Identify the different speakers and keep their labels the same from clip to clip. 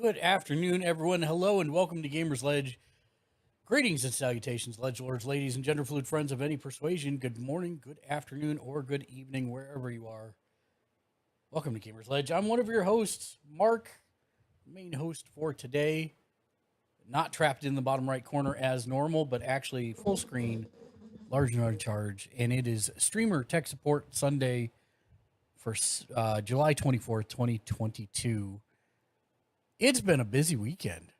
Speaker 1: Good afternoon, everyone. Hello, and welcome to Gamers Ledge. Greetings and salutations, Ledge Lords, ladies, and gender fluid friends of any persuasion. Good morning, good afternoon, or good evening, wherever you are. Welcome to Gamers Ledge. I'm one of your hosts, Mark, main host for today. Not trapped in the bottom right corner as normal, but actually full screen, large and in charge. And it is Streamer Tech Support Sunday for July 24th, 2022. It's been a busy weekend.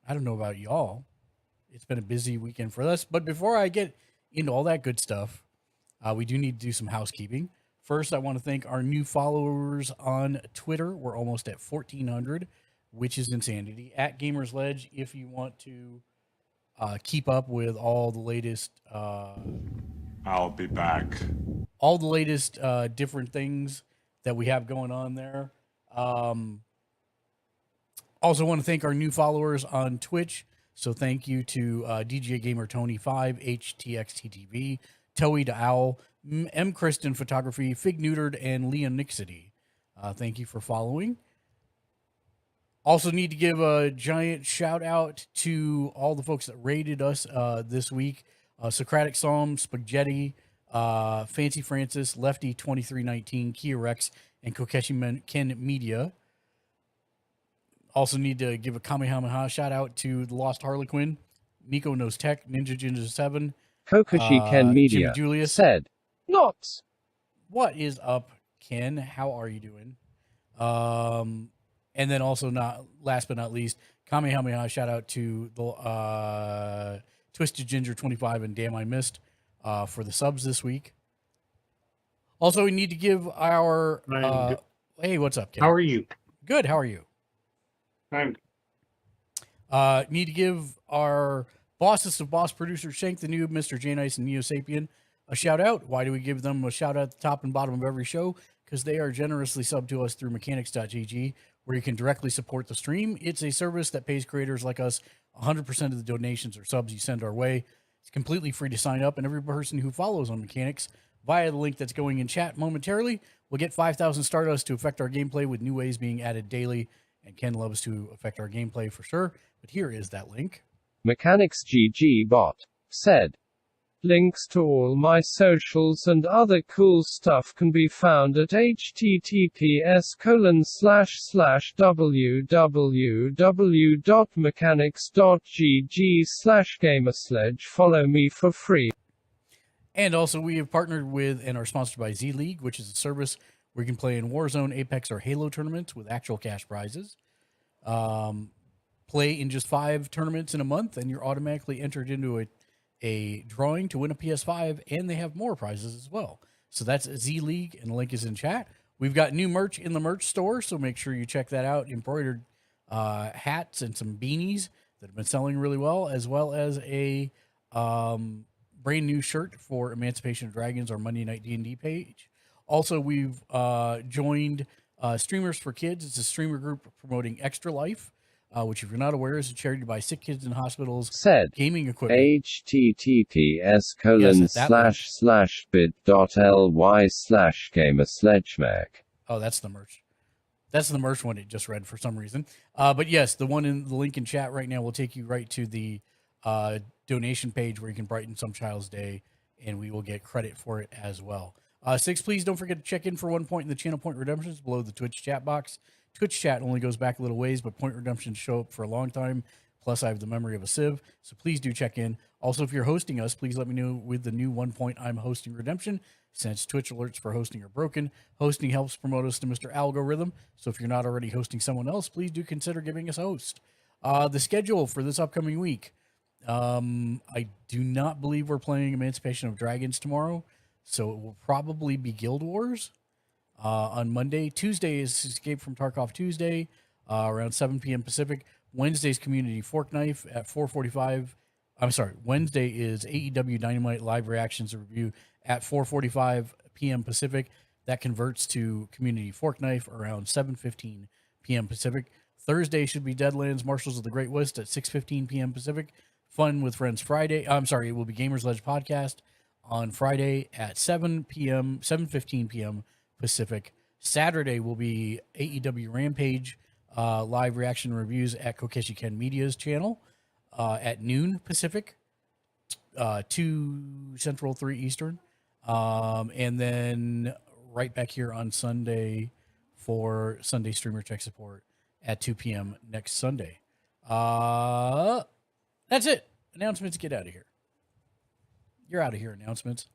Speaker 1: I don't know about y'all. It's been a busy weekend for us. But before I get into all that good stuff, we do need to do some housekeeping. First, I want to thank our new followers on Twitter. We're almost at 1,400, which is insanity. At Gamers Ledge, if you want to keep up with all the latest...
Speaker 2: I'll be back.
Speaker 1: All the latest different things that we have going on there. Also want to thank our new followers on Twitch. So thank you to DJ Gamer Tony 5, HTXTTV, Toey to Owl, M. Kristen Photography, Fig Neutered, and Leon Nixity. Thank you for following. Also need to give a giant shout out to all the folks that rated us this week. Socratic Psalm, Spaghetti, Fancy Francis, Lefty 2319, Kia Rex, and Kokeshi Ken Media. Also need to give a Kamehameha shout out to the Lost Harlequin, Nico Knows Tech, Ninja Jinja 7,
Speaker 3: Kokeshi Ken Media
Speaker 1: Jimmy Julius
Speaker 3: said, "Not."
Speaker 1: What is up, Ken? How are you doing? And then also, not last but not least, Kamehameha shout out to the Twisted Ginger 25 and Damn I Missed for the subs this week. Also, we need to give our hey, what's up, Ken?
Speaker 2: How are you?
Speaker 1: Good. How are you?
Speaker 2: I'm
Speaker 1: Need to give our bosses of boss producers, Shank the Noob, Mr. J Nice, and Neo Sapien a shout out. Why do we give them a shout out at the top and bottom of every show? Because they are generously subbed to us through mechanics.gg, where you can directly support the stream. It's a service that pays creators like us 100% of the donations or subs you send our way. It's completely free to sign up, and every person who follows on Mechanics via the link that's going in chat momentarily will get 5,000 Stardust to affect our gameplay, with new ways being added daily. And Ken loves to affect our gameplay for sure. But here is that link.
Speaker 3: Mechanics GG bot said, "Links to all my socials and other cool stuff can be found at https://www.mechanics.gg/gamersledge. Follow me for free."
Speaker 1: And also, we have partnered with and are sponsored by Z League, which is a service where you can play in Warzone, Apex, or Halo tournaments with actual cash prizes. Play in just 5 tournaments in a month, and you're automatically entered into a drawing to win a PS5, and they have more prizes as well. So that's Z League, and the link is in chat. We've got new merch in the merch store, so make sure you check that out. Embroidered hats and some beanies that have been selling really well as a brand new shirt for Emancipation of Dragons, our Monday Night D&D page. Also, we've joined Streamers for Kids. It's a streamer group promoting Extra Life, which, if you're not aware, is a charity by sick kids in hospitals.
Speaker 3: Said,
Speaker 1: gaming equipment.
Speaker 3: https://bit.ly/gamersledgemech.
Speaker 1: Oh, that's the merch. That's the merch one it just read for some reason. But yes, the one in the link in chat right now will take you right to the donation page where you can brighten some child's day, and we will get credit for it as well. 6, please don't forget to check in for 1 point in the channel Point Redemptions below the Twitch chat box. Twitch chat only goes back a little ways, but Point Redemptions show up for a long time. Plus, I have the memory of a sieve, so please do check in. Also, if you're hosting us, please let me know with the new 1 point I'm hosting Redemption, since Twitch alerts for hosting are broken. Hosting helps promote us to Mr. Algorithm, so if you're not already hosting someone else, please do consider giving us a host. The schedule for this upcoming week. I do not believe we're playing Emancipation of Dragons tomorrow, so it will probably be Guild Wars on Monday. Tuesday is Escape from Tarkov Tuesday around 7 p.m. Pacific. Wednesday's Community Fork Knife at 4:45. I'm sorry, Wednesday is AEW Dynamite Live Reactions and Review at 4:45 p.m. Pacific. That converts to Community Fork Knife around 7:15 p.m. Pacific. Thursday should be Deadlands Marshals of the Great West at 6:15 p.m. Pacific. Fun with Friends Friday. I'm sorry, it will be Gamers Ledge Podcast on Friday at 7:15 p.m. Pacific. Saturday will be AEW Rampage live reaction reviews at Kokeshi Ken Media's channel at noon Pacific, 2 Central, 3 Eastern. And then right back here on Sunday for Sunday Streamer Tech Support at 2 p.m. next Sunday. That's it. Announcements, get out of here. You're out of here, announcements.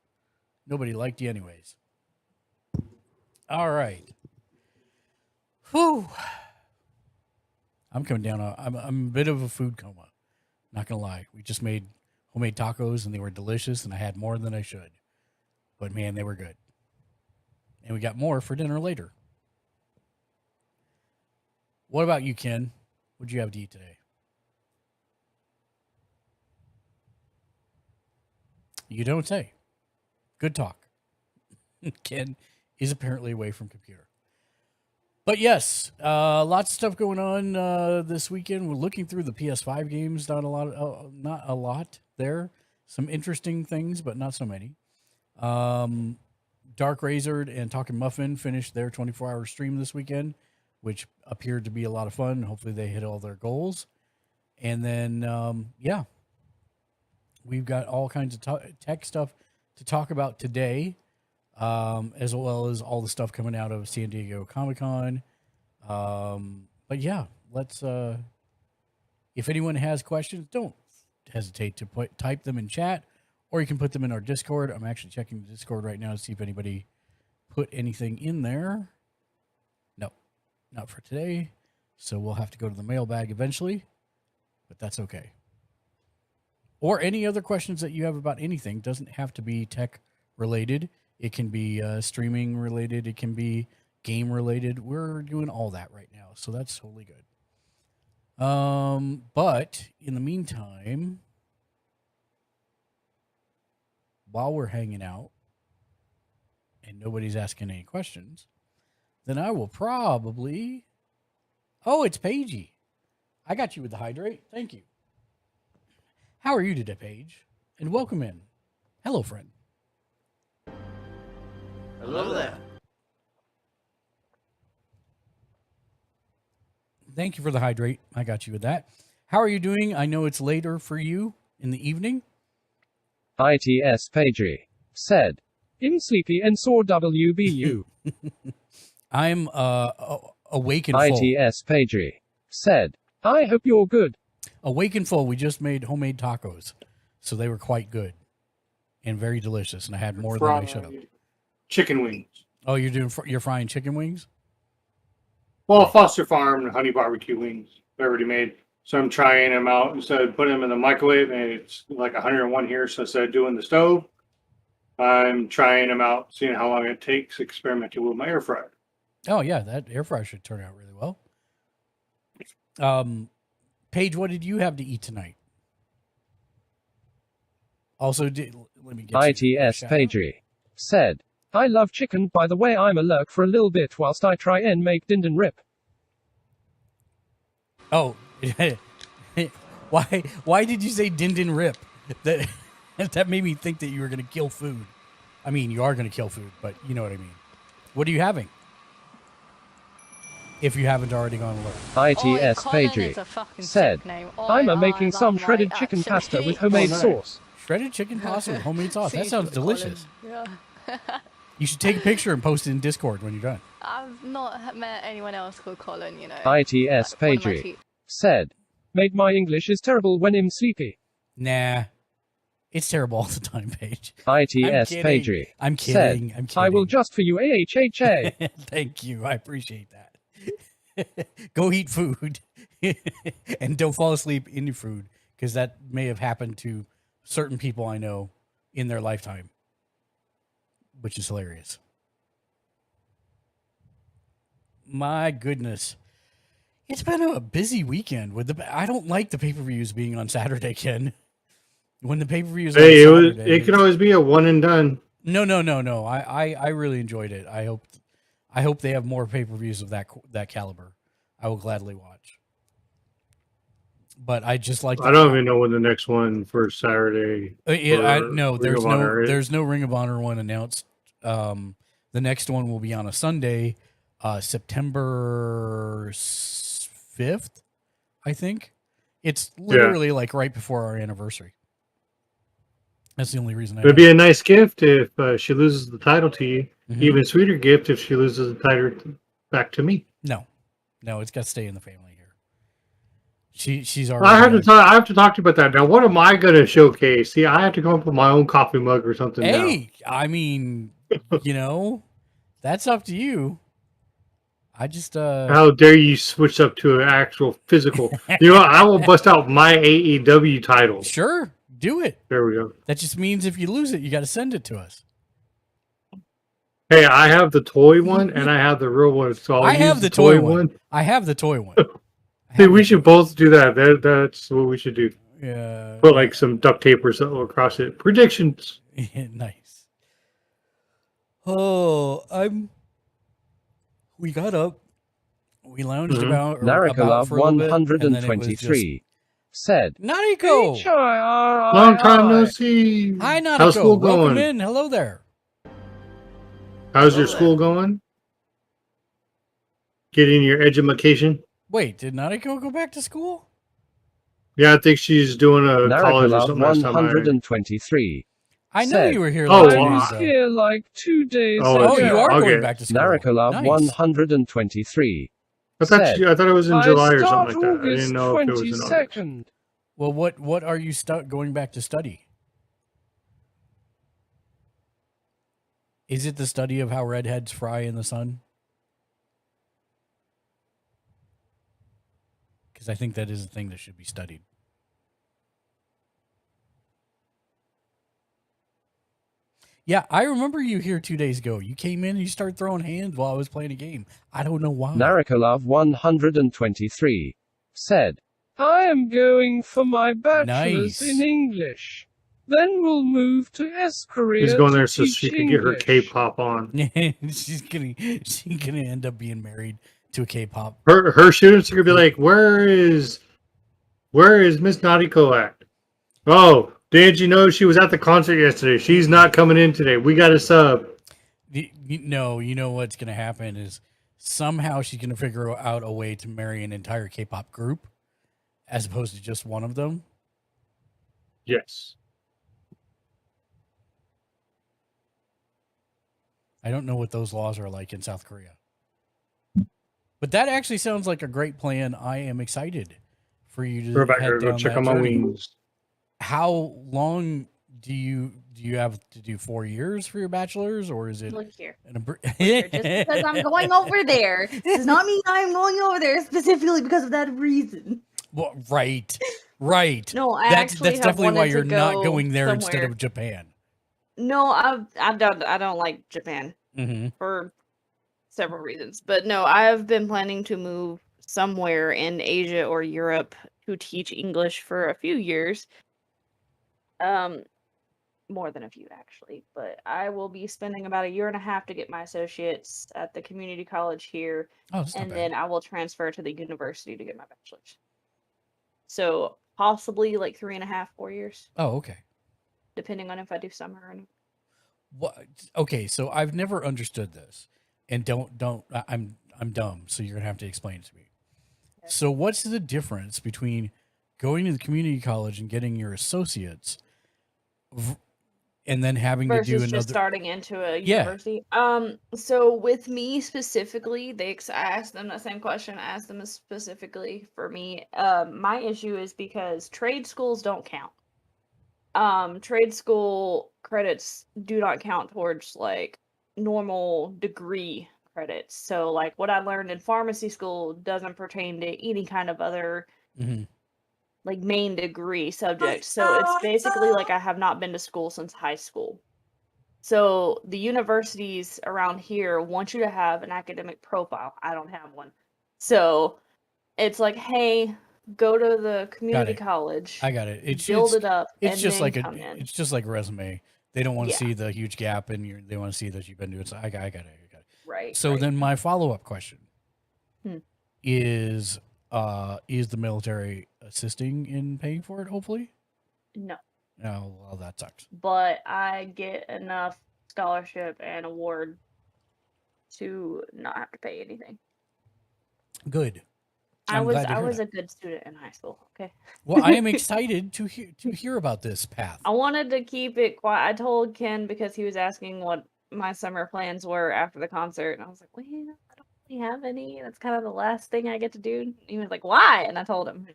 Speaker 1: Nobody liked you anyways. All right. Whew. I'm coming down. I'm a bit of a food coma. Not going to lie. We just made homemade tacos and they were delicious and I had more than I should. But man, they were good. And we got more for dinner later. What about you, Ken? What'd you have to eat today? You don't say. Good talk. Ken is apparently away from computer. But yes, lots of stuff going on this weekend. We're looking through the PS5 games. Not a lot there. Some interesting things, but not so many. Dark Razored and Talking Muffin finished their 24-hour stream this weekend, which appeared to be a lot of fun. Hopefully they hit all their goals. And then, yeah, we've got all kinds of tech stuff to talk about today, as well as all the stuff coming out of San Diego Comic-Con. But yeah, let's, if anyone has questions, don't hesitate to type them in chat, or you can put them in our Discord. I'm actually checking the Discord right now to see if anybody put anything in there. No, not for today. So we'll have to go to the mailbag eventually, but that's okay. Or any other questions that you have about anything. Doesn't have to be tech related. It can be streaming related. It can be game related. We're doing all that right now, so that's totally good. But in the meantime, while we're hanging out and nobody's asking any questions, then I will probably... Oh, it's Paigey. I got you with the hydrate. Thank you. How are you today, Paige? And welcome in. Hello, friend.
Speaker 4: Hello there.
Speaker 1: Thank you for the hydrate. I got you with that. How are you doing? I know it's later for you in the evening.
Speaker 3: ITS Pagery said, "I'm sleepy and saw WBU."
Speaker 1: I'm awake and full.
Speaker 3: ITS Pagery said, "I hope you're good."
Speaker 1: Awake and full. We just made homemade tacos, so they were quite good and very delicious, and I had more than I should have.
Speaker 2: Chicken wings.
Speaker 1: Oh, you're frying chicken wings?
Speaker 2: Well, Foster Farm honey barbecue wings. They're already made. So I'm trying them out instead of putting them in the microwave, and it's like 101 here. So instead of doing the stove, I'm trying them out, seeing how long it takes, experimenting with my air fryer.
Speaker 1: Oh yeah, that air fryer should turn out really well. Paige, what did you have to eat tonight? Also, let me get
Speaker 3: ITS Pagery said, "I love chicken. By the way, I'm a lurk for a little bit whilst I try and make Dindin Rip."
Speaker 1: Oh, why did you say Dindin Rip? That made me think that you were going to kill food. I mean, you are going to kill food, but you know what I mean. What are you having? If you haven't already gone alert.
Speaker 3: ITS Pagery said, "I'm making some shredded chicken pasta with homemade sauce."
Speaker 1: Shredded chicken pasta with homemade sauce. That sounds delicious.
Speaker 4: Yeah.
Speaker 1: You should take a picture and post it in Discord when you're done.
Speaker 4: I've not met anyone else called Colin, you know.
Speaker 3: ITS Pagery said, "Made my English is terrible when I'm sleepy."
Speaker 1: Nah. It's terrible all the time, Paige.
Speaker 3: ITS Pagery
Speaker 1: I'm kidding. I'm kidding.
Speaker 3: "I will just for you AHHA."
Speaker 1: Thank you. I appreciate that. Go eat food and don't fall asleep in your food, because that may have happened to certain people I know in their lifetime, which is hilarious. My goodness. It's been a busy weekend with I don't like the pay-per-views being on Saturday, Ken. When the pay-per-views on Saturday,
Speaker 2: it can always be a one and done.
Speaker 1: No. I really enjoyed it. I hope they have more pay-per-views of that caliber. I will gladly watch. But I just like.
Speaker 2: I don't even know when the next one for Saturday.
Speaker 1: There's no Ring of Honor one announced. The next one will be on a Sunday, September 5th, I think. It's literally like right before our anniversary. That's the only reason I
Speaker 2: It'd
Speaker 1: know.
Speaker 2: be a nice gift if she loses the title to you.
Speaker 1: Mhm.
Speaker 2: Even sweeter gift if she loses the title back to me.
Speaker 1: No, it's got to stay in the family here. She's
Speaker 2: I
Speaker 1: already.
Speaker 2: I have to talk to you about that. Now, what am I going to showcase? See, I have to come up with my own coffee mug or something now.
Speaker 1: Hey, I mean, that's up to you. I just
Speaker 2: How dare you switch up to an actual physical? You know what? I will bust out my AEW title.
Speaker 1: sure, do it.
Speaker 2: There we go.
Speaker 1: That just means if you lose it, you got to send it to us.
Speaker 2: Hey, I have the toy one and I have the real one. So
Speaker 1: I have the toy one. I have the toy one.
Speaker 2: Hey, we should both do that. That's what we should do.
Speaker 1: Yeah.
Speaker 2: Put like some duct tape or something across it. Predictions.
Speaker 1: Nice. Oh, we got up. We lounged about for a
Speaker 3: Narakalov
Speaker 1: little bit, and then it was
Speaker 3: 123 said,
Speaker 1: Nariko!
Speaker 2: Long time no see.
Speaker 1: Hi, Nariko.
Speaker 2: How's school
Speaker 1: Welcome
Speaker 2: going?
Speaker 1: in. Hello there.
Speaker 2: How's your school going? Getting your education?
Speaker 1: Wait, did Nariko go back to school?
Speaker 2: Yeah, I think she's doing a college or
Speaker 3: Narakalov
Speaker 2: something last time.
Speaker 3: 123
Speaker 1: I know
Speaker 3: said,
Speaker 1: you were here
Speaker 2: Oh,
Speaker 1: last
Speaker 2: wow.
Speaker 1: news, though.
Speaker 3: here like 2 days
Speaker 2: Oh,
Speaker 1: Oh,
Speaker 2: okay.
Speaker 1: you are
Speaker 2: Okay.
Speaker 1: going back to school.
Speaker 3: Narakalov
Speaker 1: Nice.
Speaker 3: 123
Speaker 2: I thought
Speaker 3: said,
Speaker 2: I thought it was in July or
Speaker 3: I start
Speaker 2: something like that. I
Speaker 3: August
Speaker 2: didn't know if it was in August.
Speaker 3: 22nd.
Speaker 1: Well, what are you going back to study? Is it the study of how redheads fry in the sun? Because I think that is a thing that should be studied. Yeah, I remember you here 2 days ago. You came in and you started throwing hands while I was playing a game. I don't know why.
Speaker 3: Narakalov 123 said, I am going for my bachelor's
Speaker 1: Nice.
Speaker 3: in English. Then we'll move to S Korea
Speaker 2: He's going
Speaker 3: to
Speaker 2: there so
Speaker 3: teach
Speaker 2: she can get her
Speaker 3: English.
Speaker 2: K-pop on.
Speaker 1: she's gonna end up being married to a K-pop.
Speaker 2: Her students are gonna be like, "Where is Miss Nautiko at?" Oh, did you know she was at the concert yesterday? She's not coming in today. We got a sub.
Speaker 1: No, you know what's gonna happen is somehow she's gonna figure out a way to marry an entire K-pop group, as opposed to just one of them.
Speaker 2: Yes.
Speaker 1: I don't know what those laws are like in South Korea. But that actually sounds like a great plan. I am excited for you to
Speaker 2: Rebecca,
Speaker 1: head
Speaker 2: go
Speaker 1: down
Speaker 2: check
Speaker 1: that
Speaker 2: on my
Speaker 1: journey.
Speaker 2: wings.
Speaker 1: How long do you have to do 4 years for your bachelor's, or is it
Speaker 5: Look here.
Speaker 1: just
Speaker 5: Just because I'm going over there does not mean I'm going over there specifically because of that reason.
Speaker 1: Well, right.
Speaker 5: No, I
Speaker 1: That's
Speaker 5: actually have
Speaker 1: definitely why
Speaker 5: wanted
Speaker 1: you're
Speaker 5: to
Speaker 1: not
Speaker 5: go
Speaker 1: going there instead
Speaker 5: somewhere.
Speaker 1: of Japan.
Speaker 5: No, I don't like Japan
Speaker 1: Mm-hmm.
Speaker 5: for several reasons. But no, I have been planning to move somewhere in Asia or Europe to teach English for a few years. More than a few actually, but I will be spending about a year and a half to get my associates at the community college here,
Speaker 1: Oh, that's not
Speaker 5: and
Speaker 1: bad.
Speaker 5: then I will transfer to the university to get my bachelor's. So possibly like 3.5, 4 years,
Speaker 1: Oh, okay.
Speaker 5: depending on if I do summer or not.
Speaker 1: What? Okay, so I've never understood this, and I'm dumb, so you're gonna have to explain it to me.
Speaker 5: Okay.
Speaker 1: So, what's the difference between going to the community college and getting your associates, and then having to do
Speaker 5: Versus
Speaker 1: another?
Speaker 5: just starting into a
Speaker 1: Yeah.
Speaker 5: university. So with me specifically, I asked them the same question. I asked them specifically for me. My issue is because trade schools don't count. Trade school credits do not count towards like normal degree credits. So like what I learned in pharmacy school doesn't pertain to any kind of other
Speaker 1: Mhm.
Speaker 5: like main degree subject. So it's basically like I have not been to school since high school. So the universities around here want you to have an academic profile. I don't have one. So it's like, hey, go to the community
Speaker 1: it.
Speaker 5: college,
Speaker 1: I got it.
Speaker 5: build it up,
Speaker 1: It's
Speaker 5: and
Speaker 1: just
Speaker 5: then
Speaker 1: like
Speaker 5: come in.
Speaker 1: it's just like a resume. They don't want to
Speaker 5: Yeah.
Speaker 1: see the huge gap in your. They want to see that you've been doing. So I got it.
Speaker 5: Right.
Speaker 1: So
Speaker 5: right.
Speaker 1: then my follow-up question
Speaker 5: Hmm.
Speaker 1: is the military assisting in paying for it, hopefully?
Speaker 5: No,
Speaker 1: Oh, well, that sucks.
Speaker 5: but I get enough scholarship and award to not have to pay anything.
Speaker 1: Good. I'm glad to
Speaker 5: I
Speaker 1: hear
Speaker 5: was
Speaker 1: that.
Speaker 5: a good student in high school. Okay.
Speaker 1: Well, I am excited to hear about this path.
Speaker 5: I wanted to keep it quiet. I told Ken because he was asking what my summer plans were after the concert, and I was like, "Well, I don't really have any. That's kind of the last thing I get to do." He was like, "Why?" And I told him.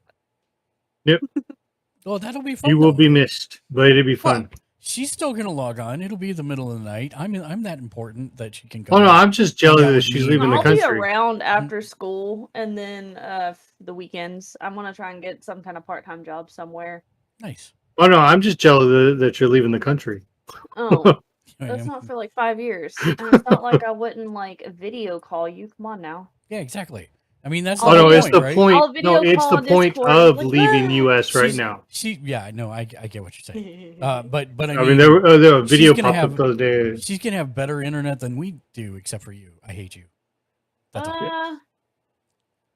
Speaker 1: Well, that'll be fun.
Speaker 2: You will
Speaker 1: though.
Speaker 2: be missed, but it'll be
Speaker 1: Well,
Speaker 2: fun.
Speaker 1: she's still gonna log on. It'll be the middle of the night. I'm that important that she can come.
Speaker 2: Oh no,
Speaker 1: out.
Speaker 2: I'm just jealous
Speaker 1: that
Speaker 2: that
Speaker 1: with
Speaker 2: she's
Speaker 1: me.
Speaker 2: leaving the
Speaker 5: I'll be
Speaker 2: country.
Speaker 5: around after school, and then the weekends. I'm gonna try and get some kind of part-time job somewhere.
Speaker 1: Nice.
Speaker 2: Oh no, I'm just jealous that you're leaving the country.
Speaker 5: Oh,
Speaker 1: I
Speaker 5: that's
Speaker 1: am.
Speaker 5: not for like 5 years, and it's not like I wouldn't like video call you. Come on now.
Speaker 1: Yeah, exactly. I mean, that's
Speaker 5: Oh,
Speaker 2: Oh
Speaker 1: the
Speaker 2: no,
Speaker 1: whole
Speaker 2: it's the
Speaker 1: right?
Speaker 2: point.
Speaker 5: I'll
Speaker 2: No,
Speaker 5: video
Speaker 2: it's the
Speaker 5: call
Speaker 2: point
Speaker 5: Discord,
Speaker 2: of
Speaker 5: like,
Speaker 2: leaving
Speaker 5: "Ah!"
Speaker 2: U.S. right
Speaker 1: She's-
Speaker 2: now.
Speaker 1: Yeah, no, I get what you're saying. But I
Speaker 2: I
Speaker 1: mean,
Speaker 2: mean, there were a
Speaker 1: she's
Speaker 2: video
Speaker 1: gonna
Speaker 2: popped
Speaker 1: have-
Speaker 2: up the other day.
Speaker 1: she's gonna have better internet than we do, except for you. I hate you. That's all.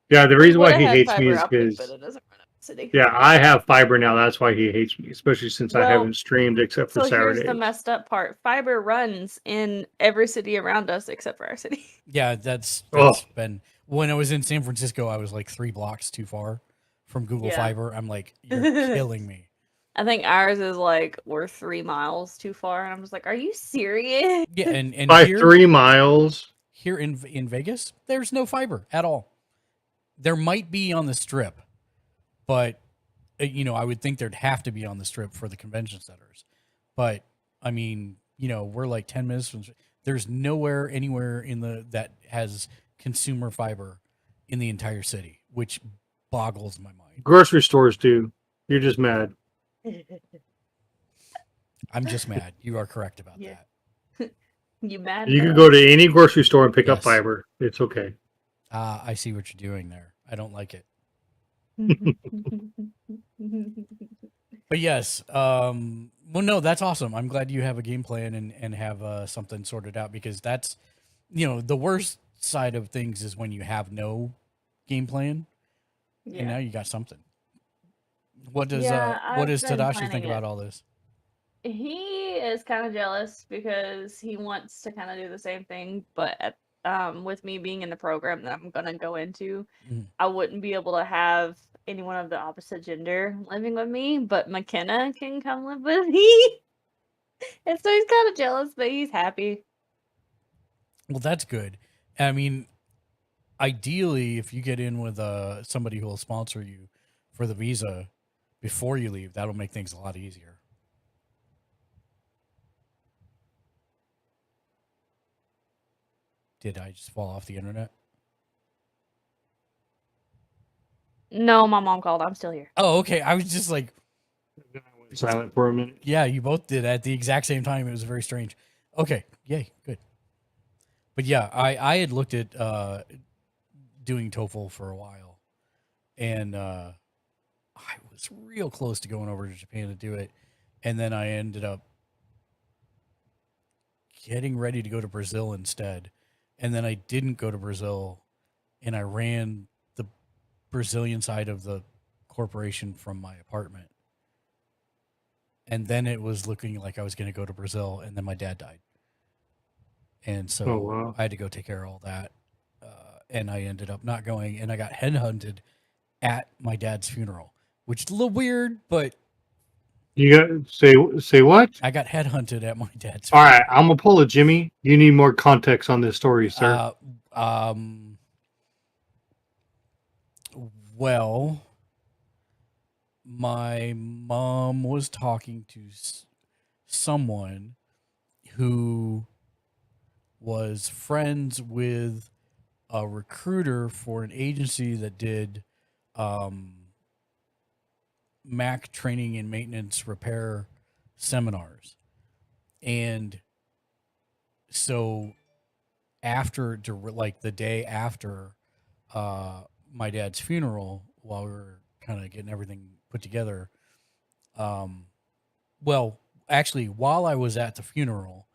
Speaker 2: Yeah, the reason why
Speaker 5: would've
Speaker 2: he
Speaker 5: had
Speaker 2: hates me
Speaker 5: fiber
Speaker 2: is
Speaker 5: optic,
Speaker 2: because
Speaker 5: but it doesn't run up the city.
Speaker 2: yeah, I have fiber now. That's why he hates me, especially since I
Speaker 5: Well,
Speaker 2: haven't streamed except for
Speaker 5: So here's
Speaker 2: Saturdays.
Speaker 5: the messed up part: fiber runs in every city around us except for our city.
Speaker 1: Yeah, that's
Speaker 2: Oh.
Speaker 1: been when I was in San Francisco. I was like 3 blocks too far from Google
Speaker 5: Yeah.
Speaker 1: Fiber. I'm like, you're killing me.
Speaker 5: I think ours is like we're 3 miles too far, and I'm just like, are you serious?
Speaker 1: Yeah, and
Speaker 2: By
Speaker 1: here,
Speaker 2: 3 miles.
Speaker 1: here in Vegas, there's no fiber at all. There might be on the Strip, but I would think there'd have to be on the Strip for the convention centers. But I mean, we're like 10 minutes from. There's nowhere anywhere that has consumer fiber in the entire city, which boggles my mind.
Speaker 2: Grocery stores do. You're just mad.
Speaker 1: I'm just mad. You are correct about
Speaker 5: Yeah.
Speaker 1: that.
Speaker 5: You mad?
Speaker 2: You
Speaker 5: bro?
Speaker 2: can go to any grocery store and pick up
Speaker 1: Yes.
Speaker 2: fiber. It's okay.
Speaker 1: I see what you're doing there. I don't like it. But yes, well, no, that's awesome. I'm glad you have a game plan and have something sorted out, because that's, the worst side of things is when you have no game plan and now you got something. What does
Speaker 5: Yeah,
Speaker 1: what
Speaker 5: I've
Speaker 1: does
Speaker 5: been
Speaker 1: Tadashi
Speaker 5: planning
Speaker 1: think
Speaker 5: it.
Speaker 1: about all this?
Speaker 5: He is kind of jealous because he wants to kind of do the same thing, but with me being in the program that I'm gonna go into,
Speaker 1: Mhm.
Speaker 5: I wouldn't be able to have anyone of the opposite gender living with me, but McKenna can come live with me. And so he's kind of jealous, but he's happy.
Speaker 1: Well, that's good. I mean, ideally, if you get in with somebody who will sponsor you for the visa before you leave, that'll make things a lot easier. Did I just fall off the internet?
Speaker 5: No, my mom called. I'm still here.
Speaker 1: Oh, okay. I was just like,
Speaker 2: Silent for a minute.
Speaker 1: yeah, you both did at the exact same time. It was very strange. Okay, yay, good. But yeah, I had looked at doing TOEFL for a while, and I was real close to going over to Japan to do it, and then I ended up getting ready to go to Brazil instead, and then I didn't go to Brazil, and I ran the Brazilian side of the corporation from my apartment. And then it was looking like I was going to go to Brazil, and then my dad died. And so
Speaker 2: Oh, wow.
Speaker 1: I had to go take care of all that. And I ended up not going, and I got headhunted at my dad's funeral, which is a little weird, but
Speaker 2: You got say what?
Speaker 1: I got headhunted at my dad's
Speaker 2: All
Speaker 1: funeral.
Speaker 2: right, I'm gonna pull a Jimmy. You need more context on this story, sir.
Speaker 1: Well, my mom was talking to someone who was friends with a recruiter for an agency that did Mac training and maintenance repair seminars. And so after, like the day after my dad's funeral, while we were kind of getting everything put together, well, actually, while I was at the funeral,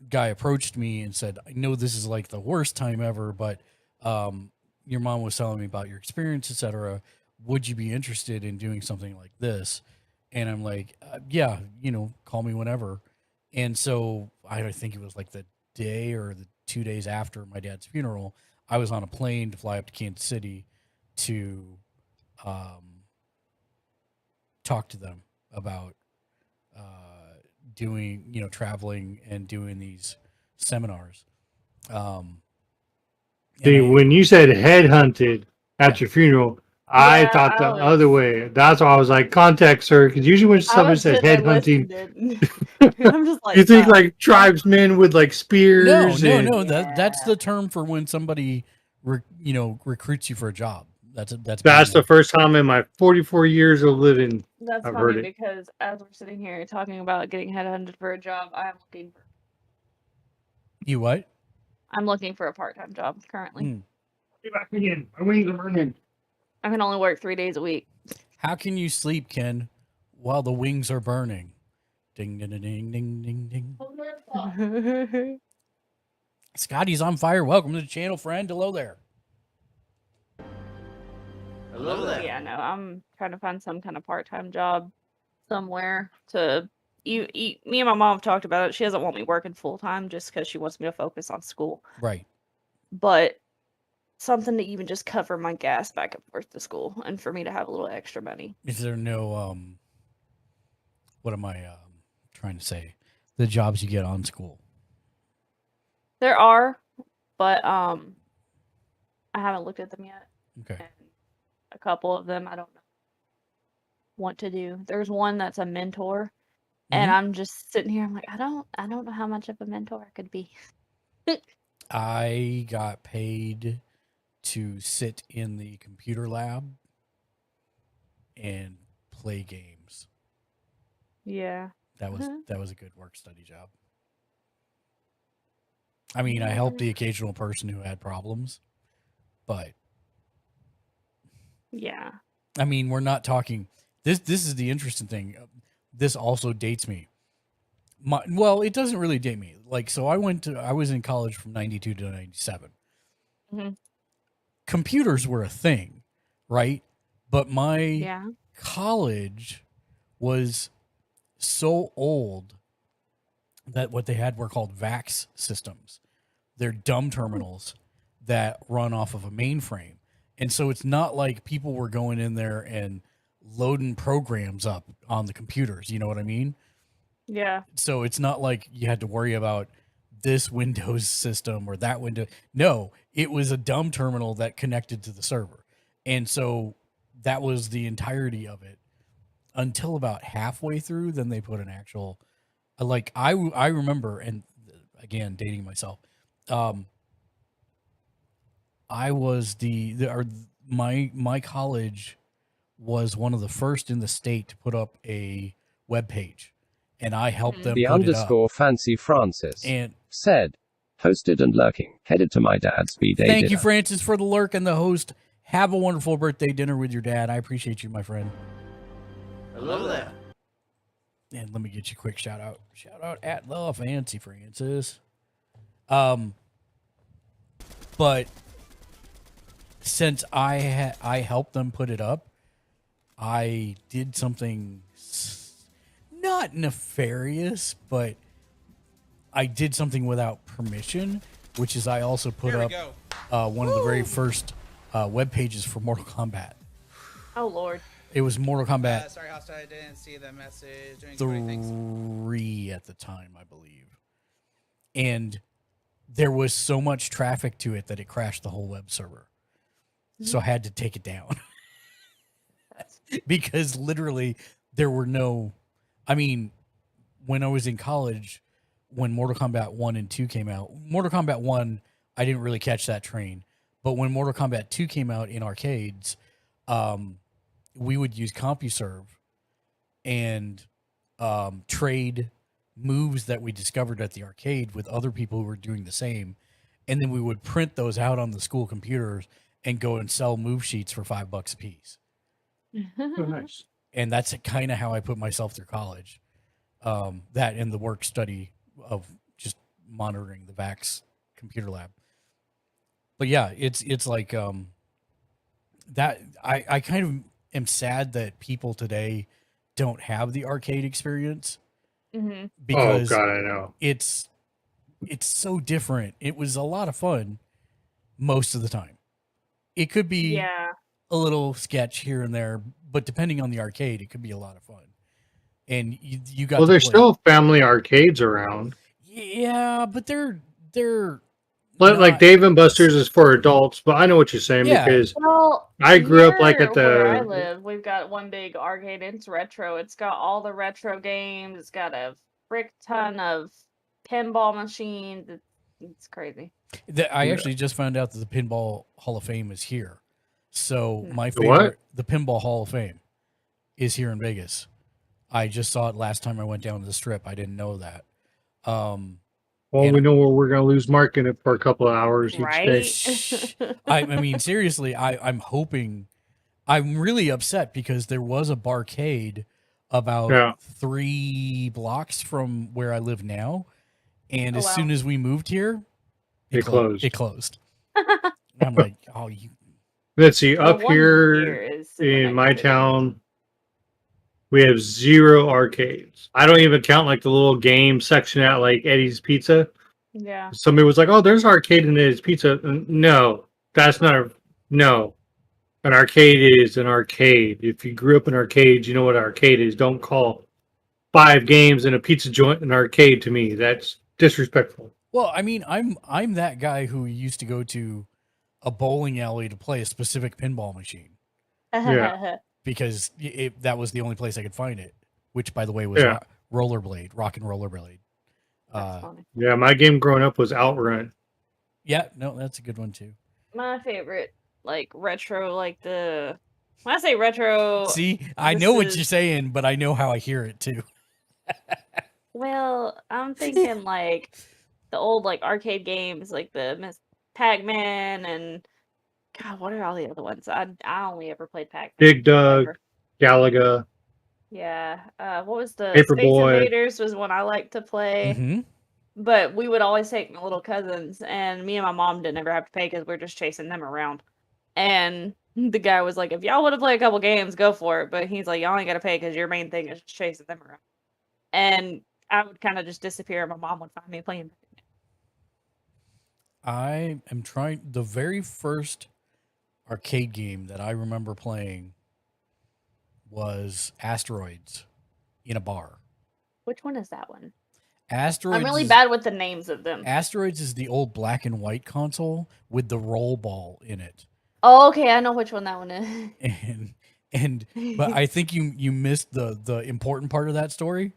Speaker 1: guy approached me and said, I know this is like the worst time ever, but your mom was telling me about your experience, etc. Would you be interested in doing something like this? And I'm like, yeah, call me whenever. And so I think it was like the day or the 2 days after my dad's funeral, I was on a plane to fly up to Kansas City to talk to them about doing, traveling and doing these seminars. And
Speaker 2: See,
Speaker 1: I-
Speaker 2: when you said headhunted at
Speaker 1: Yeah.
Speaker 2: your funeral, I
Speaker 5: Yeah,
Speaker 2: thought the
Speaker 5: I was-
Speaker 2: other way. That's why I was like, context, sir, because usually when
Speaker 5: I
Speaker 2: somebody
Speaker 5: was
Speaker 2: says
Speaker 5: sitting there
Speaker 2: headhunting,
Speaker 5: listening. I'm just like,
Speaker 2: you think like tribesmen with like
Speaker 1: no,
Speaker 2: spears.
Speaker 1: no,
Speaker 2: and,
Speaker 1: no. That's the term for when somebody, recruits you for a job. That's
Speaker 2: That's the
Speaker 1: being-
Speaker 2: first time in my 44 years of living.
Speaker 5: That's
Speaker 2: I've heard
Speaker 5: funny
Speaker 2: it.
Speaker 5: because as we're sitting here talking about getting headhunted for a job,
Speaker 1: You what?
Speaker 5: I'm looking for a part-time job currently.
Speaker 1: Hmm.
Speaker 2: Get back again. My wings are burning.
Speaker 5: I can only work 3 days a week.
Speaker 1: How can you sleep, Ken, while the wings are burning? Ding, ding, ding, ding, ding, ding. Scotty's on fire. Welcome to the channel, friend. Hello there.
Speaker 5: Yeah, no, I'm trying to find some kind of part-time job somewhere to me and my mom have talked about it. She doesn't want me working full-time just because she wants me to focus on school.
Speaker 1: Right.
Speaker 5: But something to even just cover my gas back and forth to school and for me to have a little extra money.
Speaker 1: Is there no what am I trying to say? The jobs you get on school.
Speaker 5: There are, but I haven't looked at them yet.
Speaker 1: Okay.
Speaker 5: And a couple of them I don't know what to do. There's one that's a mentor, and
Speaker 1: Mhm.
Speaker 5: I'm just sitting here. I'm like, I don't know how much of a mentor I could be.
Speaker 1: I got paid to sit in the computer lab and play games.
Speaker 5: Yeah.
Speaker 1: That was
Speaker 5: Mhm.
Speaker 1: that was a good work study job. I mean, I helped the occasional person who had problems, but
Speaker 5: Yeah.
Speaker 1: I mean, we're not talking. This is the interesting thing. This also dates me. Well, it doesn't really date me. Like, so I was in college from 92 to 97.
Speaker 5: Mhm.
Speaker 1: Computers were a thing, right? But my
Speaker 5: Yeah.
Speaker 1: college was so old that what they had were called VAX systems. They're dumb terminals that run off of a mainframe. And so it's not like people were going in there and loading programs up on the computers. You know what I mean?
Speaker 5: Yeah.
Speaker 1: So it's not like you had to worry about this Windows system or that window. No, it was a dumb terminal that connected to the server. And so that was the entirety of it until about halfway through. Then they put an actual, like, I remember, and again, dating myself, I was my college was one of the first in the state to put up a web page, and I helped them
Speaker 3: The
Speaker 1: put it
Speaker 3: underscore Fancy Francis
Speaker 1: up. And
Speaker 3: said, hosted and lurking, headed to my dad's B-Day
Speaker 1: thank you,
Speaker 3: dinner.
Speaker 1: Francis, for the lurk and the host. Have a wonderful birthday dinner with your dad. I appreciate you, my friend.
Speaker 6: Hello there.
Speaker 1: And let me get you a quick shout out. Shout out at the Fancy Francis. But since I helped them put it up, I did something not nefarious, but I did something without permission, which is I also put up one of the very first web pages for Mortal Kombat.
Speaker 5: Oh Lord.
Speaker 1: It was Mortal Kombat
Speaker 6: Sorry, Hostile, I didn't see the message. Doing so many things.
Speaker 1: 3 at the time, I believe. And there was so much traffic to it that it crashed the whole web server. So I had to take it down. Because literally there were no, I mean, when I was in college, when Mortal Kombat 1 and 2 came out, Mortal Kombat 1, I didn't really catch that train. But when Mortal Kombat 2 came out in arcades, we would use CompuServe and trade moves that we discovered at the arcade with other people who were doing the same. And then we would print those out on the school computers and go and sell move sheets for $5 a piece.
Speaker 2: Oh, nice.
Speaker 1: And that's kind of how I put myself through college. That and the work study of just monitoring the VAX computer lab. But yeah, it's like that. I kind of am sad that people today don't have the arcade experience
Speaker 5: Mm-hmm.
Speaker 1: because
Speaker 2: Oh God, I know.
Speaker 1: it's so different. It was a lot of fun most of the time. It could be
Speaker 5: Yeah.
Speaker 1: a little sketch here and there, but depending on the arcade, it could be a lot of fun. And you got
Speaker 2: Well,
Speaker 1: to
Speaker 2: there's
Speaker 1: play.
Speaker 2: still family arcades around.
Speaker 1: Yeah, but they're
Speaker 2: But like
Speaker 1: not-
Speaker 2: Dave and Buster's is for adults, but I know what you're saying
Speaker 1: Yeah.
Speaker 2: because
Speaker 5: Well,
Speaker 2: I grew up like at
Speaker 5: near where I
Speaker 2: the
Speaker 5: live. We've got one big arcade. It's retro. It's got all the retro games. It's got a frick ton of pinball machines. It's crazy.
Speaker 1: I
Speaker 2: Yeah.
Speaker 1: actually just found out that the Pinball Hall of Fame is here. So my
Speaker 2: The what?
Speaker 1: favorite, the Pinball Hall of Fame, is here in Vegas. I just saw it last time I went down to the Strip. I didn't know that.
Speaker 2: well,
Speaker 1: and-
Speaker 2: we know where we're gonna lose Mark in it for a couple of hours each day.
Speaker 5: Right?
Speaker 1: I mean, seriously, I'm hoping. I'm really upset because there was a barcade about
Speaker 2: Yeah.
Speaker 1: 3 blocks from where I live now, and
Speaker 5: Oh,
Speaker 1: as
Speaker 5: wow.
Speaker 1: soon as we moved here,
Speaker 2: It closed.
Speaker 1: It closed. I'm like, oh, you.
Speaker 2: Let's see,
Speaker 5: The
Speaker 2: up
Speaker 5: one
Speaker 2: here
Speaker 5: is super
Speaker 2: in my
Speaker 5: nice.
Speaker 2: town, we have 0 arcades. I don't even count like the little game section at like Eddie's Pizza.
Speaker 5: Yeah.
Speaker 2: Somebody was like, "Oh, there's arcade in Eddie's Pizza." No, that's not a no. An arcade is an arcade. If you grew up in arcades, you know what arcade is. Don't call 5 games in a pizza joint an arcade to me. That's disrespectful.
Speaker 1: Well, I mean, I'm that guy who used to go to a bowling alley to play a specific pinball machine
Speaker 2: Yeah.
Speaker 1: because that was the only place I could find it. Which, by the way, was
Speaker 2: Yeah.
Speaker 1: Rollerblade, Rock and Rollerblade.
Speaker 5: That's funny.
Speaker 2: Yeah, my game growing up was Outrun.
Speaker 1: Yeah, no, that's a good one too.
Speaker 5: My favorite, like retro, like the when I say retro,
Speaker 1: See, I
Speaker 5: this
Speaker 1: know what
Speaker 5: is-
Speaker 1: you're saying, but I know how I hear it too.
Speaker 5: well, I'm thinking like the old like arcade games, like the Miss Pac-Man and God, what are all the other ones? I only ever played Pac-Man.
Speaker 2: Big Doug,
Speaker 5: ever.
Speaker 2: Galaga.
Speaker 5: Yeah. What was the Space
Speaker 2: Paperboy.
Speaker 5: Invaders was one I liked to play.
Speaker 1: hmm
Speaker 5: But we would always take my little cousins, and me and my mom didn't ever have to pay because we're just chasing them around. And the guy was like, "If y'all want to play a couple games, go for it." But he's like, "Y'all ain't got to pay because your main thing is just chasing them around." And I would kind of just disappear, and my mom would find me playing.
Speaker 1: I am trying. The very first arcade game that I remember playing was Asteroids in a bar.
Speaker 5: Which one is that one?
Speaker 1: Asteroids.
Speaker 5: I'm really
Speaker 1: is-
Speaker 5: bad with the names of them.
Speaker 1: Asteroids is the old black and white console with the roll ball in it,
Speaker 5: Oh, okay, I know which one that one is.
Speaker 1: and but I think you missed the important part of that story.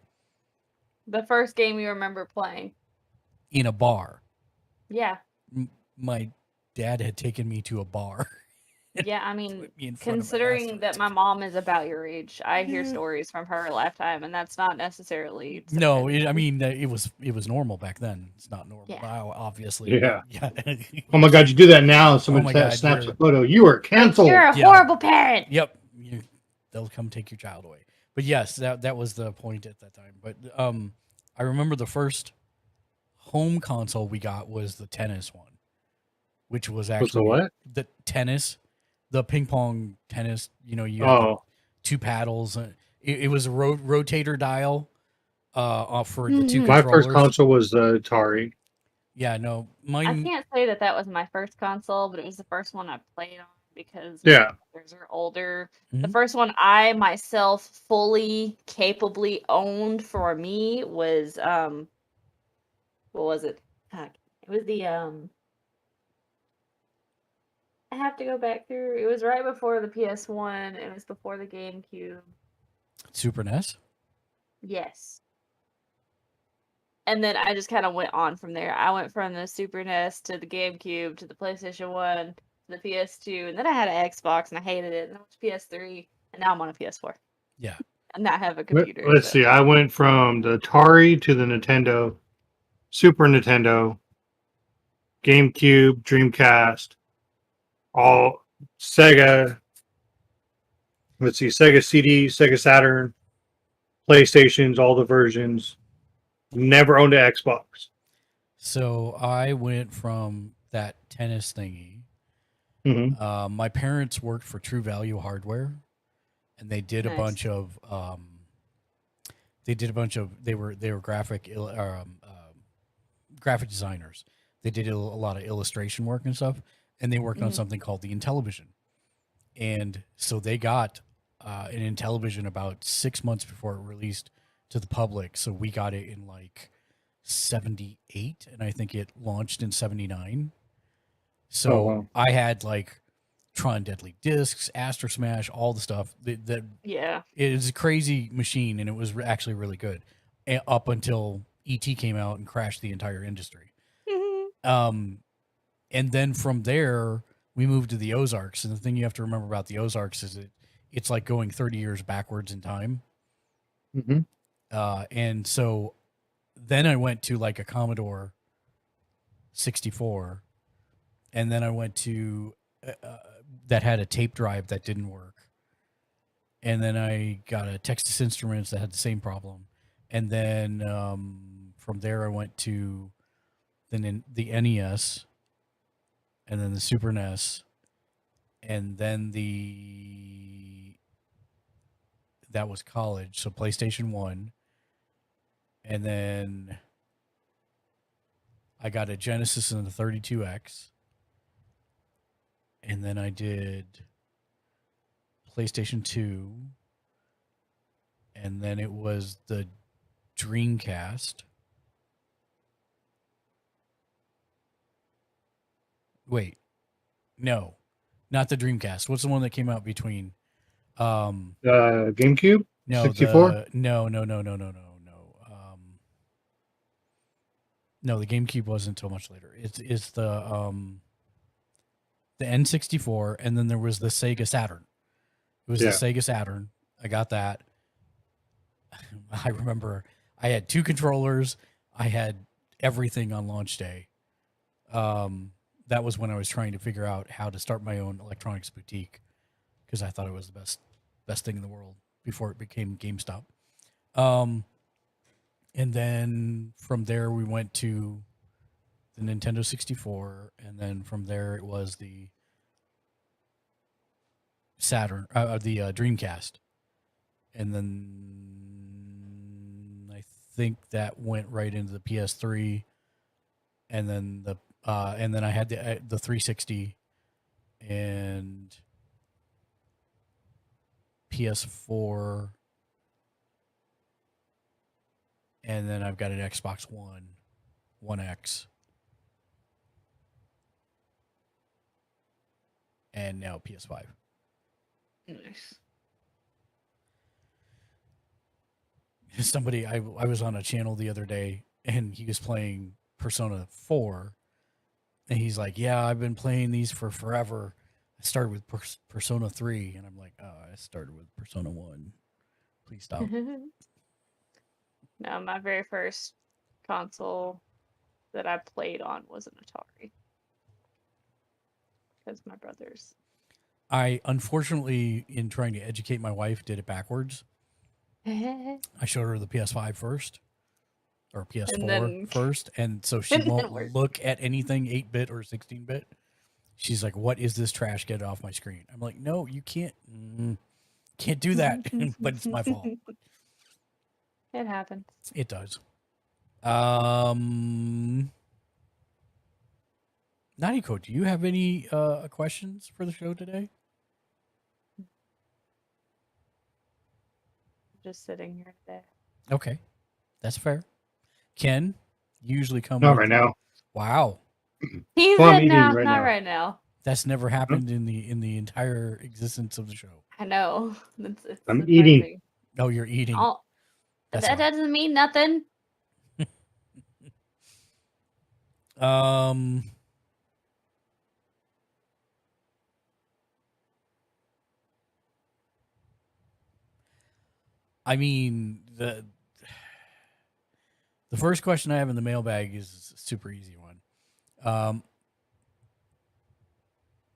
Speaker 5: The first game you remember playing.
Speaker 1: In a bar,
Speaker 5: Yeah,
Speaker 1: my dad had taken me to a bar.
Speaker 5: yeah. I mean,
Speaker 1: Put me in front of
Speaker 5: considering that
Speaker 1: Asteroids.
Speaker 5: my mom is about your age, I hear
Speaker 1: Yeah.
Speaker 5: stories from her lifetime, and that's not necessarily.
Speaker 1: No, I
Speaker 5: surprising.
Speaker 1: mean it was normal back then. It's not normal
Speaker 5: Yeah.
Speaker 1: now, obviously.
Speaker 2: Yeah.
Speaker 1: yeah.
Speaker 2: Oh my God, you do that now, and someone
Speaker 1: Oh my God,
Speaker 2: snaps
Speaker 1: you're-
Speaker 2: a photo. You are canceled.
Speaker 5: You're a
Speaker 1: Yeah.
Speaker 5: horrible parent.
Speaker 1: Yep, they'll come take your child away. But yes, that was the point at that time. But I remember the first home console we got was the tennis one, which was
Speaker 2: What's the
Speaker 1: actually
Speaker 2: what?
Speaker 1: the tennis, the ping pong tennis. You know, you had the
Speaker 2: Oh,
Speaker 1: 2 paddles. It was a rotator dial for the 2
Speaker 2: my
Speaker 1: controllers.
Speaker 2: first console was the Atari.
Speaker 1: Yeah, no,
Speaker 5: I
Speaker 1: mine.
Speaker 5: can't say that was my first console, but it was the first one I played on because
Speaker 2: Yeah.
Speaker 5: my brothers are older. The
Speaker 1: Mhm.
Speaker 5: first one I myself fully capably owned for me was what was it? Heck, it was the I have to go back through. It was right before the PS1. It was before the GameCube.
Speaker 1: Super E NES.
Speaker 5: Yes. And then I just kind of went on from there. I went from the Super NES to the GameCube to the PlayStation 1 to the PS2, and then I had an Xbox and I hated it. And then I went to PS3, and now I'm on a PS4.
Speaker 1: Yeah.
Speaker 5: And now I have a
Speaker 2: Let-
Speaker 5: computer.
Speaker 2: Let's
Speaker 5: so-
Speaker 2: see. I went from the Atari to the Nintendo, Super Nintendo, GameCube, Dreamcast, all Sega. Let's see. Sega CD, Sega Saturn, PlayStations, all the versions. Never owned an Xbox.
Speaker 1: So I went from that tennis thingy.
Speaker 2: Mhm.
Speaker 1: My parents worked for True Value Hardware, and they did a
Speaker 5: Nice.
Speaker 1: bunch of. They were graphic designers. They did a lot of illustration work and stuff, and they worked on
Speaker 5: Mhm.
Speaker 1: something called the Intellivision. And so they got an Intellivision about 6 months before it released to the public. So we got it in like 78, and I think it launched in 79. So
Speaker 2: Oh, wow.
Speaker 1: I had like Tron Deadly Discs, Astro Smash, all the stuff that
Speaker 5: Yeah.
Speaker 1: it is a crazy machine, and it was actually really good up until ET came out and crashed the entire industry. And then from there, we moved to the Ozarks. And the thing you have to remember about the Ozarks is it's like going 30 years backwards in time.
Speaker 2: Mm-hmm.
Speaker 1: And so then I went to like a Commodore 64, and then I went to that had a tape drive that didn't work. And then I got a Texas Instruments that had the same problem. And then from there, I went to the NES, and then the Super NES, and then that was college, so PlayStation 1. And then I got a Genesis and the 32X. And then I did PlayStation 2. And then it was the Dreamcast. Wait. No. Not the Dreamcast. What's the one that came out between
Speaker 2: GameCube?
Speaker 1: no
Speaker 2: 64?
Speaker 1: No. No, the GameCube wasn't until much later. It's the N64, and then there was the Sega Saturn. It was
Speaker 2: Yeah.
Speaker 1: the Sega Saturn. I got that. I remember I had 2 controllers. I had everything on launch day. That was when I was trying to figure out how to start my own electronics boutique, because I thought it was the best thing in the world before it became GameStop. And then from there we went to the Nintendo 64, and then from there it was the Saturn, the Dreamcast, and then I think that went right into the PS3, and then and then I had the 360 and PS4, and then I've got an Xbox One, One X, and now PS5.
Speaker 5: Nice.
Speaker 1: Somebody, I was on a channel the other day, and he was playing Persona 4, and he's like, yeah, I've been playing these for forever. I started with Persona 3, and I'm like, oh, I started with Persona 1. Please stop.
Speaker 5: No, my very first console that I played on was an Atari. Because my brothers.
Speaker 1: I, unfortunately, in trying to educate my wife, did it backwards. I showed her the PS5 first, or PS4
Speaker 5: then-
Speaker 1: first, and so she
Speaker 5: and then
Speaker 1: won't
Speaker 5: we're-
Speaker 1: look at anything 8-bit or 16-bit. She's like, what is this trash? Get it off my screen. I'm like, no, you can't do that, but it's my fault.
Speaker 5: It happens.
Speaker 1: It does. Naniko, do you have any questions for the show today?
Speaker 5: Just sitting here today.
Speaker 1: Okay, that's fair. Ken, you usually come.
Speaker 2: Not
Speaker 1: with-
Speaker 2: right now.
Speaker 1: Wow,
Speaker 5: He
Speaker 2: Well, I'm
Speaker 5: said
Speaker 2: eating
Speaker 5: no,
Speaker 2: right
Speaker 5: not
Speaker 2: now.
Speaker 5: right now.
Speaker 1: that's never happened in the entire existence of the show.
Speaker 5: I know. It's
Speaker 2: I'm eating.
Speaker 5: surprising.
Speaker 1: Oh, you're eating.
Speaker 5: Oh,
Speaker 1: That's
Speaker 5: that
Speaker 1: fine.
Speaker 5: doesn't mean nothing.
Speaker 1: I mean, the first question I have in the mailbag is a super easy one.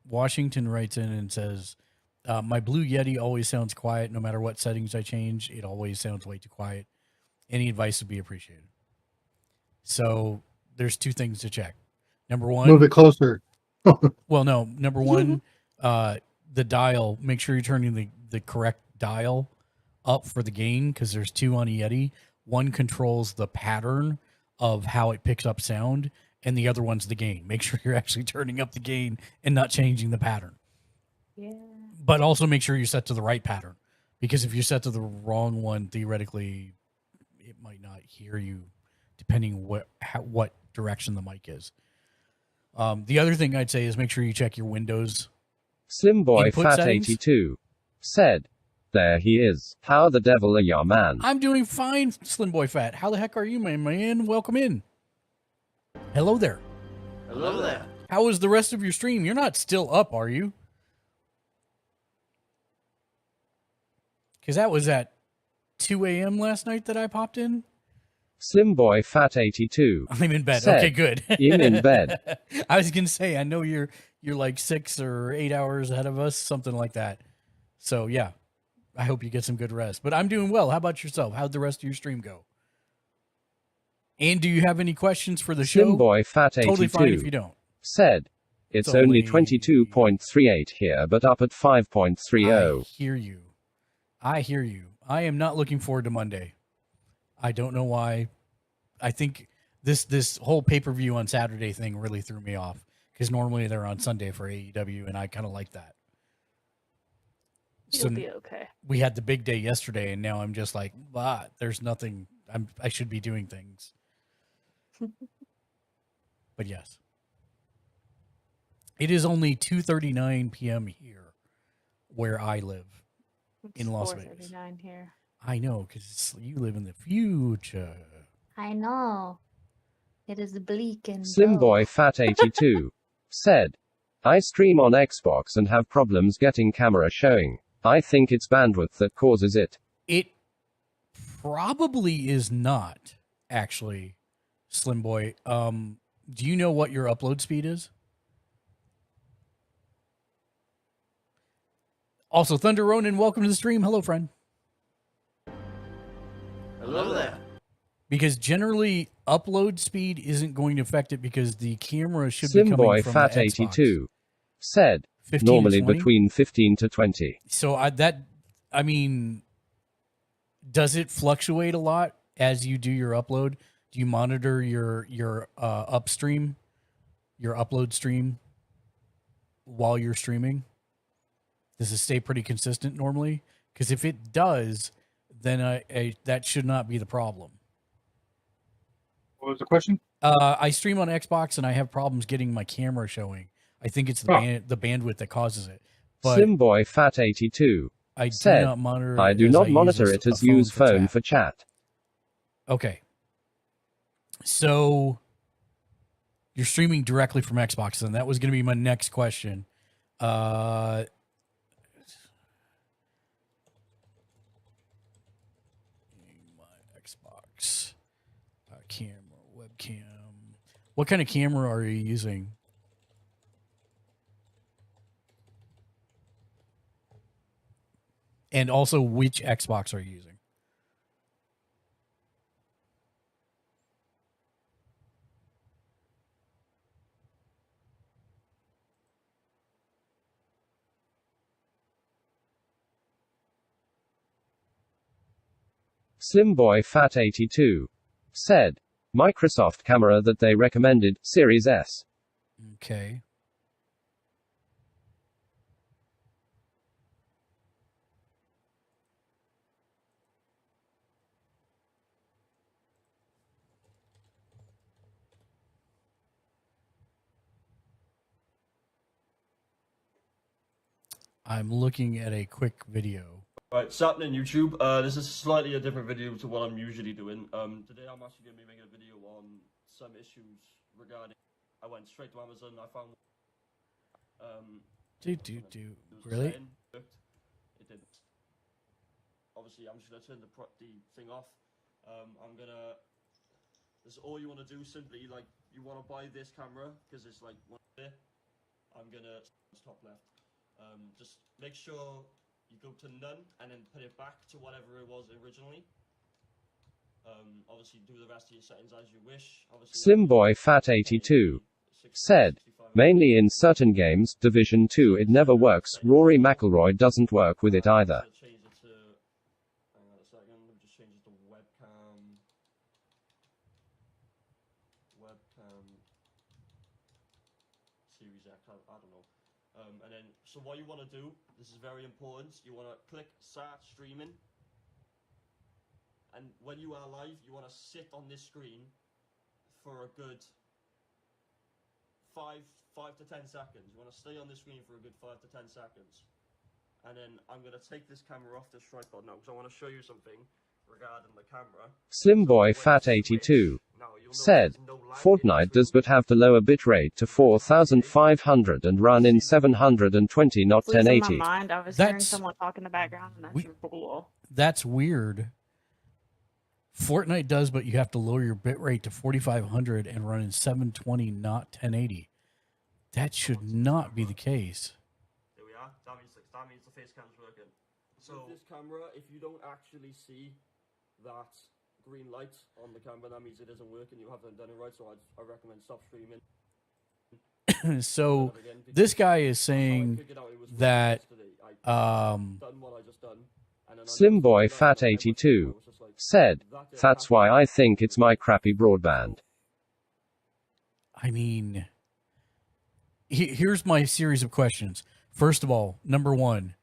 Speaker 1: Washington writes in and says, my Blue Yeti always sounds quiet. No matter what settings I change, it always sounds way too quiet. Any advice would be appreciated. So there's 2 things to check. Number one,
Speaker 2: Move it closer.
Speaker 1: well, no, number one, the dial, make sure you're turning the correct dial up for the gain, because there's 2 on a Yeti. One controls the pattern of how it picks up sound, and the other one's the gain. Make sure you're actually turning up the gain and not changing the pattern.
Speaker 5: Yeah.
Speaker 1: But also make sure you set to the right pattern, because if you set to the wrong one, theoretically, it might not hear you, depending what direction the mic is. The other thing I'd say is make sure you check your Windows
Speaker 3: Slimboy
Speaker 1: input
Speaker 3: Fat
Speaker 1: settings.
Speaker 3: 82 said, "There he is. How the devil are ya, man?"
Speaker 1: I'm doing fine, Slim Boy Fat. How the heck are you, my man? Welcome in. Hello there.
Speaker 6: Hello there.
Speaker 1: How is the rest of your stream? You're not still up, are you? Because that was at 2 a.m. last night that I popped in.
Speaker 3: Slimboy Fat 82
Speaker 1: I'm in bed.
Speaker 3: said,
Speaker 1: Okay, good.
Speaker 3: "I'm in bed."
Speaker 1: I was gonna say, I know you're like 6 or 8 hours ahead of us, something like that. So yeah, I hope you get some good rest. But I'm doing well. How about yourself? How'd the rest of your stream go? And do you have any questions for the show?
Speaker 3: Slimboy Fat
Speaker 1: Totally fine if
Speaker 3: 82
Speaker 1: you don't.
Speaker 3: said, "It's
Speaker 1: It's
Speaker 3: only
Speaker 1: only-
Speaker 3: 22.38 here, but up at
Speaker 1: I
Speaker 3: 5.30.
Speaker 1: hear you. I hear you. I am not looking forward to Monday. I don't know why. I think this whole pay-per-view on Saturday thing really threw me off, because normally they're on Sunday for AEW, and I kind of like that.
Speaker 5: You'll
Speaker 1: So
Speaker 5: be okay.
Speaker 1: we had the big day yesterday, and now I'm just like, there's nothing. I should be doing things. But yes, it is only 2:39 p.m. here, where I live.
Speaker 5: It's
Speaker 1: In Las Vegas.
Speaker 5: 4:39 here.
Speaker 1: I know, because you live in the future.
Speaker 5: I know. It is bleak and
Speaker 3: Slimboy Fat 82 said, "I stream on Xbox and have problems getting camera showing. I think it's bandwidth that causes it."
Speaker 1: It probably is not, actually, Slim Boy. Do you know what your upload speed is? Also, Thunder Ronin, welcome to the stream. Hello, friend.
Speaker 6: Hello there.
Speaker 1: Because generally, upload speed isn't going to affect it, because the camera should be coming
Speaker 3: Slimboy
Speaker 1: from
Speaker 3: Fat
Speaker 1: the Xbox.
Speaker 3: 82 said,
Speaker 1: 15 to
Speaker 3: "Normally
Speaker 1: 20?
Speaker 3: between 15 to 20.
Speaker 1: So I mean, does it fluctuate a lot as you do your upload? Do you monitor your upstream, your upload stream while you're streaming? Does it stay pretty consistent normally? Because if it does, then that should not be the problem.
Speaker 2: What was the question?
Speaker 1: I stream on Xbox and I have problems getting my camera showing. I think it's the bandwidth that causes it. But
Speaker 3: Slimboy Fat 82
Speaker 1: I do
Speaker 3: said,
Speaker 1: not monitor.
Speaker 3: "I do
Speaker 1: as
Speaker 3: not
Speaker 1: use
Speaker 3: monitor
Speaker 1: a-
Speaker 3: it
Speaker 1: a
Speaker 3: as use phone
Speaker 1: chat.
Speaker 3: for chat."
Speaker 1: Okay. So you're streaming directly from Xbox, and that was going to be my next question. My Xbox camera, webcam. What kind of camera are you using? And also, which Xbox are you using?
Speaker 3: Slimboy Fat 82 said, "Microsoft camera that they recommended, Series S."
Speaker 1: Okay. I'm looking at a quick video.
Speaker 7: Right, it's happening YouTube. This is slightly a different video to what I'm usually doing. Today I'm actually going to be making a video on some issues regarding. I went straight to Amazon. I found.
Speaker 1: Really?
Speaker 7: It didn't. Obviously, I'm just going to turn the thing off. I'm gonna. This is all you want to do. Simply, like, you want to buy this camera because it's like one there. I'm gonna top left. Just make sure you go to none and then put it back to whatever it was originally. Obviously do the rest of your settings as you wish.
Speaker 3: Slimboy Fat 82 said, "Mainly in certain games, Division 2 it never works, Rory McIlroy doesn't work with it either."
Speaker 7: Change it to, hang on a second, let me just change it to webcam. Webcam Series X, I don't know. And then, so what you want to do, this is very important, you want to click start streaming. And when you are live, you want to sit on this screen for a good 5 to 10 seconds. You want to stay on the screen for a good 5 to 10 seconds. And then I'm going to take this camera off this tripod now because I want to show you something regarding the camera.
Speaker 3: SlimBoyFat82 said, Fortnite does but have to lower bitrate to 4500 and run in 720 not
Speaker 5: Losing my
Speaker 3: 1080.
Speaker 5: mind. I was hearing
Speaker 1: That's-
Speaker 5: someone talk in the background, and that's
Speaker 1: We-
Speaker 5: cool.
Speaker 1: That's weird. Fortnite does, but you have to lower your bitrate to 4500 and run in 720, not 1080. That should not be the case.
Speaker 7: There we are. That means the face cam's working. So with this camera, if you don't actually see that green light on the camera, that means it isn't working. You haven't done it right. So I recommend stop streaming.
Speaker 1: So
Speaker 7: Again, because
Speaker 1: this guy is
Speaker 7: that's how I
Speaker 1: saying
Speaker 7: figured out it was working
Speaker 1: that
Speaker 7: yesterday. I done what I just done, and then I noticed
Speaker 3: SlimBoyFat82
Speaker 7: I was just like,
Speaker 3: said,
Speaker 7: that didn't
Speaker 3: that's
Speaker 7: happen.
Speaker 3: why I think it's my crappy broadband.
Speaker 1: I mean, here's my series of questions. First of all, number one,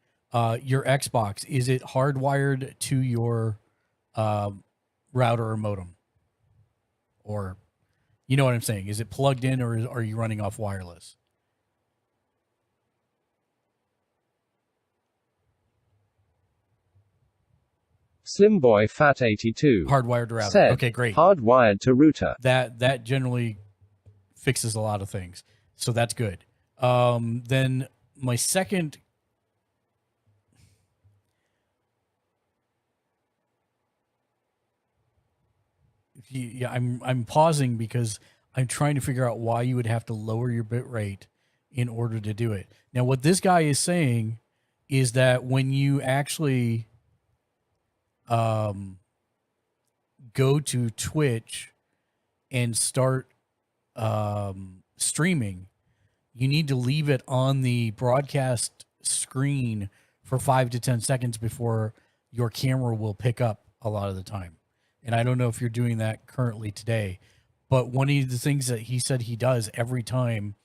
Speaker 1: your Xbox, is it hardwired to your router or modem? Or, you know what I'm saying? Is it plugged in, or are you running off wireless?
Speaker 3: SlimBoyFat82
Speaker 1: Hardwired to router.
Speaker 3: said,
Speaker 1: Okay, great.
Speaker 3: hardwired to router.
Speaker 1: That generally fixes a lot of things, so that's good. Then my second, yeah, I'm pausing because I'm trying to figure out why you would have to lower your bit rate in order to do it. Now, what this guy is saying is that when you actually go to Twitch and start streaming, you need to leave it on the broadcast screen for 5 to 10 seconds before your camera will pick up a lot of the time. And I don't know if you're doing that currently today, but one of the things that he said he does every time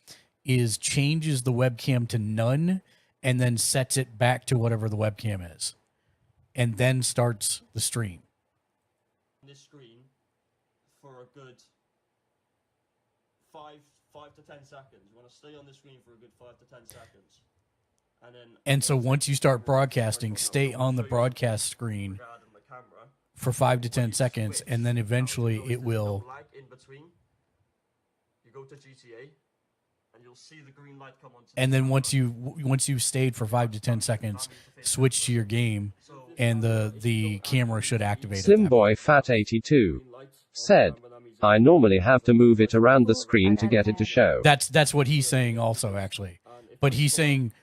Speaker 1: is changes the webcam to none and then sets it back to whatever the webcam is and then starts the stream.
Speaker 7: This screen for a good 5 to 10 seconds. You want to stay on the screen for a good 5 to 10 seconds.
Speaker 1: And so once you start broadcasting, stay on the broadcast screen for 5 to 10 seconds, and then eventually it will.
Speaker 7: In between, you go to GTA, and you'll see the green light come on.
Speaker 1: And then once you've stayed for 5 to 10 seconds, switch to your game, and the camera should activate.
Speaker 3: SlimBoyFat82 said, I normally have to move it around the screen to get it to show.
Speaker 1: That's what he's saying also, actually. But he's saying,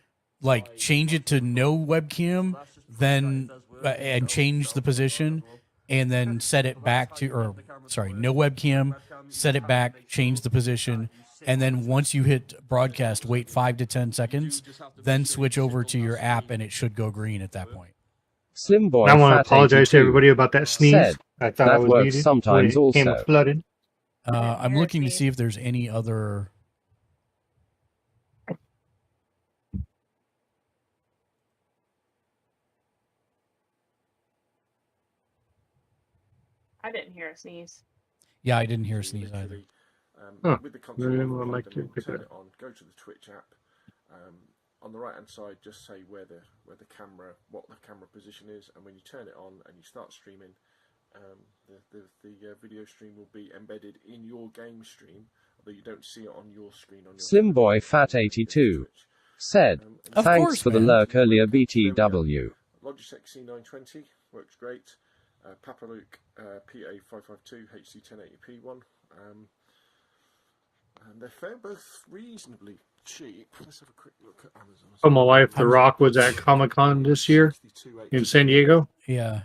Speaker 1: like, change it to no webcam, then and change the position, and then set it back to, or sorry, no webcam, set it back, change the position, and then once you hit broadcast, wait 5 to 10 seconds, then switch over to your app, and it should go green at that point.
Speaker 3: SlimBoyFat82
Speaker 2: I want to apologize to everybody about that sneeze.
Speaker 3: said,
Speaker 2: I thought
Speaker 3: that
Speaker 2: I was
Speaker 3: works
Speaker 2: muted
Speaker 3: sometimes
Speaker 2: when it came
Speaker 3: also.
Speaker 2: flooded.
Speaker 1: I'm looking to see if there's any other.
Speaker 5: I didn't hear a sneeze.
Speaker 1: Yeah, I didn't hear a sneeze either.
Speaker 2: Huh.
Speaker 8: With the console
Speaker 2: Maybe
Speaker 8: on,
Speaker 2: we'll
Speaker 8: the
Speaker 2: make
Speaker 8: phone,
Speaker 2: it pick it
Speaker 8: turn
Speaker 2: up.
Speaker 8: it on, go to the Twitch app. On the right hand side, just say where the camera, what the camera position is, and when you turn it on and you start streaming, the video stream will be embedded in your game stream, although you don't see it on your screen on your
Speaker 3: SlimBoyFat82 said,
Speaker 1: Of
Speaker 3: thanks
Speaker 1: course,
Speaker 3: for the
Speaker 1: man.
Speaker 3: lurk earlier BTW.
Speaker 8: Logitech C920 works great. Papa Luke PA552 HD1080p one. And they're both reasonably cheap. Let's have a quick look at Amazon.
Speaker 2: Oh, my wife, The Rock, was at Comic-Con this year in San Diego,
Speaker 1: Yeah,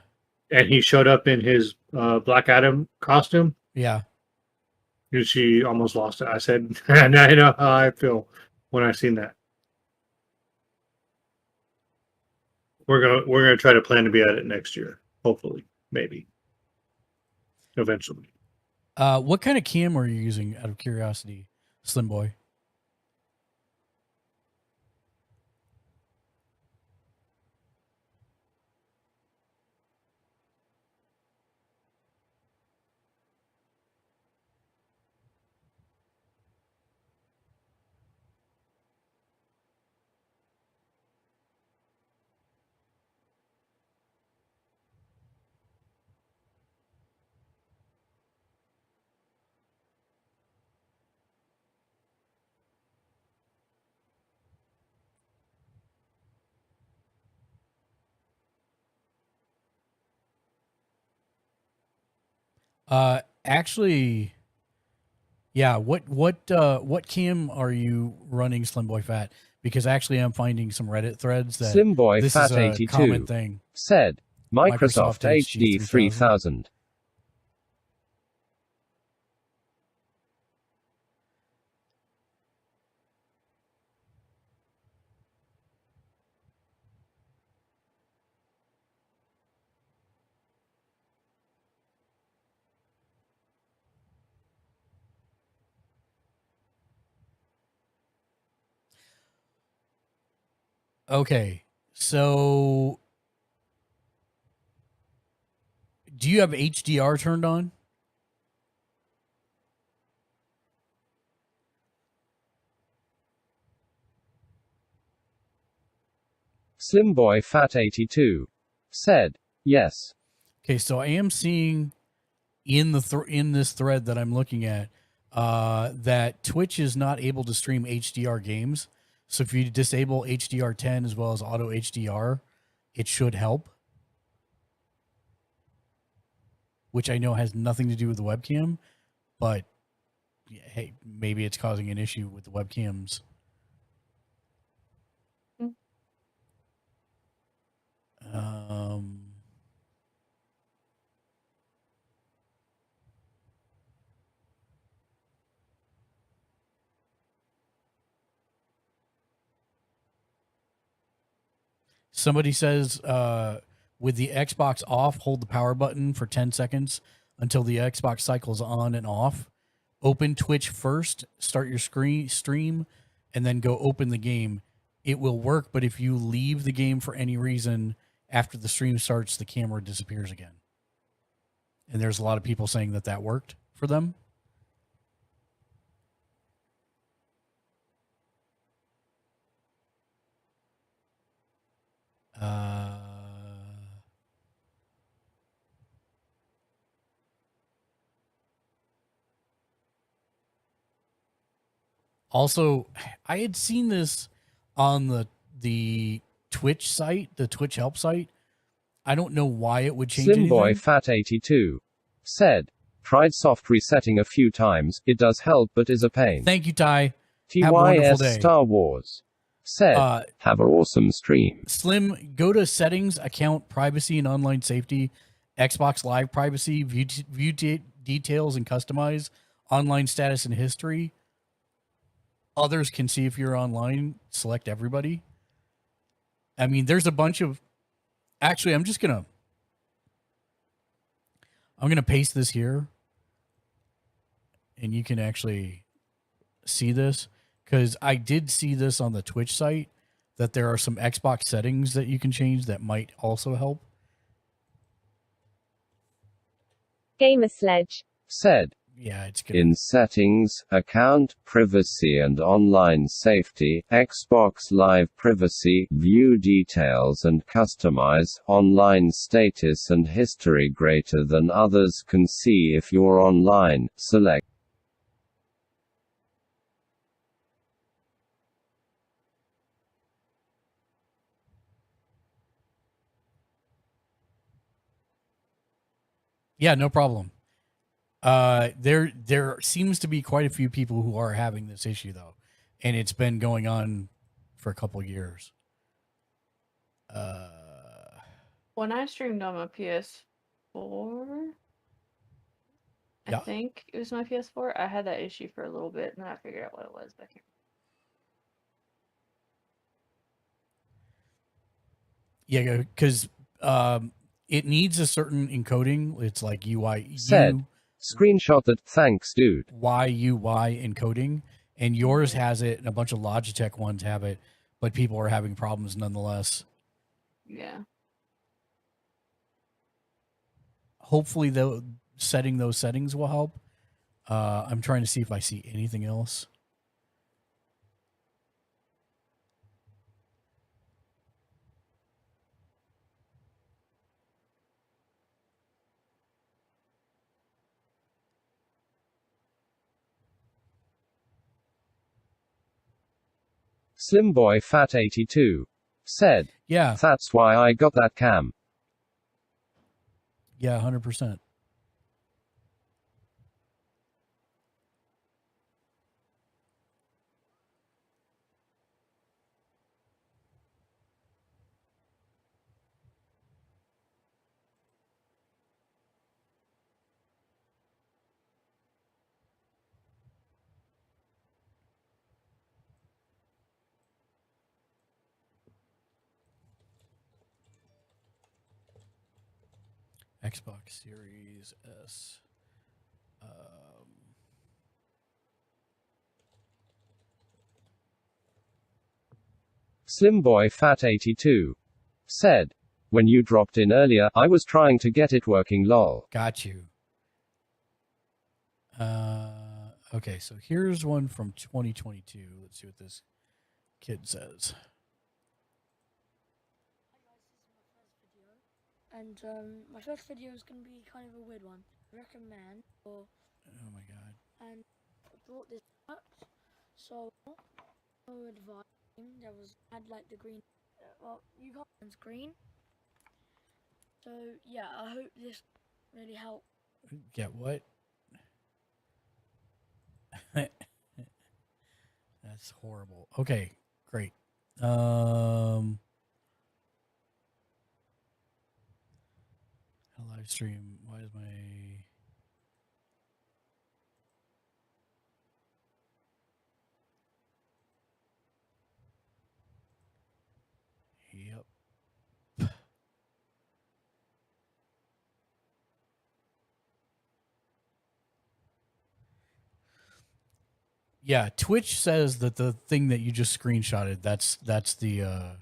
Speaker 2: and he showed up in his Black Adam costume,
Speaker 1: yeah.
Speaker 2: and she almost lost it. I said, and I know how I feel when I seen that. We're gonna try to plan to be at it next year, hopefully, maybe, eventually.
Speaker 1: What kind of cam are you using, out of curiosity, Slim Boy? Actually, yeah. What cam are you running, Slim Boy Fat? Because actually, I'm finding some Reddit threads that
Speaker 3: Slimboy
Speaker 1: this
Speaker 3: Fat
Speaker 1: is a
Speaker 3: 82
Speaker 1: common thing.
Speaker 3: said, Microsoft
Speaker 1: Microsoft
Speaker 3: HD 3000.
Speaker 1: Okay, so do you have HDR turned on?
Speaker 3: Slimboy Fat 82 said, yes.
Speaker 1: Okay, so I am seeing in in this thread that I'm looking at that Twitch is not able to stream HDR games. So if you disable HDR10 as well as auto HDR, it should help. Which I know has nothing to do with the webcam, but hey, maybe it's causing an issue with the webcams. Somebody says with the Xbox off, hold the power button for 10 seconds until the Xbox cycles on and off. Open Twitch first, start your stream, and then go open the game. It will work, but if you leave the game for any reason after the stream starts, the camera disappears again. And there's a lot of people saying that that worked for them. Also, I had seen this on the Twitch site, the Twitch help site. I don't know why it would change
Speaker 3: Slimboy
Speaker 1: anything.
Speaker 3: Fat 82 said, tried soft resetting a few times, it does help but is a pain.
Speaker 1: Thank you, Ty. Have a wonderful
Speaker 3: TYS
Speaker 1: day.
Speaker 3: Star Wars said, have an awesome stream.
Speaker 1: Slim, go to settings, account privacy and online safety, Xbox Live privacy, view details and customize, online status and history. Others can see if you're online. Select everybody. I mean, there's a bunch of... Actually, I'm going to paste this here. And you can actually see this. Because I did see this on the Twitch site. That there are some Xbox settings that you can change that might also help.
Speaker 9: Gamer Sledge
Speaker 3: said,
Speaker 1: yeah, it's good.
Speaker 3: In settings, account privacy and online safety, Xbox Live privacy, view details and customize, online status and history greater than others can see if you're online, select.
Speaker 1: Yeah, no problem. There seems to be quite a few people who are having this issue though, and it's been going on for a couple of years.
Speaker 5: When I streamed on my PS4,
Speaker 1: Yeah.
Speaker 5: I think it was my PS4. I had that issue for a little bit, and then I figured out what it was. But I can't.
Speaker 1: Yeah, because it needs a certain encoding. It's like UI
Speaker 3: Said, screenshot that, thanks dude.
Speaker 1: YUY encoding, and yours has it, and a bunch of Logitech ones have it, but people are having problems nonetheless.
Speaker 5: Yeah.
Speaker 1: Hopefully, setting those settings will help. I'm trying to see if I see anything else.
Speaker 3: Slimboy Fat 82 said,
Speaker 1: yeah,
Speaker 3: that's why I got that cam.
Speaker 1: Yeah, 100%. Xbox Series S.
Speaker 3: Slimboy Fat 82 said, "When you dropped in earlier, I was trying to get it working lol."
Speaker 1: Got you. Okay, so here's one from 2022. Let's see what this kid says.
Speaker 10: And my first video is going to be kind of a weird one. I recommend or
Speaker 1: Oh my god.
Speaker 10: and I brought this up, so no advice. There was had like the green. Well, you got one's green. So yeah, I hope this really helped.
Speaker 1: Get what? That's horrible. Okay, great. A live stream. Why is my Yep. Yeah, Twitch says that the thing that you just screenshotted, that's the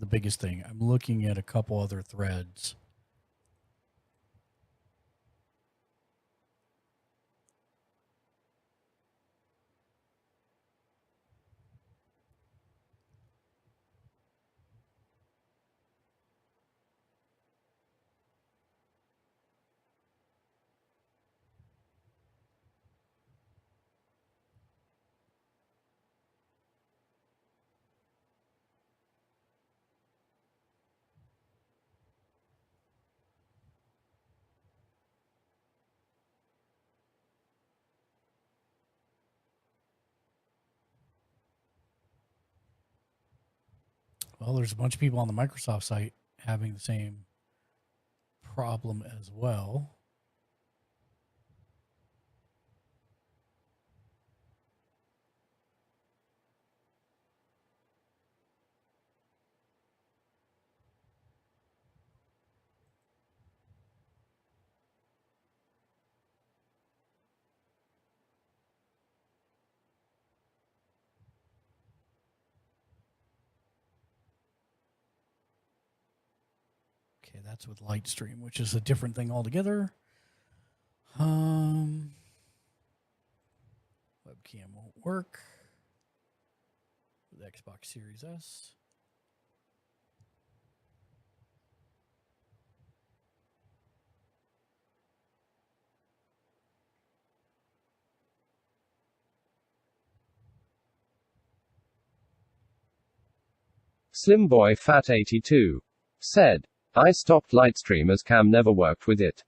Speaker 1: biggest thing. I'm looking at a couple other threads. Well, there's a bunch of people on the Microsoft site having the same problem as well. Okay, that's with Lightstream, which is a different thing altogether. Webcam won't work with Xbox Series S.
Speaker 3: Slimboy Fat 82 said, "I stopped Lightstream as Cam never worked with it."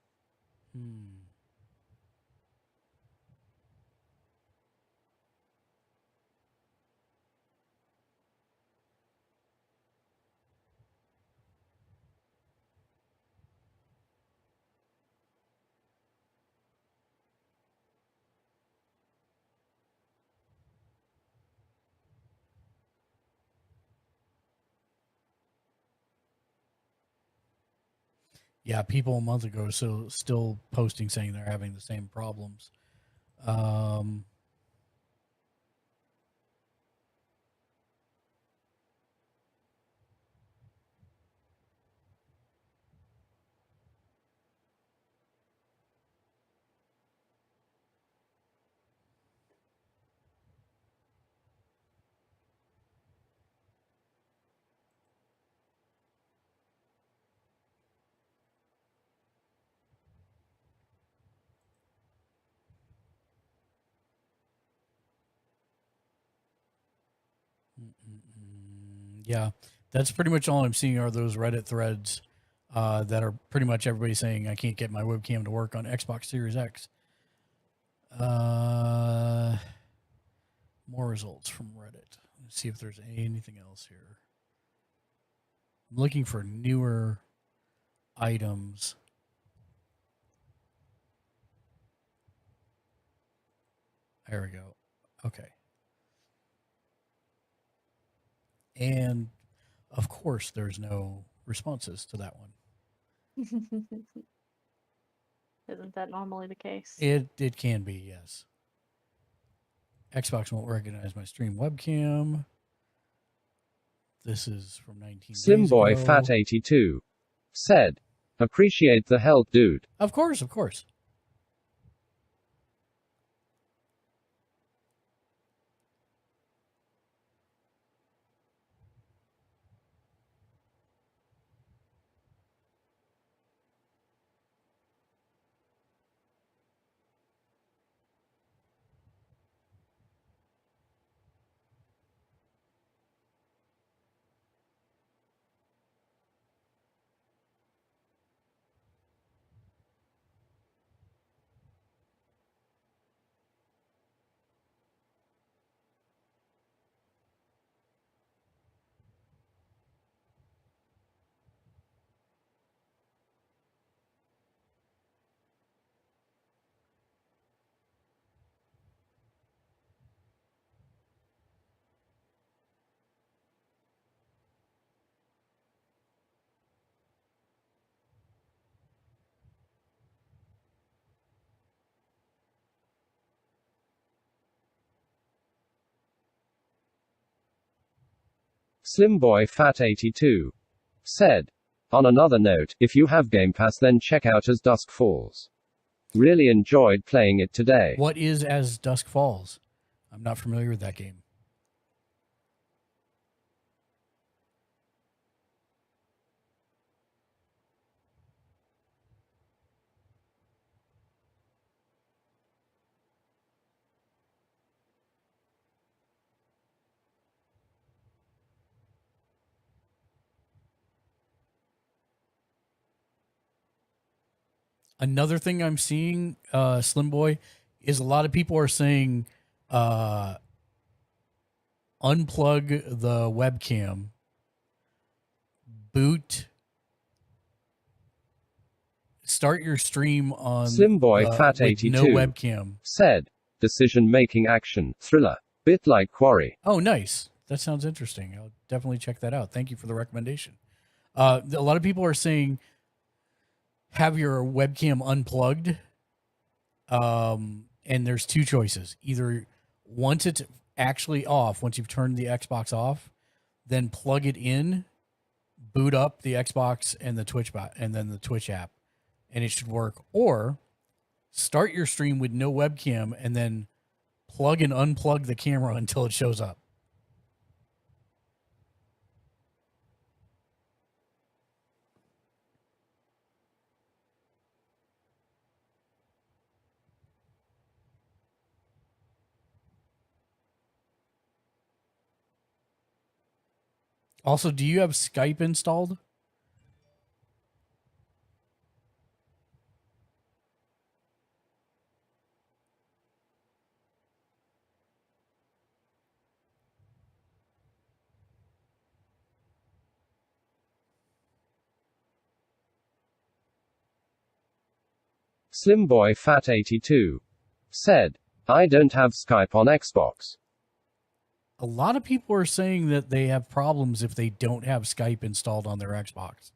Speaker 1: Yeah, people a month ago still posting saying they're having the same problems. Yeah, that's pretty much all I'm seeing are those Reddit threads that are pretty much everybody saying I can't get my webcam to work on Xbox Series X. More results from Reddit. Let's see if there's anything else here. I'm looking for newer items. There we go. Okay. And of course, there's no responses to that one.
Speaker 5: Isn't that normally the case?
Speaker 1: It can be, yes. Xbox won't recognize my stream webcam. This is from 19 days
Speaker 3: Slimboy
Speaker 1: ago.
Speaker 3: Fat 82 said, "Appreciate the help, dude."
Speaker 1: Of course, of course.
Speaker 3: Slimboy Fat 82 said, "On another note, if you have Game Pass, then check out As Dusk Falls. Really enjoyed playing it today."
Speaker 1: What is As Dusk Falls? I'm not familiar with that game. Another thing I'm seeing, Slim Boy, is a lot of people are saying unplug the webcam, start your stream on
Speaker 3: Slimboy Fat
Speaker 1: with
Speaker 3: 82
Speaker 1: no webcam.
Speaker 3: said, "Decision-making action thriller, bit like Quarry."
Speaker 1: Oh, nice. That sounds interesting. I'll definitely check that out. Thank you for the recommendation. A lot of people are saying have your webcam unplugged. And there's two choices. Either once it's actually off, once you've turned the Xbox off, then plug it in, boot up the Xbox and the Twitch bot, and then the Twitch app, and it should work. Or start your stream with no webcam and then plug and unplug the camera until it shows up. Also, do you have Skype installed?
Speaker 3: Slimboy Fat 82 said, "I don't have Skype on Xbox."
Speaker 1: A lot of people are saying that they have problems if they don't have Skype installed on their Xbox.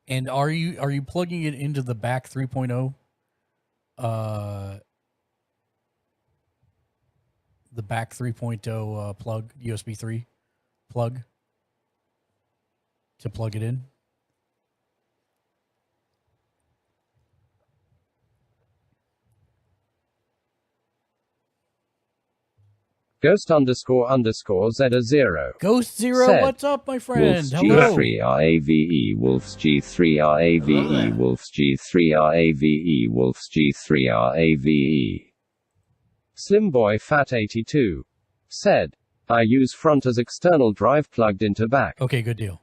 Speaker 1: And are you plugging it into the back 3.0? The back 3.0 plug, USB 3 plug to plug it in?
Speaker 3: Ghost__Zeta0
Speaker 1: Ghost Zero,
Speaker 3: said,
Speaker 1: what's up, my friend?
Speaker 3: Wolf's
Speaker 1: Hello.
Speaker 3: G3RAVE, Wolf's G3RAVE, Wolf's G3RAVE, Wolf's G3RAVE. Slimboy Fat 82 said, "I use front as external drive plugged into back."
Speaker 1: Okay, good deal.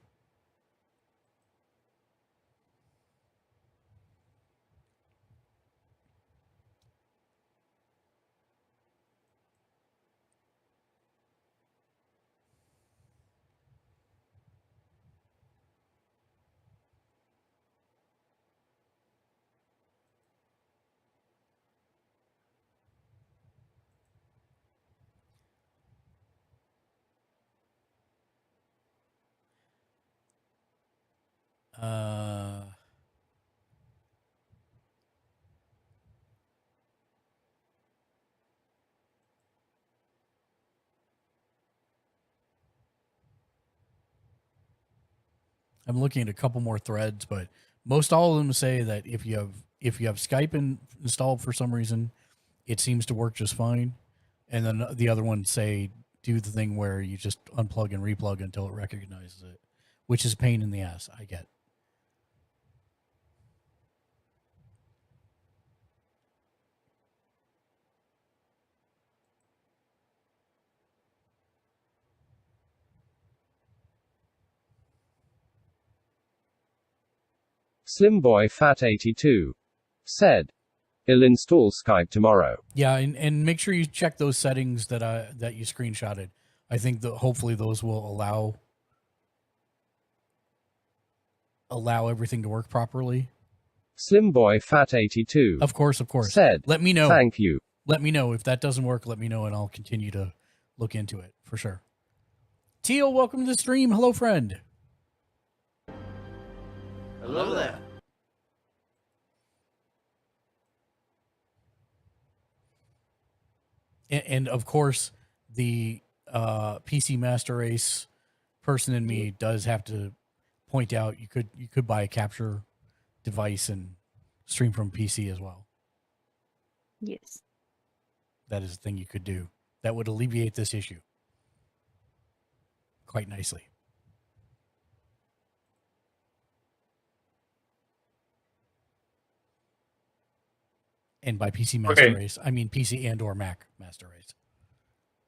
Speaker 1: Uh, I'm looking at a couple more threads, but most all of them say that if you have Skype installed for some reason, it seems to work just fine. And then the other ones say do the thing where you just unplug and replug until it recognizes it, which is a pain in the ass. I get.
Speaker 3: Slimboy Fat 82 said, "I'll install Skype tomorrow."
Speaker 1: Yeah, and make sure you check those settings that you screenshotted. I think that hopefully those will allow everything to work properly.
Speaker 3: Slimboy Fat 82
Speaker 1: Of course
Speaker 3: said,
Speaker 1: let me know.
Speaker 3: "Thank you."
Speaker 1: Let me know if that doesn't work. Let me know, and I'll continue to look into it for sure. Teal, welcome to the stream. Hello, friend.
Speaker 6: Hello there.
Speaker 1: And of course, the PC Master Race person in me does have to point out you could buy a capture device and stream from PC as well.
Speaker 5: Yes.
Speaker 1: That is a thing you could do. That would alleviate this issue quite nicely. And by PC Master Race, I mean PC and or Mac Master Race.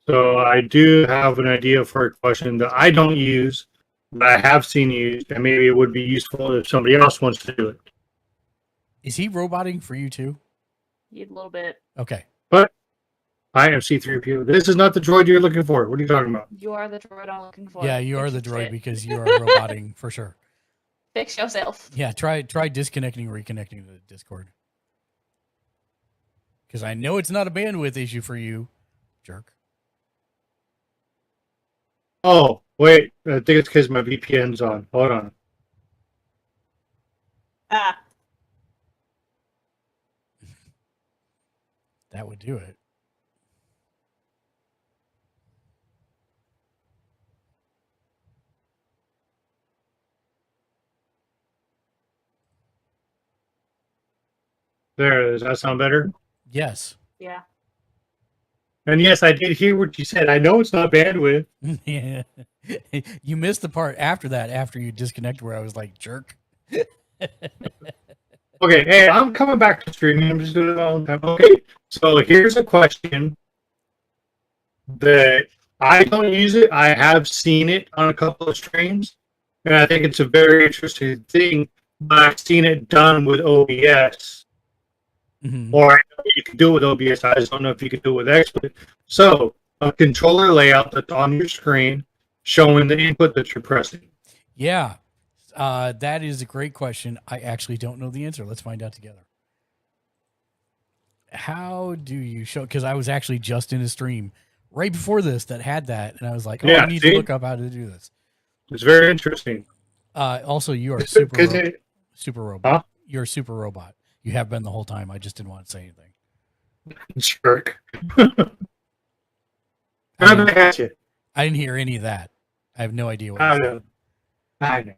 Speaker 2: So I do have an idea for a question that I don't use, but I have seen used, and maybe it would be useful if somebody else wants to do it.
Speaker 1: Is he roboting for you too?
Speaker 5: A little bit.
Speaker 1: Okay.
Speaker 2: But I am C3PO. This is not the droid you're looking for. What are you talking about?
Speaker 5: You are the droid I'm looking for.
Speaker 1: Yeah, you are
Speaker 5: Fix
Speaker 1: the droid
Speaker 5: it.
Speaker 1: because you are roboting for sure.
Speaker 5: Fix yourself.
Speaker 1: Yeah, try disconnecting and reconnecting to the Discord. Because I know it's not a bandwidth issue for you, jerk.
Speaker 2: Oh, wait. I think it's because my VPN's on. Hold on.
Speaker 5: Ah.
Speaker 1: That would do it.
Speaker 2: There. Does that sound better?
Speaker 1: Yes.
Speaker 5: Yeah.
Speaker 2: And yes, I did hear what you said. I know it's not bandwidth.
Speaker 1: Yeah. You missed the part after that, after you disconnected, where I was like, jerk.
Speaker 2: Okay, hey, I'm coming back to streaming. I'm just doing it all the time. Okay, so here's a question that I don't use it. I have seen it on a couple of streams, and I think it's a very interesting thing. But I've seen it done with OBS, or I know you can do it with OBS. I just don't know if you can do it with XSplit. So a controller layout that's on your screen showing the input that you're pressing.
Speaker 1: Yeah. That is a great question. I actually don't know the answer. Let's find out together. How do you show? Because I was actually just in a stream right before this that had that, and I was like, "Oh,
Speaker 2: Yeah,
Speaker 1: I need
Speaker 2: see?
Speaker 1: to look up how to do this."
Speaker 2: It's very interesting.
Speaker 1: Also, you are super
Speaker 2: Because
Speaker 1: super robot.
Speaker 2: Huh?
Speaker 1: You're a super robot. You have been the whole time. I just didn't want to say anything.
Speaker 2: Jerk.
Speaker 1: I
Speaker 2: I'm back at you.
Speaker 1: I didn't hear any of that. I have no idea what.
Speaker 2: I
Speaker 1: you
Speaker 2: know. I know.
Speaker 1: said.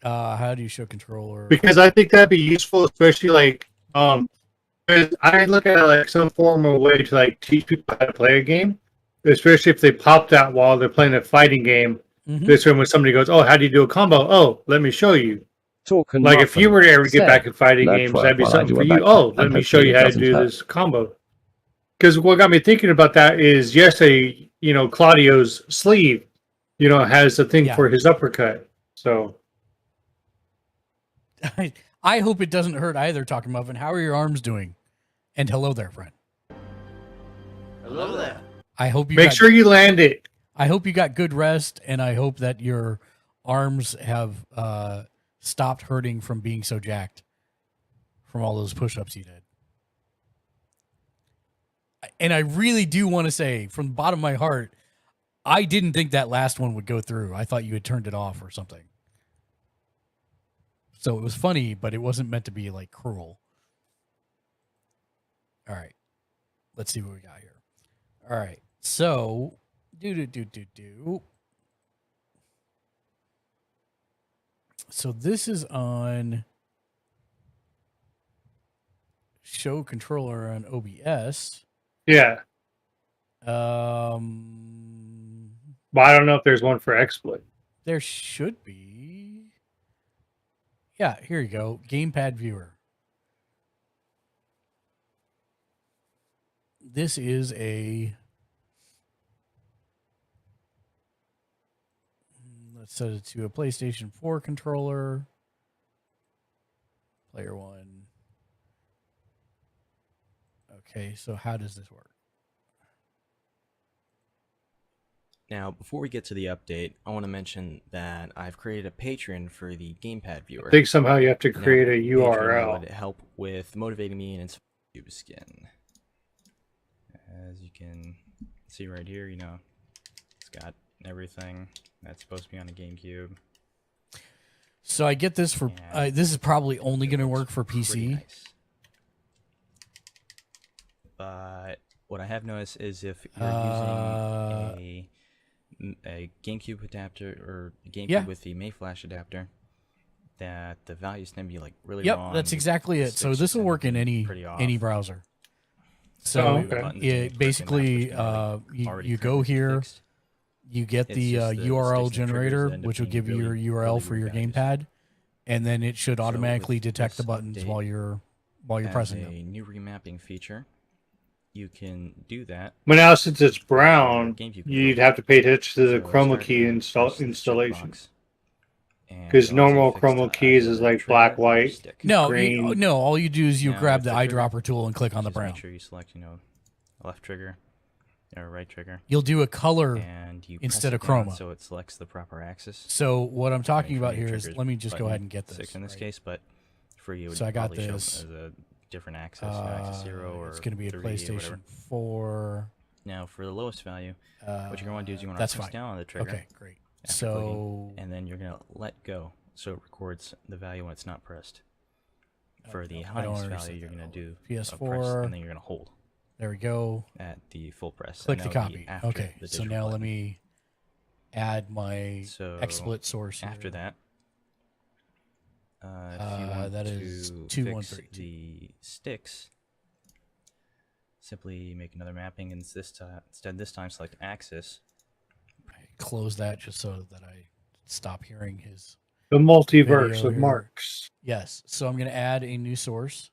Speaker 1: How do you show controller?
Speaker 2: Because I think that'd be useful, especially like 'cause I look at it like some form of way to like teach people how to play a game, especially if they pop that while they're playing a fighting game.
Speaker 1: Mhm.
Speaker 2: This one when somebody goes, "Oh, how do you do a combo?" "Oh, let me show you."
Speaker 3: Talking
Speaker 2: Like if you were to ever get
Speaker 3: said,
Speaker 2: back in fighting
Speaker 3: "Let's
Speaker 2: games,
Speaker 3: work
Speaker 2: that'd be
Speaker 3: while I
Speaker 2: something
Speaker 3: do
Speaker 2: for
Speaker 3: a
Speaker 2: you.
Speaker 3: backflip,
Speaker 2: Oh,
Speaker 3: and
Speaker 2: let me
Speaker 3: hopefully
Speaker 2: show you
Speaker 3: it
Speaker 2: how to
Speaker 3: doesn't
Speaker 2: do
Speaker 3: hurt."
Speaker 2: this combo. Because what got me thinking about that is yesterday, Claudio's sleeve, has a thing
Speaker 1: Yeah.
Speaker 2: for his uppercut. So
Speaker 1: I hope it doesn't hurt either, Talking Muffin. How are your arms doing? And hello there, friend.
Speaker 6: Hello there.
Speaker 1: I hope you
Speaker 2: make sure you land it.
Speaker 1: I hope you got good rest, and I hope that your arms have stopped hurting from being so jacked from all those push-ups you did. And I really do want to say, from the bottom of my heart, I didn't think that last one would go through. I thought you had turned it off or something. So it was funny, but it wasn't meant to be like cruel. All right. Let's see what we got here. All right. So, So this is on show controller on OBS.
Speaker 2: Yeah.
Speaker 1: But
Speaker 2: I don't know if there's one for XSplit.
Speaker 1: There should be. Yeah, here you go. Gamepad viewer. This is a. Let's set it to a PlayStation 4 controller. Player 1. Okay, so how does this work?
Speaker 11: Now, before we get to the update, I want to mention that I've created a Patreon for the Gamepad viewer.
Speaker 2: I think somehow you have to create a
Speaker 11: Patreon
Speaker 2: URL.
Speaker 11: would help with motivating me and installing YouTube skin. As you can see right here, you know, it's got everything that's supposed to be on a GameCube.
Speaker 1: So I get this for this is probably only going to work for PC.
Speaker 11: Nice. But what I have noticed is if you're using a GameCube adapter or a GameCube with the Mayflash adapter, that the values tend to be like really wrong.
Speaker 1: Yep, that's exactly it. So this will work in any browser. So it basically you go here, you get the URL generator, which will give you your URL for your gamepad, and then it should automatically detect the buttons while you're pressing them.
Speaker 11: A new remapping feature. You can do that.
Speaker 2: But now since it's brown, you'd have to pay attention to the chroma key installation. Because normal chroma keys is like black, white, green.
Speaker 1: No, all you do is you grab the eyedropper tool and click on the brown.
Speaker 11: Make sure you select, left trigger or right trigger.
Speaker 1: You'll do a color
Speaker 11: and you
Speaker 1: instead of
Speaker 11: down
Speaker 1: chroma.
Speaker 11: so it selects the proper axis.
Speaker 1: So what I'm talking about here is, let me just go ahead and get this.
Speaker 11: 6 in this case, but for you,
Speaker 1: so I got this.
Speaker 11: As a different axis, axis 0 or
Speaker 1: it's going to be a
Speaker 11: 3,
Speaker 1: PlayStation 4.
Speaker 11: Now, for the lowest value, what you're going to do is you want to press down on the trigger.
Speaker 1: Okay, great.
Speaker 11: So, and then you're going to let go, so it records the value when it's not pressed. For the highest value, you're going to do
Speaker 1: PS4,
Speaker 11: a press, and then you're going to hold.
Speaker 1: There we go.
Speaker 11: At the full press.
Speaker 1: Click the copy. Okay, so now let me add my XSplit source.
Speaker 11: After that, if you want
Speaker 1: that is
Speaker 11: to fix the sticks, simply make another mapping, and instead this time select axis.
Speaker 1: Close that just so that I stop hearing his.
Speaker 2: The multiverse of marks.
Speaker 1: Yes, so I'm going to add a new source,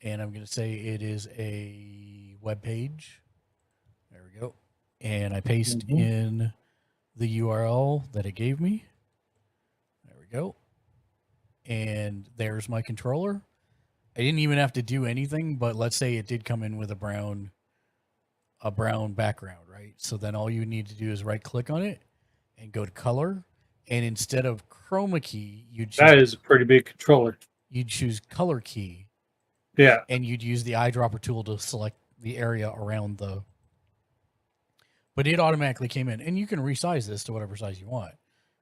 Speaker 1: and I'm going to say it is a web page. There we go, and I paste in the URL that it gave me. There we go. And there's my controller. I didn't even have to do anything, but let's say it did come in with a brown background, right? So then all you need to do is right click on it and go to color. And instead of chroma key,
Speaker 2: that is a pretty big controller.
Speaker 1: You'd choose color key.
Speaker 2: Yeah.
Speaker 1: And you'd use the eyedropper tool to select the area around but it automatically came in, and you can resize this to whatever size you want.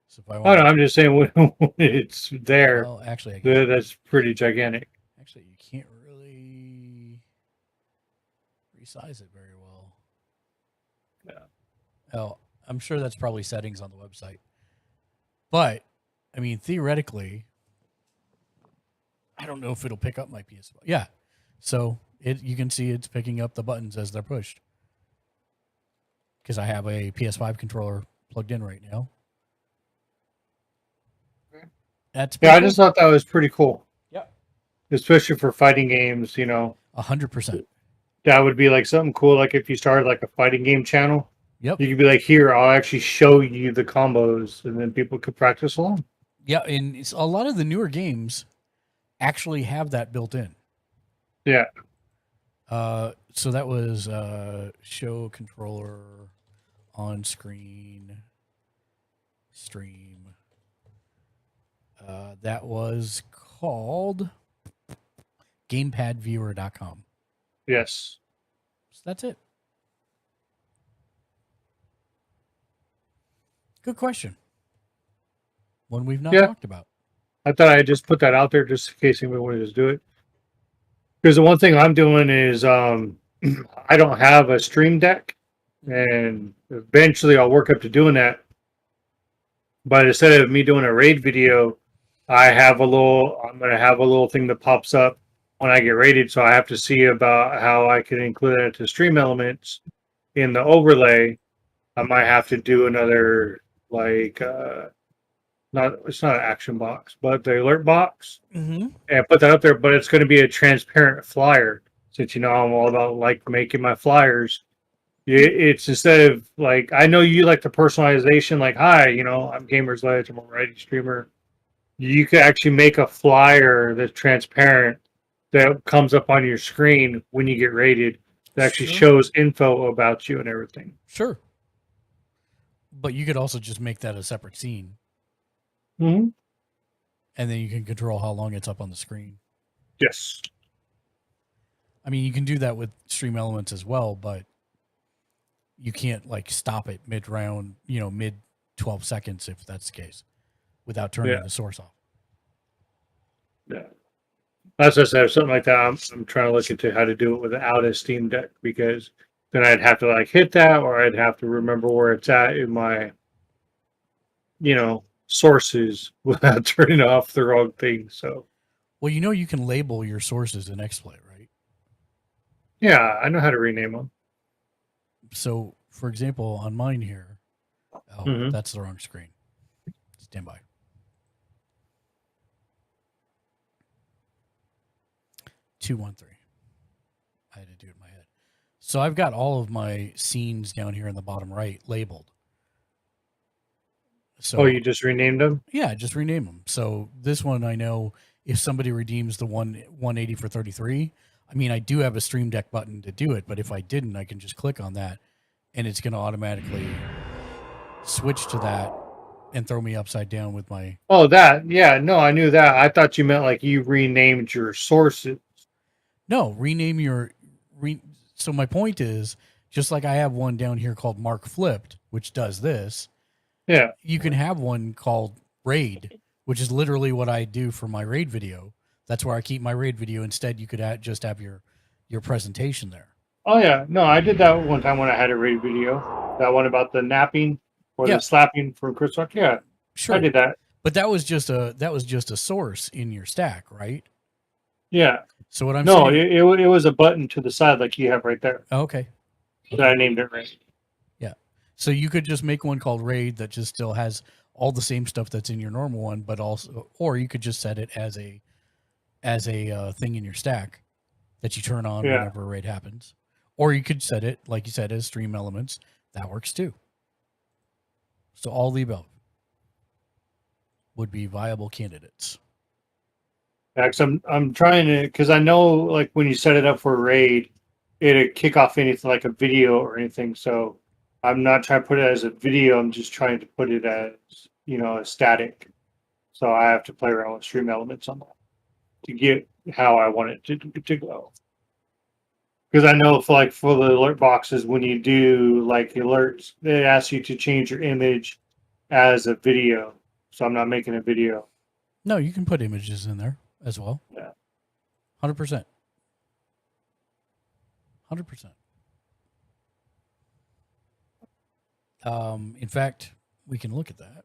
Speaker 1: So if I want,
Speaker 2: I'm just saying when it's there.
Speaker 1: Well, actually,
Speaker 2: that's pretty gigantic.
Speaker 1: Actually, you can't really resize it very well. Yeah. Oh, I'm sure that's probably settings on the website. But, I mean, theoretically, I don't know if it'll pick up my PS5. Yeah. So you can see it's picking up the buttons as they're pushed. Because I have a PS5 controller plugged in right now. That's
Speaker 2: I just thought that was pretty cool.
Speaker 1: Yeah.
Speaker 2: Especially for fighting games,
Speaker 1: 100%.
Speaker 2: That would be like something cool. Like if you started like a fighting game channel.
Speaker 1: Yep.
Speaker 2: You could be like, here, I'll actually show you the combos, and then people could practice along.
Speaker 1: Yeah, and a lot of the newer games actually have that built in.
Speaker 2: Yeah.
Speaker 1: So that was show controller on screen stream. That was called GamepadViewer.com.
Speaker 2: Yes.
Speaker 1: So that's it. Good question. One we've not talked about.
Speaker 2: I thought I'd just put that out there just in case anybody wanted to do it. Because the one thing I'm doing is I don't have a stream deck, and eventually I'll work up to doing that. But instead of me doing a raid video, I'm gonna have a little thing that pops up when I get rated. So I have to see about how I can include that to stream elements in the overlay. I might have to do another it's not an action box, but the alert box, and put that up there. But it's going to be a transparent flyer, since I'm all about making my flyers. It's instead of I know you like the personalization, hi, I'm Gamers Ledge, I'm a variety streamer. You could actually make a flyer that's transparent that comes up on your screen when you get rated. That actually shows info about you and everything.
Speaker 1: Sure. But you could also just make that a separate scene.
Speaker 2: Mm-hmm.
Speaker 1: And then you can control how long it's up on the screen.
Speaker 2: Yes.
Speaker 1: I mean, you can do that with stream elements as well, but you can't stop it mid round, mid 12 seconds if that's the case, without turning the source off.
Speaker 2: Yeah. That's just something like that. I'm trying to look into how to do it without a Steam Deck, because then I'd have to hit that, or I'd have to remember where it's at in my, sources without turning off the wrong thing. So,
Speaker 1: well, you can label your sources in XSplit, right?
Speaker 2: Yeah, I know how to rename them.
Speaker 1: So, for example, on mine here, that's the wrong screen. Stand by. I had to do it in my head. So I've got all of my scenes down here in the bottom right labeled. So,
Speaker 2: you just renamed them?
Speaker 1: Yeah, just rename them. So this one, I know if somebody redeems the 180 for 33, I mean, I do have a Stream Deck button to do it, but if I didn't, I can just click on that, and it's going to automatically switch to that and throw me upside down with my...
Speaker 2: Oh, that. Yeah, no, I knew that. I thought you meant you renamed your sources.
Speaker 1: No, rename your... So my point is, just like I have one down here called Mark Flipped, which does this...
Speaker 2: Yeah.
Speaker 1: You can have one called Raid, which is literally what I do for my Raid video. That's where I keep my Raid video. Instead, you could just have your presentation there.
Speaker 2: Oh, yeah. No, I did that one time when I had a Raid video. That one about the napping or the slapping from Chris Rock. Yeah,
Speaker 1: sure.
Speaker 2: I did that.
Speaker 1: But that was just a source in your stack, right?
Speaker 2: Yeah.
Speaker 1: So what I'm saying...
Speaker 2: it was a button to the side like you have right there.
Speaker 1: Okay.
Speaker 2: So I named it Raid.
Speaker 1: So you could just make one called Raid that just still has all the same stuff that's in your normal one, but also, or you could just set it as a thing in your stack that you turn on whenever a raid happens. Or you could set it, like you said, as stream elements. That works too. So all the above would be viable candidates.
Speaker 2: Yeah, I'm trying to, because I know when you set it up for a raid, it'd kick off anything like a video or anything. So I'm not trying to put it as a video. I'm just trying to put it as, a static. So I have to play around with stream elements on that to get how I want it to go. Because I know for the alert boxes, when you do alerts, it asks you to change your image as a video. So I'm not making a video.
Speaker 1: No, you can put images in there as well.
Speaker 2: Yeah.
Speaker 1: 100%. 100%. In fact, we can look at that.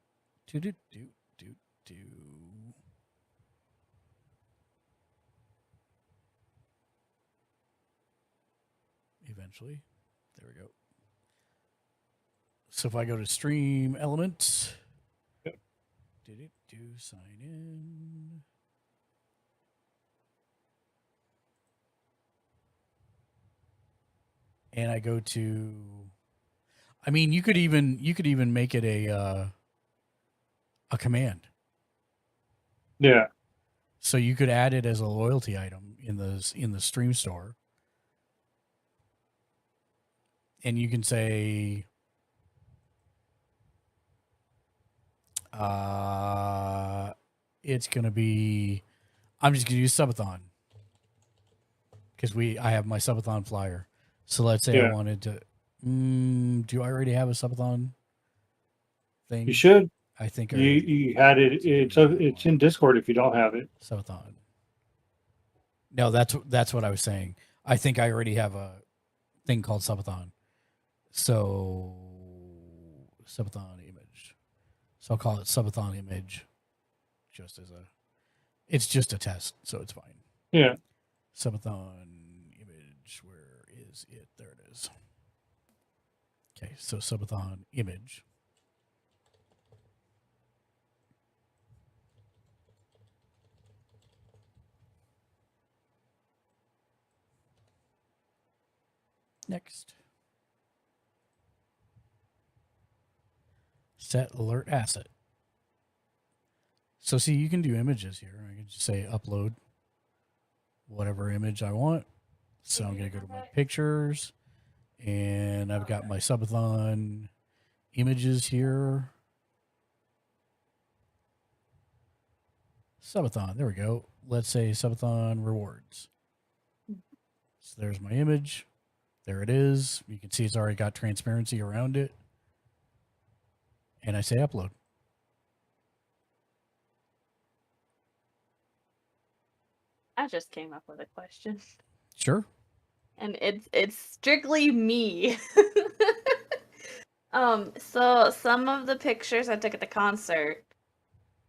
Speaker 1: Eventually. There we go. So if I go to stream elements, sign in. And I go to, I mean, you could even make it a command.
Speaker 2: Yeah.
Speaker 1: So you could add it as a loyalty item in the stream store. And you can say it's gonna be, I'm just gonna use subathon because I have my subathon flyer. So let's say I wanted to. Do I already have a subathon thing?
Speaker 2: You should.
Speaker 1: I think
Speaker 2: You had it. It's in Discord if you don't have it.
Speaker 1: Subathon. No, that's what I was saying. I think I already have a thing called Subathon. So Subathon image. So I'll call it Subathon image. It's just a test, so it's fine.
Speaker 2: Yeah.
Speaker 1: Subathon image. Where is it? There it is. Okay, so Subathon image. Next. Set alert asset. So see, you can do images here. I can just say upload whatever image I want. So I'm going to go to my pictures, and I've got my Subathon images here. Subathon, there we go. Let's say Subathon rewards. So there's my image. There it is. You can see it's already got transparency around it. And I say upload.
Speaker 5: I just came up with a question.
Speaker 1: Sure.
Speaker 5: And it's strictly me. So some of the pictures I took at the concert,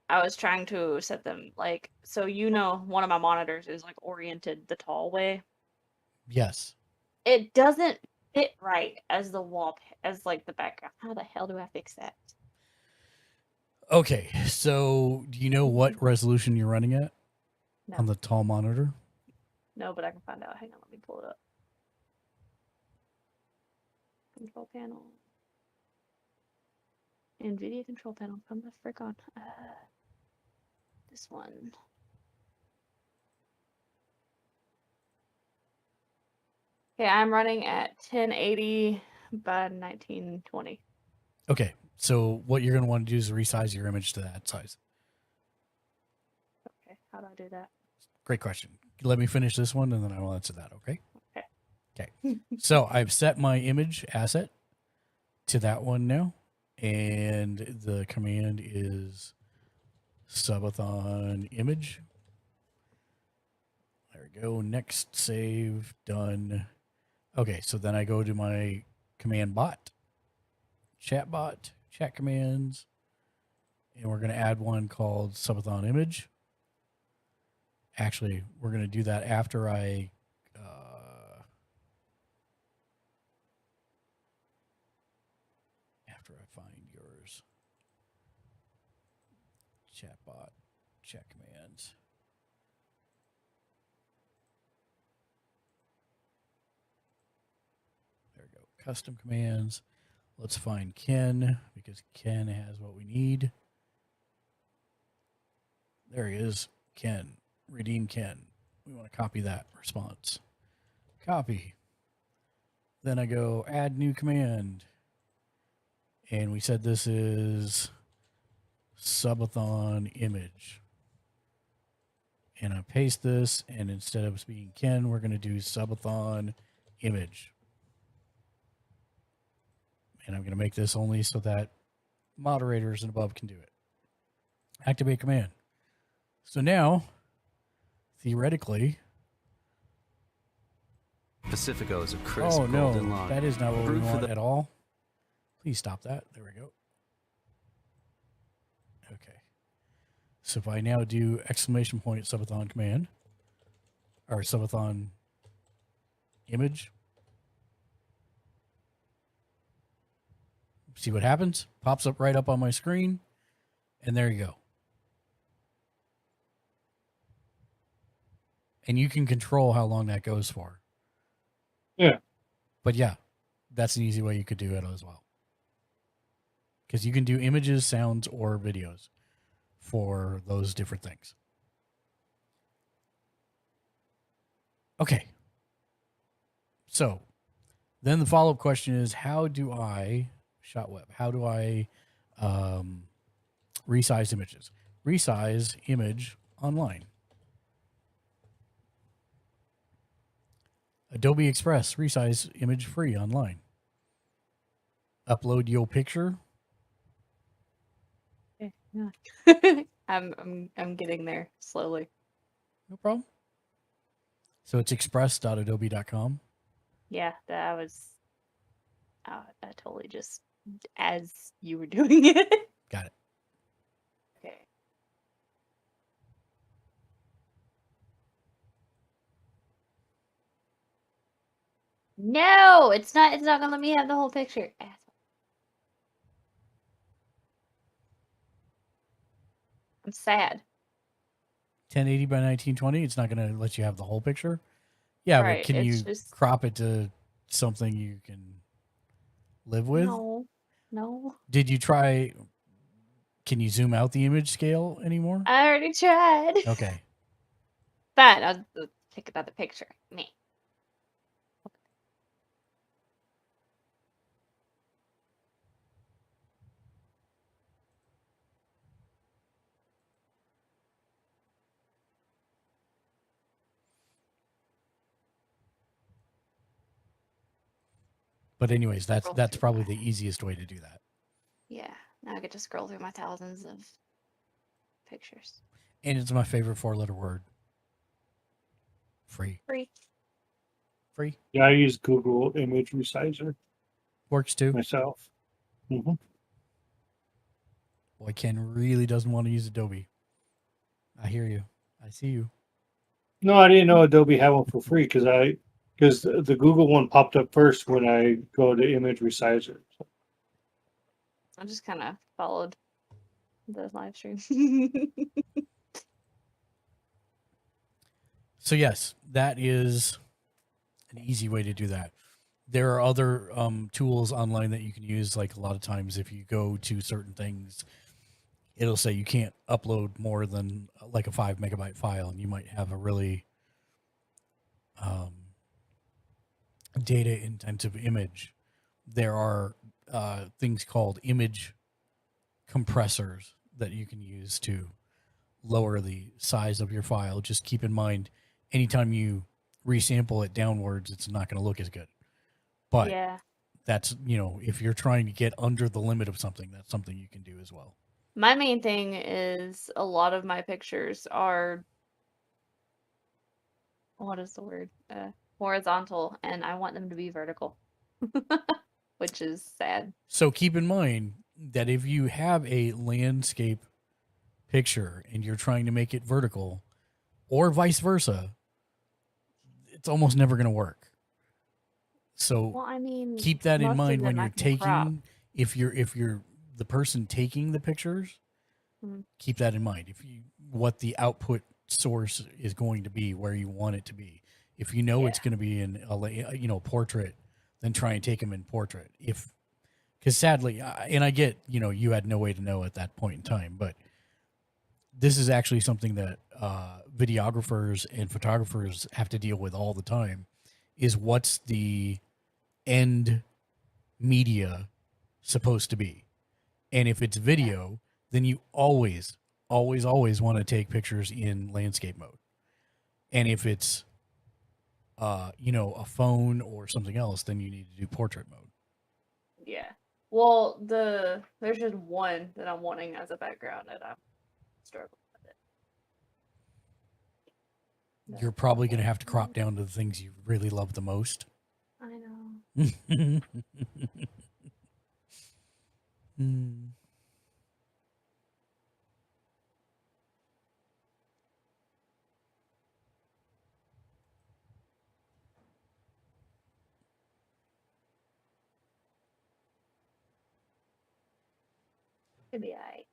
Speaker 5: I was trying to set them like, so one of my monitors is like oriented the tall way.
Speaker 1: Yes.
Speaker 5: It doesn't fit right as the as like the background. How the hell do I fix that?
Speaker 1: Okay, so do you know what resolution you're running at on the tall monitor?
Speaker 5: No, but I can find out. Hang on, let me pull it up. Control panel. NVIDIA control panel. Come the frick on. This one. Okay, I'm running at 1080 by 1920.
Speaker 1: Okay, so what you're going to want to do is resize your image to that size.
Speaker 5: Okay, how do I do that?
Speaker 1: Great question. Let me finish this one, and then I will answer that, okay?
Speaker 5: Okay.
Speaker 1: Okay. So I've set my image asset to that one now, and the command is Subathon image. There we go. Next save, done. Okay, so then I go to my command bot, chat bot, chat commands, and we're going to add one called Subathon image. Actually, we're going to do that after I find yours. Chatbot, chat commands. There we go. Custom commands. Let's find Ken because Ken has what we need. There he is. Ken. Redeem Ken. We want to copy that response. Copy. Then I go add new command. And we said this is Subathon image. And I paste this, and instead of being Ken, we're going to do Subathon image. And I'm going to make this only so that moderators and above can do it. Activate command. So now, theoretically,
Speaker 12: Pacifico is a crisp
Speaker 1: oh no,
Speaker 12: golden lawn.
Speaker 1: that is not what we
Speaker 12: Brewed for
Speaker 1: want
Speaker 12: the-
Speaker 1: at all. Please stop that. There we go. Okay. So if I now do exclamation point Subathon command, or Subathon image, see what happens? Pops up right up on my screen, and there you go. And you can control how long that goes for.
Speaker 2: Yeah.
Speaker 1: But yeah, that's an easy way you could do it as well. Because you can do images, sounds, or videos for those different things. Okay. So then the follow-up question is, how do I, ShotWeb, how do I resize images? Resize image online. Adobe Express, resize image free online. Upload your picture.
Speaker 5: Okay. Yeah. I'm getting there slowly.
Speaker 1: No problem. So it's express.adobe.com.
Speaker 5: Yeah, that was. I totally just as you were doing it.
Speaker 1: Got it.
Speaker 5: Okay. No, it's not. It's not gonna let me have the whole picture. Asshole. I'm sad.
Speaker 1: 1080 by 1920. It's not going to let you have the whole picture. Yeah,
Speaker 5: Right,
Speaker 1: but can
Speaker 5: it's
Speaker 1: you
Speaker 5: just-
Speaker 1: crop it to something you can live with?
Speaker 5: No.
Speaker 1: Did you try? Can you zoom out the image scale anymore?
Speaker 5: I already tried.
Speaker 1: Okay.
Speaker 5: Fine, I'll take another picture. Me.
Speaker 1: But anyways, that's
Speaker 5: Scroll through
Speaker 1: probably the easiest way to do that.
Speaker 5: Yeah, now I get to scroll through my thousands of pictures.
Speaker 1: And it's my favorite 4-letter word. Free. Free.
Speaker 2: Yeah, I use Google Image Resizer
Speaker 1: Works too.
Speaker 2: myself. Mm-hmm.
Speaker 1: Boy, Ken really doesn't want to use Adobe. I hear you. I see you.
Speaker 2: No, I didn't know Adobe had one for free because the Google one popped up first when I go to Image Resizer.
Speaker 5: I just kind of followed the live stream.
Speaker 1: So yes, that is an easy way to do that. There are other tools online that you can use. Like a lot of times, if you go to certain things, it'll say you can't upload more than like a 5 megabyte file, and you might have a really data intensive image. There are things called image compressors that you can use to lower the size of your file. Just keep in mind, anytime you resample it downwards, it's not going to look as good. But
Speaker 5: yeah,
Speaker 1: that's, if you're trying to get under the limit of something, that's something you can do as well.
Speaker 5: my main thing is a lot of my pictures are, what is the word? Horizontal, and I want them to be vertical, which is sad.
Speaker 1: So keep in mind that if you have a landscape picture and you're trying to make it vertical, or vice versa, it's almost never going to work. So
Speaker 5: Well, I mean,
Speaker 1: keep that in
Speaker 5: most of
Speaker 1: mind when
Speaker 5: them I
Speaker 1: you're
Speaker 5: can crop.
Speaker 1: taking, if you're the person taking the pictures,
Speaker 5: Mhm.
Speaker 1: keep that in mind. What the output source is going to be, where you want it to be. If you know it's going to be in a portrait, then try and take them in portrait. Because sadly, and I get, you had no way to know at that point in time, but this is actually something that videographers and photographers have to deal with all the time, is what's the end media supposed to be. And if it's video, then you always want to take pictures in landscape mode. And if it's a phone or something else, then you need to do portrait mode.
Speaker 5: Yeah. Well, there's just one that I'm wanting as a background, and I'm struggling with it.
Speaker 1: You're probably going to have to crop down to the things you really love the most.
Speaker 5: I know. Could be alright.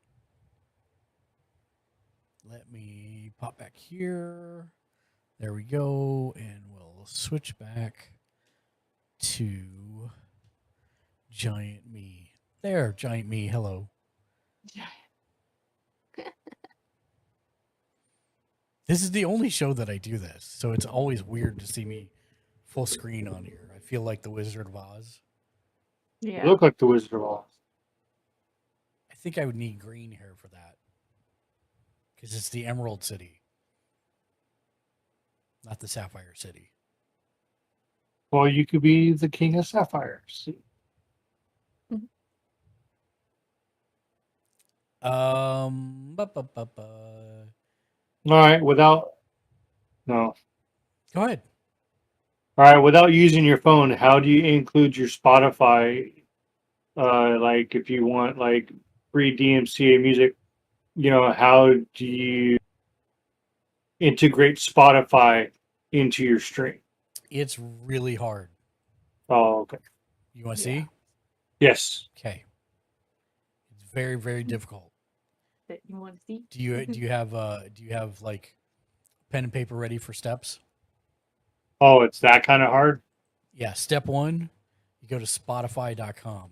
Speaker 1: Let me pop back here. There we go. And we'll switch back to Giant Me. There, Giant Me. Hello. This is the only show that I do this, so it's always weird to see me full screen on here. I feel like the Wizard of Oz.
Speaker 5: Yeah.
Speaker 2: You look like the Wizard of Oz.
Speaker 1: I think I would need green hair for that, because it's the Emerald City, not the Sapphire City.
Speaker 2: Well, you could be the King of Sapphires.
Speaker 1: Ba, ba, ba, ba.
Speaker 2: All right, without no.
Speaker 1: Go ahead.
Speaker 2: All right, without using your phone, how do you include your Spotify? Like if you want like free DMCA music, how do you integrate Spotify into your stream?
Speaker 1: It's really hard.
Speaker 2: Oh, okay.
Speaker 1: You want to see?
Speaker 2: Yes.
Speaker 1: Okay. It's very, very difficult.
Speaker 5: That you want to see?
Speaker 1: Do you have like pen and paper ready for steps?
Speaker 2: Oh, it's that kind of hard?
Speaker 1: Yeah. Step 1, you go to Spotify.com.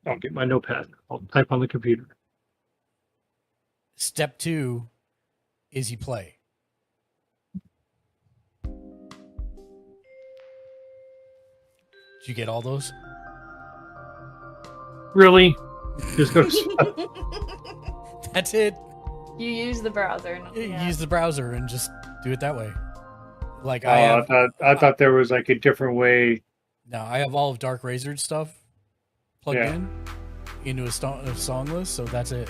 Speaker 2: I'll get my notepad. I'll type on the computer.
Speaker 1: Step 2 is you play. Did you get all those?
Speaker 2: Really? Just go to
Speaker 1: That's it.
Speaker 5: You use the browser.
Speaker 1: Use the browser and just do it that way. Like I
Speaker 2: thought there was like a different way.
Speaker 1: No, I have all of Dark Razor's stuff plugged
Speaker 2: Yeah.
Speaker 1: into a song list, so that's it.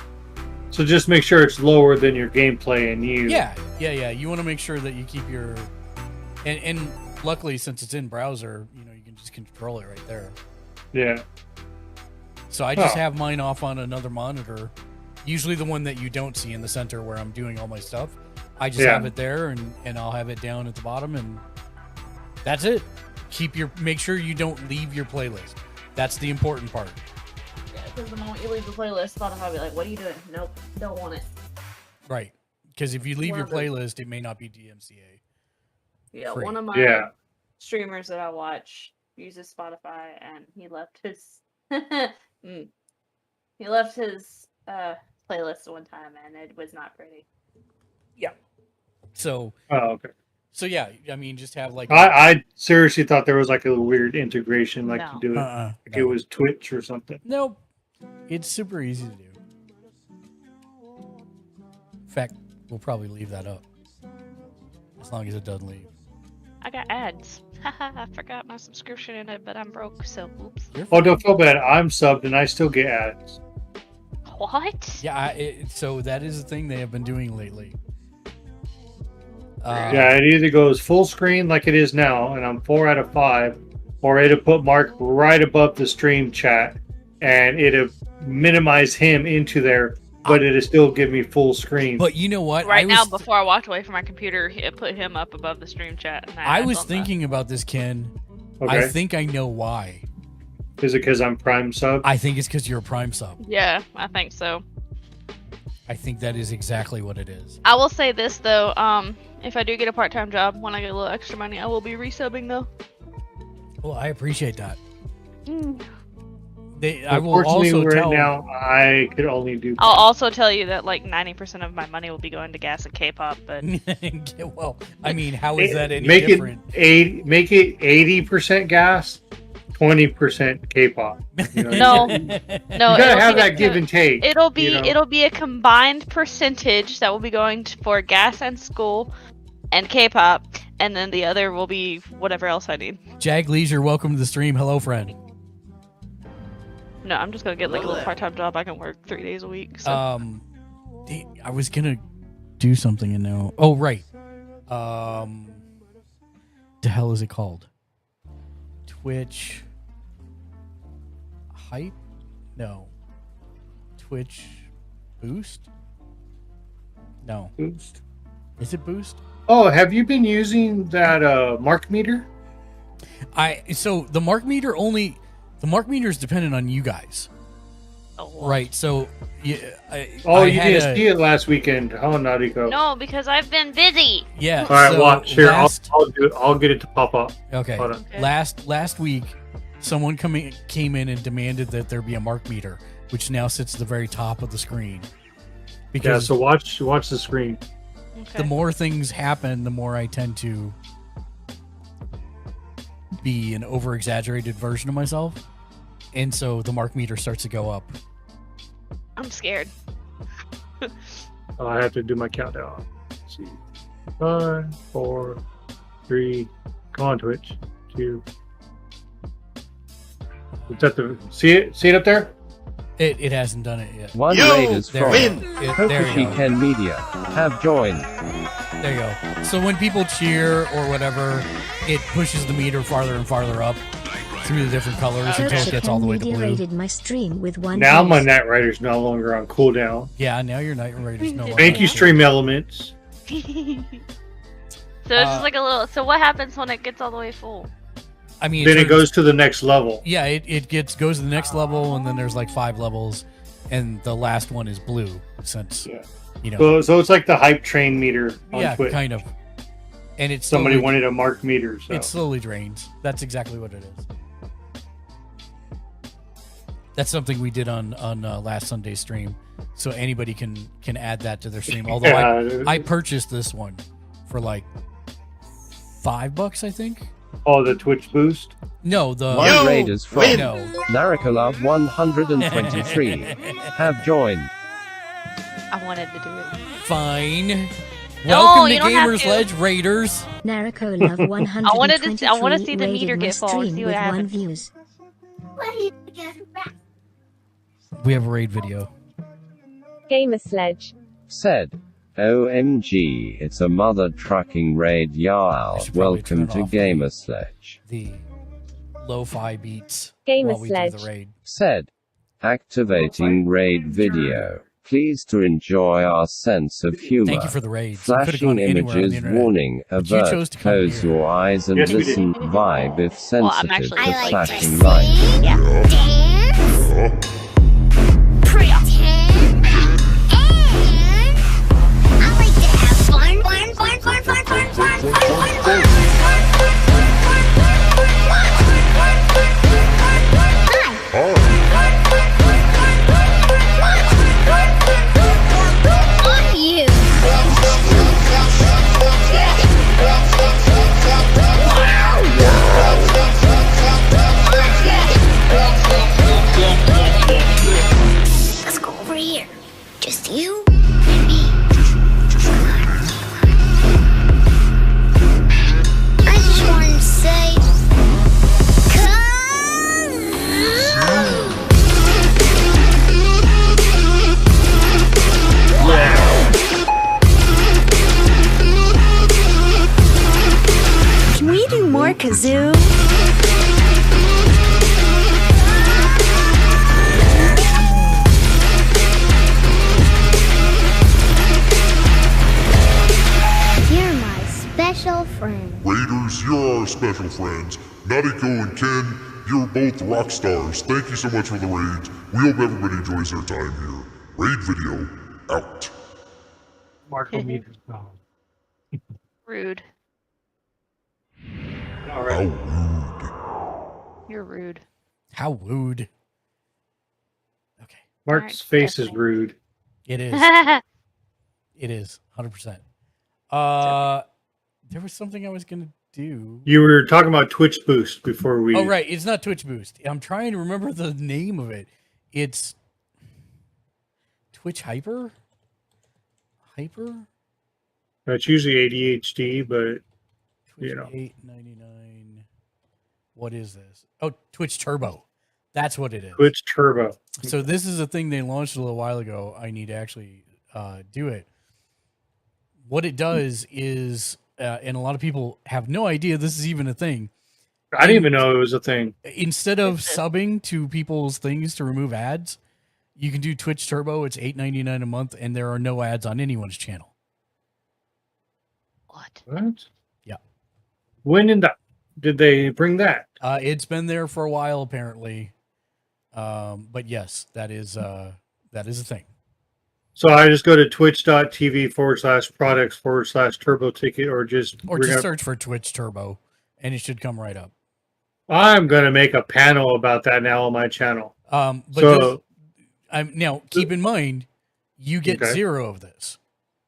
Speaker 2: So just make sure it's lower than your gameplay and you.
Speaker 1: Yeah. You want to make sure that you keep your and luckily since it's in browser, you can just control it right there.
Speaker 2: Yeah.
Speaker 1: So I just have mine off on another monitor, usually the one that you don't see in the center where I'm doing all my stuff. I just have it there and I'll have it down at the bottom and that's it. Make sure you don't leave your playlist. That's the important part.
Speaker 5: Yeah, because the moment you leave the playlist, Spotify will be like, what are you doing? Nope, don't want it.
Speaker 1: Right. Because if you leave your playlist, it may not be DMCA.
Speaker 5: Yeah,
Speaker 1: free.
Speaker 5: one of my streamers that I watch uses Spotify, and he left his playlist one time, and it was not pretty.
Speaker 1: Yeah. So.
Speaker 2: Oh, okay.
Speaker 1: So yeah, I mean, just have like.
Speaker 2: I seriously thought there was like a weird integration, like to do it.
Speaker 1: No.
Speaker 2: It was Twitch or something.
Speaker 1: Nope. It's super easy to do. In fact, we'll probably leave that up as long as it doesn't leave.
Speaker 13: I got ads. I forgot my subscription in it, but I'm broke, so oops.
Speaker 2: Oh, don't feel bad. I'm subbed and I still get ads.
Speaker 13: What?
Speaker 1: Yeah, so that is the thing they have been doing lately.
Speaker 2: Yeah, it either goes full screen like it is now, and I'm 4 out of 5, or it'll put Mark right above the stream chat, and it'll minimize him into there, but it'll still give me full screen.
Speaker 1: But you know what?
Speaker 13: Right now, before I walked away from my computer, it put him up above the stream chat. And
Speaker 1: I was thinking about this, Ken.
Speaker 2: Okay.
Speaker 1: I think I know why.
Speaker 2: Is it because I'm Prime sub?
Speaker 1: I think it's because you're a Prime sub.
Speaker 13: Yeah, I think so.
Speaker 1: I think that is exactly what it is.
Speaker 13: I will say this though, if I do get a part-time job, when I get a little extra money, I will be resubbing though.
Speaker 1: Well, I appreciate that.
Speaker 2: I will also
Speaker 1: tell.
Speaker 2: Now I could only do.
Speaker 13: I'll also tell you that like 90% of my money will be going to gas and K-pop, but.
Speaker 1: Well, I mean, how is that any
Speaker 2: make
Speaker 1: different?
Speaker 2: Make it 80% gas, 20% K-pop.
Speaker 13: No,
Speaker 2: you gotta have that give and take.
Speaker 13: It'll be a combined percentage that will be going for gas and school, and K-pop, and then the other will be whatever else I need.
Speaker 1: Jag Leisure, welcome to the stream. Hello, friend.
Speaker 13: No, I'm just gonna get like a little part-time job. I can work 3 days a week. So.
Speaker 1: I was gonna do something and now. Oh, right. The hell is it called? Twitch Hype? No. Twitch Boost? No.
Speaker 2: Boost.
Speaker 1: Is it Boost?
Speaker 2: Oh, have you been using that Mark meter?
Speaker 1: So the Mark meter is dependent on you guys.
Speaker 13: Oh,
Speaker 1: right. So yeah.
Speaker 2: You didn't see it last weekend, huh, Nariko?
Speaker 13: No, because I've been busy.
Speaker 1: Yeah.
Speaker 2: All right,
Speaker 1: so
Speaker 2: watch here. I'll do it. I'll get it to pop up.
Speaker 1: Okay.
Speaker 2: Hold on.
Speaker 1: Last week, someone came in and demanded that there be a Mark meter, which now sits at the very top of the screen. Because
Speaker 2: so watch the screen.
Speaker 1: The more things happen, the more I tend to be an over-exaggerated version of myself, and so the Mark meter starts to go up.
Speaker 13: I'm scared.
Speaker 2: I have to do my countdown. Let's see. 5, 4, 3. Come on, Twitch. 2. It's at the see it up there.
Speaker 1: It hasn't done it yet.
Speaker 3: One
Speaker 6: You
Speaker 3: Raiders
Speaker 1: There
Speaker 3: from
Speaker 1: you go. There you go.
Speaker 3: Kokushi Ken Media have joined.
Speaker 1: There you go. So when people cheer or whatever, it pushes the meter farther and farther up through the different colors until it gets all the way to blue.
Speaker 14: Rated my stream with one
Speaker 2: Now
Speaker 14: views.
Speaker 2: my Knight Rider's no longer on cooldown.
Speaker 1: Yeah, now your Knight Rider's no longer.
Speaker 2: Thank you, Stream Elements.
Speaker 13: So it's just like a little. So what happens when it gets all the way full?
Speaker 1: I mean,
Speaker 2: Then it
Speaker 1: turns-
Speaker 2: goes to the next level.
Speaker 1: Yeah, it goes to the next level, and then there's like 5 levels, and the last one is blue. Since you know,
Speaker 2: So it's like the hype train meter on
Speaker 1: yeah,
Speaker 2: Twitch.
Speaker 1: kind of. And it's
Speaker 2: Somebody wanted a marked meter. So.
Speaker 1: It slowly drains. That's exactly what it is. That's something we did on last Sunday's stream, so anybody can add that to their stream. Although
Speaker 2: Yeah.
Speaker 1: I purchased this one for like $5, I think.
Speaker 2: Oh, the Twitch boost.
Speaker 1: No, the
Speaker 3: One Raiders from
Speaker 1: no.
Speaker 3: Narikola 123 have joined.
Speaker 13: I wanted to do it.
Speaker 1: Fine.
Speaker 13: No,
Speaker 1: Welcome
Speaker 13: you
Speaker 1: to
Speaker 13: don't have
Speaker 1: Gamers
Speaker 13: to.
Speaker 1: Ledge Raiders.
Speaker 14: Nariko Love 123
Speaker 13: I wanna see the
Speaker 14: rated
Speaker 13: meter
Speaker 14: my
Speaker 13: get full and
Speaker 14: stream
Speaker 13: see
Speaker 14: with
Speaker 13: what
Speaker 14: 1
Speaker 13: happens.
Speaker 14: views.
Speaker 1: We have a raid video.
Speaker 9: Gamer Sledge.
Speaker 3: Said, OMG, it's a mother trucking raid y'all. Welcome to Gamer Sledge.
Speaker 1: The lo-fi beats
Speaker 9: Gamer
Speaker 1: while we do
Speaker 9: Sledge.
Speaker 1: the raid.
Speaker 3: Said, activating raid video. Please to enjoy our sense of humor.
Speaker 1: Thank you for the raid. So we could've
Speaker 3: Flashing
Speaker 1: gone anywhere on the
Speaker 3: images
Speaker 1: internet.
Speaker 3: warning.
Speaker 1: But you chose
Speaker 3: Avert.
Speaker 1: to come
Speaker 3: Close
Speaker 1: here.
Speaker 3: your eyes and
Speaker 2: Yes, we did.
Speaker 3: listen. Vibe if
Speaker 13: Well, I'm
Speaker 3: sensitive
Speaker 13: actually
Speaker 3: to
Speaker 13: like
Speaker 3: flashing lights.
Speaker 14: Let's go over here. Just you and me. I just wanted to say, can we do more kazoo? You're my special friend.
Speaker 15: Raiders, you're our special friends. Nariko and Ken, you're both rock stars. Thank you so much for the raids. We hope everybody enjoys their time here. Raid video, out.
Speaker 2: Marco meters gone.
Speaker 13: Rude.
Speaker 2: All right.
Speaker 13: You're rude.
Speaker 1: How rude.
Speaker 2: Mark's face is rude.
Speaker 1: It is. It is 100%. There was something I was gonna do.
Speaker 2: You were talking about Twitch boost before we.
Speaker 1: Oh right, it's not Twitch Boost. I'm trying to remember the name of it. It's Twitch Hyper. Hyper.
Speaker 2: It's usually ADHD, but
Speaker 1: Twitch
Speaker 2: you know.
Speaker 1: $8.99. What is this? Oh, Twitch Turbo. That's what it is.
Speaker 2: Twitch Turbo.
Speaker 1: So this is a thing they launched a little while ago. I need to actually do it. What it does is, and a lot of people have no idea this is even a thing.
Speaker 2: I didn't even know it was a thing.
Speaker 1: Instead of subbing to people's things to remove ads, you can do Twitch Turbo. It's $8.99 a month, and there are no ads on anyone's channel.
Speaker 2: What?
Speaker 1: Yeah.
Speaker 2: When did they bring that?
Speaker 1: It's been there for a while, apparently. But yes, that is a thing.
Speaker 2: So I just go to twitch.tv/products/turbo ticket or just
Speaker 1: Search for Twitch Turbo, and it should come right up.
Speaker 2: I'm gonna make a panel about that now on my channel.
Speaker 1: But
Speaker 2: So
Speaker 1: now keep in mind, you get
Speaker 2: Okay.
Speaker 1: 0 of this,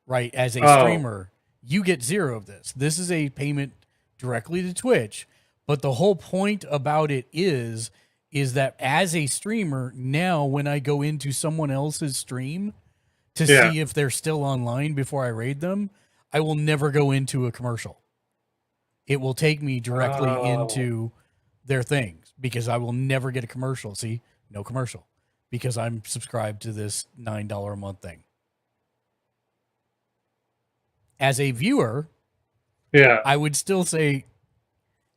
Speaker 1: right? As a
Speaker 2: Oh.
Speaker 1: streamer, you get 0 of this. This is a payment directly to Twitch, but the whole point about it is that as a streamer, now when I go into someone else's stream to
Speaker 2: Yeah.
Speaker 1: see if they're still online before I raid them, I will never go into a commercial. It will take me directly
Speaker 2: Oh.
Speaker 1: into their things because I will never get a commercial. See, no commercial because I'm subscribed to this $9 a month thing. As a viewer,
Speaker 2: yeah,
Speaker 1: I would still say,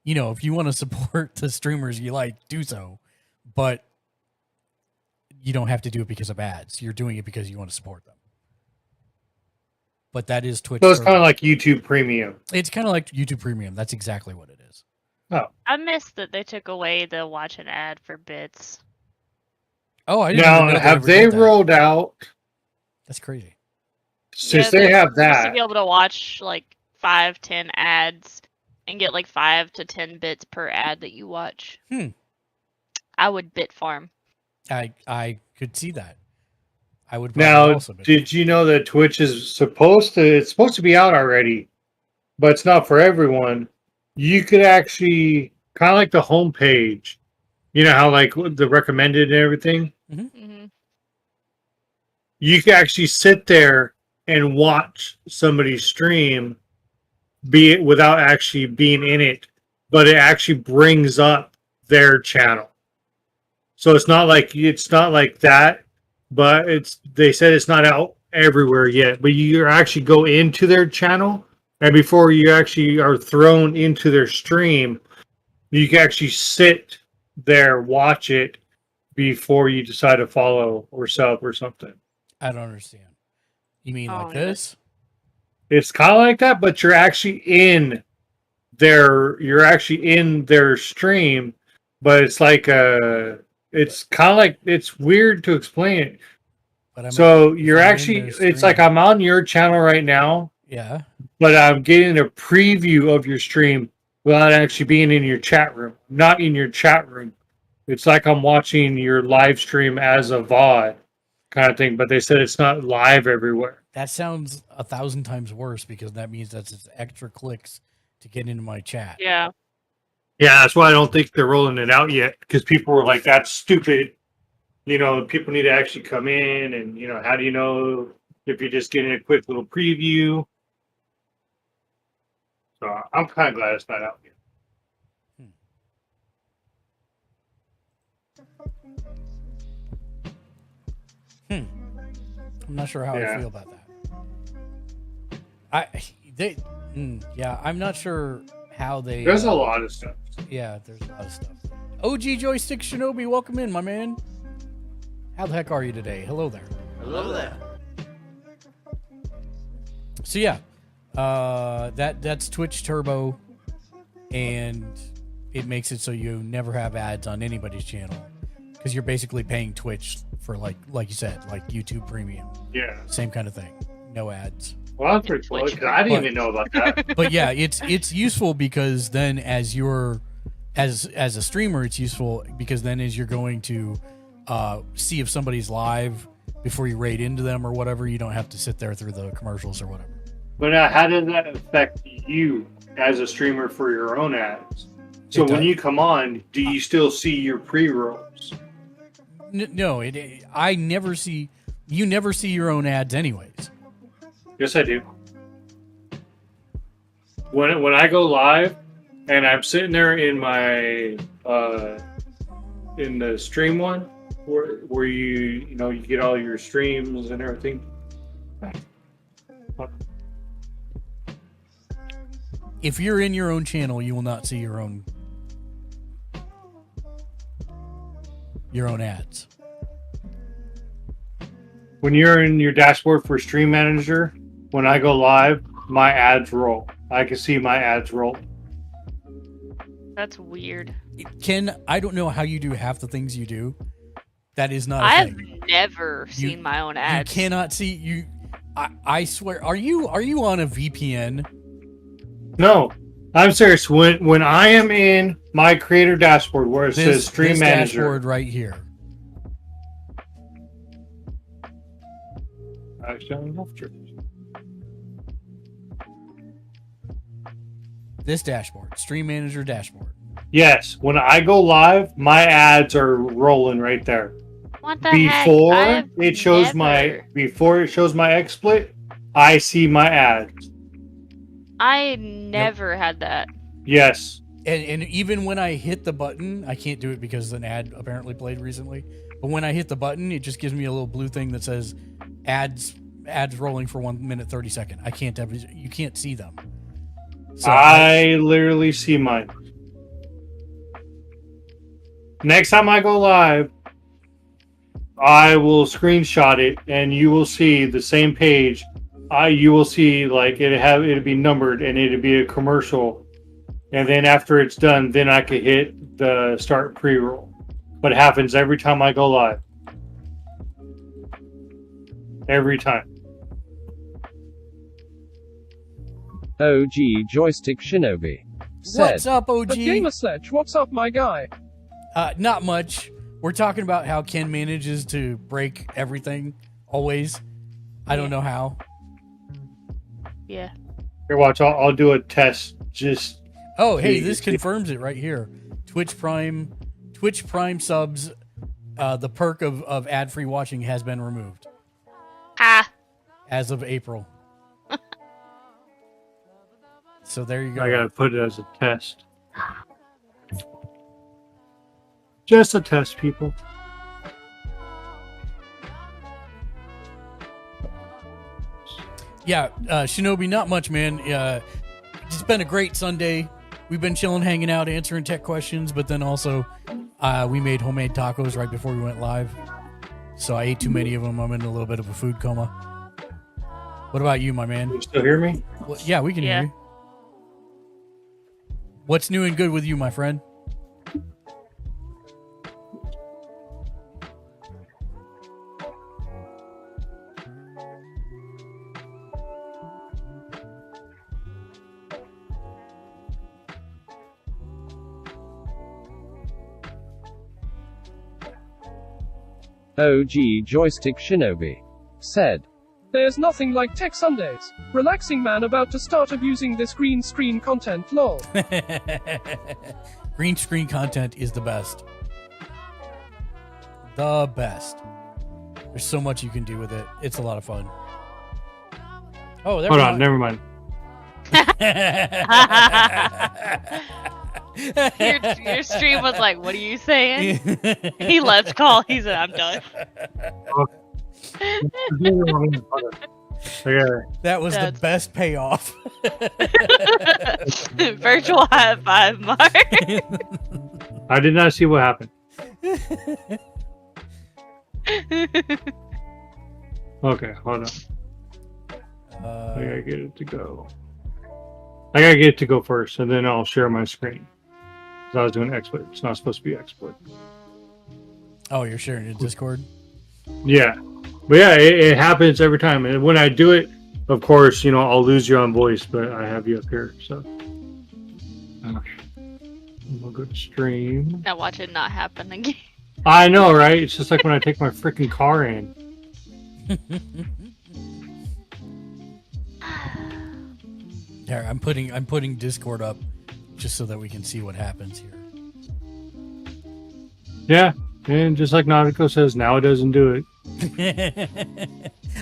Speaker 1: you know, if you want to support the streamers you like, do so, but you don't have to do it because of ads. You're doing it because you want to support them. But that is Twitch.
Speaker 2: So it's kind of like YouTube Premium.
Speaker 1: It's kind of like YouTube Premium. That's exactly what it is.
Speaker 2: Oh,
Speaker 13: I missed that they took away the watch an ad for bits.
Speaker 1: Oh, I didn't even know
Speaker 2: now have
Speaker 1: ever
Speaker 2: they
Speaker 1: did that.
Speaker 2: rolled out?
Speaker 1: That's crazy.
Speaker 2: Since
Speaker 13: Yeah,
Speaker 2: they
Speaker 13: they're
Speaker 2: have
Speaker 13: supposed to
Speaker 2: that,
Speaker 13: be able to watch like 5-10 ads and get like 5 to 10 bits per ad that you watch. I would bit farm.
Speaker 1: I could see that. I would probably
Speaker 2: now,
Speaker 1: also bit.
Speaker 2: did you know that Twitch is supposed to be out already, but it's not for everyone. You could actually kind of like the homepage. You know how like the recommended and everything. You can actually sit there and watch somebody stream, be it without actually being in it, but it actually brings up their channel. So it's not like that, but they said it's not out everywhere yet. But you actually go into their channel, and before you actually are thrown into their stream, you can actually sit there, watch it before you decide to follow or sub or something.
Speaker 1: I don't understand. You mean like this?
Speaker 2: It's kind of like that, but you're actually in their stream, but it's like it's kind of like, it's weird to explain it.
Speaker 1: But
Speaker 2: so you're actually, it's like I'm on your channel right now.
Speaker 1: Yeah.
Speaker 2: But I'm getting a preview of your stream without actually being in your chat room. Not in your chat room. It's like I'm watching your live stream as a VOD kind of thing, but they said it's not live everywhere.
Speaker 1: That sounds 1,000 times worse because that means that's just extra clicks to get into my chat.
Speaker 13: Yeah.
Speaker 2: Yeah, that's why I don't think they're rolling it out yet, because people were like, that's stupid. You know, people need to actually come in, and, you know, how do you know if you're just getting a quick little preview? So I'm kind of glad it's not out yet.
Speaker 1: I'm not sure how I feel about that. I'm not sure how they.
Speaker 2: There's a lot of stuff.
Speaker 1: Yeah, there's a lot of stuff. OG Joystick Shinobi, welcome in, my man. How the heck are you today? Hello there.
Speaker 6: Hello there.
Speaker 1: So yeah, that's Twitch Turbo, and it makes it so you never have ads on anybody's channel because you're basically paying Twitch for like you said, like YouTube Premium.
Speaker 2: Yeah.
Speaker 1: Same kind of thing. No ads.
Speaker 2: Well, that's pretty cool, 'cause I didn't even know about that.
Speaker 1: But yeah, it's useful because then as a streamer, it's useful because then as you're going to see if somebody's live before you raid into them or whatever, you don't have to sit there through the commercials or whatever.
Speaker 2: But how does that affect you as a streamer for your own ads? So when you come on, do you still see your pre-rolls?
Speaker 1: No, I never see. You never see your own ads, anyways.
Speaker 2: Yes, I do. When I go live, and I'm sitting there in my in the stream one, where you get all your streams and everything.
Speaker 1: If you're in your own channel, you will not see your own ads.
Speaker 2: When you're in your dashboard for Stream Manager, when I go live, my ads roll. I can see my ads roll.
Speaker 13: That's weird.
Speaker 1: Ken, I don't know how you do half the things you do. That is not a thing.
Speaker 13: I've never seen my own ads.
Speaker 1: You cannot see you. I swear. Are you on a VPN?
Speaker 2: No, I'm serious. When I am in my creator dashboard where it says Stream Manager,
Speaker 1: dashboard right here. This dashboard, Stream Manager dashboard.
Speaker 2: Yes, when I go live, my ads are rolling right there.
Speaker 13: What the
Speaker 2: before
Speaker 13: heck?
Speaker 2: it shows my XSplit, I see my ads.
Speaker 13: I never had that.
Speaker 2: Yes,
Speaker 1: And even when I hit the button, I can't do it because an ad apparently played recently. But when I hit the button, it just gives me a little blue thing that says ads rolling for 1 minute 30 seconds. I can't have, you can't see them. So
Speaker 2: I literally see mine. Next time I go live, I will screenshot it, and you will see the same page. You will see like it'd be numbered, and it'd be a commercial. And then after it's done, then I could hit the start pre-roll. But it happens every time I go live. Every time.
Speaker 3: OG Joystick Shinobi said,
Speaker 1: What's up, OG?
Speaker 3: But Gamer Sledge, what's up, my guy?
Speaker 1: Not much. We're talking about how Ken manages to break everything, always. I don't know how.
Speaker 13: Yeah.
Speaker 2: Here, watch. I'll do a test. Just.
Speaker 1: Oh, hey, this confirms it right here. Twitch Prime subs, the perk of ad-free watching has been removed. As of April. So there you go.
Speaker 2: I gotta put it as a test. Just a test, people.
Speaker 1: Yeah, Shinobi, not much, man. It's been a great Sunday. We've been chilling, hanging out, answering tech questions, but then also we made homemade tacos right before we went live. So I ate too many of them. I'm in a little bit of a food coma. What about you, my man?
Speaker 2: Can you still hear me?
Speaker 1: Well, yeah, we can hear you. What's new and good with you, my friend?
Speaker 3: OG Joystick Shinobi said, There's nothing like Tech Sundays. Relaxing man about to start abusing this green screen content, lol.
Speaker 1: Green screen content is the best. The best. There's so much you can do with it. It's a lot of fun. Oh,
Speaker 2: hold on, never mind.
Speaker 13: Your stream was like, what are you saying? He left call. He said, I'm done.
Speaker 1: That was the best payoff.
Speaker 13: Virtual high five, Mark.
Speaker 2: I did not see what happened. Okay, hold on. I gotta get it to go. I gotta get it to go first, and then I'll share my screen. Because I was doing export. It's not supposed to be export.
Speaker 1: Oh, you're sharing your Discord?
Speaker 2: Yeah. But yeah, it happens every time. And when I do it, of course, you know, I'll lose you on voice, but I have you up here, so. Okay. We'll go to stream.
Speaker 13: Now watch it not happen again.
Speaker 2: I know, right? It's just like when I take my freaking car in.
Speaker 1: There, I'm putting Discord up just so that we can see what happens here.
Speaker 2: Yeah, and just like Nautico says, now it doesn't do it.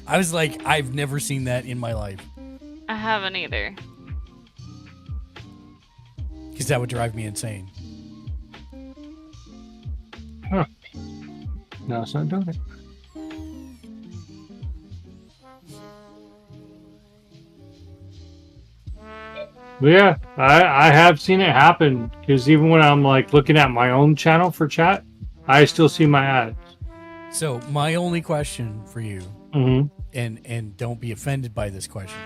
Speaker 1: I was like, I've never seen that in my life.
Speaker 13: I haven't either.
Speaker 1: Because that would drive me insane.
Speaker 2: Huh. No, it's not doing it. But yeah, I have seen it happen, because even when I'm like looking at my own channel for chat, I still see my ads.
Speaker 1: So my only question for you, and don't be offended by this question.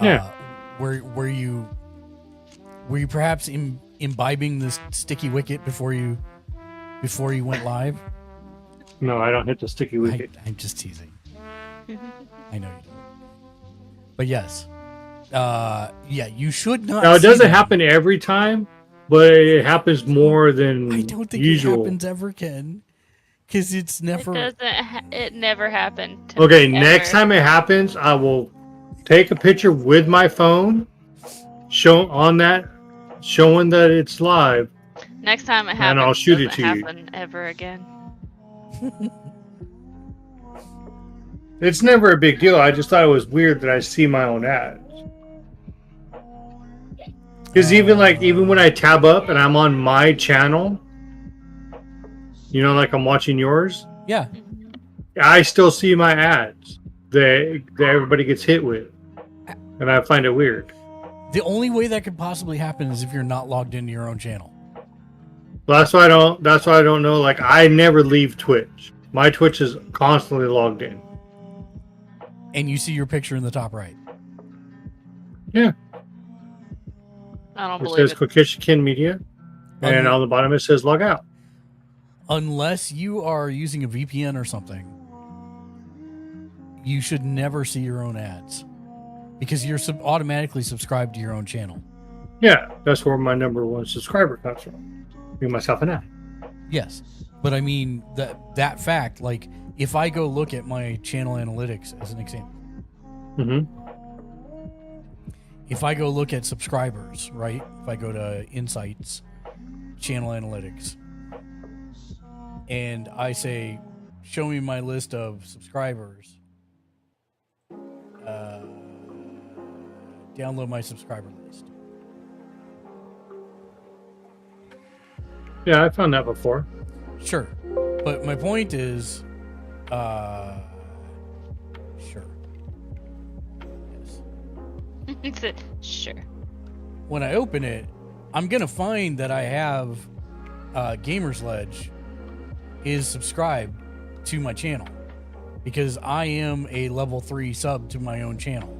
Speaker 2: Yeah.
Speaker 1: Were you perhaps imbibing this sticky wicket before you went live?
Speaker 2: No, I don't hit the sticky wicket.
Speaker 1: I'm just teasing. I know you don't. But yes. Yeah, you should not.
Speaker 2: Now, it doesn't happen every time, but it happens more than
Speaker 1: I don't think
Speaker 2: usual.
Speaker 1: it happens ever, Ken. Because it's never.
Speaker 13: It never happened. To
Speaker 2: Okay,
Speaker 13: me,
Speaker 2: next
Speaker 13: ever.
Speaker 2: time it happens, I will take a picture with my phone, showing that it's live.
Speaker 13: Next time it
Speaker 2: And
Speaker 13: happens,
Speaker 2: I'll shoot it
Speaker 13: doesn't
Speaker 2: to you.
Speaker 13: happen ever again.
Speaker 2: It's never a big deal. I just thought it was weird that I see my own ads. Because even when I tab up and I'm on my channel, like I'm watching yours.
Speaker 1: Yeah.
Speaker 2: I still see my ads that everybody gets hit with, and I find it weird.
Speaker 1: The only way that could possibly happen is if you're not logged into your own channel.
Speaker 2: Well, that's why I don't know. Like, I never leave Twitch. My Twitch is constantly logged in.
Speaker 1: And you see your picture in the top right.
Speaker 2: Yeah.
Speaker 13: I don't
Speaker 2: It
Speaker 13: believe
Speaker 2: says
Speaker 13: it.
Speaker 2: Kokishikin Media, and on the bottom it says log out.
Speaker 1: Unless you are using a VPN or something, you should never see your own ads because you're automatically subscribed to your own channel.
Speaker 2: Yeah, that's where my number one subscriber comes from. Me, myself, and I.
Speaker 1: Yes, but I mean that fact. Like, if I go look at my channel analytics as an example, if I go look at subscribers, right? If I go to Insights, channel analytics, and I say, show me my list of subscribers, download my subscriber list.
Speaker 2: Yeah, I found that before.
Speaker 1: Sure. But my point is, sure.
Speaker 13: Yes. Sure.
Speaker 1: When I open it, I'm going to find that I have Gamer's Ledge is subscribed to my channel because I am a level 3 sub to my own channel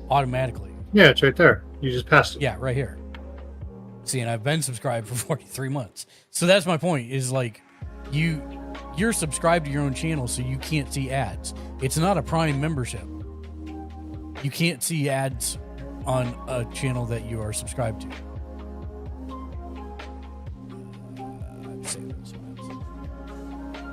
Speaker 1: automatically.
Speaker 2: Yeah, it's right there. You just passed it.
Speaker 1: Yeah, right here. See, and I've been subscribed for 43 months. So that's my point is like you're subscribed to your own channel so you can't see ads. It's not a Prime membership. You can't see ads on a channel that you are subscribed to.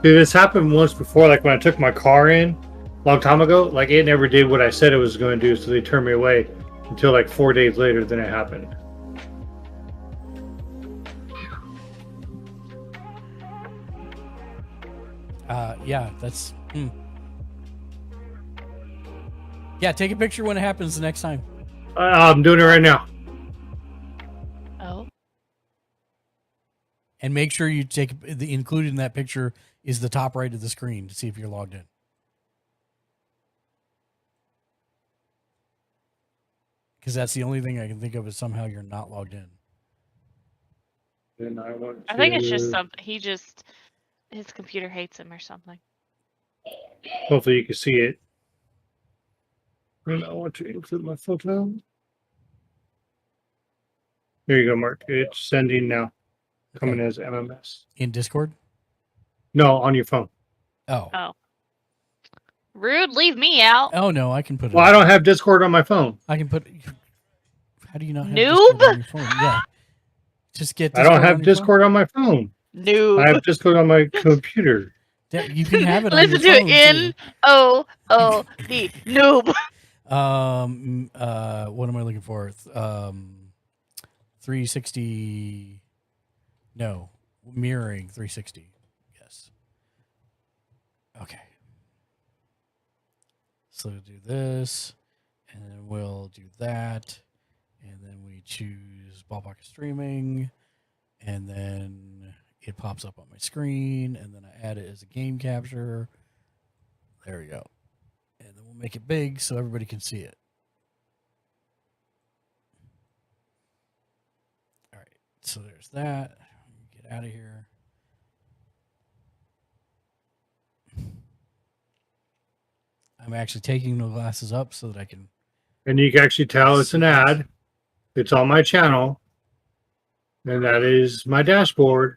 Speaker 2: Dude, this happened once before, like when I took my car in a long time ago. Like, it never did what I said it was going to do, so they turned me away until like 4 days later. Then it happened.
Speaker 1: Yeah, that's. Yeah, take a picture when it happens the next time.
Speaker 2: I'm doing it right now.
Speaker 13: Oh.
Speaker 1: And make sure you take included in that picture is the top right of the screen to see if you're logged in. Because that's the only thing I can think of is somehow you're not logged in.
Speaker 2: Then I
Speaker 13: think it's just something. His computer hates him or something.
Speaker 2: Hopefully you can see it. And I want to include my photo. Here you go, Mark. It's sending now. Coming as MMS.
Speaker 1: In Discord?
Speaker 2: No, on your phone.
Speaker 13: Oh. Rude, leave me out.
Speaker 1: Oh, no, I can put it.
Speaker 2: Well, I don't have Discord on my phone.
Speaker 1: I can put. How do you not have
Speaker 13: Noob?
Speaker 1: Discord on your phone? Yeah. Just get
Speaker 2: I don't have Discord on my phone.
Speaker 13: Noob.
Speaker 2: I have Discord on my computer.
Speaker 1: You can have it on
Speaker 13: Listen
Speaker 1: your
Speaker 13: to
Speaker 1: phone,
Speaker 13: N-O-O-D. Noob.
Speaker 1: What am I looking for? 360. No, mirroring 360. Yes. Okay. So we'll do this, and then we'll do that, and then we choose Ball Pocket Streaming, and then it pops up on my screen, and then I add it as a game capture. There we go. And then we'll make it big so everybody can see it. All right, so there's that. Get out of here. I'm actually taking the glasses up so that I can.
Speaker 2: And you can actually tell it's an ad. It's on my channel. And that is my dashboard.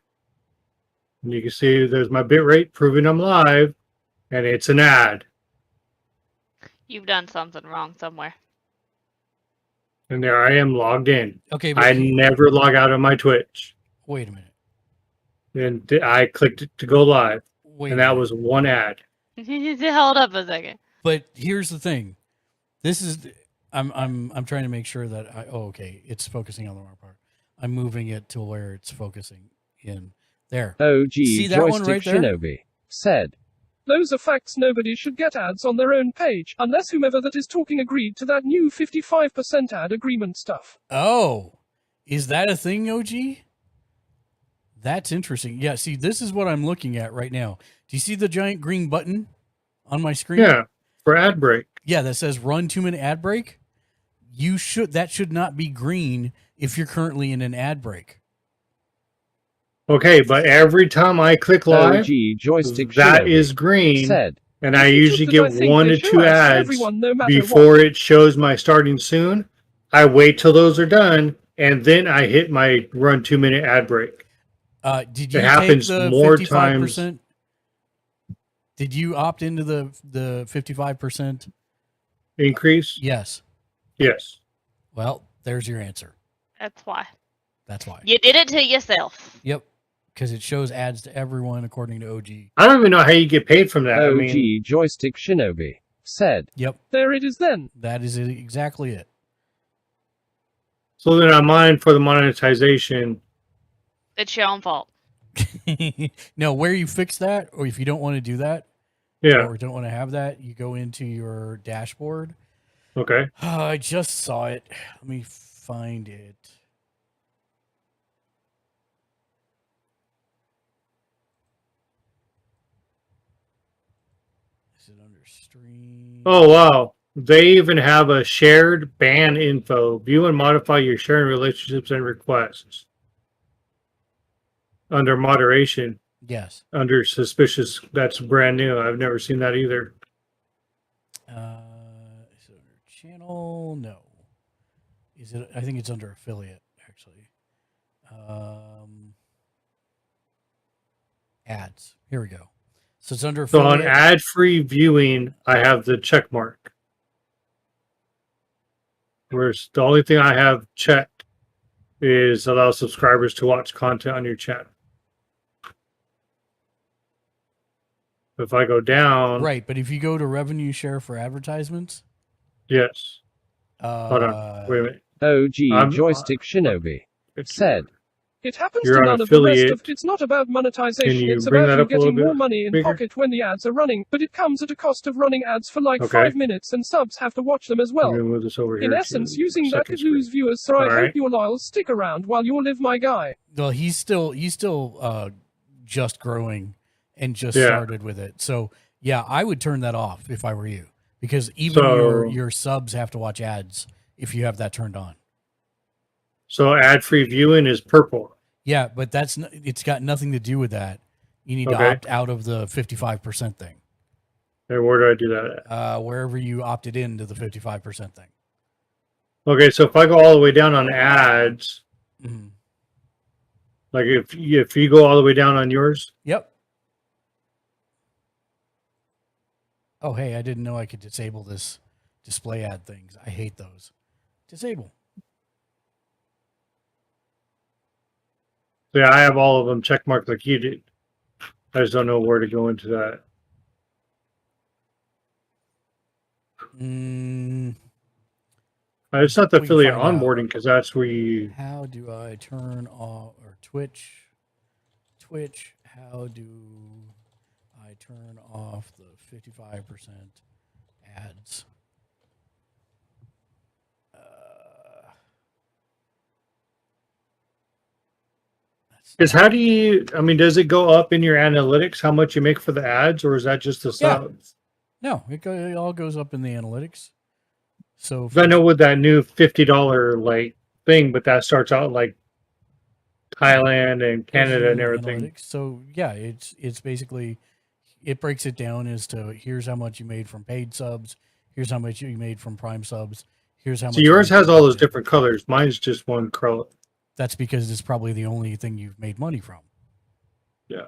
Speaker 2: And you can see there's my bitrate proving I'm live. And it's an ad.
Speaker 13: You've done something wrong somewhere.
Speaker 2: And there I am logged in.
Speaker 1: Okay,
Speaker 2: but I never log out of my Twitch.
Speaker 1: Wait a minute.
Speaker 2: And I clicked to go live.
Speaker 1: Wait
Speaker 2: and that was one ad.
Speaker 13: Hold up a second.
Speaker 1: But here's the thing. This is I'm trying to make sure that it's focusing on the wrong part. I'm moving it to where it's focusing in there.
Speaker 3: OG
Speaker 1: See that one right there?
Speaker 3: Shinobi said, "Those are facts. Nobody should get ads on their own page unless whomever that is talking agreed to that new 55% ad agreement stuff."
Speaker 1: Oh, Is that a thing, OG? That's interesting. Yeah, see, this is what I'm looking at right now. Do you see the giant green button on my screen?
Speaker 2: Yeah, for ad break.
Speaker 1: Yeah, that says run 2-minute ad break. That should not be green if you're currently in an ad break.
Speaker 2: Okay, but every time I click live,
Speaker 3: OG joystick
Speaker 2: that
Speaker 3: Shinobi
Speaker 2: is green,
Speaker 3: said,
Speaker 2: and I usually get
Speaker 16: I think
Speaker 2: 1
Speaker 16: they
Speaker 2: to
Speaker 16: show
Speaker 2: 2
Speaker 16: ads to
Speaker 2: ads
Speaker 16: everyone, no matter
Speaker 2: before
Speaker 16: what.
Speaker 2: it shows my starting soon. I wait till those are done, and then I hit my run 2-minute ad break.
Speaker 1: Did you
Speaker 2: It happens
Speaker 1: take the
Speaker 2: more
Speaker 1: 55%?
Speaker 2: times.
Speaker 1: Did you opt into the 55%
Speaker 2: Increase?
Speaker 1: Yes.
Speaker 2: Yes.
Speaker 1: Well, there's your answer.
Speaker 13: That's why.
Speaker 1: That's why.
Speaker 13: You did it to yourself.
Speaker 1: Yep. Because it shows ads to everyone according to OG.
Speaker 2: I don't even know how you get paid from that. I
Speaker 3: OG
Speaker 2: mean,
Speaker 3: joystick Shinobi said,
Speaker 1: Yep.
Speaker 16: There it is then.
Speaker 1: That is exactly it.
Speaker 2: so then I'm mine for the monetization.
Speaker 13: It's your own fault.
Speaker 1: No, where you fix that, or if you don't want to do that,
Speaker 2: Yeah.
Speaker 1: or don't want to have that, you go into your dashboard.
Speaker 2: Okay.
Speaker 1: I just saw it. Let me find it. Is it under stream?
Speaker 2: Oh, wow. They even have a shared ban info. View and modify your sharing relationships and requests. Under moderation.
Speaker 1: Yes.
Speaker 2: Under suspicious. That's brand new. I've never seen that either.
Speaker 1: Is it under channel? No. Is it? I think it's under affiliate, actually. Ads. Here we go. So it's under
Speaker 2: So
Speaker 1: affiliate.
Speaker 2: on ad-free viewing, I have the check mark. Whereas the only thing I have checked is allow subscribers to watch content on your channel. If I go down,
Speaker 1: Right, but if you go to revenue share for advertisements,
Speaker 2: yes. Hold on, wait a minute.
Speaker 3: OG joystick Shinobi said,
Speaker 16: It happens
Speaker 2: You're
Speaker 16: to
Speaker 2: on
Speaker 16: none of the rest
Speaker 2: affiliate.
Speaker 16: of it's not about
Speaker 2: Can
Speaker 16: monetization,
Speaker 2: you
Speaker 16: it's
Speaker 2: bring
Speaker 16: about
Speaker 2: that
Speaker 16: you
Speaker 2: up a little
Speaker 16: getting more
Speaker 2: bit
Speaker 16: money in
Speaker 2: bigger?
Speaker 16: pocket when the ads are running, but it comes at a cost of running ads for like
Speaker 2: Okay.
Speaker 16: 5 minutes and subs have to watch them as well.
Speaker 2: I'm gonna move this over here
Speaker 16: In
Speaker 2: to
Speaker 16: essence,
Speaker 2: the
Speaker 16: using that
Speaker 2: second
Speaker 16: could lose viewers, so I
Speaker 2: Alright.
Speaker 16: hope you're loyal, stick around while you live, my guy.
Speaker 1: well, he's still just growing and just
Speaker 2: Yeah.
Speaker 1: started with it. So yeah, I would turn that off if I were you, because even
Speaker 2: So-
Speaker 1: your subs have to watch ads if you have that turned on.
Speaker 2: So ad-free viewing is purple.
Speaker 1: Yeah, but it's got nothing to do with that. You need to
Speaker 2: Okay.
Speaker 1: opt out of the 55% thing.
Speaker 2: And where do I do that at?
Speaker 1: Wherever you opted into the 55% thing.
Speaker 2: Okay, so if I go all the way down on ads,
Speaker 1: Mhm.
Speaker 2: like if you go all the way down on yours,
Speaker 1: Yep. Oh, hey, I didn't know I could disable this display ad things. I hate those. Disable.
Speaker 2: yeah, I have all of them checkmarked like you did. I just don't know where to go into that. It's not the
Speaker 1: We can
Speaker 2: affiliate
Speaker 1: find out.
Speaker 2: onboarding because that's where you.
Speaker 1: How do I turn off or Twitch? How do I turn off the 55% ads?
Speaker 2: Is how do you? I mean, does it go up in your analytics how much you make for the ads, or is that just the
Speaker 1: Yeah.
Speaker 2: subs?
Speaker 1: No, it all goes up in the analytics. So
Speaker 2: 'Cause I know with that new $50 like thing, but that starts out like Thailand and Canada and everything.
Speaker 1: analytics. So yeah, it's basically it breaks it down as to here's how much you made from paid subs, here's how much you made from Prime subs, here's how much.
Speaker 2: So
Speaker 1: you
Speaker 2: yours
Speaker 1: made
Speaker 2: has
Speaker 1: from
Speaker 2: all those
Speaker 1: Prime.
Speaker 2: different colors. Mine's just one color.
Speaker 1: That's because it's probably the only thing you've made money from.
Speaker 2: Yeah.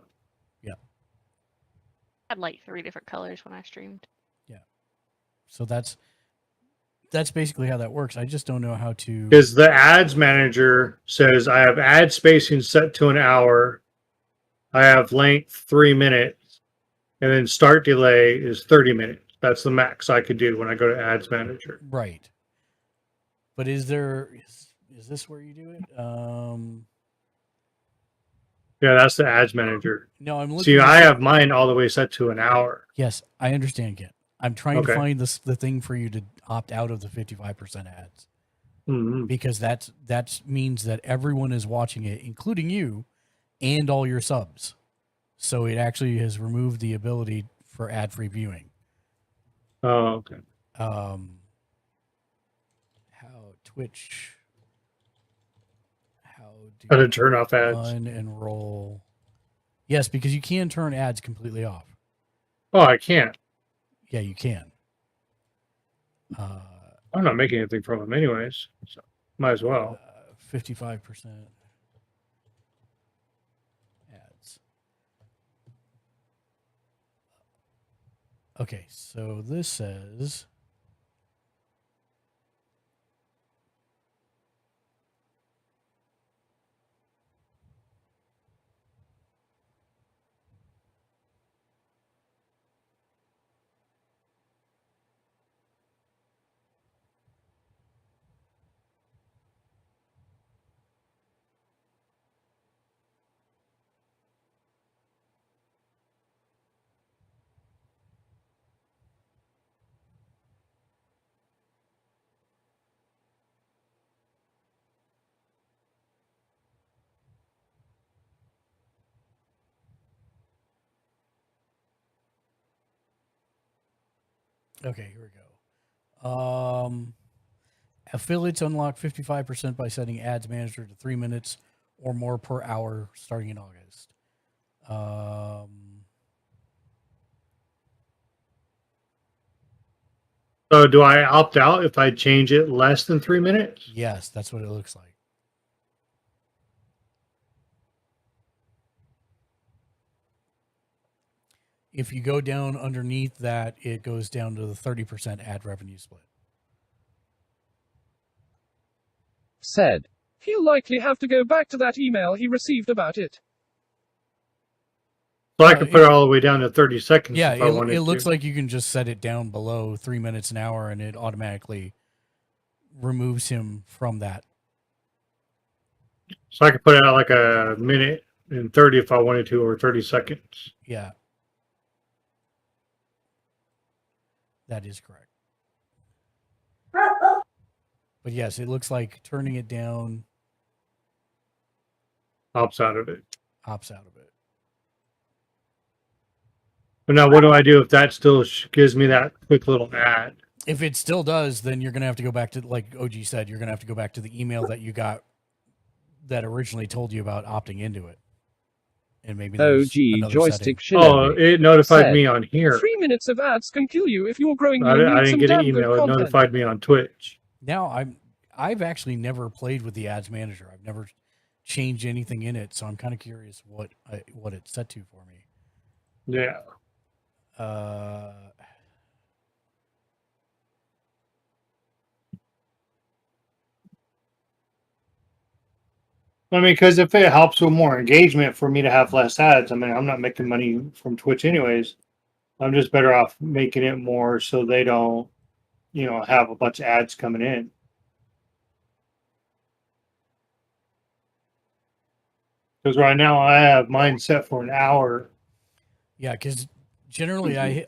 Speaker 1: Yeah.
Speaker 13: I had like 3 different colors when I streamed.
Speaker 1: Yeah. So that's basically how that works. I just don't know how to.
Speaker 2: Because the ads manager says I have ad spacing set to an hour, I have length 3 minutes, and then start delay is 30 minutes. That's the max I could do when I go to ads manager.
Speaker 1: Right. But is this where you do it?
Speaker 2: Yeah, that's the ads manager.
Speaker 1: No, I'm looking.
Speaker 2: See,
Speaker 1: at
Speaker 2: I
Speaker 1: the-
Speaker 2: have mine all the way set to an hour.
Speaker 1: Yes, I understand, Kent. I'm trying to
Speaker 2: Okay.
Speaker 1: find the thing for you to opt out of the 55% ads. because that means that everyone is watching it, including you and all your subs. So it actually has removed the ability for ad-free viewing.
Speaker 2: Oh, okay.
Speaker 1: How Twitch? How
Speaker 2: to turn off ads?
Speaker 1: Unenroll. Yes, because you can turn ads completely off.
Speaker 2: Oh, I can't.
Speaker 1: Yeah, you can.
Speaker 2: I'm not making anything from them anyways, so might as well.
Speaker 1: 55% ads. Okay, so this says okay, here we go. Affiliates unlock 55% by setting ads manager to 3 minutes or more per hour starting in August.
Speaker 2: So do I opt out if I change it less than 3 minutes?
Speaker 1: Yes, that's what it looks like. If you go down underneath that, it goes down to the 30% ad revenue split.
Speaker 3: Said.
Speaker 16: He'll likely have to go back to that email he received about it.
Speaker 2: So I can put it all the way down to 30 seconds
Speaker 1: Yeah,
Speaker 2: if I wanted
Speaker 1: it looks
Speaker 2: to.
Speaker 1: like you can just set it down below 3 minutes an hour and it automatically removes him from that.
Speaker 2: So I could put it out like a minute and 30 if I wanted to, or 30 seconds.
Speaker 1: Yeah. That is correct. But yes, it looks like turning it down
Speaker 2: Opts out of it.
Speaker 1: opts out of it.
Speaker 2: But now what do I do if that still gives me that quick little ad?
Speaker 1: If it still does, then you're going to have to go back to, like OG said, you're going to have to go back to the email that you got that originally told you about opting into it. And maybe there's
Speaker 3: OG
Speaker 1: another
Speaker 3: joystick
Speaker 1: setting.
Speaker 2: Oh, it notified me on here.
Speaker 16: 3 minutes of ads can kill you if you're growing
Speaker 2: I
Speaker 16: your
Speaker 2: didn't
Speaker 16: some
Speaker 2: get an
Speaker 16: damn good
Speaker 2: email. It
Speaker 16: content.
Speaker 2: notified me on Twitch.
Speaker 1: Now I've actually never played with the ads manager. I've never changed anything in it, so I'm kind of curious what it's set to for me.
Speaker 2: Yeah. I mean, because if it helps with more engagement for me to have less ads, I mean, I'm not making money from Twitch anyways. I'm just better off making it more so they don't, have a bunch of ads coming in. Because right now I have mine set for an hour.
Speaker 1: Yeah, because generally I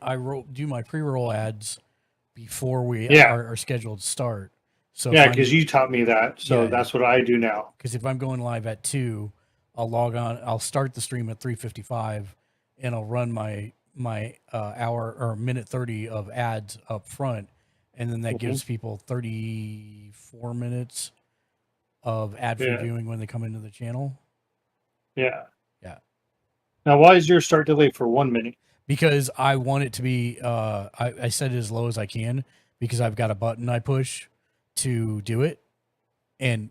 Speaker 1: do my pre-roll ads before we
Speaker 2: Yeah.
Speaker 1: are scheduled to start. So
Speaker 2: Yeah, because you taught me that. So
Speaker 1: Yeah,
Speaker 2: that's what I do now.
Speaker 1: Because if I'm going live at 2, I'll log on. I'll start the stream at 3:55, and I'll run my hour or minute 30 of ads up front, and then that gives people 34 minutes of ad-free
Speaker 2: Yeah.
Speaker 1: viewing when they come into the channel.
Speaker 2: Yeah.
Speaker 1: Yeah.
Speaker 2: Now, why is your start delay for 1 minute?
Speaker 1: Because I want it to be, I set it as low as I can because I've got a button I push to do it. And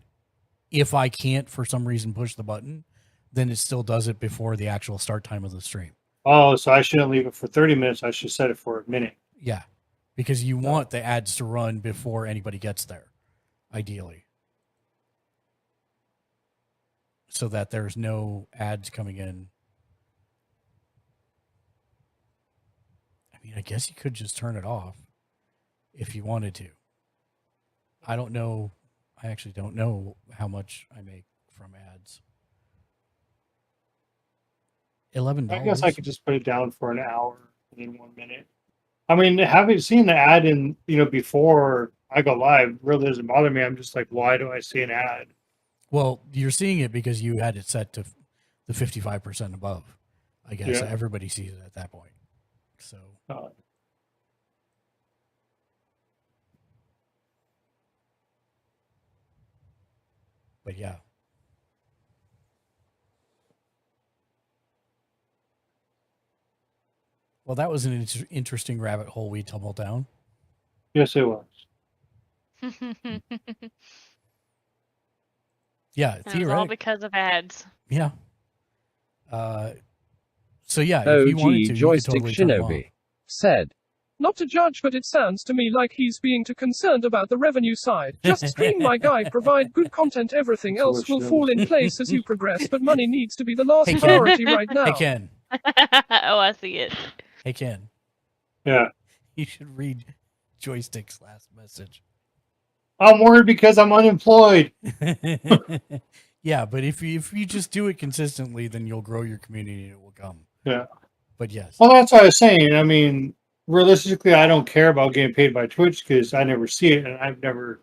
Speaker 1: if I can't, for some reason, push the button, then it still does it before the actual start time of the stream.
Speaker 2: Oh, so I shouldn't leave it for 30 minutes. I should set it for a minute.
Speaker 1: Yeah. Because you want the ads to run before anybody gets there, ideally. So that there's no ads coming in. I mean, I guess you could just turn it off if you wanted to. I don't know. I actually don't know how much I make from ads. $11.
Speaker 2: I guess I could just put it down for an hour in 1 minute. I mean, having seen the ad in, before I go live. It really doesn't bother me. I'm just like, why do I see an ad?
Speaker 1: Well, you're seeing it because you had it set to the 55% above. I guess
Speaker 2: Yeah.
Speaker 1: everybody sees it at that point. So. But yeah. Well, that was an interesting rabbit hole we tumbled down.
Speaker 2: Yes, it was.
Speaker 1: Yeah,
Speaker 13: And it's all
Speaker 1: theoretically.
Speaker 13: because of ads.
Speaker 1: Yeah. So yeah, if you wanted to, you could
Speaker 3: Joystick
Speaker 1: totally turn them
Speaker 3: Shinobi
Speaker 1: off.
Speaker 3: said,
Speaker 16: Not to judge, but it sounds to me like he's being too concerned about the revenue side. Just stream, my guy, provide good content, everything else will fall in place as you progress, but money needs to be the last
Speaker 1: Hey, Ken.
Speaker 16: priority right now.
Speaker 1: Hey, Ken.
Speaker 13: Oh, I see it.
Speaker 1: Hey, Ken.
Speaker 2: Yeah.
Speaker 1: You should read Joystick's last message.
Speaker 2: I'm worried because I'm unemployed.
Speaker 1: Yeah, but if you just do it consistently, then you'll grow your community and it will come.
Speaker 2: Yeah.
Speaker 1: But yes.
Speaker 2: Well, that's what I was saying. I mean, realistically, I don't care about getting paid by Twitch because I never see it, and I've never,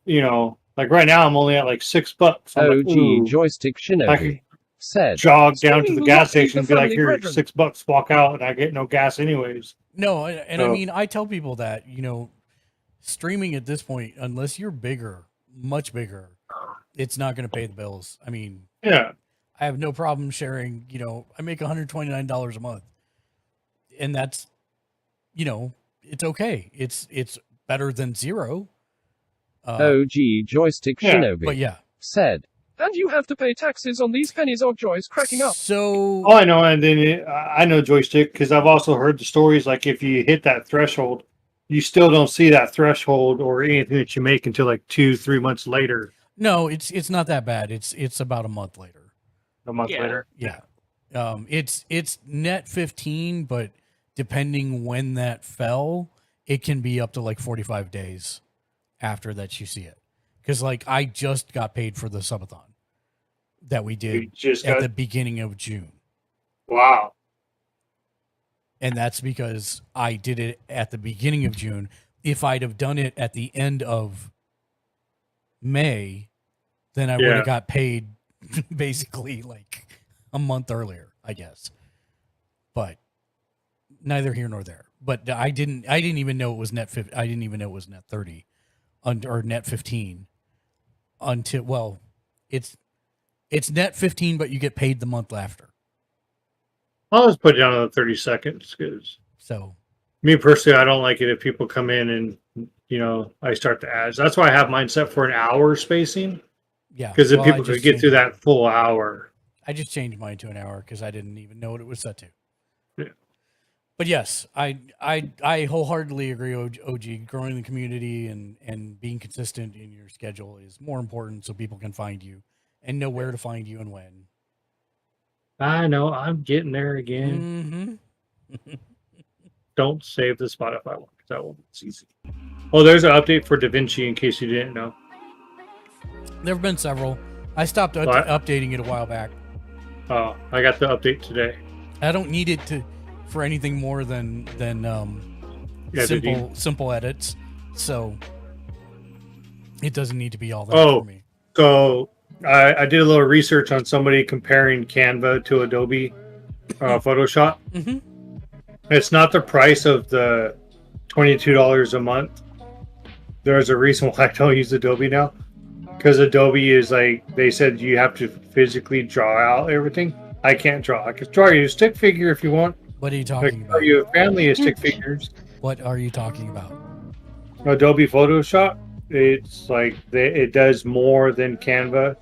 Speaker 2: like right now, I'm only at like $6. I'm like,
Speaker 3: OG
Speaker 2: ooh,
Speaker 3: Joystick
Speaker 2: I could
Speaker 3: Shinobi said,
Speaker 2: jog down to
Speaker 16: Streaming
Speaker 2: the
Speaker 16: will
Speaker 2: gas
Speaker 16: not keep
Speaker 2: station
Speaker 16: the
Speaker 2: and be like,
Speaker 16: family
Speaker 2: here,
Speaker 16: brethren.
Speaker 2: $6, walk out, and I get no gas anyways.
Speaker 1: No, and I
Speaker 2: So-
Speaker 1: mean, I tell people that, streaming at this point, unless you're bigger, much bigger, it's not going to pay the bills. I mean,
Speaker 2: Yeah.
Speaker 1: I have no problem sharing, I make $129 a month. And that's, it's okay. It's better than zero.
Speaker 3: OG Joystick
Speaker 2: Yeah,
Speaker 3: Shinobi
Speaker 1: but yeah.
Speaker 3: said,
Speaker 16: And you have to pay taxes on these pennies or joys cracking up.
Speaker 1: So
Speaker 2: Oh, I know, and then I know joystick because I've also heard the stories like if you hit that threshold, you still don't see that threshold or anything that you make until like 2-3 months later.
Speaker 1: No, it's not that bad. It's about a month later.
Speaker 2: A month later.
Speaker 1: Yeah. It's net 15, but depending when that fell, it can be up to like 45 days after that you see it. Because like I just got paid for the subathon that we
Speaker 2: You
Speaker 1: did
Speaker 2: just
Speaker 1: at
Speaker 2: got-
Speaker 1: the beginning of June.
Speaker 2: Wow.
Speaker 1: And that's because I did it at the beginning of June. If I'd have done it at the end of May, then I would
Speaker 2: Yeah.
Speaker 1: have got paid basically like a month earlier, I guess. But neither here nor there. But I didn't even know it was net 50. I didn't even know it was net 30 or net 15 until, well, it's net 15, but you get paid the month after.
Speaker 2: I'll just put it down to 30 seconds because
Speaker 1: So
Speaker 2: me personally, I don't like it if people come in and I start the ads. That's why I have mine set for an hour spacing.
Speaker 1: yeah,
Speaker 2: Because if
Speaker 1: well, I
Speaker 2: people could
Speaker 1: just
Speaker 2: get
Speaker 1: changed-
Speaker 2: through that full hour.
Speaker 1: I just changed mine to an hour because I didn't even know what it was set to.
Speaker 2: Yeah.
Speaker 1: But yes, I wholeheartedly agree. OG, growing the community and being consistent in your schedule is more important, so people can find you and know where to find you and when.
Speaker 2: I know, I'm getting there again.
Speaker 1: Mm-hmm.
Speaker 2: Don't save the Spotify one because that one is easy. Oh, there's an update for DaVinci in case you didn't know.
Speaker 1: There have been several. I stopped
Speaker 2: What?
Speaker 1: updating it a while back.
Speaker 2: Oh, I got the update today.
Speaker 1: I don't need it for anything more than
Speaker 2: Editing.
Speaker 1: simple edits. So it doesn't need to be all that
Speaker 2: Oh,
Speaker 1: for me.
Speaker 2: so I did a little research on somebody comparing Canva to Adobe Photoshop.
Speaker 1: Mm-hmm.
Speaker 2: It's not the price of the $22 a month. There's a reason why I don't use Adobe now. Because Adobe is like, they said you have to physically draw out everything. I can't draw. I can draw you a stick figure if you want.
Speaker 1: What are you
Speaker 2: I
Speaker 1: talking
Speaker 2: can draw
Speaker 1: about?
Speaker 2: you a family of stick figures.
Speaker 1: What are you talking about?
Speaker 2: Adobe Photoshop, it's like it does more than Canva,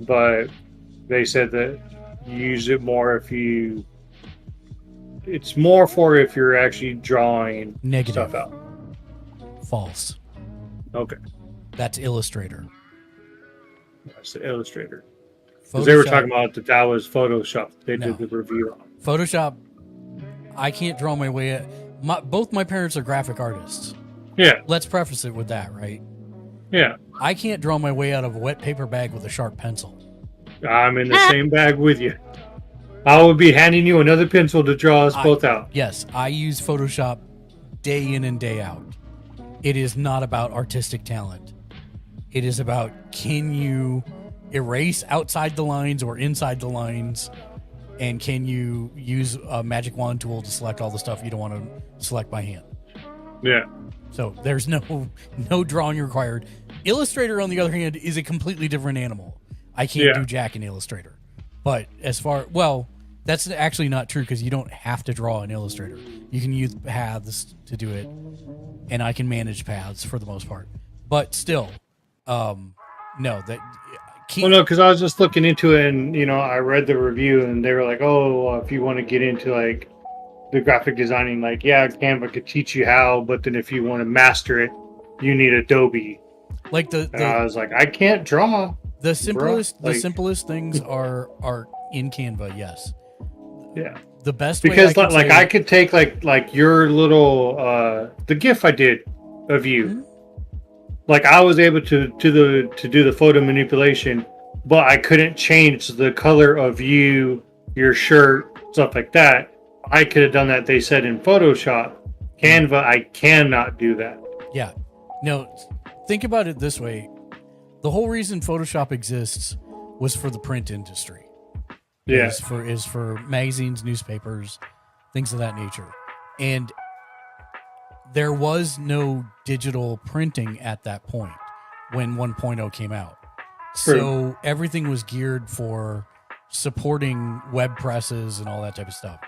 Speaker 2: but they said that you use it more it's more for if you're actually drawing
Speaker 1: Negative.
Speaker 2: stuff out.
Speaker 1: False.
Speaker 2: Okay,
Speaker 1: That's Illustrator.
Speaker 2: that's the Illustrator. Because they were
Speaker 1: Photoshop-
Speaker 2: talking about that was Photoshop. They
Speaker 1: No.
Speaker 2: did the review on.
Speaker 1: Photoshop. I can't draw my way. Both my parents are graphic artists.
Speaker 2: Yeah.
Speaker 1: Let's preface it with that, right?
Speaker 2: Yeah,
Speaker 1: I can't draw my way out of a wet paper bag with a sharp pencil.
Speaker 2: I'm in the same bag with you. I will be handing you another pencil to draw us both out.
Speaker 1: Yes, I use Photoshop day in and day out. It is not about artistic talent. It is about, can you erase outside the lines or inside the lines, and can you use a magic wand tool to select all the stuff you don't want to select by hand?
Speaker 2: Yeah.
Speaker 1: So there's no drawing required. Illustrator, on the other hand, is a completely different animal. I can't do Jack in Illustrator. But that's actually not true, because you don't have to draw in Illustrator. You can use paths to do it, and I can manage paths for the most part. But still, no, that
Speaker 2: Well, no, because I was just looking into it, and I read the review, and they were like, "Oh, if you want to get into like the graphic designing, like Canva could teach you how, but then if you want to master it, you need Adobe."
Speaker 1: Like
Speaker 2: I was like, I can't draw.
Speaker 1: The simplest
Speaker 2: bro.
Speaker 1: the simplest things are in Canva. Yes.
Speaker 2: Yeah.
Speaker 1: The best
Speaker 2: because
Speaker 1: way
Speaker 2: I could take like your little the GIF I did of you.
Speaker 1: Mm-hmm.
Speaker 2: Like I was able to do the photo manipulation, but I couldn't change the color of you, your shirt, stuff like that. I could have done that, they said, in Photoshop. Canva, I cannot do that.
Speaker 1: Yeah. No, think about it this way. The whole reason Photoshop exists was for the print industry.
Speaker 2: Yeah.
Speaker 1: Is for magazines, newspapers, things of that nature. And there was no digital printing at that point when 1.0 came out.
Speaker 2: True.
Speaker 1: So everything was geared for supporting web presses and all that type of stuff.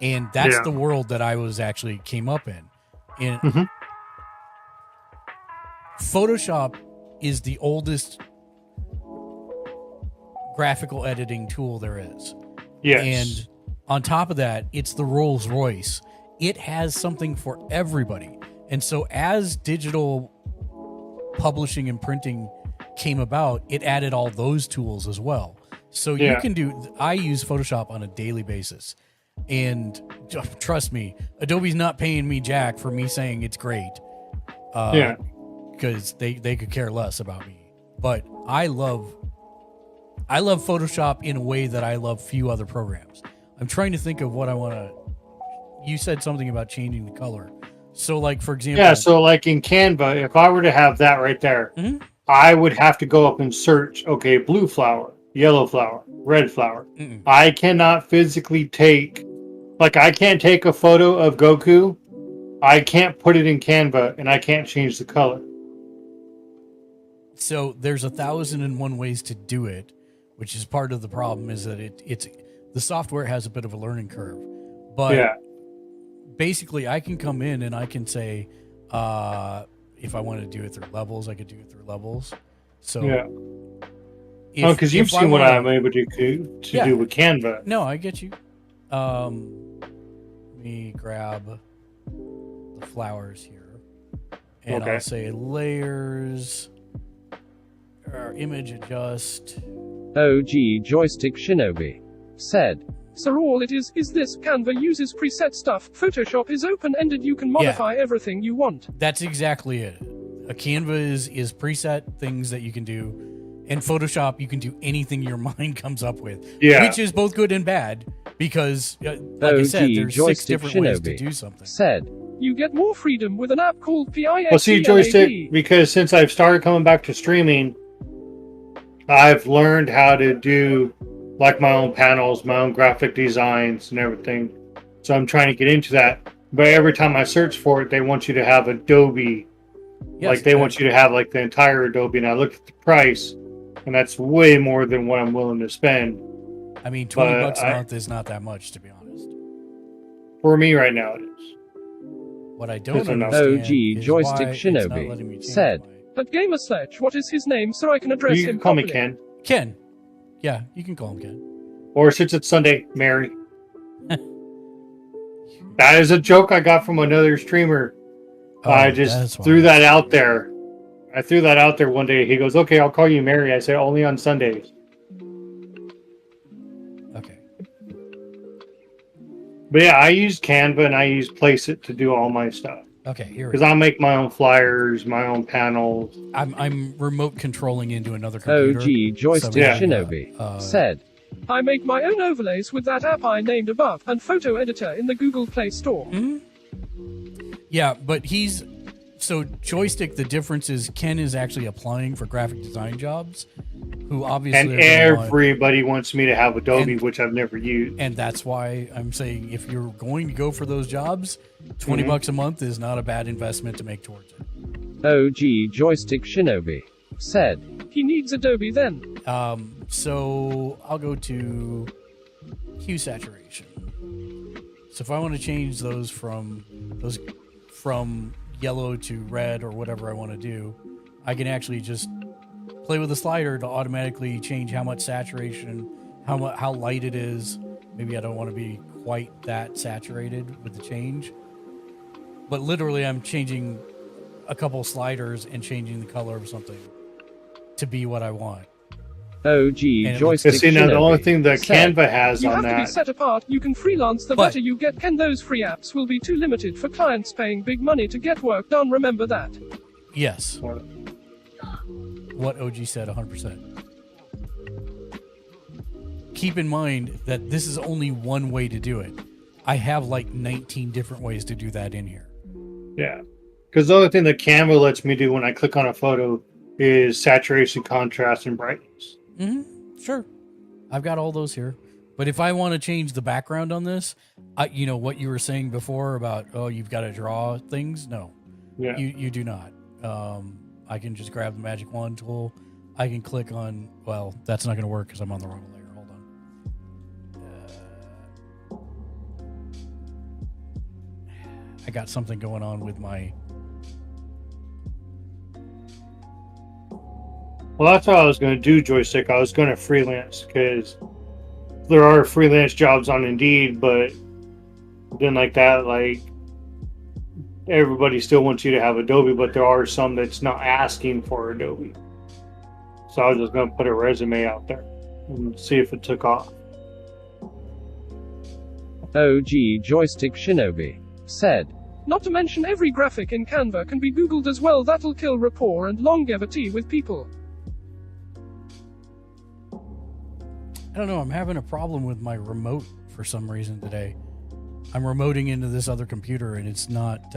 Speaker 1: And that's the world that I came up in. And Photoshop is the oldest graphical editing tool there is.
Speaker 2: Yes.
Speaker 1: And on top of that, it's the Rolls Royce. It has something for everybody. And so as digital publishing and printing came about, it added all those tools as well. So you can I use Photoshop on a daily basis. And trust me, Adobe's not paying me jack for me saying it's great. Because they could care less about me. But I love Photoshop in a way that I love few other programs. I'm trying to think of what I want to... You said something about changing the color. So, like, for example...
Speaker 2: Yeah, so like in Canva, if I were to have that right there, I would have to go up and search, okay, blue flower, yellow flower, red flower. I cannot physically take... Like, I can't take a photo of Goku, I can't put it in Canva, and I can't change the color.
Speaker 1: So, there's 1,001 ways to do it, which is part of the problem, is that it's the software has a bit of a learning curve. But basically, I can come in and I can say, if I want to do it through levels, I could do it through levels. So,
Speaker 2: because you've seen what I'm able to do with Canva.
Speaker 1: No, I get you. Let me grab the flowers here, and I'll say layers, or image adjust.
Speaker 3: OG Joystick Shinobi said,
Speaker 16: So all it is this: Canva uses preset stuff. Photoshop is open-ended. You can modify everything you want.
Speaker 1: That's exactly it. A Canva is preset things that you can do. In Photoshop, you can do anything your mind comes up with, which is both good and bad, because, like I said, there's 6 different ways to do something.
Speaker 3: Said,
Speaker 16: You get more freedom with an app called PIXELAB.
Speaker 2: Well, see, Joystick, because since I've started coming back to streaming, I've learned how to do like my own panels, my own graphic designs and everything. So I'm trying to get into that. But every time I search for it, they want you to have Adobe. Like they want you to have like the entire Adobe. And I looked at the price, and that's way more than what I'm willing to spend.
Speaker 1: I mean, $20 a month is not that much, to be honest.
Speaker 2: For me right now, it is.
Speaker 1: What I don't understand
Speaker 3: OG Joystick Shinobi said,
Speaker 16: But Gamer Sledge, what is his name so I can address
Speaker 2: You
Speaker 16: him
Speaker 2: can call me
Speaker 16: properly?
Speaker 2: Ken.
Speaker 1: Ken. Yeah, you can call him Ken.
Speaker 2: Or since it's Sunday, Mary. That is a joke I got from another streamer. I just threw that out there. I threw that out there one day. He goes, okay, I'll call you Mary. I said, only on Sundays.
Speaker 1: Okay.
Speaker 2: But yeah, I use Canva and I use Placeit to do all my stuff.
Speaker 1: Okay, here
Speaker 2: because I make my own flyers, my own panels.
Speaker 1: I'm remote controlling into another computer.
Speaker 3: OG Joystick Shinobi said,
Speaker 16: I make my own overlays with that app I named above and photo editor in the Google Play Store.
Speaker 1: Yeah, but So Joystick, the difference is Ken is actually applying for graphic design jobs, who obviously
Speaker 2: And
Speaker 1: are gonna want-
Speaker 2: everybody wants me to have Adobe,
Speaker 1: And-
Speaker 2: which I've never used.
Speaker 1: and that's why I'm saying if you're going to go for those jobs, $20 a month is not a bad investment to make towards it.
Speaker 3: OG Joystick Shinobi said,
Speaker 16: He needs Adobe then.
Speaker 1: So I'll go to hue saturation. So if I want to change those from yellow to red or whatever I want to do, I can actually just play with the slider to automatically change how much saturation, how light it is. Maybe I don't want to be quite that saturated with the change, but literally I'm changing a couple sliders and changing the color of something to be what I want.
Speaker 3: OG
Speaker 1: And
Speaker 3: Joystick
Speaker 2: See, now the only
Speaker 3: Shinobi
Speaker 2: thing that
Speaker 3: said,
Speaker 2: Canva has
Speaker 16: You
Speaker 2: on
Speaker 16: have to be
Speaker 2: that,
Speaker 16: set apart. You can freelance. The
Speaker 1: But-
Speaker 16: better you get, Ken, those free apps will be too limited for clients paying big money to get work done. Remember that.
Speaker 1: Yes. What OG said 100%. Keep in mind that this is only one way to do it. I have like 19 different ways to do that in here.
Speaker 2: yeah. Because the only thing that Canva lets me do when I click on a photo is saturation, contrast, and brightness.
Speaker 1: Sure. I've got all those here. But if I want to change the background on this, you know what you were saying before about, oh, you've got to draw things? No.
Speaker 2: Yeah.
Speaker 1: You do not. I can just grab the magic wand tool. I can click on, well, that's not going to work because I'm on the wrong layer. Hold on. I got something going on with my...
Speaker 2: Well, that's how I was going to do Joystick. I was going to freelance because there are freelance jobs on Indeed, but then like that, like everybody still wants you to have Adobe, but there are some that's not asking for Adobe. So I was just going to put a resume out there and see if it took off.
Speaker 3: OG Joystick Shinobi said,
Speaker 16: Not to mention every graphic in Canva can be Googled as well. That'll kill rapport and longevity with people.
Speaker 1: I don't know. I'm having a problem with my remote for some reason today. I'm remoting into this other computer and it's not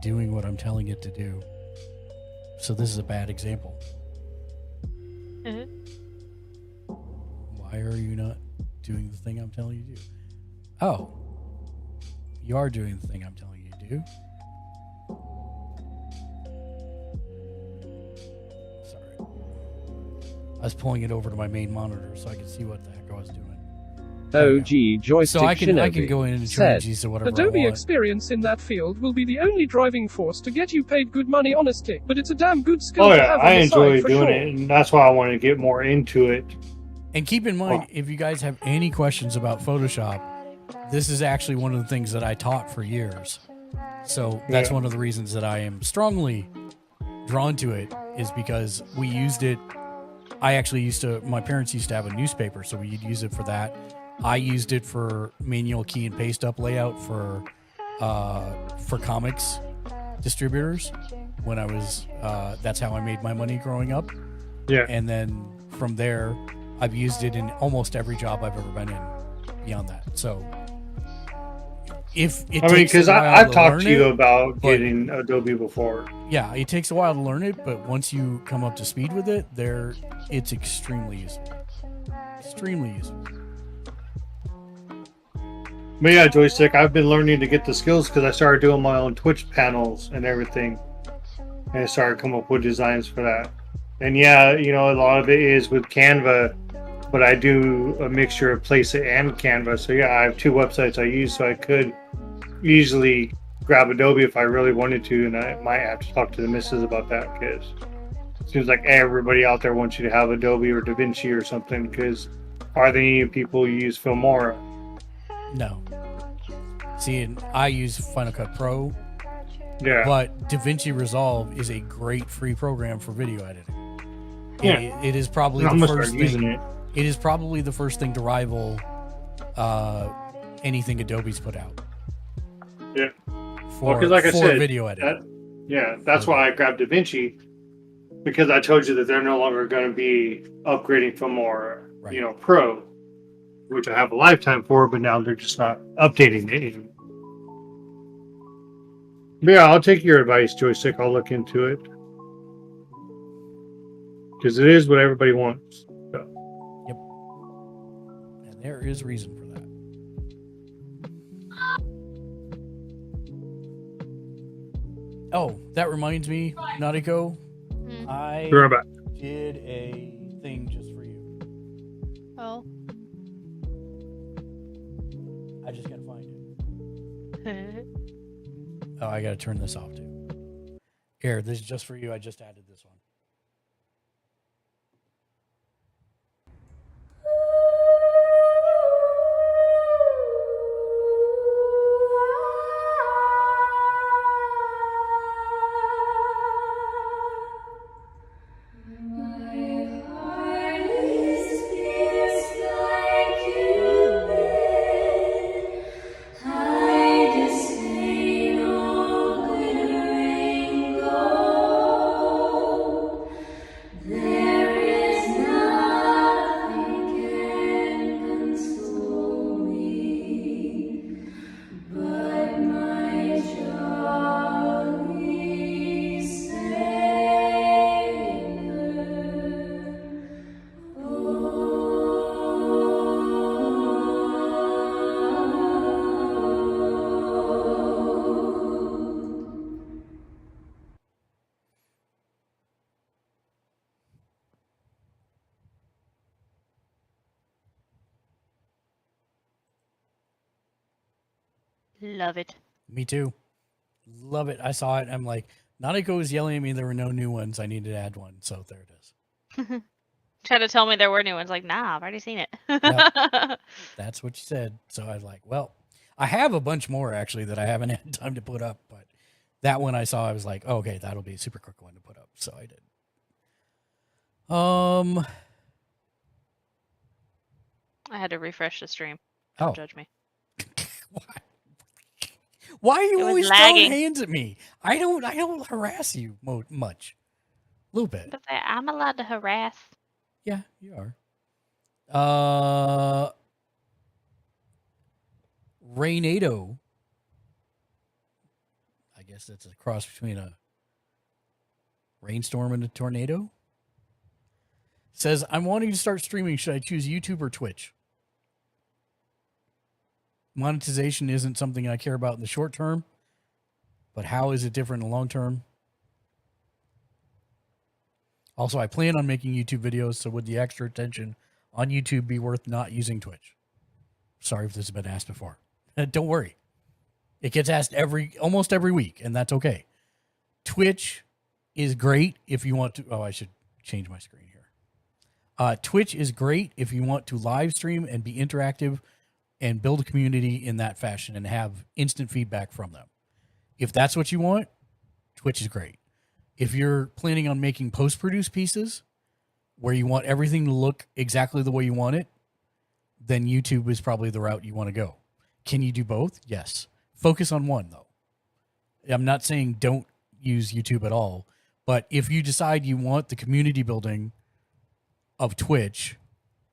Speaker 1: doing what I'm telling it to do. So this is a bad example. Why are you not doing the thing I'm telling you to do? Oh, you are doing the thing I'm telling you to do. I was pulling it over to my main monitor so I could see what the heck I was doing.
Speaker 3: OG Joystick
Speaker 1: So I can
Speaker 3: Shinobi
Speaker 1: go in and
Speaker 3: said,
Speaker 1: change these to whatever
Speaker 16: Adobe
Speaker 1: I want.
Speaker 16: experience in that field will be the only driving force to get you paid good money, honestly. But it's a damn good skill
Speaker 2: Oh
Speaker 16: to
Speaker 2: yeah,
Speaker 16: have on
Speaker 2: I
Speaker 16: the
Speaker 2: enjoy
Speaker 16: side for
Speaker 2: doing
Speaker 16: sure.
Speaker 2: it, and that's why I want to get more into it.
Speaker 1: And keep in mind, if you guys have any questions about Photoshop, this is actually one of the things that I taught for years. So that's
Speaker 2: Yeah.
Speaker 1: one of the reasons that I am strongly drawn to it, is because we used it. My parents used to have a newspaper, so we'd use it for that. I used it for manual key and paste up layout for comics distributors when I was, that's how I made my money growing up.
Speaker 2: Yeah.
Speaker 1: And then from there, I've used it in almost every job I've ever been in beyond that. So if it
Speaker 2: I mean,
Speaker 1: takes a
Speaker 2: because
Speaker 1: while
Speaker 2: I've
Speaker 1: to
Speaker 2: talked
Speaker 1: learn
Speaker 2: to you
Speaker 1: it,
Speaker 2: about
Speaker 1: but-
Speaker 2: getting Adobe before.
Speaker 1: Yeah, it takes a while to learn it, but once you come up to speed with it, it's extremely useful. Extremely useful.
Speaker 2: But yeah, Joystick, I've been learning to get the skills because I started doing my own Twitch panels and everything. And I started coming up with designs for that. And yeah, you know, a lot of it is with Canva, but I do a mixture of Placeit and Canva. So yeah, I have two websites I use, so I could easily grab Adobe if I really wanted to, and I might have to talk to the missus about that because it seems like everybody out there wants you to have Adobe or DaVinci or something, because are there any people who use Filmora?
Speaker 1: No. See, and I use Final Cut Pro.
Speaker 2: Yeah.
Speaker 1: But DaVinci Resolve is a great free program for video editing.
Speaker 2: Yeah.
Speaker 1: It is probably
Speaker 2: I'm
Speaker 1: the
Speaker 2: gonna
Speaker 1: first
Speaker 2: start using
Speaker 1: thing.
Speaker 2: it.
Speaker 1: It is probably the first thing to rival anything Adobe's put out.
Speaker 2: Yeah.
Speaker 1: For,
Speaker 2: because like I
Speaker 1: for
Speaker 2: said,
Speaker 1: video editing.
Speaker 2: That's why I grabbed DaVinci, because I told you that they're no longer going to be upgrading from more, Pro, which I have a lifetime for, but now they're just not updating it. Yeah, I'll take your advice, Joystick. I'll look into it. Because it is what everybody wants. So.
Speaker 1: Yep. And there is reason for that. Oh, that reminds me, Nautico. I
Speaker 2: You're back.
Speaker 1: did a thing just for you.
Speaker 13: Oh.
Speaker 1: I just gotta find it. Oh, I gotta turn this off too. Here, this is just for you. I just added this one.
Speaker 13: Love it.
Speaker 1: Me too. Love it. I saw it. I'm like, Nautico was yelling at me there were no new ones. I needed to add one. So there it is.
Speaker 13: Tried to tell me there were new ones. Like, nah, I've already seen it.
Speaker 1: Yep. That's what you said. So I was like, well, I have a bunch more actually that I haven't had time to put up. But that one I saw, I was like, oh, okay, that'll be a super quick one to put up. So I did.
Speaker 13: I had to refresh the stream. Don't judge me.
Speaker 1: Why are you
Speaker 13: It was
Speaker 1: always
Speaker 13: lagging.
Speaker 1: throwing hands at me? I don't harass you much. A little bit.
Speaker 13: But I'm allowed to harass.
Speaker 1: Yeah, you are. Rainado. I guess that's a cross between a rainstorm and a tornado. Says, I'm wanting to start streaming. Should I choose YouTube or Twitch? Monetization isn't something I care about in the short term, but how is it different in the long term? Also, I plan on making YouTube videos, so would the extra attention on YouTube be worth not using Twitch? Sorry if this has been asked before. Don't worry. It gets asked almost every week, and that's okay. Twitch is great if you want to... Oh, I should change my screen here. Twitch is great if you want to live stream and be interactive and build a community in that fashion and have instant feedback from them. If that's what you want, Twitch is great. If you're planning on making post-produced pieces where you want everything to look exactly the way you want it, then YouTube is probably the route you want to go. Can you do both? Yes. Focus on one, though. I'm not saying don't use YouTube at all, but if you decide you want the community building of Twitch,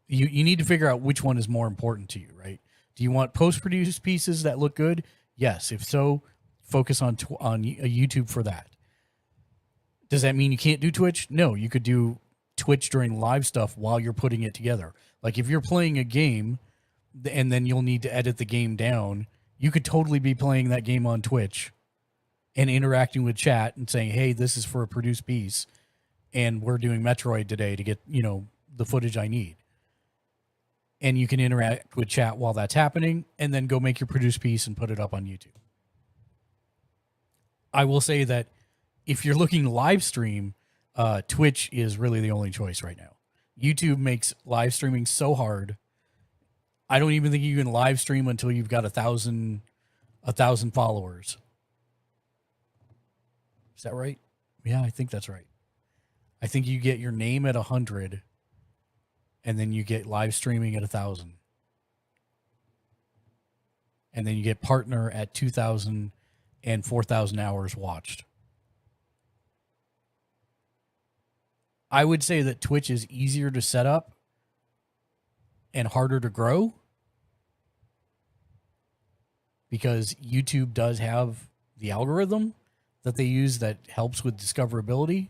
Speaker 1: you need to figure out which one is more important to you, right? Do you want post-produced pieces that look good? Yes. If so, focus on YouTube for that. Does that mean you can't do Twitch? No, you could do Twitch during live stuff while you're putting it together. Like if you're playing a game and then you'll need to edit the game down, you could totally be playing that game on Twitch and interacting with chat and saying, hey, this is for a produced piece and we're doing Metroid today to get, the footage I need. And you can interact with chat while that's happening and then go make your produced piece and put it up on YouTube. I will say that if you're looking to live stream, Twitch is really the only choice right now. YouTube makes live streaming so hard. I don't even think you can live stream until you've got 1,000 followers. Is that right? Yeah, I think that's right. I think you get your name at 100 and then you get live streaming at 1,000. And then you get partner at 2,000 and 4,000 hours watched. I would say that Twitch is easier to set up and harder to grow because YouTube does have the algorithm that they use that helps with discoverability.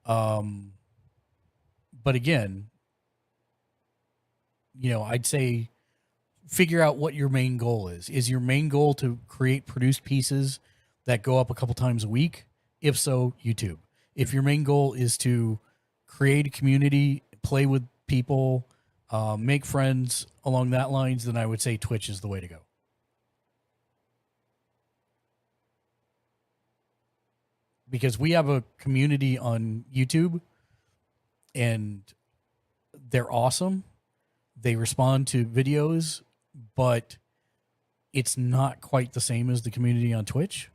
Speaker 1: But again, I'd say figure out what your main goal is. Is your main goal to create produced pieces that go up a couple times a week? If so, YouTube. If your main goal is to create a community, play with people, make friends along that lines, then I would say Twitch is the way to go. Because we have a community on YouTube and they're awesome. They respond to videos, but it's not quite the same as the community on Twitch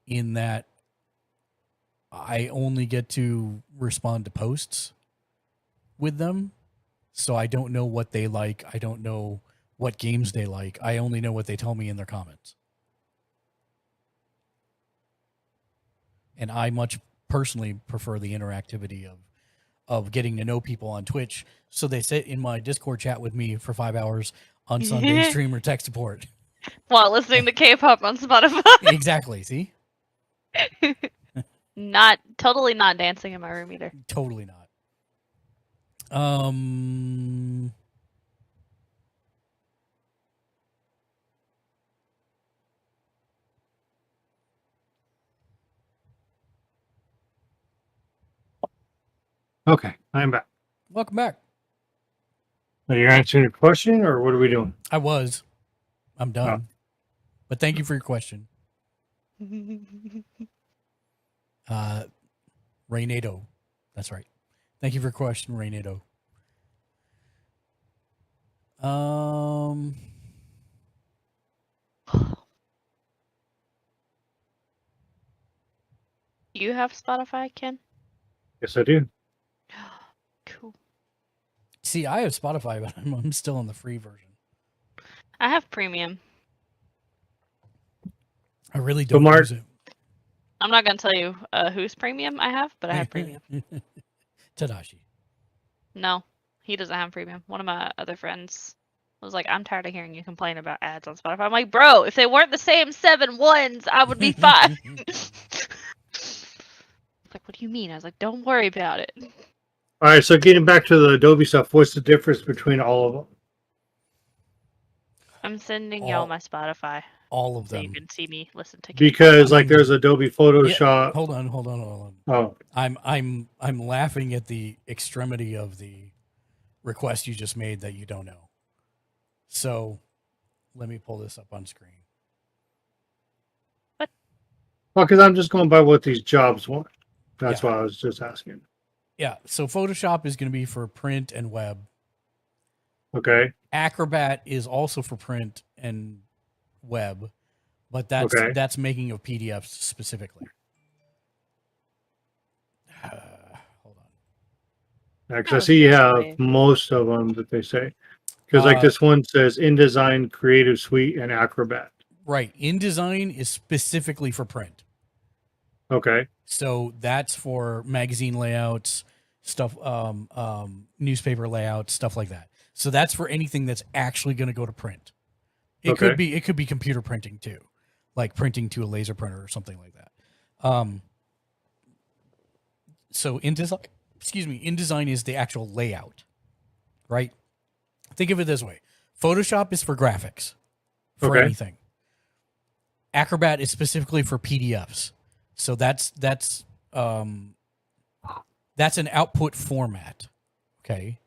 Speaker 1: in that I only get to respond to posts with them. So I don't know what they like. I don't know what games they like. I only know what they tell me in their comments. And I much personally prefer the interactivity of getting to know people on Twitch. So they sit in my Discord chat with me for 5 hours on Sunday stream or tech support.
Speaker 13: While listening to K-pop on Spotify.
Speaker 1: Exactly, see?
Speaker 13: Totally not dancing in my room either.
Speaker 1: Totally not.
Speaker 2: Okay, I'm back.
Speaker 1: Welcome back.
Speaker 2: Are you answering your question, or what are we doing?
Speaker 1: I'm done. But thank you for your question. Reynado. That's right. Thank you for your question, Reynado.
Speaker 13: You have Spotify, Ken?
Speaker 2: Yes, I do.
Speaker 13: Cool.
Speaker 1: See, I have Spotify, but I'm still on the free version.
Speaker 13: I have premium.
Speaker 1: I really don't use it.
Speaker 13: I'm not going to tell you whose premium I have, but I have premium.
Speaker 1: Tadashi.
Speaker 13: No, he doesn't have premium. One of my other friends was like, I'm tired of hearing you complain about ads on Spotify. I'm like, bro, if they weren't the same 7 ones, I would be fine. Like, what do you mean? I was like, don't worry about it.
Speaker 2: All right, so getting back to the Adobe stuff, what's the difference between all of them?
Speaker 13: I'm sending y'all my Spotify.
Speaker 1: All of them.
Speaker 13: So you can see me listen to
Speaker 2: Because like there's Adobe Photoshop.
Speaker 1: Yeah, hold on.
Speaker 2: Oh.
Speaker 1: I'm laughing at the extremity of the request you just made that you don't know. So let me pull this up on screen.
Speaker 13: What?
Speaker 2: Well, because I'm just going by what these jobs want. That's why I was just asking.
Speaker 1: Yeah, so Photoshop is going to be for print and web.
Speaker 2: Okay.
Speaker 1: Acrobat is also for print and web, but that's making of PDFs specifically. Hold on.
Speaker 2: Because I see you have most of them that they say. Because like this one says InDesign, Creative Suite, and Acrobat.
Speaker 1: Right. InDesign is specifically for print.
Speaker 2: Okay.
Speaker 1: So that's for magazine layouts, stuff, newspaper layouts, stuff like that. So that's for anything that's actually going to go to print. It could be computer printing too, like printing to a laser printer or something like that. So InDesign is the actual layout, right? Think of it this way: Photoshop is for graphics, for anything. Acrobat is specifically for PDFs. So that's an output format, okay?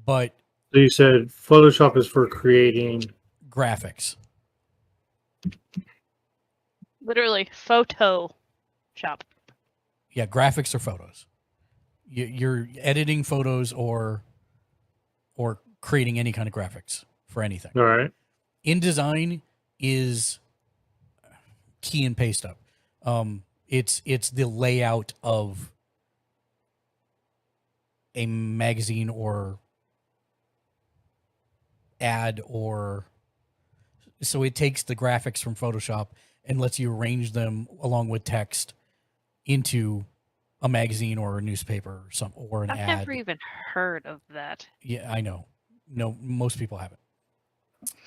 Speaker 1: But
Speaker 2: so you said Photoshop is for creating
Speaker 1: graphics.
Speaker 13: Literally, Photoshop.
Speaker 1: Yeah, graphics or photos. You're editing photos or creating any kind of graphics for anything.
Speaker 2: All right.
Speaker 1: InDesign is key and paste up. It's the layout of a magazine or ad, or so it takes the graphics from Photoshop and lets you arrange them along with text into a magazine or a newspaper or an ad.
Speaker 13: I've never even heard of that.
Speaker 1: Yeah, I know. No, most people haven't.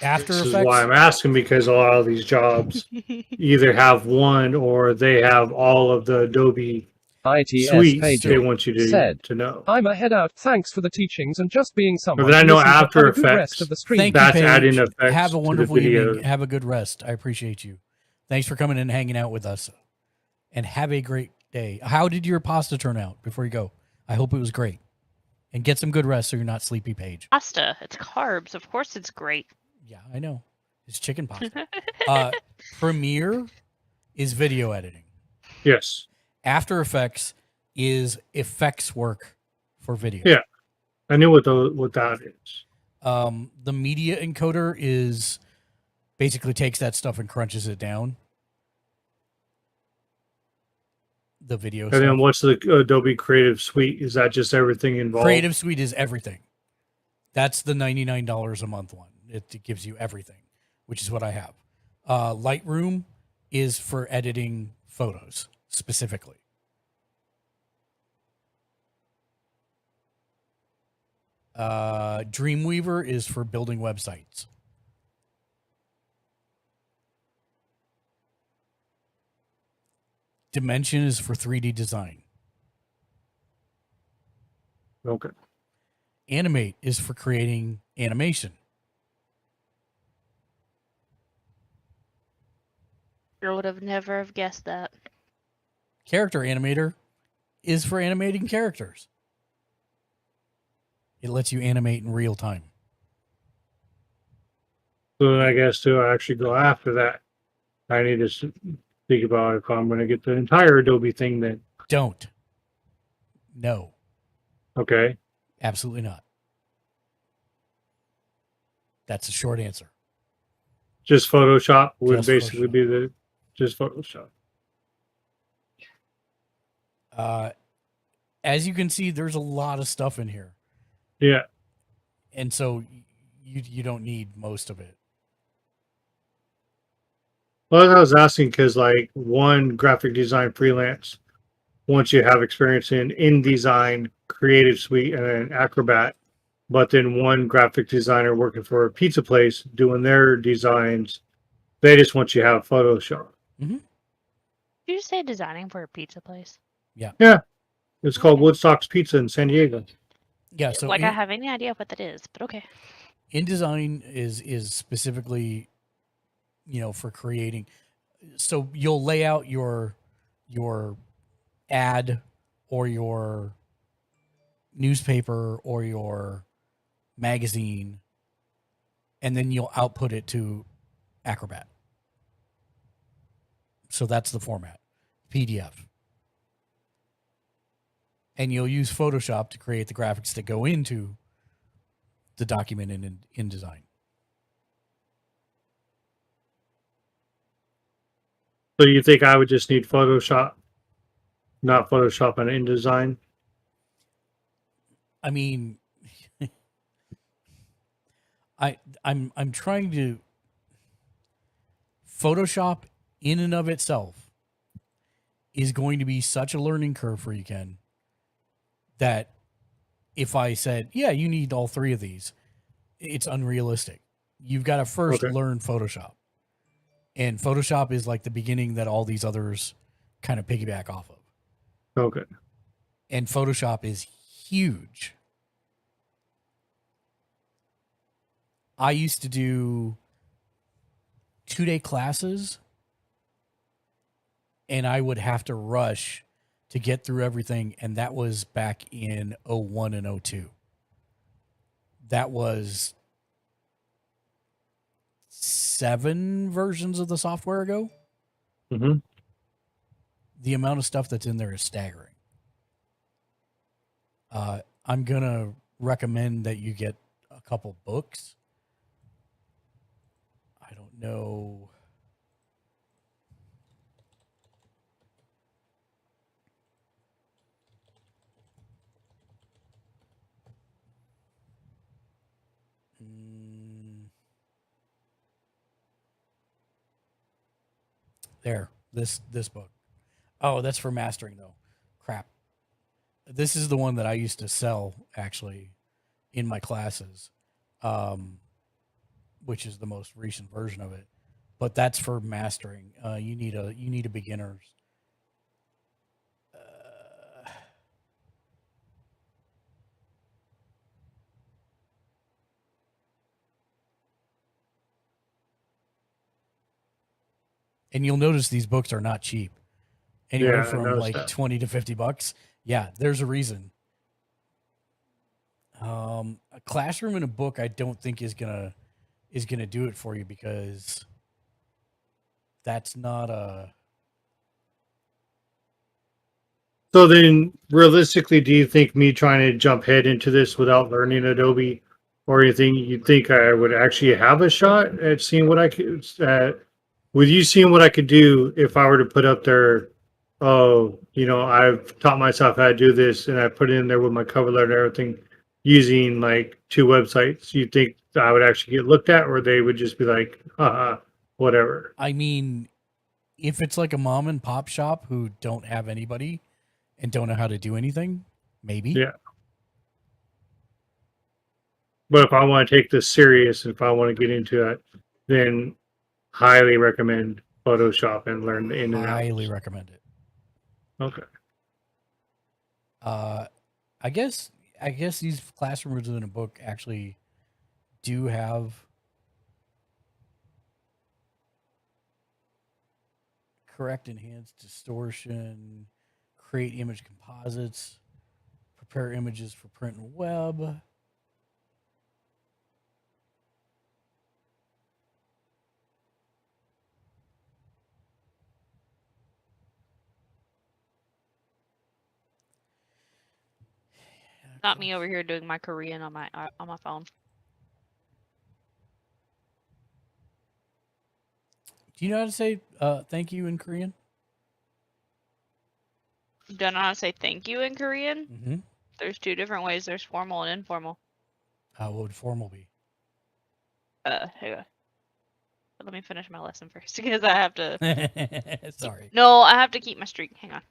Speaker 1: After
Speaker 2: This
Speaker 1: Effects.
Speaker 2: is why I'm asking, because a lot of these jobs either have one or they have all of the Adobe
Speaker 3: ITS
Speaker 2: suites they
Speaker 3: Pagel
Speaker 2: want you
Speaker 3: said,
Speaker 2: to know.
Speaker 16: I'm a head out. Thanks for the teachings and just being someone.
Speaker 2: But then I
Speaker 16: who
Speaker 2: know
Speaker 16: listens, but
Speaker 2: After
Speaker 16: have a good rest
Speaker 2: Effects,
Speaker 16: of the stream.
Speaker 1: Thank
Speaker 2: that's
Speaker 1: you, Paige.
Speaker 2: adding effects
Speaker 1: Have a
Speaker 2: to the
Speaker 1: wonderful evening.
Speaker 2: videos.
Speaker 1: Have a good rest. I appreciate you. Thanks for coming and hanging out with us. And have a great day. How did your pasta turn out before you go? I hope it was great. And get some good rest so you're not sleepy, Paige.
Speaker 13: Pasta. It's carbs. Of course it's great.
Speaker 1: Yeah, I know. It's chicken pasta. Premiere is video editing.
Speaker 2: Yes.
Speaker 1: After Effects is effects work for video.
Speaker 2: Yeah. I knew what that is.
Speaker 1: The media encoder is basically takes that stuff and crunches it down. The video.
Speaker 2: And then what's the Adobe Creative Suite? Is that just everything involved?
Speaker 1: Creative Suite is everything. That's the $99 a month one. It gives you everything, which is what I have. Lightroom is for editing photos specifically. Dreamweaver is for building websites. Dimension is for 3D design.
Speaker 2: Okay.
Speaker 1: Animate is for creating animation.
Speaker 13: I would have never have guessed that.
Speaker 1: Character Animator is for animating characters. It lets you animate in real time.
Speaker 2: So then I guess to actually go after that, I need to think about if I'm going to get the entire Adobe thing then.
Speaker 1: Don't. No.
Speaker 2: Okay.
Speaker 1: Absolutely not. That's a short answer.
Speaker 2: Just Photoshop would
Speaker 1: Just
Speaker 2: basically be just Photoshop.
Speaker 1: As you can see, there's a lot of stuff in here.
Speaker 2: Yeah.
Speaker 1: And so you don't need most of it.
Speaker 2: Well, I was asking because, like, one graphic design freelance, once you have experience in InDesign, Creative Suite, and then Acrobat, but then one graphic designer working for a pizza place doing their designs, they just want you to have Photoshop.
Speaker 1: Mm-hmm.
Speaker 13: Did you say designing for a pizza place?
Speaker 1: Yeah.
Speaker 2: Yeah. It's called Woodstock's Pizza in San Diego.
Speaker 1: Yeah. So
Speaker 13: I have any idea what that is, but okay.
Speaker 1: InDesign is specifically, for creating. So you'll lay out your ad or your newspaper or your magazine, and then you'll output it to Acrobat. So that's the format, PDF. And you'll use Photoshop to create the graphics that go into the document in InDesign.
Speaker 2: So you think I would just need Photoshop, not Photoshop and InDesign?
Speaker 1: I mean, I'm trying to Photoshop in and of itself is going to be such a learning curve for you, Ken, that if I said, yeah, you need all three of these, it's unrealistic. You've got to first learn Photoshop. And Photoshop is like the beginning that all these others kind of piggyback off of.
Speaker 2: Okay.
Speaker 1: And Photoshop is huge. I used to do 2-day classes, and I would have to rush to get through everything, and that was back in 01 and 02. That was 7 versions of the software ago.
Speaker 2: Mm-hmm.
Speaker 1: The amount of stuff that's in there is staggering. I'm going to recommend that you get a couple books. I don't know. There, this book. Oh, that's for mastering though. Crap. This is the one that I used to sell actually in my classes. which is the most recent version of it. But that's for mastering. You need a beginner's. And you'll notice these books are not cheap. Anywhere from like that. $20 to $50. Yeah, there's a reason. A classroom in a book, I don't think is gonna do it for you, because that's not a.
Speaker 2: So then, realistically, do you think me trying to jump head into this without learning Adobe or anything, you think I would actually have a shot at seeing what I could? With you seeing what I could do if I were to put up there, oh, I've taught myself how to do this, and I put it in there with my cover letter and everything, using like 2 websites, you think I would actually get looked at, or they would just be like, haha, whatever?
Speaker 1: I mean, if it's like a mom and pop shop who don't have anybody and don't know how to do anything, maybe.
Speaker 2: Yeah. But if I want to take this serious, if I want to get into it, then highly recommend Photoshop and learn the in and out.
Speaker 1: Highly recommend it.
Speaker 2: Okay.
Speaker 1: I guess these classrooms in a book actually do have correct enhanced distortion, create image composites, prepare images for print and web.
Speaker 13: Not me over here doing my Korean on my phone.
Speaker 1: Do you know how to say thank you in Korean?
Speaker 13: Do I know how to say thank you in Korean?
Speaker 1: Mm-hmm.
Speaker 13: There's 2 different ways. There's formal and informal.
Speaker 1: What would formal be?
Speaker 13: Hang on. Let me finish my lesson first, because I have to.
Speaker 1: Sorry.
Speaker 13: No, I have to keep my streak. Hang on.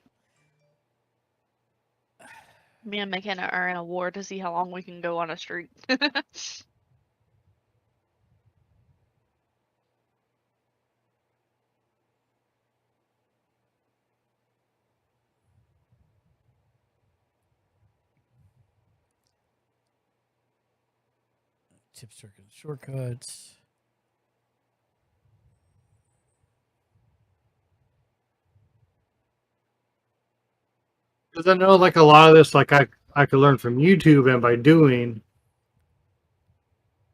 Speaker 13: Me and McKenna are in a war to see how long we can go on a streak.
Speaker 1: Tips, circuits, shortcuts.
Speaker 2: Because I know, like, a lot of this, like, I could learn from YouTube and by doing,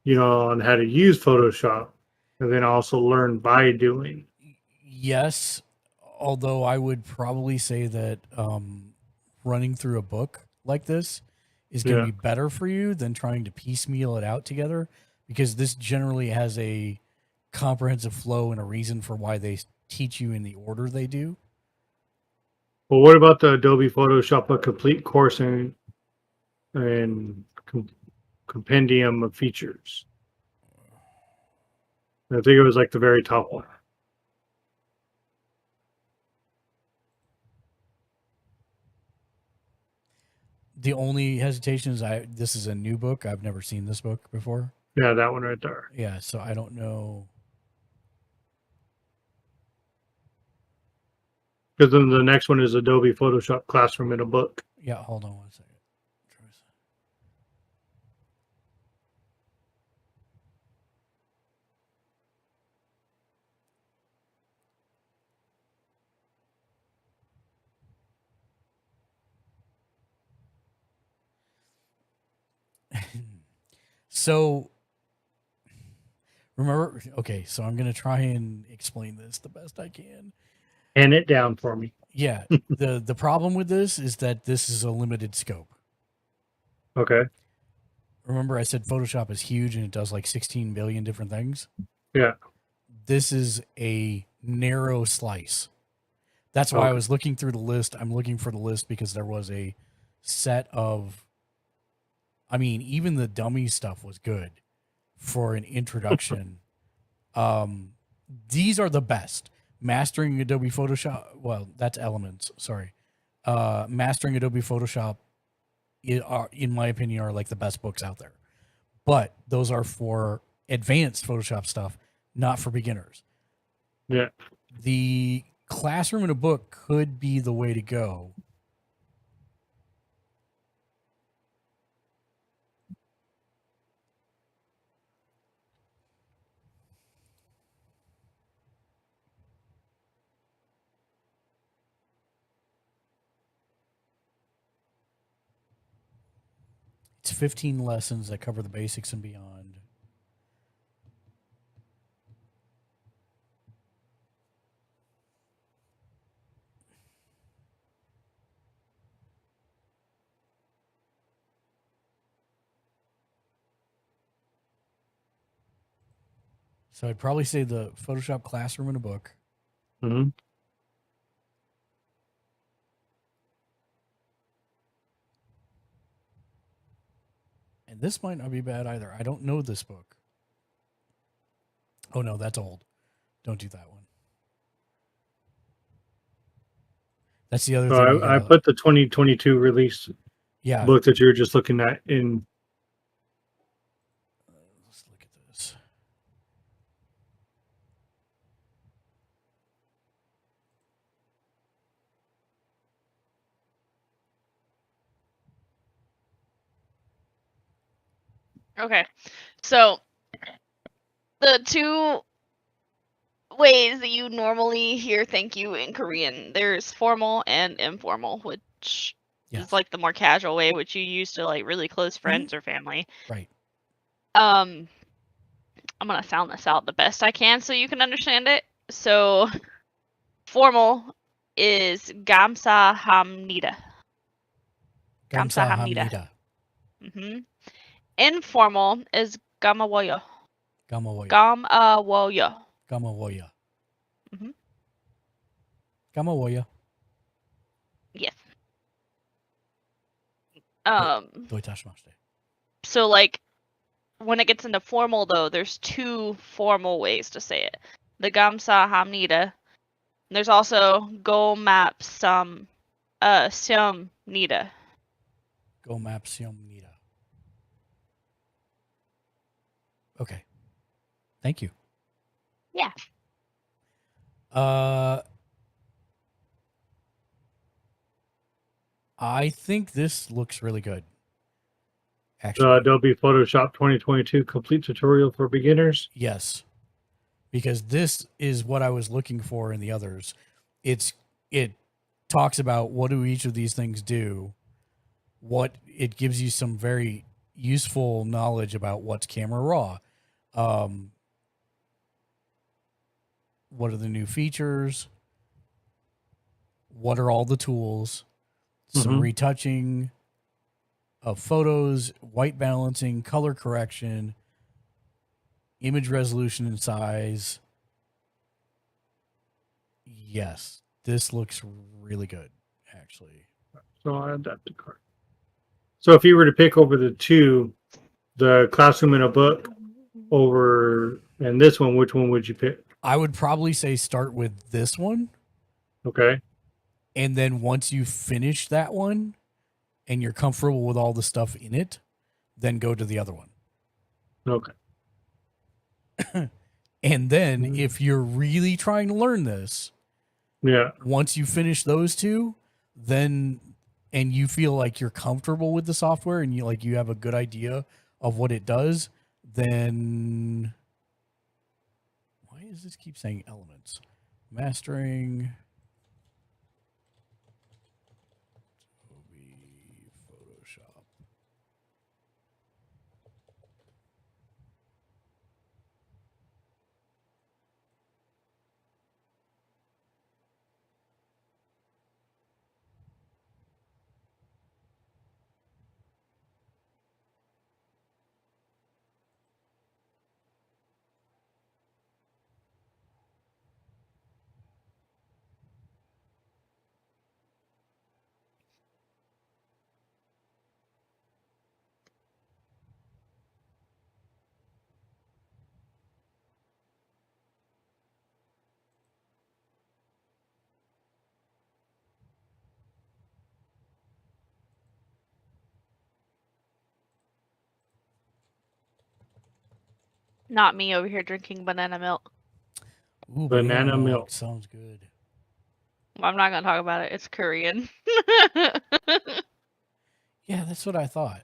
Speaker 2: on how to use Photoshop, and then also learn by doing.
Speaker 1: Yes, although I would probably say that running through a book like this is going to be better for you than trying to piecemeal it out together, because this generally has a comprehensive flow and a reason for why they teach you in the order they do.
Speaker 2: Well, what about the Adobe Photoshop A Complete Course and Compendium of Features? I think it was like the very top one.
Speaker 1: The only hesitation is this is a new book. I've never seen this book before.
Speaker 2: Yeah, that one right there.
Speaker 1: Yeah, so I don't know.
Speaker 2: Because then the next one is Adobe Photoshop Classroom in a Book.
Speaker 1: Yeah, hold on 1 second. So, remember, okay, so I'm going to try and explain this the best I can.
Speaker 2: Hand it down for me.
Speaker 1: Yeah, the problem with this is that this is a limited scope.
Speaker 2: Okay.
Speaker 1: Remember I said Photoshop is huge and it does like 16 billion different things?
Speaker 2: Yeah.
Speaker 1: This is a narrow slice. That's why I was looking through the list. I'm looking for the list because there was a set of, I mean, even the dummy stuff was good for an introduction. These are the best. Mastering Adobe Photoshop, well, that's Elements, sorry. Mastering Adobe Photoshop, in my opinion, are like the best books out there. But those are for advanced Photoshop stuff, not for beginners.
Speaker 2: Yeah.
Speaker 1: The classroom in a book could be the way to go. It's 15 lessons that cover the basics and beyond. So I'd probably say the Photoshop classroom in a book.
Speaker 2: Mm-hmm.
Speaker 1: And this might not be bad either. I don't know this book. Oh no, that's old. Don't do that one. That's the other thing.
Speaker 2: So I put the 2022 release book that you were just looking at in.
Speaker 1: Let's look at this.
Speaker 13: Okay, so the two ways that you normally hear thank you in Korean, there's formal and informal, which is like the more casual way, which you use to like really close friends or family.
Speaker 1: Right.
Speaker 13: I'm gonna sound this out the best I can so you can understand it. So formal is 감사합니다.
Speaker 1: 감사합니다.
Speaker 13: Informal is gomawoyo.
Speaker 1: Gomawoyo.
Speaker 13: Gomawoyo.
Speaker 1: Gomawoyo. Gomawoyo.
Speaker 13: Yes.
Speaker 1: Doitashimashite.
Speaker 13: So like when it gets into formal though, there's two formal ways to say it. The 감사합니다. There's also 고맙습니다.
Speaker 1: 고맙습니다. Okay. Thank you.
Speaker 13: Yeah.
Speaker 1: I think this looks really good. Actually,
Speaker 2: Adobe Photoshop 2022 complete tutorial for beginners.
Speaker 1: Yes, because this is what I was looking for in the others. It talks about what do each of these things do. What it gives you some very useful knowledge about what's Camera Raw. What are the new features? What are all the tools? Some retouching of photos, white balancing, color correction, image resolution and size. Yes, this looks really good, actually.
Speaker 2: So I'll add that to cart. So if you were to pick over the two, the classroom in a book over and this one, which one would you pick?
Speaker 1: I would probably say start with this one.
Speaker 2: Okay.
Speaker 1: And then once you finish that one and you're comfortable with all the stuff in it, then go to the other one.
Speaker 2: Okay.
Speaker 1: And then if you're really trying to learn this, once you finish those two, then and you feel like you're comfortable with the software and you have a good idea of what it does, then why does this keep saying elements? Mastering Adobe Photoshop.
Speaker 13: Not me over here drinking banana milk.
Speaker 1: Ooh,
Speaker 2: Banana milk.
Speaker 1: sounds good.
Speaker 13: I'm not gonna talk about it. It's Korean.
Speaker 1: Yeah, that's what I thought.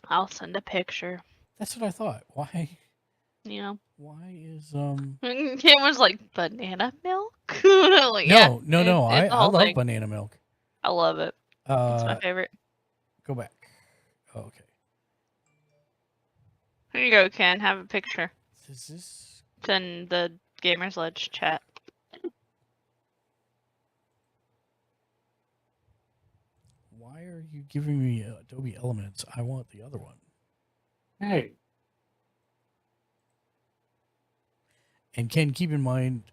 Speaker 13: I'll send a picture.
Speaker 1: That's what I thought. Why?
Speaker 13: Yeah.
Speaker 1: Why is
Speaker 13: Kim was like, banana milk? Like, yeah,
Speaker 1: No.
Speaker 13: it's the
Speaker 1: I
Speaker 13: whole
Speaker 1: love
Speaker 13: thing.
Speaker 1: banana milk.
Speaker 13: I love it. It's my favorite.
Speaker 1: Go back. Oh, okay.
Speaker 13: Here you go, Ken. Have a picture.
Speaker 1: Is this?
Speaker 13: Send the Gamers Ledge chat.
Speaker 1: Why are you giving me Adobe Elements? I want the other one.
Speaker 2: Hey.
Speaker 1: And Ken, keep in mind,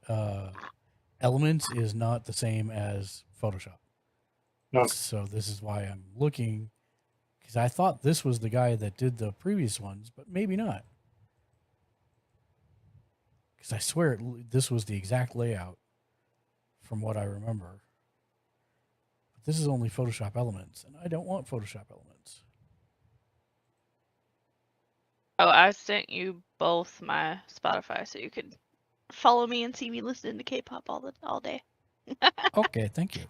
Speaker 1: Elements is not the same as Photoshop.
Speaker 2: No.
Speaker 1: So this is why I'm looking, because I thought this was the guy that did the previous ones, but maybe not. Because I swear this was the exact layout from what I remember. But this is only Photoshop Elements, and I don't want Photoshop Elements.
Speaker 13: Oh, I sent you both my Spotify so you could follow me and see me listening to K-pop all day.
Speaker 1: Okay, thank you.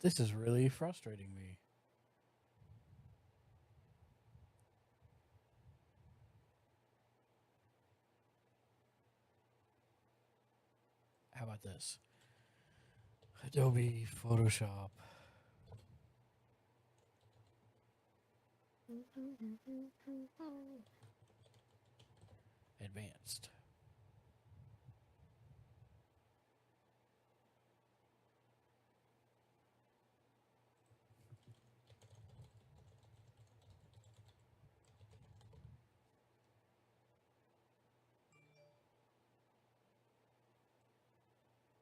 Speaker 1: This is really frustrating me. How about this? Adobe Photoshop. Advanced.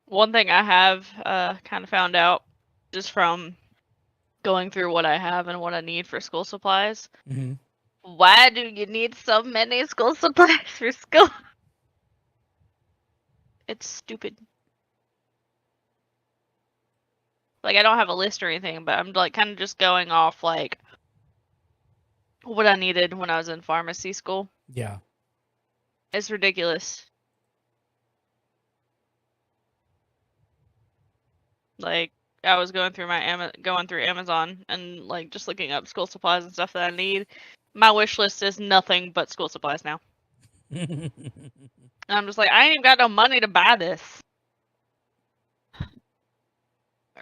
Speaker 13: One thing I have kind of found out just from going through what I have and what I need for school supplies.
Speaker 1: Mm-hmm.
Speaker 13: Why do you need so many school supplies for school? It's stupid. Like, I don't have a list or anything, but I'm like kind of just going off like what I needed when I was in pharmacy school.
Speaker 1: Yeah.
Speaker 13: It's ridiculous. Like, I was going through Amazon and like just looking up school supplies and stuff that I need. My wish list is nothing but school supplies now. And I'm just like, I ain't even got no money to buy this.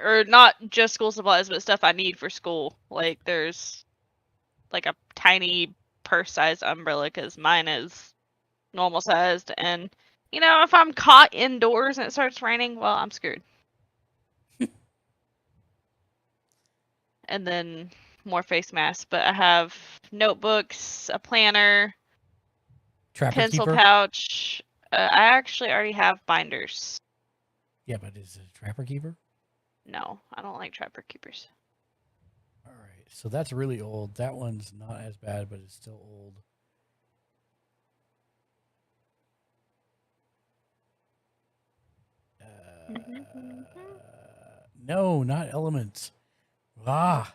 Speaker 13: Or not just school supplies, but stuff I need for school. Like, there's like a tiny purse-sized umbrella because mine is normal sized. And, you know, if I'm caught indoors and it starts raining, well, I'm screwed. And then more face masks. But I have notebooks, a planner,
Speaker 1: Trapper
Speaker 13: pencil
Speaker 1: Keeper?
Speaker 13: pouch. I actually already have binders.
Speaker 1: Yeah, but is it a Trapper Keeper?
Speaker 13: No, I don't like Trapper Keepers.
Speaker 1: All right, so that's really old. That one's not as bad, but it's still old. No, not Elements. Ah.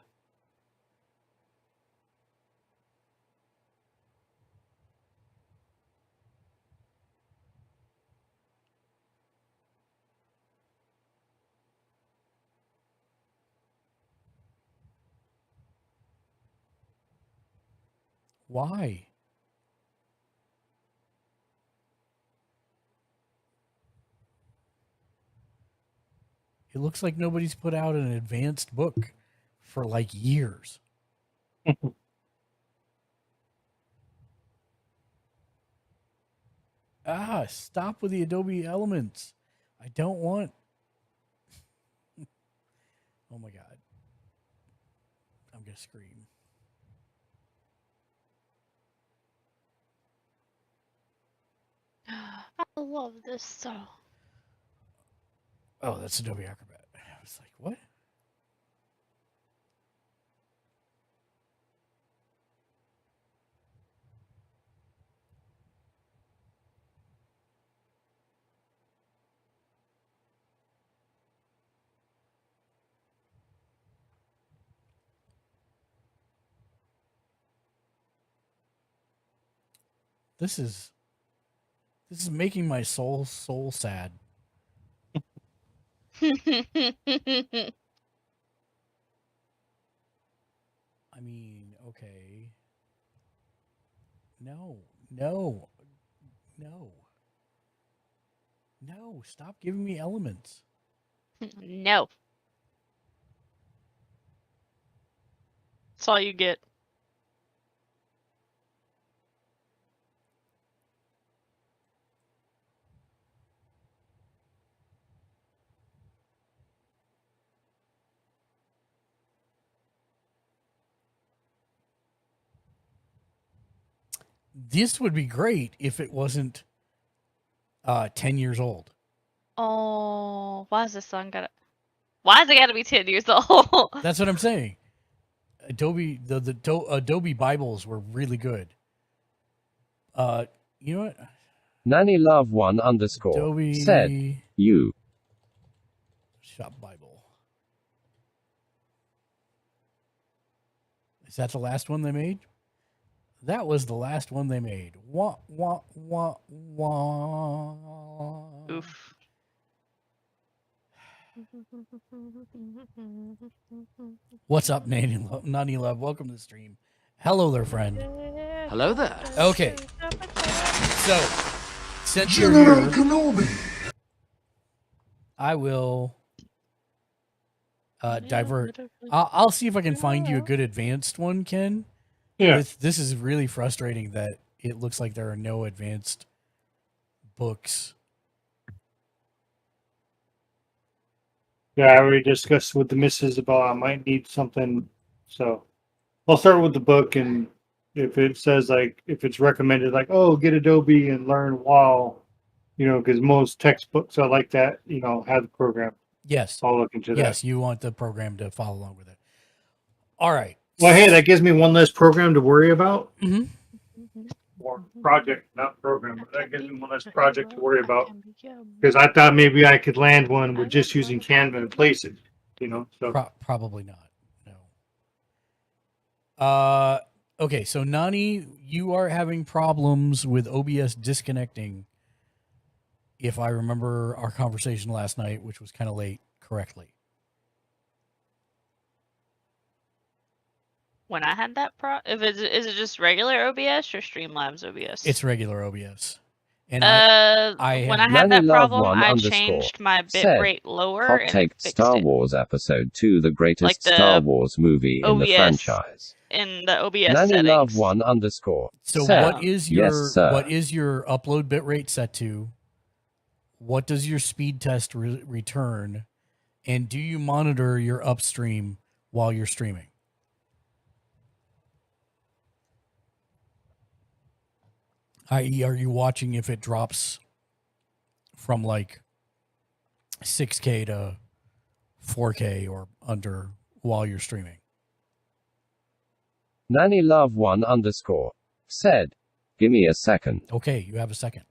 Speaker 1: Why? It looks like nobody's put out an advanced book for like years. Stop with the Adobe Elements. I don't want. Oh my God. I'm going to scream.
Speaker 13: I love this so.
Speaker 1: Oh, that's Adobe Acrobat. I was like, what? This is making my soul sad. I mean, okay. No. Stop giving me elements.
Speaker 13: No. That's all you get.
Speaker 1: This would be great if it wasn't 10 years old.
Speaker 13: Oh, why is this song gotta? Why is it gotta be 10 years old?
Speaker 1: That's what I'm saying. Adobe Adobe Bibles were really good. You know what?
Speaker 3: Nanny Love 1 _
Speaker 1: Adobe
Speaker 3: said, you.
Speaker 1: Shop Bible. Is that the last one they made? That was the last one they made. Wah, wah, wah, wah.
Speaker 13: Oof.
Speaker 1: What's up, Nanny Love? Welcome to the stream. Hello there, friend.
Speaker 6: Hello there.
Speaker 1: Okay. So, since you're here, I will divert. I'll see if I can find you a good advanced one, Ken.
Speaker 2: Yeah.
Speaker 1: This is really frustrating that it looks like there are no advanced books.
Speaker 2: Yeah, I already discussed with the missus about I might need something. So I'll start with the book, and if it says if it's recommended, oh, get Adobe and learn WoW, because most textbooks are like that, have the program.
Speaker 1: Yes.
Speaker 2: I'll look into that.
Speaker 1: Yes, you want the program to follow along with it. All right.
Speaker 2: Well, hey, that gives me one less program to worry about.
Speaker 1: Mm-hmm.
Speaker 2: Or project, not program, but that gives me one less project to worry about. Because I thought maybe I could land one with just using Canva and place it, So
Speaker 1: Probably not. No. Okay, so Nani, you are having problems with OBS disconnecting, if I remember our conversation last night, which was kind of late, correctly.
Speaker 13: When I had that is it just regular OBS or Streamlabs OBS?
Speaker 1: It's regular OBS. And
Speaker 13: when I had that problem, I
Speaker 3: _
Speaker 13: changed my
Speaker 3: said,
Speaker 13: bitrate lower
Speaker 3: Hot
Speaker 13: and
Speaker 3: take
Speaker 13: it fixed
Speaker 3: Star
Speaker 13: it
Speaker 3: Wars Episode 2, the greatest
Speaker 13: Like the
Speaker 3: Star Wars movie in the
Speaker 13: OBS
Speaker 3: franchise.
Speaker 13: in the OBS
Speaker 3: Nanny
Speaker 13: settings.
Speaker 3: Love 1 _
Speaker 1: So
Speaker 3: said,
Speaker 1: what is your
Speaker 3: yes, sir.
Speaker 1: what is your upload bitrate set to? What does your speed test return? And do you monitor your upstream while you're streaming? I.e., are you watching if it drops from 6K to 4K or under while you're streaming?
Speaker 3: Nanny Love 1 _ said, give me a second.
Speaker 1: Okay, you have a second.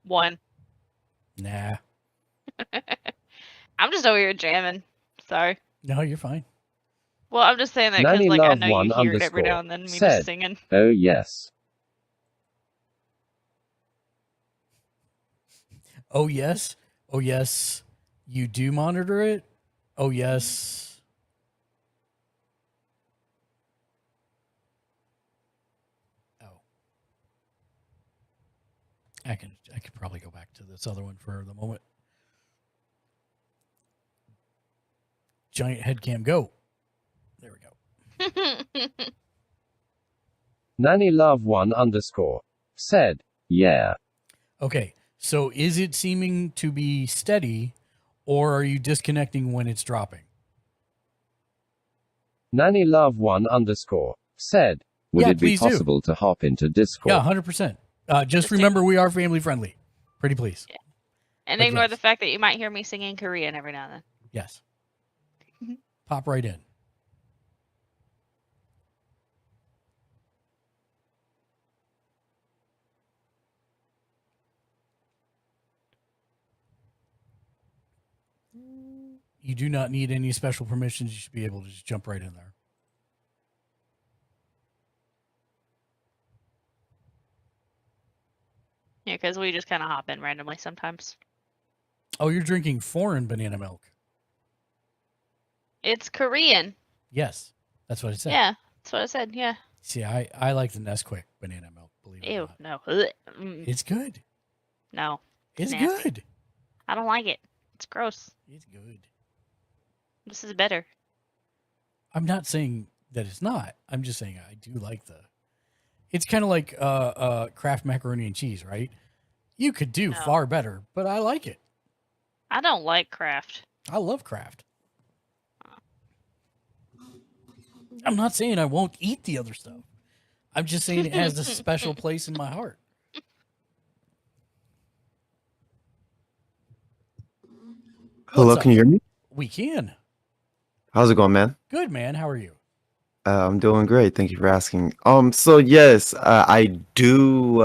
Speaker 13: 1.
Speaker 1: Nah.
Speaker 13: I'm just over here jamming. Sorry.
Speaker 1: No, you're fine.
Speaker 13: Well, I'm just saying that because
Speaker 3: Nanny
Speaker 13: I
Speaker 3: Love
Speaker 13: know
Speaker 3: 1
Speaker 13: you hear it every
Speaker 3: _
Speaker 13: now and then, me
Speaker 3: said,
Speaker 13: just singing.
Speaker 3: oh yes.
Speaker 1: Oh, yes. Oh, yes. You do monitor it? Oh, yes. Oh. I could probably go back to this other one for the moment. Giant head cam, go. There we go.
Speaker 3: Nanny Love 1 _ said, yeah.
Speaker 1: Okay. So is it seeming to be steady, or are you disconnecting when it's dropping?
Speaker 3: NannyLove1_ said, would
Speaker 1: Yeah,
Speaker 3: it be
Speaker 1: please do.
Speaker 3: possible to hop into Discord?
Speaker 1: Yeah, 100%. Just remember, we are family friendly. Pretty please.
Speaker 13: Yeah. And
Speaker 1: But
Speaker 13: ignore
Speaker 1: yes.
Speaker 13: the fact that you might hear me singing Korean every now and then.
Speaker 1: Yes. Pop right in. You do not need any special permissions. You should be able to just jump right in there.
Speaker 13: Yeah, because we just kind of hop in randomly sometimes.
Speaker 1: Oh, you're drinking foreign banana milk.
Speaker 13: It's Korean.
Speaker 1: Yes. That's what I said.
Speaker 13: Yeah, that's what I said. Yeah.
Speaker 1: See, I like the Nesquik banana milk, believe it or
Speaker 13: Ew,
Speaker 1: not.
Speaker 13: no. Ugh. Mm,
Speaker 1: It's good.
Speaker 13: no.
Speaker 1: It's
Speaker 13: nasty.
Speaker 1: good.
Speaker 13: I don't like it. It's gross.
Speaker 1: It's good.
Speaker 13: This is better.
Speaker 1: I'm not saying that it's not. I'm just saying I do like the. It's kind of like Kraft macaroni and cheese, right? You could do far better, but I like it.
Speaker 13: I don't like Kraft.
Speaker 1: I love Kraft. I'm not saying I won't eat the other stuff. I'm just saying it has a special place in my heart.
Speaker 17: Hello,
Speaker 1: What's
Speaker 17: can you hear me?
Speaker 1: We can.
Speaker 17: How's it going, man?
Speaker 1: Good, man. How are you?
Speaker 17: I'm doing great. Thank you for asking. So yes, I do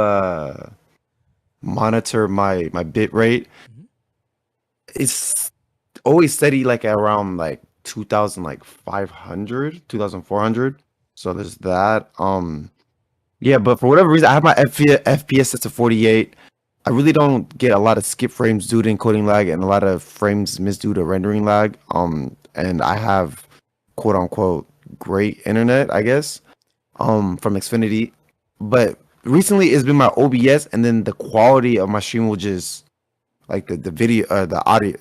Speaker 17: monitor my bit rate. It's always steady, like around like 2,500, 2,400. So there's that. Yeah, but for whatever reason, I have my FPS set to 48. I really don't get a lot of skip frames due to encoding lag and a lot of frames missed due to rendering lag. And I have quote unquote great internet, I guess, from Xfinity. But recently it's been my OBS, and then the quality of my stream will just like the video, the audio,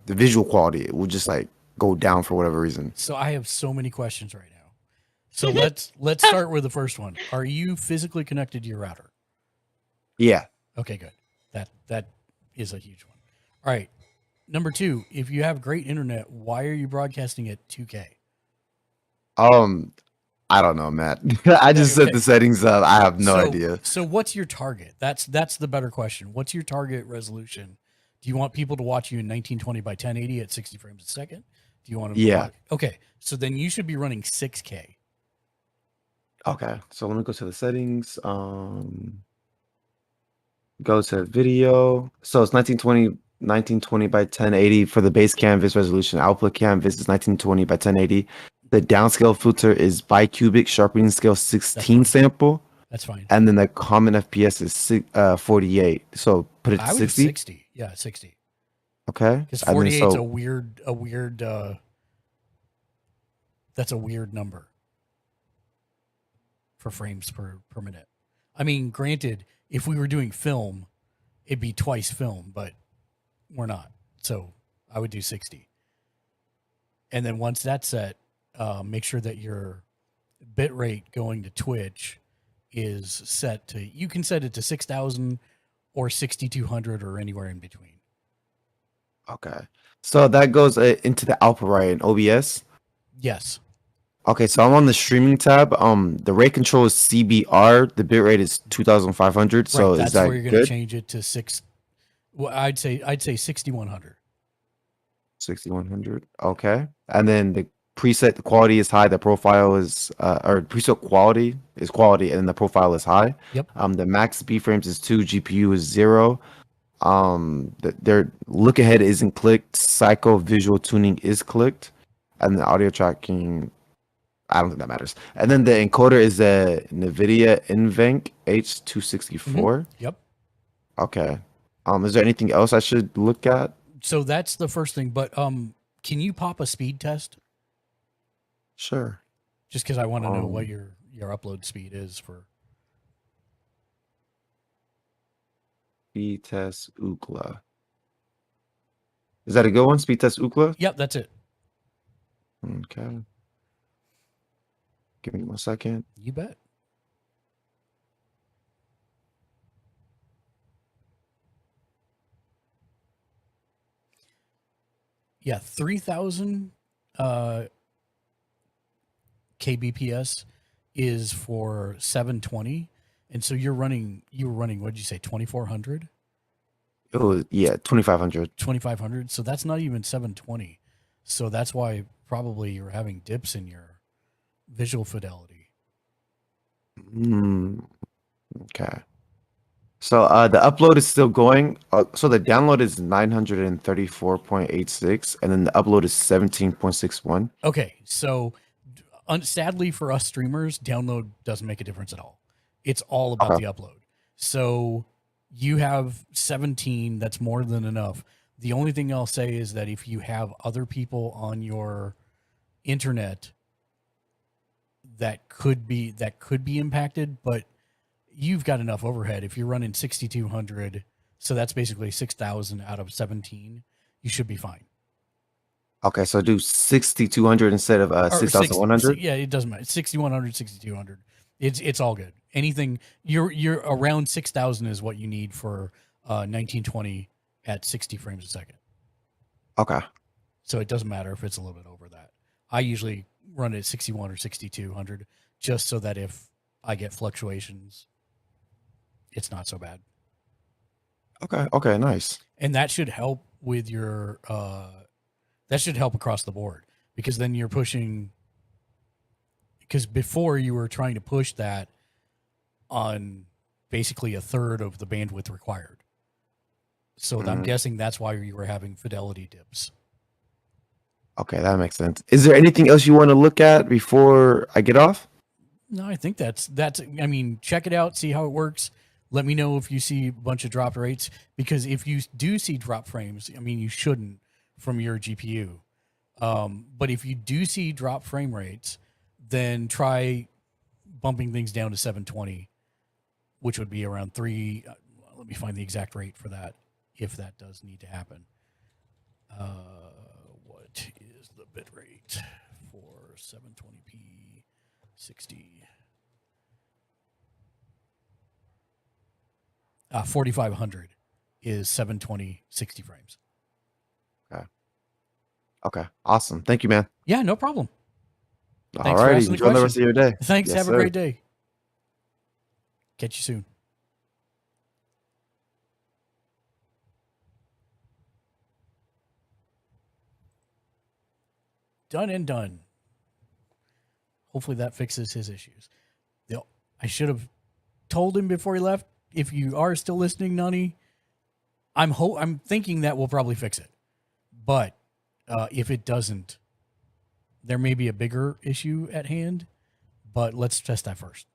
Speaker 17: the visual quality will just like go down for whatever reason.
Speaker 1: So I have so many questions right now. So let's start with the first one. Are you physically connected to your router?
Speaker 17: Yeah.
Speaker 1: Okay, good. That is a huge one. All right. Number 2, if you have great internet, why are you broadcasting at 2K?
Speaker 17: I don't know, Matt. I just set the settings up. I have no idea.
Speaker 1: So what's your target? That's the better question. What's your target resolution? Do you want people to watch you in 1920 by 1080 at 60 frames a second? Do you want them to watch? Okay. So then you should be running 6K.
Speaker 17: Okay. So let me go to the settings. Go to video. So it's 1920 by 1080 for the base canvas resolution. Output canvas is 1920 by 1080. The downscale filter is bicubic sharpening scale 16 sample.
Speaker 1: That's fine.
Speaker 17: And then the common FPS is 48. So put it to
Speaker 1: I would
Speaker 17: 60.
Speaker 1: 60. Yeah, 60.
Speaker 17: Okay.
Speaker 1: Because
Speaker 17: And then
Speaker 1: 48 is a weird that's a weird number for frames per minute. I mean, granted, if we were doing film, it'd be twice film, but we're not. So I would do 60. And then once that's set, make sure that your bit rate going to Twitch is set to, you can set it to 6,000 or 6,200 or anywhere in between.
Speaker 17: Okay. So that goes into the output, right, in OBS?
Speaker 1: Yes.
Speaker 17: Okay, so I'm on the streaming tab. The rate control is CBR. The bitrate is 2,500. So
Speaker 1: Right, that's
Speaker 17: is that
Speaker 1: where you're going to
Speaker 17: good?
Speaker 1: change it to 6. Well, I'd say 6,100.
Speaker 17: 6,100. Okay. And then the preset quality is high. The profile is or preset quality is quality, and then the profile is high.
Speaker 1: Yep.
Speaker 17: The max B frames is 2. GPU is 0. Their look ahead isn't clicked. Psycho visual tuning is clicked, and the audio tracking, I don't think that matters. And then the encoder is a NVIDIA NVENC H264.
Speaker 1: Yep.
Speaker 17: Okay. Is there anything else I should look at?
Speaker 1: So that's the first thing. But can you pop a speed test?
Speaker 17: Sure.
Speaker 1: Just because I want to know what your upload speed is for.
Speaker 17: Speed test Ookla. Is that a good one? Speed test Ookla?
Speaker 1: Yep, that's it.
Speaker 17: Okay. Give me 1 second.
Speaker 1: You bet. Yeah, 3,000 kbps is for 720, and so you were running, what did you say, 2400?
Speaker 17: It was, yeah, 2500.
Speaker 1: 2500. So that's not even 720. So that's why probably you're having dips in your visual fidelity.
Speaker 17: Okay. So the upload is still going. So the download is 934.86, and then the upload is 17.61.
Speaker 1: Okay, so sadly for us streamers, download doesn't make a difference at all. It's all about the upload. So you have 17, that's more than enough. The only thing I'll say is that if you have other people on your internet that could be impacted, but you've got enough overhead. If you're running 6,200, so that's basically 6,000 out of 17, you should be fine.
Speaker 17: Okay, so do 6,200 instead of 6,100.
Speaker 1: Yeah, it doesn't matter. 6,100, 6,200. It's all good. Anything you're around 6,000 is what you need for 1920 at 60 frames a second.
Speaker 17: Okay.
Speaker 1: So it doesn't matter if it's a little bit over that. I usually run it at 61 or 6,200 just so that if I get fluctuations, it's not so bad.
Speaker 17: Okay, nice.
Speaker 1: And that should help with your that should help across the board, because then you're pushing, because before you were trying to push that on basically a third of the bandwidth required. So I'm guessing that's why you were having fidelity dips.
Speaker 17: Okay, that makes sense. Is there anything else you want to look at before I get off?
Speaker 1: No, I think that's I mean, check it out, see how it works. Let me know if you see a bunch of drop rates, because if you do see drop frames, I mean, you shouldn't from your GPU. But if you do see drop frame rates, then try bumping things down to 720, which would be around 3. Let me find the exact rate for that, if that does need to happen. What is the bit rate for 720p 60? 4,500 is 720 60 frames.
Speaker 17: Okay, awesome. Thank you, man.
Speaker 1: Yeah, no problem.
Speaker 17: All right, enjoy the rest of your day.
Speaker 1: Thanks.
Speaker 17: Yes,
Speaker 1: Have
Speaker 17: sir.
Speaker 1: a great day. Catch you soon. Done and done. Hopefully that fixes his issues. I should have told him before he left. If you are still listening, Nani, I'm thinking that will probably fix it. But if it doesn't, there may be a bigger issue at hand. But let's test that first,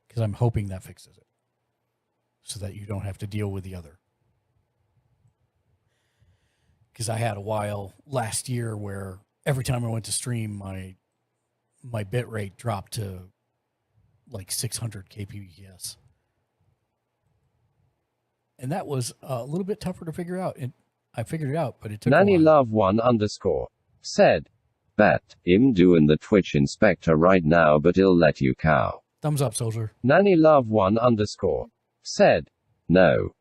Speaker 1: because I'm hoping that fixes it, so that you don't have to deal with the other. Because I had a while last year where every time I went to stream, my bit rate dropped to like 600 kbps. And that was a little bit tougher to figure out. And I figured it out, but it took a while.
Speaker 3: NannyLove1_ said, "Bet, I'm doing the Twitch inspector right now, but it'll let you cow."
Speaker 1: Thumbs up, soldier.
Speaker 3: NannyLove1_ said, "No."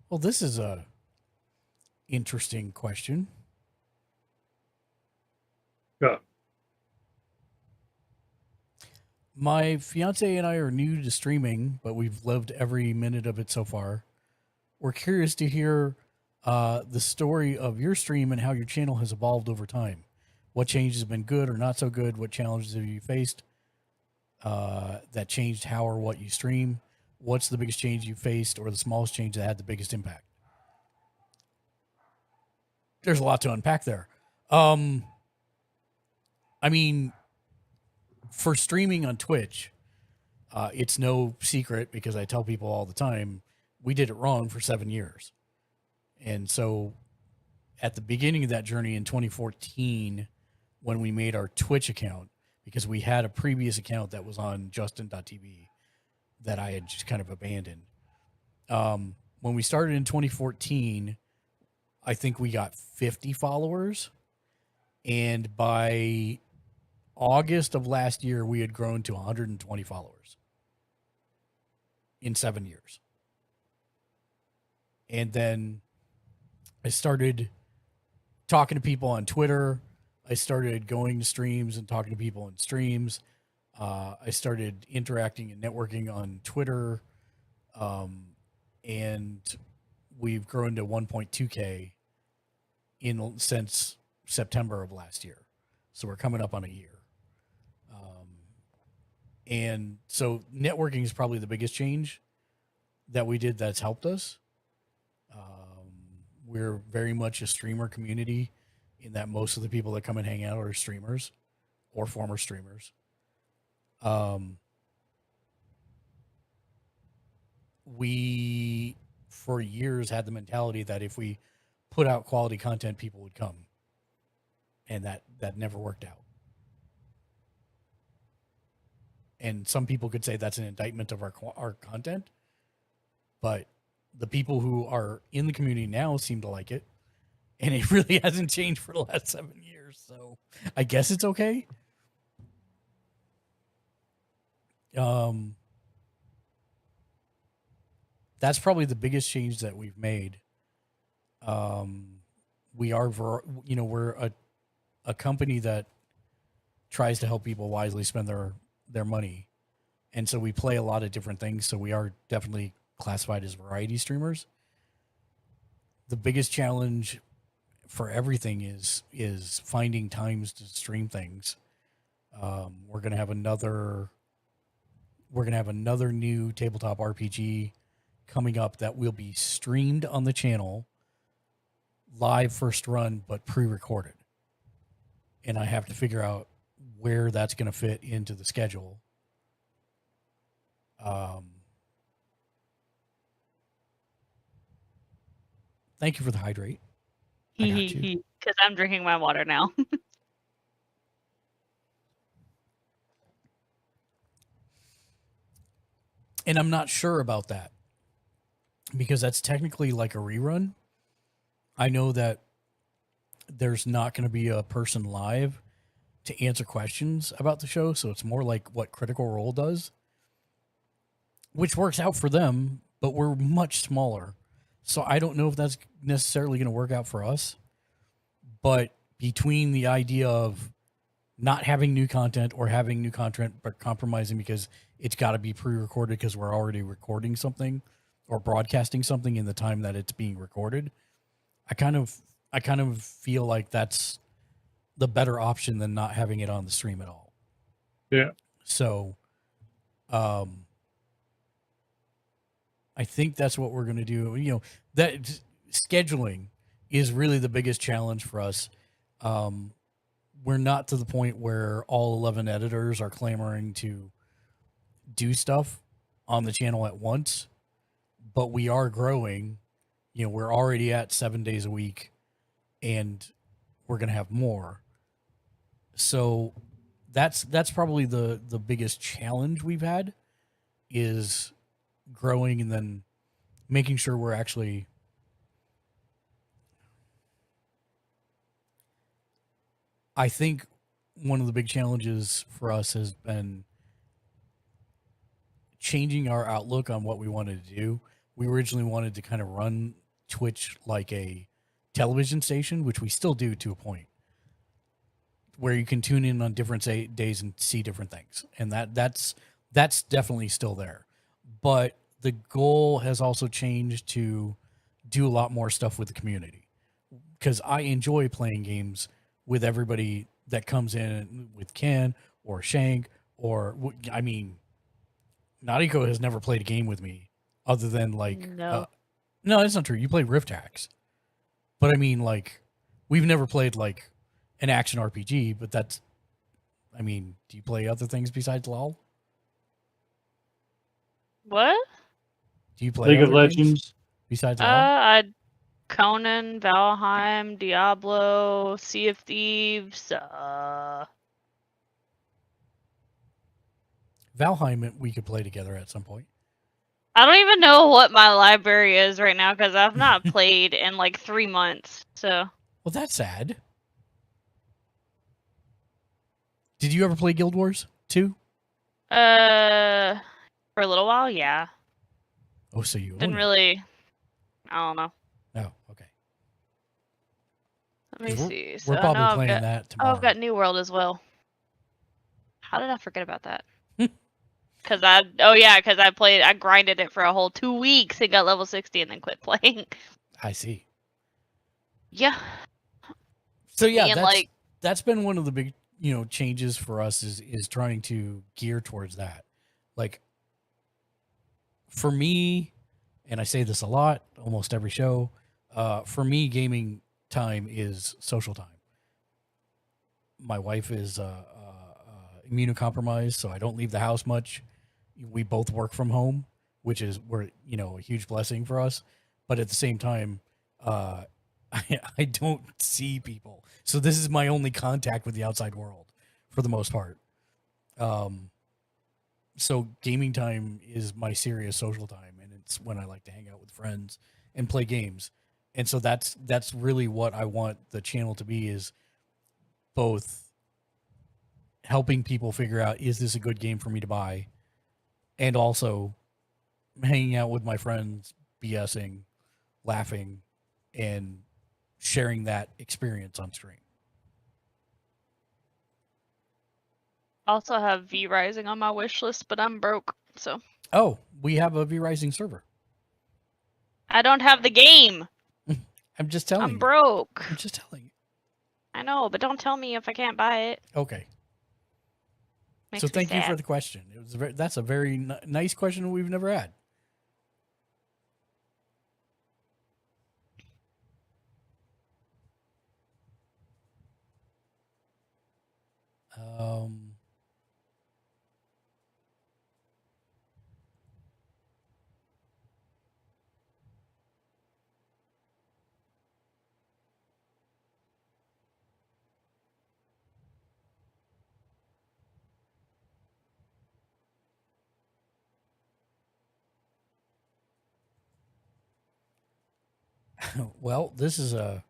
Speaker 1: Well, this is a interesting question.
Speaker 2: Yeah.
Speaker 1: My fiance and I are new to streaming, but we've loved every minute of it so far. We're curious to hear the story of your stream and how your channel has evolved over time. What changes have been good or not so good? What challenges have you faced that changed how or what you stream? What's the biggest change you faced, or the smallest change that had the biggest impact? There's a lot to unpack there. I mean, for streaming on Twitch, it's no secret, because I tell people all the time, we did it wrong for 7 years. And so at the beginning of that journey in 2014, when we made our Twitch account, because we had a previous account that was on Justin.tv that I had just kind of abandoned. When we started in 2014, I think we got 50 followers. And by August of last year, we had grown to 120 followers in 7 years. And then I started talking to people on Twitter. I started going to streams and talking to people in streams. I started interacting and networking on Twitter. And we've grown to 1.2K since September of last year. So we're coming up on a year. And so networking is probably the biggest change that we did that's helped us. We're very much a streamer community in that most of the people that come and hang out are streamers or former streamers. We, for years, had the mentality that if we put out quality content, people would come. And that never worked out. And some people could say that's an indictment of our content. But the people who are in the community now seem to like it. And it really hasn't changed for the last 7 years. So I guess it's okay. That's probably the biggest change that we've made. We're a company that tries to help people wisely spend their money. And so we play a lot of different things. So we are definitely classified as variety streamers. The biggest challenge for everything is finding times to stream things. We're gonna have another new tabletop RPG coming up that will be streamed on the channel live first run, but pre-recorded. And I have to figure out where that's going to fit into the schedule. Thank you for the hydrate. I got you.
Speaker 13: Because I'm drinking my water now.
Speaker 1: And I'm not sure about that because that's technically like a rerun. I know that there's not going to be a person live to answer questions about the show, so it's more like what Critical Role does, which works out for them, but we're much smaller. So I don't know if that's necessarily going to work out for us. But between the idea of not having new content or having new content but compromising because it's got to be pre-recorded because we're already recording something or broadcasting something in the time that it's being recorded, I kind of feel like that's the better option than not having it on the stream at all.
Speaker 2: Yeah.
Speaker 1: So I think that's what we're going to do. You know, that scheduling is really the biggest challenge for us. We're not to the point where all 11 editors are clamoring to do stuff on the channel at once, but we are growing. You know, we're already at 7 days a week and we're going to have more. So that's probably the biggest challenge we've had is growing and then making sure we're actually I think one of the big challenges for us has been changing our outlook on what we wanted to do. We originally wanted to kind of run Twitch like a television station, which we still do to a point, where you can tune in on different days and see different things. And that's definitely still there. But the goal has also changed to do a lot more stuff with the community, because I enjoy playing games with everybody that comes in, with Ken or Shank or, I mean, Nariko has never played a game with me other than like,
Speaker 13: No.
Speaker 1: No, that's not true. You play Rift Hacks, but I mean, like, we've never played like an action RPG, but that's, I mean, do you play other things besides LoL?
Speaker 13: What?
Speaker 1: Do you play
Speaker 2: League of
Speaker 1: other games
Speaker 2: Legends?
Speaker 1: besides LoL?
Speaker 13: Conan, Valheim, Diablo, Sea of Thieves.
Speaker 1: Valheim, we could play together at some point.
Speaker 13: I don't even know what my library is right now because I've not played in like 3 months. So.
Speaker 1: Well, that's sad. Did you ever play Guild Wars 2?
Speaker 13: For a little while, yeah.
Speaker 1: Oh, so you
Speaker 13: Didn't
Speaker 1: own it.
Speaker 13: really. I don't know.
Speaker 1: Oh, okay.
Speaker 13: Let me
Speaker 1: 'Cause
Speaker 13: see.
Speaker 1: we're
Speaker 13: So
Speaker 1: probably
Speaker 13: now
Speaker 1: playing
Speaker 13: I've got,
Speaker 1: that
Speaker 13: oh,
Speaker 1: tomorrow.
Speaker 13: I've got New World as well. How did I forget about that? Because I grinded it for a whole 2 weeks and got level 60 and then quit playing.
Speaker 1: I see.
Speaker 13: Yeah.
Speaker 1: So yeah,
Speaker 13: And
Speaker 1: that's been one of the big, changes for us is trying to gear towards that. Like for me, and I say this a lot, almost every show, for me, gaming time is social time. My wife is immunocompromised, so I don't leave the house much. We both work from home, which is a huge blessing for us. But at the same time, I don't see people, so this is my only contact with the outside world for the most part. So gaming time is my serious social time, and it's when I like to hang out with friends and play games. And so that's really what I want the channel to be, is both helping people figure out, is this a good game for me to buy, and also hanging out with my friends, BSing, laughing, and sharing that experience on stream.
Speaker 13: also have V Rising on my wish list, but I'm broke, so
Speaker 1: Oh, we have a V Rising server.
Speaker 13: I don't have the game.
Speaker 1: I'm just telling you.
Speaker 13: I'm broke.
Speaker 1: I'm just telling you.
Speaker 13: I know, but don't tell me if I can't buy it.
Speaker 1: Okay.
Speaker 13: Makes
Speaker 1: So
Speaker 13: me
Speaker 1: thank you for
Speaker 13: sad.
Speaker 1: the question. That's a very nice question we've never had. Well, this is a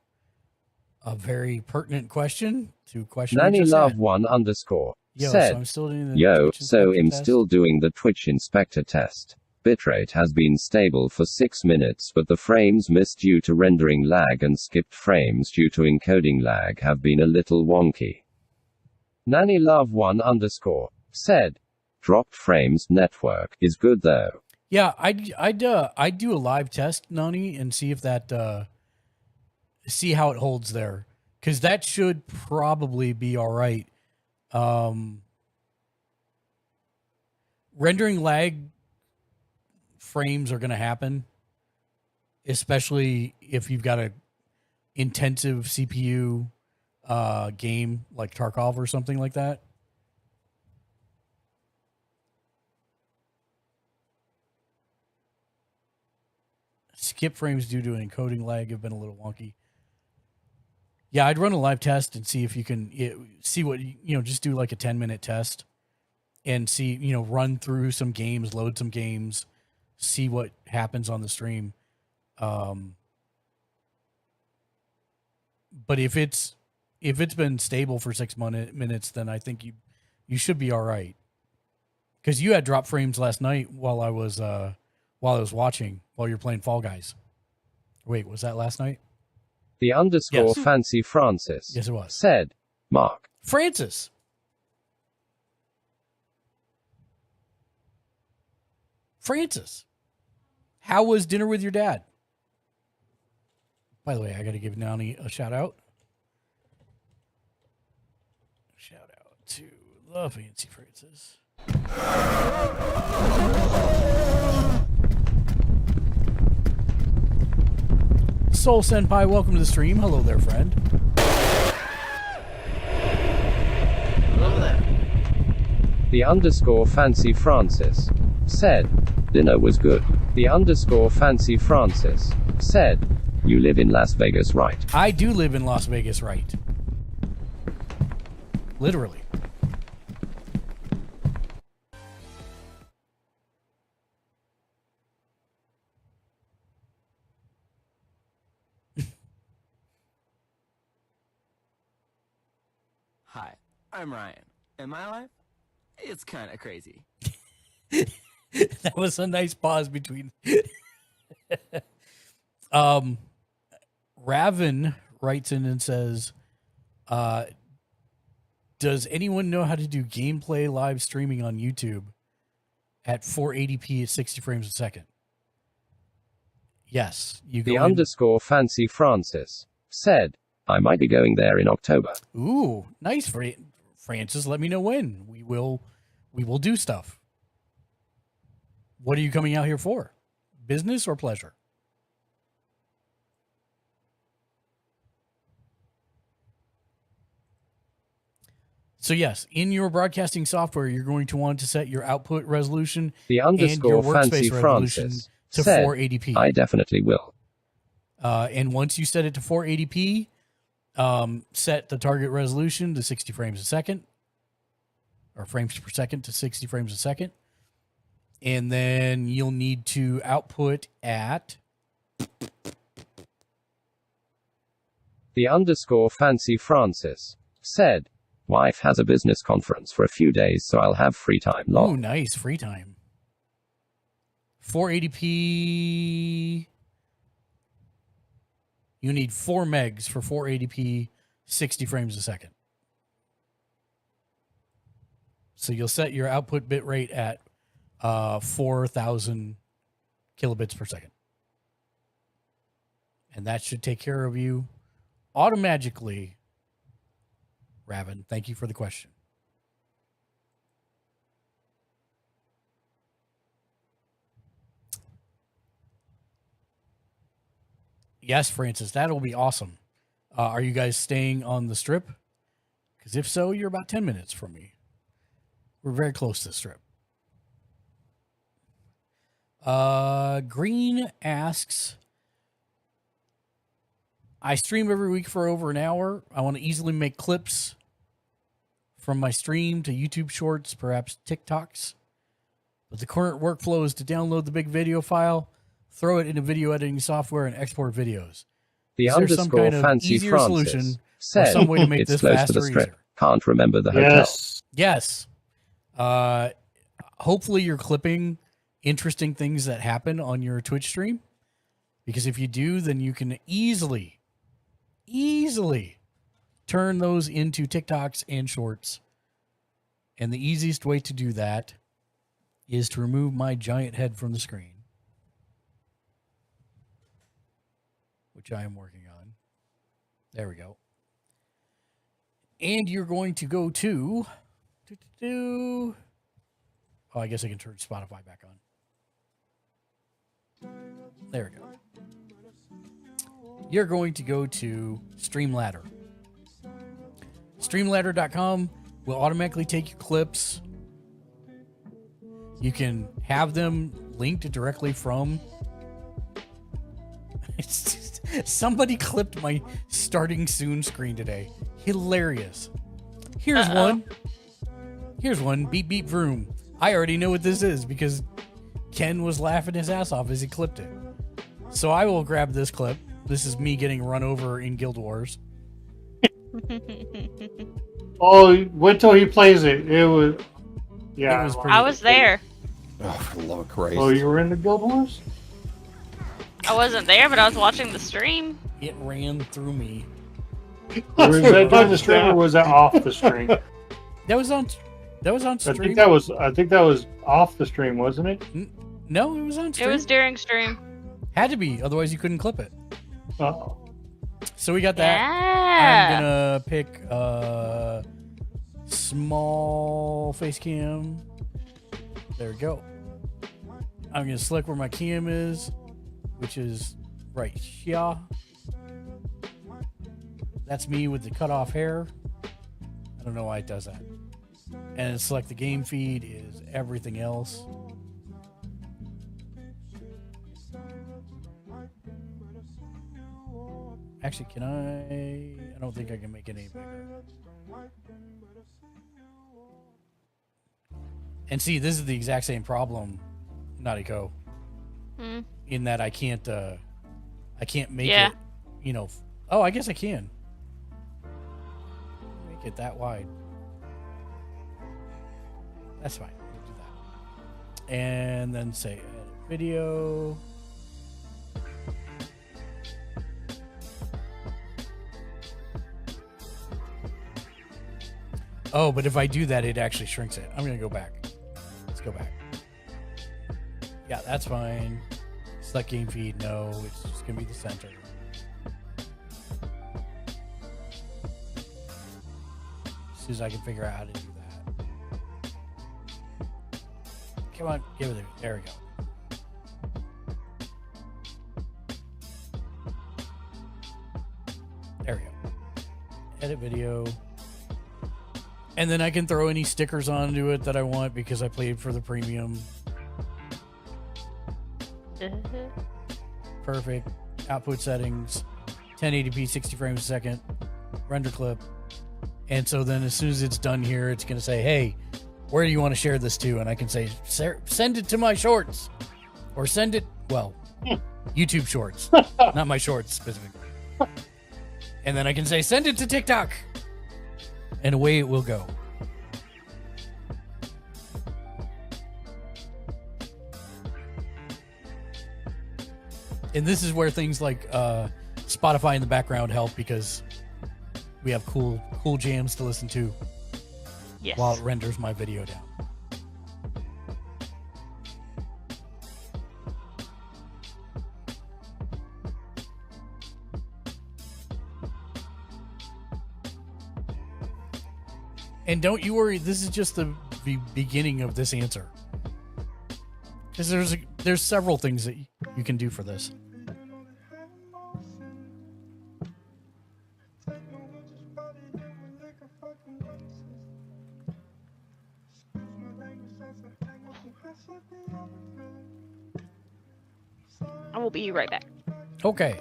Speaker 1: very pertinent question to question. we
Speaker 3: Nanny
Speaker 1: just
Speaker 3: Love
Speaker 1: had.
Speaker 3: 1 underscore
Speaker 1: Yo,
Speaker 3: said,
Speaker 1: so I'm still doing the
Speaker 3: yo,
Speaker 1: Twitch
Speaker 3: so
Speaker 1: inspector
Speaker 3: I'm
Speaker 1: test?
Speaker 3: still doing the Twitch inspector test. Bitrate has been stable for 6 minutes, but the frames missed due to rendering lag and skipped frames due to encoding lag have been a little wonky. Nanny Love 1 underscore said, dropped frames network is good though.
Speaker 1: Yeah, I'd do a live test, Nani, and see if that see how it holds there, because that should probably be all right. Rendering lag frames are going to happen, especially if you've got a intensive CPU game like Tarkov or something like that. Skip frames due to an encoding lag have been a little wonky. Yeah, I'd run a live test and see if you can see what, just do like a 10-minute test and see, run through some games, load some games, see what happens on the stream. But if it's been stable for 6 minutes, then I think you should be all right. Because you had drop frames last night while I was watching, while you're playing Fall Guys. Wait, was that last night?
Speaker 3: The underscore
Speaker 1: Yes.
Speaker 3: Fancy Francis
Speaker 1: Yes, it was.
Speaker 3: said, Mark.
Speaker 1: Francis. How was dinner with your dad? By the way, I got to give Nani a shout out. Shout out to the Fancy Francis. Soul Senpai, welcome to the stream. Hello there, friend.
Speaker 3: The underscore Fancy Francis said, dinner was good. The underscore Fancy Francis said, you live in Las Vegas, right?
Speaker 1: I do live in Las Vegas, right? Literally.
Speaker 12: Hi, I'm Ryan. In my life, it's kind of crazy.
Speaker 1: That was a nice pause between. Raven writes in and says, does anyone know how to do gameplay live streaming on YouTube at 480p at 60 frames a second? Yes. You
Speaker 3: The
Speaker 1: go
Speaker 3: underscore Fancy Francis said, I might be going there in October.
Speaker 1: Ooh, nice, Francis. Let me know when. We will do stuff. What are you coming out here for? Business or pleasure? So yes, in your broadcasting software, you're going to want to set your output resolution
Speaker 3: The
Speaker 1: and your
Speaker 3: underscore Fancy
Speaker 1: workspace resolution
Speaker 3: Francis
Speaker 1: to
Speaker 3: said,
Speaker 1: 480p.
Speaker 3: I definitely will.
Speaker 1: And once you set it to 480p, set the target resolution to 60 frames a second, or frames per second to 60 frames a second. And then you'll need to output at...
Speaker 3: The underscore Fancy Francis said, wife has a business conference for a few days, so I'll have free time.
Speaker 1: Oh, nice. Free time. 480p. You need 4 megs for 480p, 60 frames a second. So you'll set your output bit rate at 4,000 kilobits per second. And that should take care of you automatically. Raven, thank you for the question. Yes, Francis, that'll be awesome. Are you guys staying on the strip? Because if so, you're about 10 minutes from me. We're very close to the strip. Green asks, I stream every week for over an hour. I want to easily make clips from my stream to YouTube shorts, perhaps TikToks. But the current workflow is to download the big video file, throw it into video editing software, and export videos.
Speaker 3: The
Speaker 1: Is there some
Speaker 3: underscore
Speaker 1: kind of
Speaker 3: Fancy
Speaker 1: easier
Speaker 3: Francis
Speaker 1: solution or
Speaker 3: said,
Speaker 1: some way to make
Speaker 3: it's
Speaker 1: this
Speaker 3: close
Speaker 1: faster
Speaker 3: to
Speaker 1: or
Speaker 3: the strip.
Speaker 1: easier?
Speaker 3: Can't remember the hotel.
Speaker 1: Yes. Hopefully you're clipping interesting things that happen on your Twitch stream, because if you do, then you can easily turn those into TikToks and shorts. And the easiest way to do that is to remove my giant head from the screen, which I am working on. There we go. And you're going to go to... Oh, I guess I can turn Spotify back on. There we go. You're going to go to Streamladder. Streamladder.com will automatically take your clips. You can have them linked directly from... Somebody clipped my starting soon screen today. Hilarious. Here's one. Here's one. Beep, beep, vroom. I already know what this is because Ken was laughing his ass off as he clipped it. So I will grab this clip. This is me getting run over in Guild Wars.
Speaker 2: Oh, wait till he plays it. It was... Yeah.
Speaker 1: It was
Speaker 13: I was there.
Speaker 17: Oh, for the love of Christ.
Speaker 2: Oh, you were in the Guild Wars?
Speaker 13: I wasn't there, but I was watching the stream.
Speaker 1: It ran through me.
Speaker 2: Was that during the stream or was that off the stream?
Speaker 1: That was on stream.
Speaker 2: I think that was off the stream, wasn't it?
Speaker 1: No, it was on stream.
Speaker 13: It was during stream.
Speaker 1: Had to be, otherwise you couldn't clip it.
Speaker 2: Uh-oh.
Speaker 1: So we got that.
Speaker 13: Yeah.
Speaker 1: I'm gonna pick small face cam. There we go. I'm gonna select where my cam is, which is right here. That's me with the cut off hair. I don't know why it does that. And select the game feed is everything else. Actually, can I don't think I can make it any bigger. And see, this is the exact same problem, Nautico. In that I can't make it, you know. Oh, I guess I can. Make it that wide. That's fine. We'll do that. And then say edit video. Oh, but if I do that, it actually shrinks it. I'm going to go back. Let's go back. Yeah, that's fine. Select game feed. No, it's just going to be the center. As soon as I can figure out how to do that. Come on, give it there. There we go. There we go. Edit video. And then I can throw any stickers onto it that I want because I played for the premium. Perfect. Output settings. 1080p, 60 frames a second. Render clip. And so then as soon as it's done here, it's going to say, hey, where do you want to share this to? And I can say, send it to my shorts. Or send it, well, YouTube shorts. Not my shorts specifically. And then I can say, send it to TikTok. And away it will go. And this is where things like Spotify in the background help because we have cool jams to listen to while it renders my video down. And don't you worry, this is just the beginning of this answer. Because there's several things that you can do for this.
Speaker 13: I will be right back.
Speaker 1: Okay.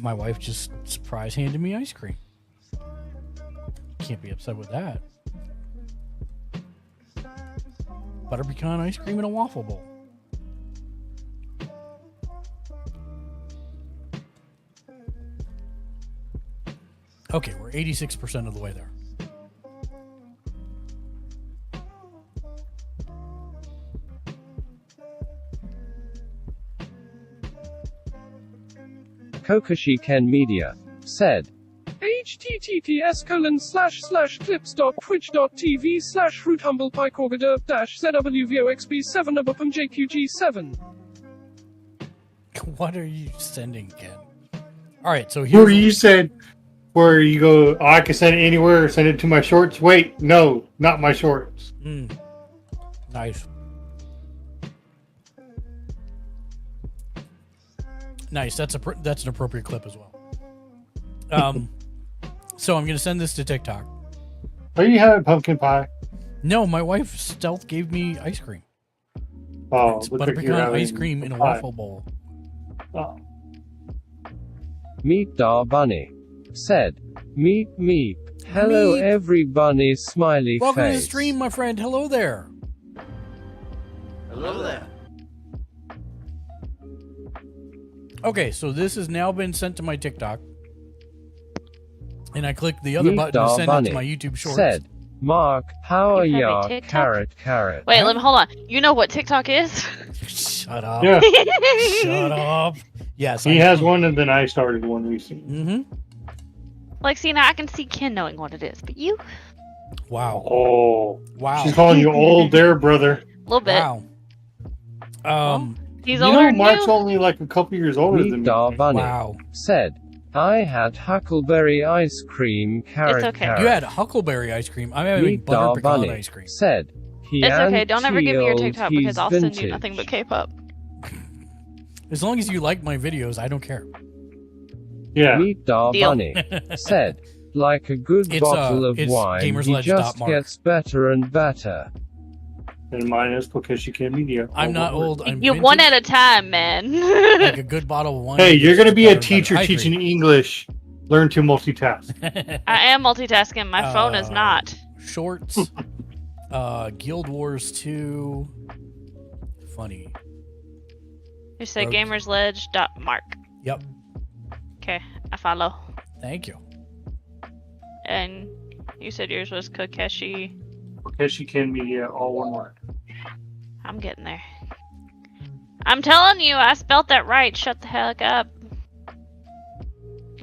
Speaker 1: My wife just surprise handed me ice cream. Can't be upset with that. Butter pecan ice cream in a waffle bowl. Okay, we're 86% of the way there.
Speaker 3: Kokoshi Ken Media said,
Speaker 16: https://clips.twitch.tv/roothumblepikeorgador-zwvoxb7abupumjqg7.
Speaker 1: What are you sending, Ken? All right, so
Speaker 2: Where you said where you go, oh, I can send it anywhere, send it to my shorts. Wait, no, not my shorts.
Speaker 1: Nice. Nice. That's an appropriate clip as well. So I'm gonna send this to TikTok.
Speaker 2: Are you having pumpkin pie?
Speaker 1: No, my wife Stealth gave me ice cream.
Speaker 2: Oh,
Speaker 1: It's butter pecan ice cream in a waffle bowl.
Speaker 2: Oh.
Speaker 3: Meet Dar Bunny said, meep meep. Hello
Speaker 1: Meep.
Speaker 3: everybody, smiley
Speaker 1: Welcome to the
Speaker 3: face.
Speaker 1: stream, my friend. Hello there.
Speaker 6: Hello there.
Speaker 1: Okay, so this has now been sent to my TikTok. And I click the other
Speaker 3: Meet
Speaker 1: button to
Speaker 3: Dar
Speaker 1: send
Speaker 3: Bunny
Speaker 1: it to my YouTube shorts.
Speaker 3: said, Mark, how are
Speaker 13: You have a
Speaker 3: ya?
Speaker 13: TikTok?
Speaker 3: Carrot.
Speaker 13: Wait, let me hold on. You know what TikTok is?
Speaker 1: Shut up.
Speaker 2: Yeah.
Speaker 1: Shut up. Yes.
Speaker 2: He has one, and then I started one recently.
Speaker 1: Mm-hmm.
Speaker 13: Like, see, now I can see Ken knowing what it is, but you?
Speaker 1: Wow.
Speaker 2: Oh.
Speaker 1: Wow.
Speaker 2: She's calling you old there, brother.
Speaker 13: A little bit.
Speaker 1: Wow.
Speaker 13: He's
Speaker 2: you
Speaker 13: older
Speaker 2: know,
Speaker 13: than
Speaker 2: Mark's
Speaker 13: you?
Speaker 2: only like a couple years older than
Speaker 3: Meet
Speaker 2: me.
Speaker 3: Dar Bunny
Speaker 1: Wow.
Speaker 3: said, I had huckleberry ice cream, carrot.
Speaker 13: okay.
Speaker 1: You had huckleberry ice cream. I'm having
Speaker 3: Meet Dar
Speaker 1: butter pecan
Speaker 3: Bunny
Speaker 1: ice cream.
Speaker 3: said, he
Speaker 13: It's okay. Don't ever give me your
Speaker 3: anti-old,
Speaker 13: TikTok
Speaker 3: he's
Speaker 13: because I'll send you
Speaker 3: vintage.
Speaker 13: nothing but K-pop.
Speaker 1: As long as you like my videos, I don't care.
Speaker 2: Yeah.
Speaker 3: Meet Dar
Speaker 13: Deal.
Speaker 3: Bunny said, like a good
Speaker 1: It's,
Speaker 3: bottle of
Speaker 1: it's
Speaker 3: wine. He
Speaker 1: gamersledge.mark.
Speaker 3: just gets better and better.
Speaker 2: And mine is Kokeshi Ken Media.
Speaker 1: I'm not old. I'm
Speaker 13: You're one at a time, man.
Speaker 1: like a good bottle of wine.
Speaker 2: Hey, you're
Speaker 1: gonna
Speaker 2: gonna be a teacher teaching English. Learn to multitask.
Speaker 13: I am multitasking. My phone is not.
Speaker 1: Shorts. Guild Wars 2. Funny.
Speaker 13: You say
Speaker 1: Rogue.
Speaker 13: gamersledge.mark.
Speaker 1: Yep.
Speaker 13: Okay, I follow.
Speaker 1: Thank you.
Speaker 13: And you said yours was Kokeshi.
Speaker 2: Kokeshi Ken Media, all one word.
Speaker 13: I'm getting there. I'm telling you, I spelt that right. Shut the heck up.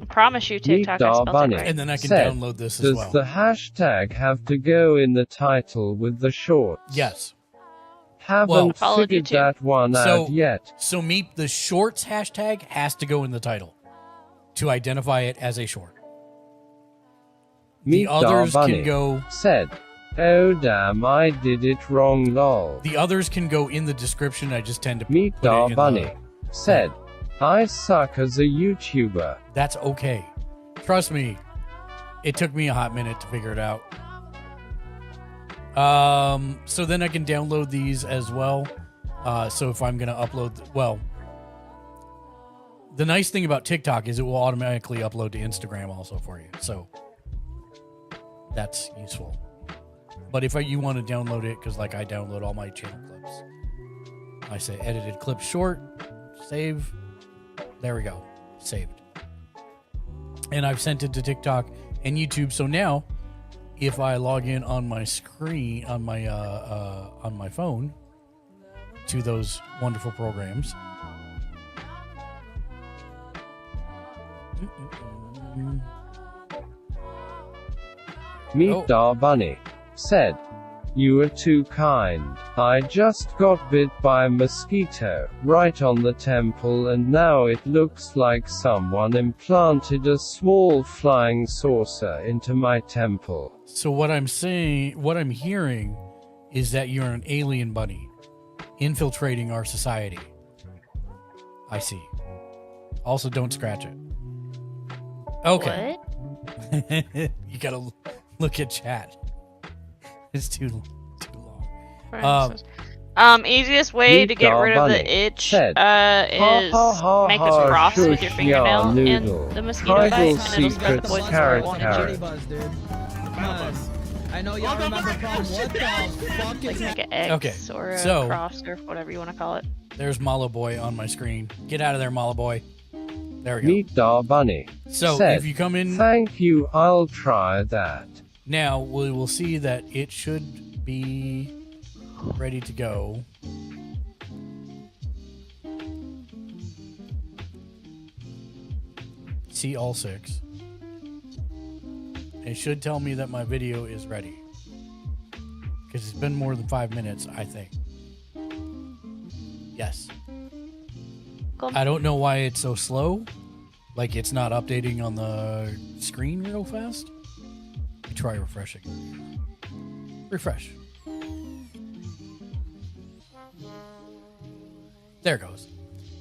Speaker 13: I promise you, TikTok, I spelled it right.
Speaker 1: And then I can
Speaker 3: Said,
Speaker 1: download this as
Speaker 3: Does
Speaker 1: well.
Speaker 3: the hashtag have to go in the title with the shorts?
Speaker 1: Yes.
Speaker 3: Haven't
Speaker 1: Followed you
Speaker 3: figured
Speaker 1: too.
Speaker 3: that one out yet.
Speaker 1: So Meep, the shorts hashtag has to go in the title to identify it as a short. The
Speaker 3: Meet
Speaker 1: others
Speaker 3: Bunny
Speaker 1: can go.
Speaker 3: Said, oh damn, I did it wrong, lol.
Speaker 1: The others can go in the description. I just tend to
Speaker 3: Meet
Speaker 1: put it in
Speaker 3: Bunny said, I suck as a YouTuber.
Speaker 1: That's okay. Trust me, it took me a hot minute to figure it out. So then I can download these as well. So if I'm gonna upload, well, the nice thing about TikTok is it will automatically upload to Instagram also for you. So that's useful. But if you want to download it, because like I download all my channel clips, I say edited clip short, save. There we go, saved. And I've sent it to TikTok and YouTube. So now, if I log in on my screen on my phone to those wonderful programs,
Speaker 3: Meet Bunny said, you were too kind. I just got bit by a mosquito, right on the temple, and now it looks like someone implanted a small flying saucer into my temple.
Speaker 1: So what I'm saying, what I'm hearing, is that you're an alien bunny infiltrating our society. I see. Also, don't scratch it. Okay.
Speaker 13: What?
Speaker 1: You gotta look at chat. It's too long.
Speaker 13: Easiest way to get rid of the itch is make this cross with your fingernail in the mosquito bite, and it'll spread the poison where it won't itch you.
Speaker 12: I know y'all remember Prom. What the fuck is
Speaker 13: Like an X or a cross or whatever you want to call it.
Speaker 1: There's Malo Boy on my screen. Get out of there, Malo Boy. There we go.
Speaker 3: Meet Bunny
Speaker 1: So
Speaker 3: said,
Speaker 1: if you come in,
Speaker 3: thank you, I'll try that.
Speaker 1: now we will see that it should be ready to go. See all 6. It should tell me that my video is ready. Because it's been more than 5 minutes, I think. Yes.
Speaker 13: Cool.
Speaker 1: I don't know why it's so slow. Like it's not updating on the screen real fast. Let me try refreshing. Refresh. There it goes.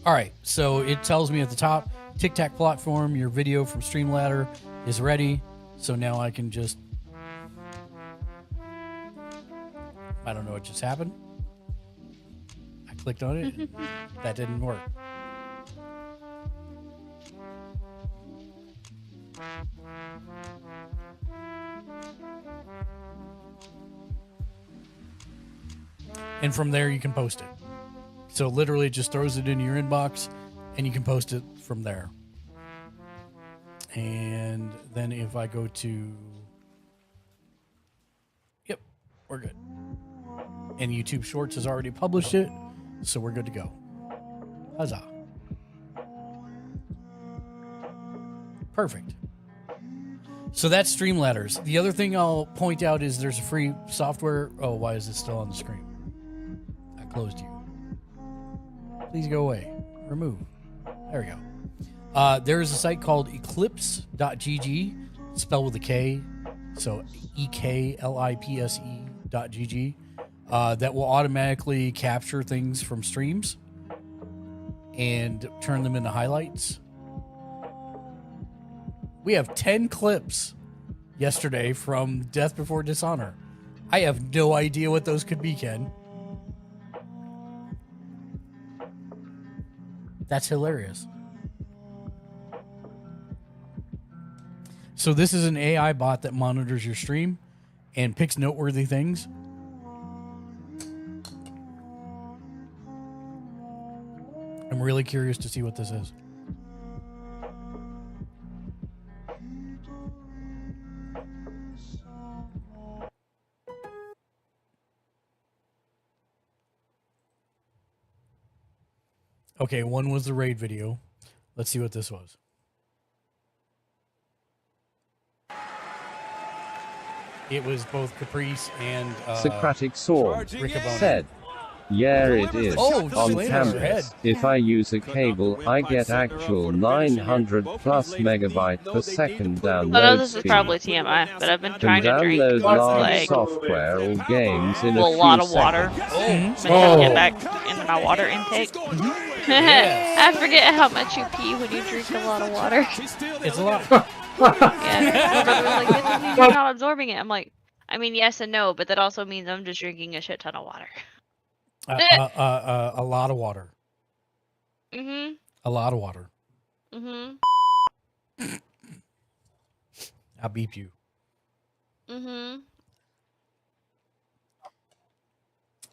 Speaker 1: All right, so it tells me at the top, TikTok platform, your video from Streamladder is ready. So now I can just, I don't know what just happened. I clicked on it. That didn't work. And from there you can post it. So literally it just throws it in your inbox and you can post it from there. And then if I go to, yep, we're good. And YouTube Shorts has already published it, so we're good to go. Huzzah. Perfect. So that's Streamladders. The other thing I'll point out is there's a free software. Oh, why is it still on the screen? I closed you. Please go away. Remove. There we go. There is a site called eclipse.gg, spelled with a K, so EKLIPSE.gg, that will automatically capture things from streams and turn them into highlights. We have 10 clips yesterday from Death Before Dishonor. I have no idea what those could be, Ken. That's hilarious. So this is an AI bot that monitors your stream and picks noteworthy things. I'm really curious to see what this is. Okay, one was the raid video. Let's see what this was. It was both Caprice and
Speaker 3: Socratic Sword
Speaker 1: Riccaboni.
Speaker 3: said, "Yeah, it is.
Speaker 1: Oh,
Speaker 3: On
Speaker 1: Flamer's head.
Speaker 3: campus, if I use a cable, I get actual 900 plus megabyte per second
Speaker 13: I know
Speaker 3: download
Speaker 13: this is
Speaker 3: speed.
Speaker 13: probably TMI, but I've been
Speaker 3: Can
Speaker 13: trying to drink
Speaker 3: download large
Speaker 13: like
Speaker 3: software or games in
Speaker 13: a
Speaker 3: a few
Speaker 13: lot of water.
Speaker 3: seconds."
Speaker 13: I'm gonna get back into my water intake. I forget how much you pee when you drink a lot of water.
Speaker 1: It's a lot.
Speaker 13: Yeah, my brother was like, "This just means you're not absorbing it." I'm like, I mean, yes and no, but that also means I'm just drinking a shit ton of water.
Speaker 1: A lot of water.
Speaker 13: Mhm.
Speaker 1: A lot of water.
Speaker 13: Mhm.
Speaker 1: I'll beep you.
Speaker 13: Mhm.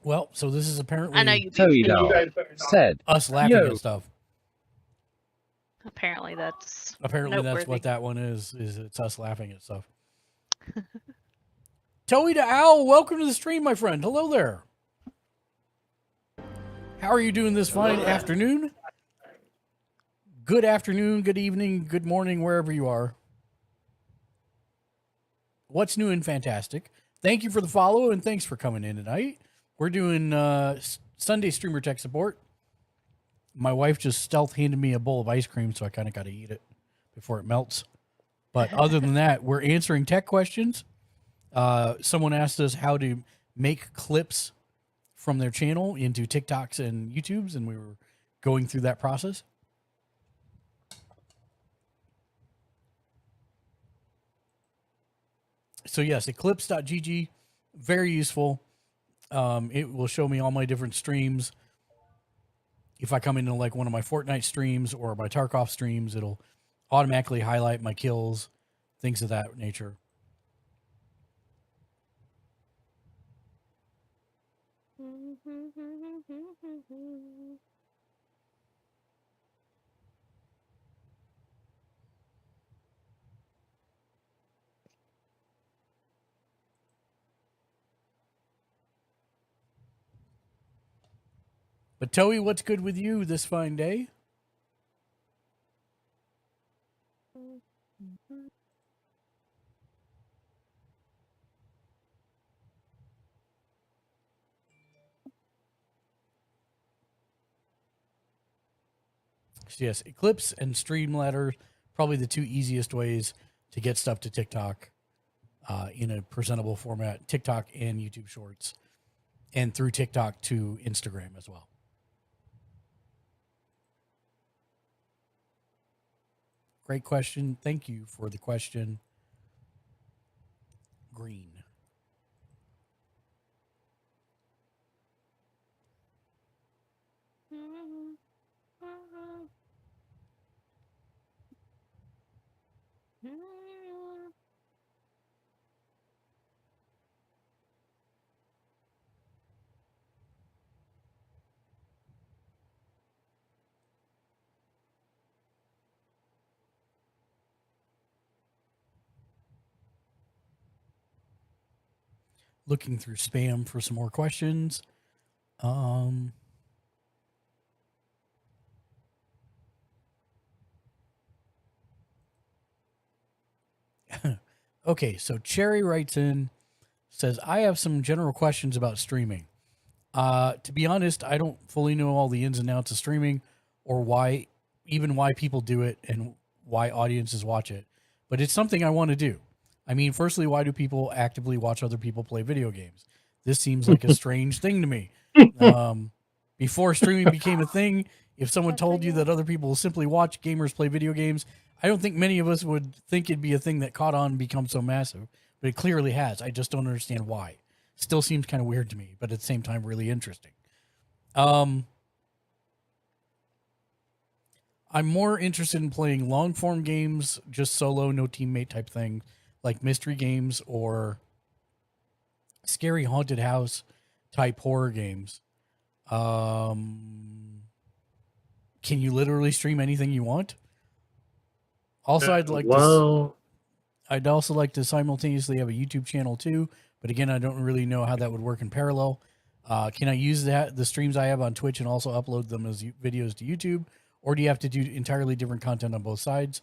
Speaker 1: Well, so this is apparently
Speaker 13: I know you
Speaker 3: Toedo said,
Speaker 1: us laughing
Speaker 3: "Yo."
Speaker 1: at stuff.
Speaker 13: Apparently that's
Speaker 1: Apparently that's what that one is it's us laughing at stuff. Toey to Owl, welcome to the stream, my friend. Hello there. How are you doing this fine afternoon? Good afternoon, good evening, good morning, wherever you are. What's new and fantastic? Thank you for the follow and thanks for coming in tonight. We're doing Sunday streamer tech support. My wife just stealth handed me a bowl of ice cream, so I kind of got to eat it before it melts. But other than that, we're answering tech questions. Someone asked us how to make clips from their channel into TikToks and YouTubes, and we were going through that process. So yes, eclipse.gg, very useful. It will show me all my different streams. If I come into like one of my Fortnite streams or my Tarkov streams, it'll automatically highlight my kills, things of that nature. But Toey, what's good with you this fine day? So yes, Eclipse and Streamladder, probably the two easiest ways to get stuff to TikTok in a presentable format. TikTok and YouTube Shorts, and through TikTok to Instagram as well. Great question. Thank you for the question. Green. Looking through spam for some more questions. Okay, so Cherry writes in, says, I have some general questions about streaming. To be honest, I don't fully know all the ins and outs of streaming or why people do it and why audiences watch it. But it's something I want to do. I mean, firstly, why do people actively watch other people play video games? This seems like a strange thing to me. Before streaming became a thing, If someone told you that other people will simply watch gamers play video games, I don't think many of us would think it'd be a thing that caught on and become so massive. But it clearly has. I just don't understand why. Still seems kind of weird to me, but at the same time, really interesting. I'm more interested in playing long form games, just solo, no teammate type thing, like mystery games or scary haunted house type horror games. Can you literally stream anything you want? Also, I'd also like to simultaneously have a YouTube channel too, but again, I don't really know how that would work in parallel. Can I use the streams I have on Twitch and also upload them as videos to YouTube, or do you have to do entirely different content on both sides?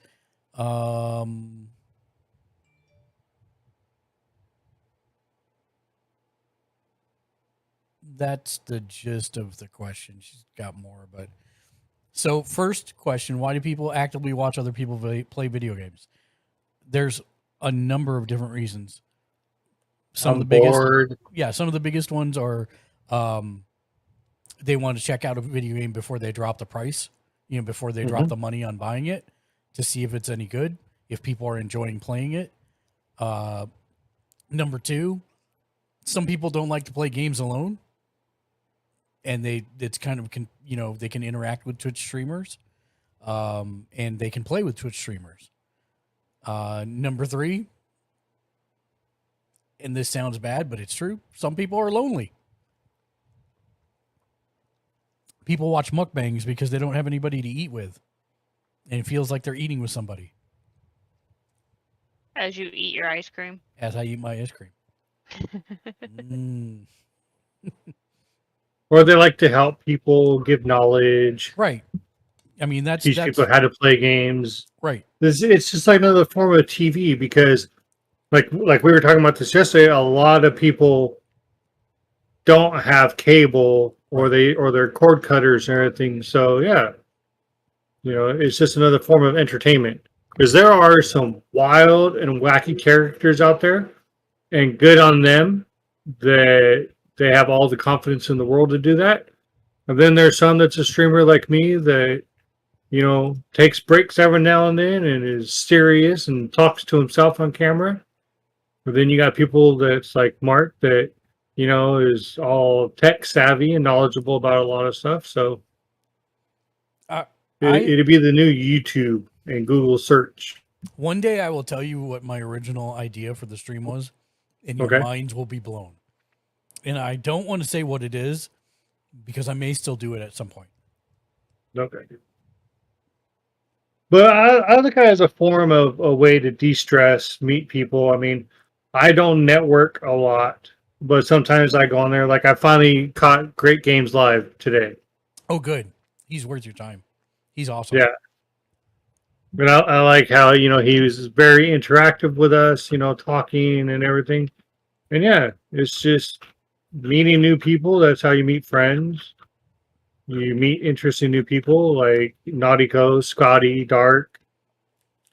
Speaker 1: That's the gist of the question. She's got more, but so first question, why do people actively watch other people play video games? There's a number of different reasons. Some of the biggest ones are they want to check out a video game before they drop the price, before they drop the money on buying it, to see if it's any good, if people are enjoying playing it. Number two, some people don't like to play games alone, and it's kind of they can interact with Twitch streamers, and they can play with Twitch streamers. Number three, and this sounds bad, but it's true, some people are lonely. People watch mukbangs because they don't have anybody to eat with, and it feels like they're eating with somebody.
Speaker 13: As you eat your ice cream.
Speaker 1: As I eat my ice cream.
Speaker 2: Or they like to help people, give knowledge.
Speaker 1: Right. I mean,
Speaker 2: teach people how to play games.
Speaker 1: Right.
Speaker 2: It's just like another form of TV, because like we were talking about this yesterday, a lot of people don't have cable or they're cord cutters and everything. So yeah, it's just another form of entertainment, because there are some wild and wacky characters out there, and good on them that they have all the confidence in the world to do that. And then there's some that's a streamer like me that takes breaks every now and then and is serious and talks to himself on camera. But then you got people that's like Mark that is all tech savvy and knowledgeable about a lot of stuff. So it'd be the new YouTube and Google search.
Speaker 1: One day I will tell you what my original idea for the stream was, and your minds will be blown. And I don't want to say what it is, because I may still do it at some point.
Speaker 2: Okay. But I look at it as a form of a way to de-stress, meet people. I mean, I don't network a lot, but sometimes I go on there. Like, I finally caught Great Games Live today.
Speaker 1: Oh, good. He's worth your time. He's awesome.
Speaker 2: Yeah. But I like how, he was very interactive with us, talking and everything. And yeah, it's just meeting new people. That's how you meet friends. You meet interesting new people like Nautico, Scotty, Dark,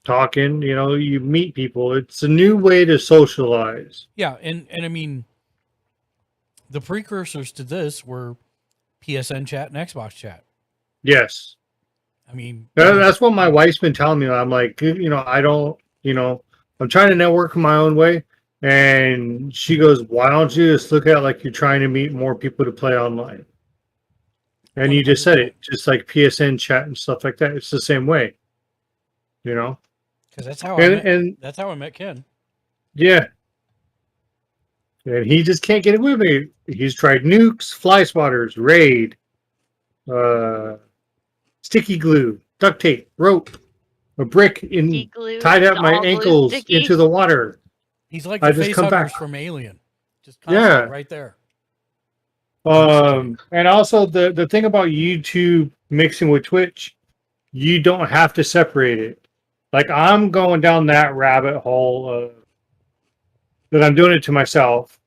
Speaker 2: talking. You meet people. It's a new way to socialize.
Speaker 1: Yeah, and I mean, the precursors to this were PSN chat and Xbox chat.
Speaker 2: Yes.
Speaker 1: I mean,
Speaker 2: that's what my wife's been telling me. I'm like, I don't, I'm trying to network in my own way. And she goes, why don't you just look at it like you're trying to meet more people to play online? And you just said it, just like PSN chat and stuff like that. It's the same way,
Speaker 1: Because that's how that's how I met Ken.
Speaker 2: Yeah. And he just can't get it with me. He's tried nukes, fly spotters, raid, sticky glue, duct tape, rope, a brick tied up my ankles into the water.
Speaker 1: He's like the facehuggers from Alien. Just right there.
Speaker 2: And also the thing about YouTube mixing with Twitch, you don't have to separate it. Like, I'm going down that rabbit hole that I'm doing it to myself.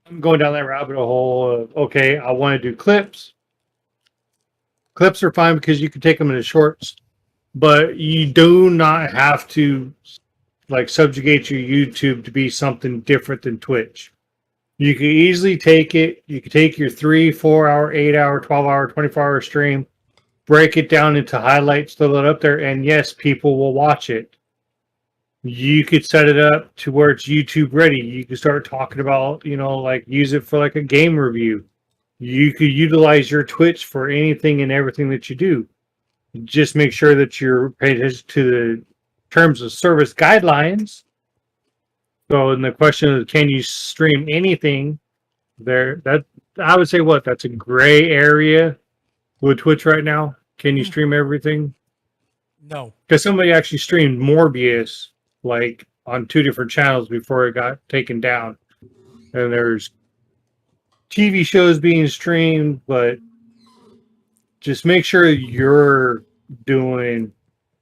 Speaker 2: I'm going down that rabbit hole of, okay, I want to do clips. Clips are fine because you can take them into shorts, but you do not have to subjugate your YouTube to be something different than Twitch. You can easily take it. You can take your 3, 4 hour, 8 hour, 12 hour, 24 hour stream, break it down into highlights, throw it up there, and yes, people will watch it. You could set it up to where it's YouTube ready. You could start talking about, like use it for like a game review. You could utilize your Twitch for anything and everything that you do. Just make sure that you're paying attention to the terms of service guidelines. So, and the question is, can you stream anything there? That I would say, that's a gray area with Twitch right now. Can you stream everything?
Speaker 1: No,
Speaker 2: because somebody actually streamed Morbius like on 2 different channels before it got taken down, and there's TV shows being streamed, but just make sure you're doing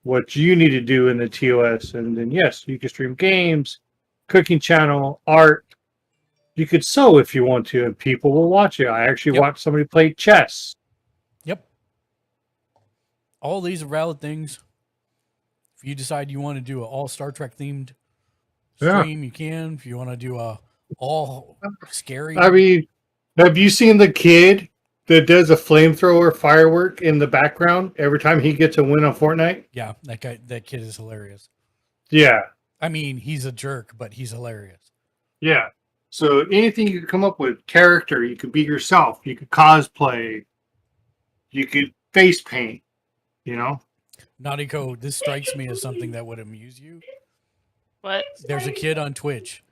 Speaker 2: what you need to do in the TOS, and then yes, you can stream games, cooking channel, art. You could sew if you want to, and people will watch it. I actually watched somebody play chess.
Speaker 1: Yep. All these are valid things. If you decide you want to do an all Star Trek themed stream, you can. If you want to do a all scary,
Speaker 2: I mean, have you seen the kid that does a flamethrower firework in the background every time he gets a win on Fortnite?
Speaker 1: Yeah, that kid is hilarious.
Speaker 2: Yeah.
Speaker 1: I mean, he's a jerk, but he's hilarious.
Speaker 2: Yeah. So anything you could come up with, character, you could be yourself, you could cosplay, you could face paint,
Speaker 1: Nautico, this strikes me as something that would amuse you.
Speaker 13: What?
Speaker 1: There's a kid on Twitch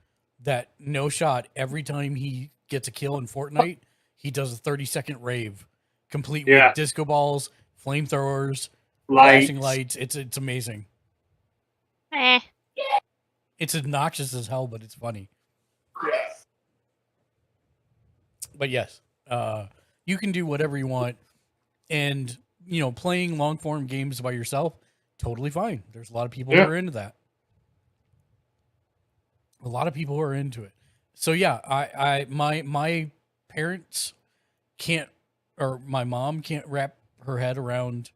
Speaker 1: that no shot every time he gets a kill in Fortnite, he does a 30-second rave, complete with disco balls, flamethrowers, flashing lights. It's amazing. It's obnoxious as hell, but it's funny. But yes, you can do whatever you want, and playing long form games by yourself, totally fine. There's a lot of people who are into that. A lot of people who are into it. So yeah, my parents can't, or my mom can't wrap her head around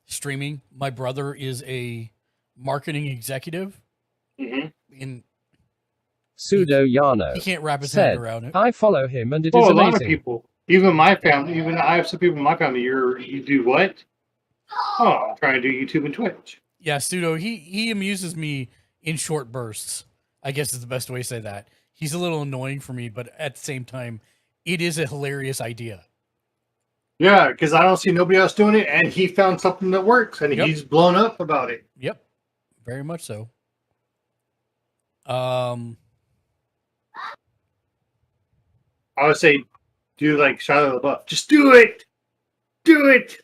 Speaker 1: streaming. My brother is a marketing executive in
Speaker 3: Pseudo Yano.
Speaker 1: He can't wrap his
Speaker 3: said,
Speaker 1: head around it.
Speaker 3: I follow him and it is
Speaker 2: a
Speaker 3: amazing.
Speaker 2: lot of people. Even my family, I have some people in my family, you do what? Oh, I'm trying to do YouTube and Twitch.
Speaker 1: Yeah, Pseudo, he amuses me in short bursts. I guess is the best way to say that. He's a little annoying for me, but at the same time, it is a hilarious idea.
Speaker 2: Yeah, because I don't see nobody else doing it, and he found something that works, and he's blown up about it.
Speaker 1: Yep, very much so.
Speaker 2: I would say, do like Shia LaBeouf. Just do it! Do it!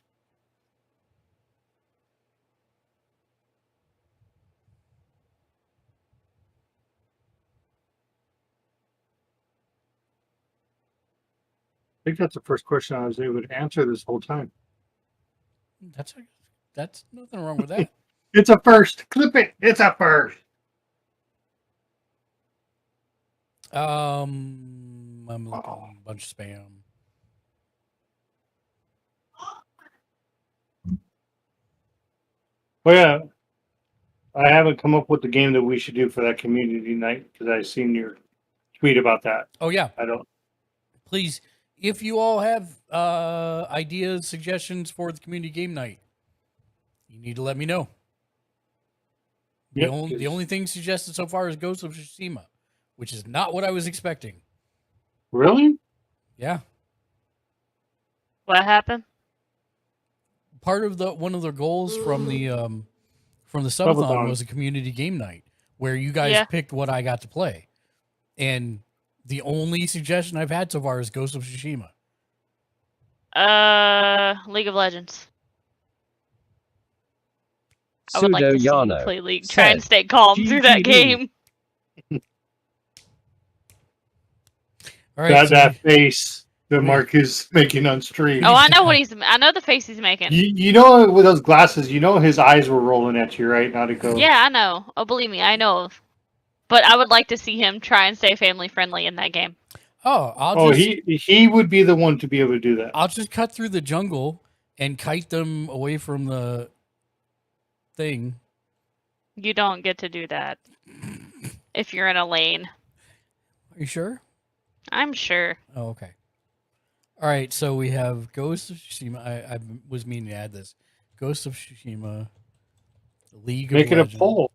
Speaker 2: I think that's the first question I was able to answer this whole time.
Speaker 1: That's nothing wrong with that.
Speaker 2: It's a first. Clip it. It's a first.
Speaker 1: I'm looking at a bunch of spam.
Speaker 2: Well, yeah, I haven't come up with the game that we should do for that community night because I seen your tweet about that.
Speaker 1: Oh yeah,
Speaker 2: I don't.
Speaker 1: Please, if you all have ideas, suggestions for the community game night, you need to let me know. The only thing suggested so far is Ghost of Tsushima, which is not what I was expecting.
Speaker 2: Really?
Speaker 1: Yeah.
Speaker 13: What happened?
Speaker 1: Part of one of the goals from the subathon was a community game night where you guys picked what I got to play, and the only suggestion I've had so far is Ghost of Tsushima.
Speaker 13: League of Legends. I would like to see you play League. Try and stay calm through that game.
Speaker 1: All right,
Speaker 2: that face that Mark is making on stream.
Speaker 13: Oh, I know what I know the face he's making.
Speaker 2: You know, with those glasses, his eyes were rolling at you, right? Not to go.
Speaker 13: Yeah, I know. Oh, believe me, I know. But I would like to see him try and stay family friendly in that game.
Speaker 1: Oh,
Speaker 2: he would be the one to be able to do that.
Speaker 1: I'll just cut through the jungle and kite them away from the thing.
Speaker 13: You don't get to do that if you're in a lane.
Speaker 1: Are you sure?
Speaker 13: I'm sure.
Speaker 1: Oh, okay. All right, so we have Ghost of Tsushima. I was meaning to add this. Ghost of Tsushima, League of
Speaker 2: Make it a
Speaker 1: Legends.
Speaker 2: poll.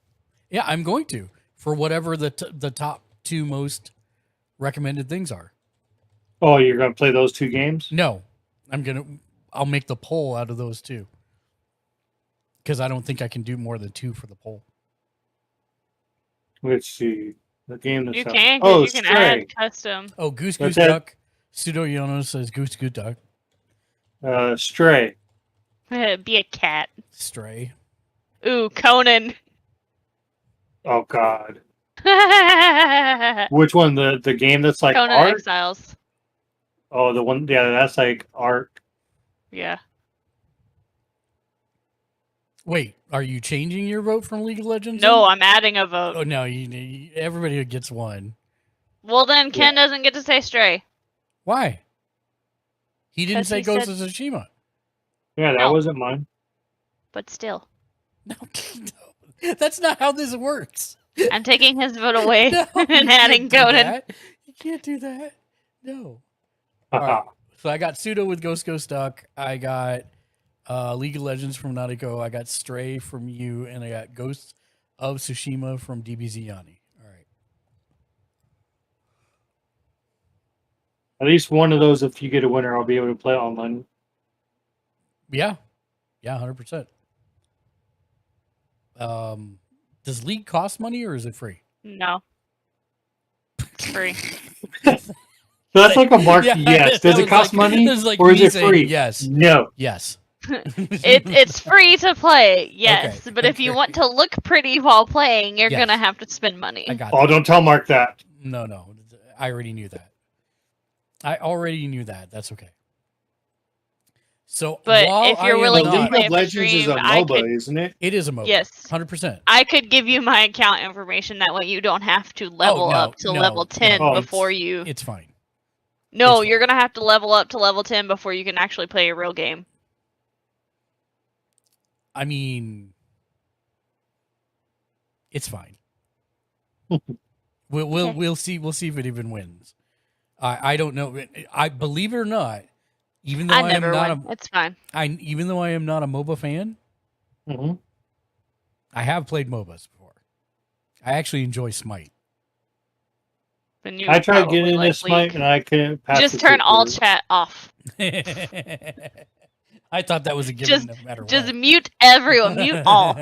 Speaker 1: Yeah, I'm going to for whatever the top two most recommended things are.
Speaker 2: Oh, you're gonna play those two games?
Speaker 1: No, I'll make the poll out of those two because I don't think I can do more than 2 for the poll.
Speaker 2: Let's see. The game that's
Speaker 13: You
Speaker 2: out.
Speaker 13: can,
Speaker 2: Oh,
Speaker 13: because you can
Speaker 2: Stray.
Speaker 13: add custom.
Speaker 1: Oh, Goose
Speaker 2: What's
Speaker 1: Goose
Speaker 2: that?
Speaker 1: Duck. Pseudo Yono says Goose Goose Duck.
Speaker 2: Stray.
Speaker 13: Be a cat.
Speaker 1: Stray.
Speaker 13: Ooh, Conan.
Speaker 2: Oh God. Which one? The game that's like
Speaker 13: Conan
Speaker 2: art?
Speaker 13: Exiles.
Speaker 2: Oh, the one. Yeah, that's like art.
Speaker 13: Yeah.
Speaker 1: Wait, are you changing your vote from League of Legends?
Speaker 13: No,
Speaker 1: then?
Speaker 13: I'm adding a vote.
Speaker 1: Oh no, everybody gets one.
Speaker 13: Well, then Ken doesn't get to say Stray.
Speaker 1: Why? He didn't
Speaker 13: 'Cause
Speaker 1: say
Speaker 13: he
Speaker 1: Ghost
Speaker 13: said-
Speaker 1: of Tsushima.
Speaker 2: Yeah, that
Speaker 13: No.
Speaker 2: wasn't mine.
Speaker 13: But still.
Speaker 1: No, that's not how this works.
Speaker 13: I'm taking his vote away
Speaker 1: No, you
Speaker 13: and
Speaker 1: can't
Speaker 13: adding
Speaker 1: do
Speaker 13: Conan.
Speaker 1: that. You can't do that. No. All right. So I got Pseudo with Ghost Ghost Duck. I got League of Legends from Nadiko. I got Stray from you, and I got Ghosts of Tsushima from DBZ Yanni. All right.
Speaker 2: At least one of those, if you get a winner, I'll be able to play online.
Speaker 1: Yeah. Yeah, 100%. Does League cost money or is it free?
Speaker 13: No. It's free.
Speaker 2: That's like a mark.
Speaker 1: Yeah,
Speaker 2: Yes.
Speaker 1: that
Speaker 2: Does it
Speaker 1: was
Speaker 2: cost
Speaker 1: like-
Speaker 2: money,
Speaker 1: that was like
Speaker 2: or is
Speaker 1: me
Speaker 2: it
Speaker 1: saying
Speaker 2: free?
Speaker 1: yes.
Speaker 2: No.
Speaker 1: Yes.
Speaker 13: It's free to play, yes.
Speaker 1: Okay,
Speaker 13: But if you want to look pretty while playing, you're
Speaker 1: Yes.
Speaker 13: gonna have to spend money.
Speaker 1: I got
Speaker 2: Oh,
Speaker 1: that.
Speaker 2: don't tell Mark that.
Speaker 1: No. I already knew that. I already knew that. That's okay. So,
Speaker 13: But
Speaker 1: while
Speaker 13: if you're
Speaker 1: I am
Speaker 13: willing to
Speaker 1: not-
Speaker 13: play
Speaker 2: League of Legends is a
Speaker 13: stream, I
Speaker 2: MOBA,
Speaker 13: could-
Speaker 2: isn't it?
Speaker 1: It is a MOBA.
Speaker 13: Yes.
Speaker 1: 100%.
Speaker 13: I could give you my account information. That way, you don't have to level
Speaker 1: no,
Speaker 13: up to
Speaker 1: no,
Speaker 13: level 10
Speaker 1: no.
Speaker 13: before you.
Speaker 1: It's fine.
Speaker 13: No, you're gonna have to level up to level 10 before you can actually play a real game.
Speaker 1: I mean, it's fine. We'll see if it even wins. I don't know. I believe it or not, even though
Speaker 13: I
Speaker 1: I am
Speaker 13: never
Speaker 1: not
Speaker 13: win. It's fine.
Speaker 1: even though I am not a MOBA fan,
Speaker 2: Mm-hmm.
Speaker 1: I have played MOBAs before. I actually enjoy Smite.
Speaker 13: Then you
Speaker 2: I tried
Speaker 13: probably
Speaker 2: getting
Speaker 13: like
Speaker 2: this Smite
Speaker 13: League.
Speaker 2: and I couldn't pass.
Speaker 13: Just
Speaker 2: the
Speaker 13: turn all
Speaker 2: secret.
Speaker 13: chat off.
Speaker 1: I thought that was a given
Speaker 13: Just,
Speaker 1: no matter
Speaker 13: just
Speaker 1: what.
Speaker 13: mute everyone. Mute all.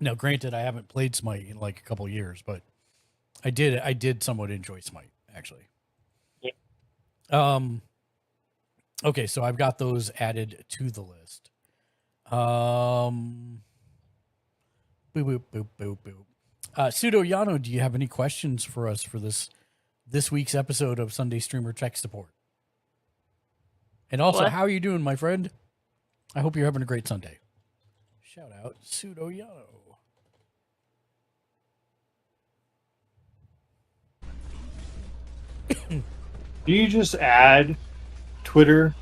Speaker 1: Now, granted, I haven't played Smite in like a couple of years, but I did somewhat enjoy Smite, actually.
Speaker 2: Yeah.
Speaker 1: Okay, so I've got those added to the list. Boop, boop, boop, boop, boop. Pseudo Yano, do you have any questions for us for this week's episode of Sunday Streamer Tech Support? And also,
Speaker 13: What?
Speaker 1: how are you doing, my friend? I hope you're having a great Sunday. Shout out, Pseudo Yano.
Speaker 2: Do you just add Twitter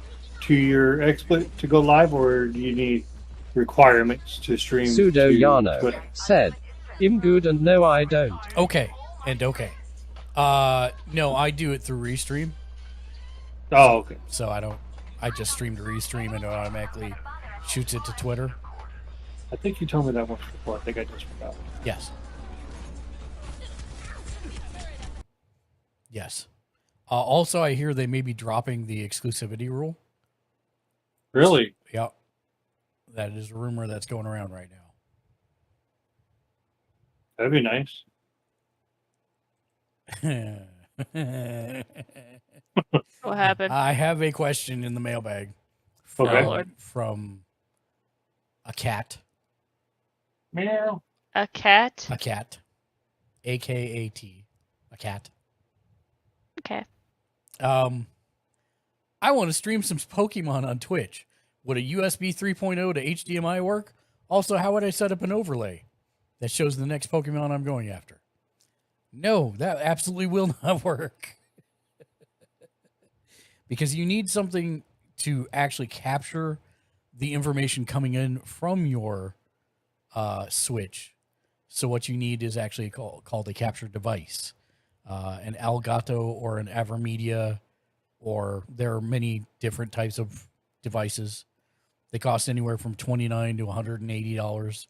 Speaker 2: to your XSplit to go live, or do you need requirements to stream?
Speaker 3: Pseudo
Speaker 2: to
Speaker 3: Yano
Speaker 2: Twitter?
Speaker 3: said,
Speaker 16: I'm good and no, I don't.
Speaker 1: Okay, and okay. No, I do it through Restream.
Speaker 2: Oh, okay.
Speaker 1: So I just stream to Restream and it automatically shoots it to Twitter.
Speaker 2: I think you told me that once before. I think I just forgot.
Speaker 1: Yes. Yes. Also, I hear they may be dropping the exclusivity rule.
Speaker 2: Really?
Speaker 1: Yep. That is a rumor that's going around right now.
Speaker 2: That'd be nice.
Speaker 13: What happened?
Speaker 1: I have a question in the mailbag from,
Speaker 2: Okay.
Speaker 13: Oh, Lord.
Speaker 1: from a cat.
Speaker 2: Meow.
Speaker 13: A cat?
Speaker 1: A cat. AKAT. A cat.
Speaker 13: Okay.
Speaker 1: I want to stream some Pokemon on Twitch. Would a USB 3.0 to HDMI work? Also, how would I set up an overlay that shows the next Pokemon I'm going after? No, that absolutely will not work. Because you need something to actually capture the information coming in from your Switch So what you need is actually called a capture device, an Elgato or an Avermedia, or there are many different types of devices. They cost anywhere from $29 to $180,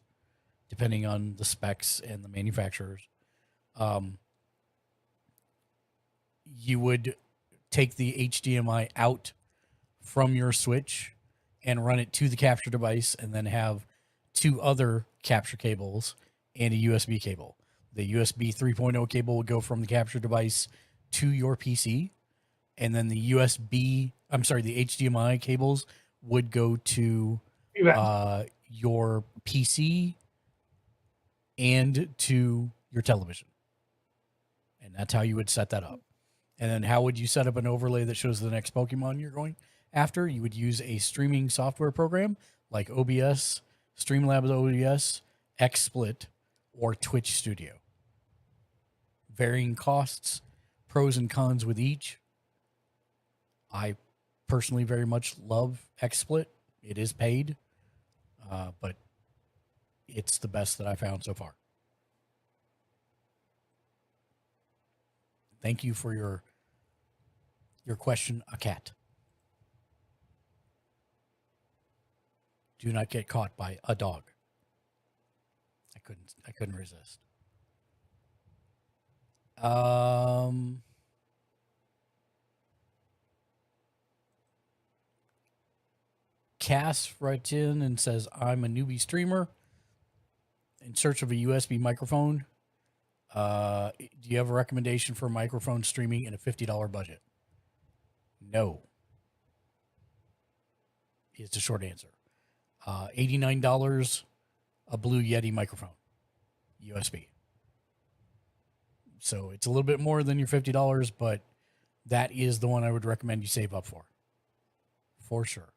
Speaker 1: depending on the specs and the manufacturers. You would take the HDMI out from your switch and run it to the capture device, and then have 2 other capture cables and a USB cable. The USB 3.0 cable would go from the capture device to your PC, and then the HDMI cables would go to your PC and to your television. And that's how you would set that up. And then how would you set up an overlay that shows the next Pokemon you're going after? You would use a streaming software program like OBS, Streamlabs OBS, XSplit, or Twitch Studio. Varying costs, pros and cons with each. I personally very much love XSplit. It is paid, but it's the best that I found so far. Thank you for your question, a cat. Do not get caught by a dog. I couldn't resist. Cass writes in and says, I'm a newbie streamer in search of a USB microphone. Do you have a recommendation for microphone streaming in a $50 budget? No. Is the short answer. $89, a Blue Yeti microphone, USB. So it's a little bit more than your $50, but that is the one I would recommend you save up for sure.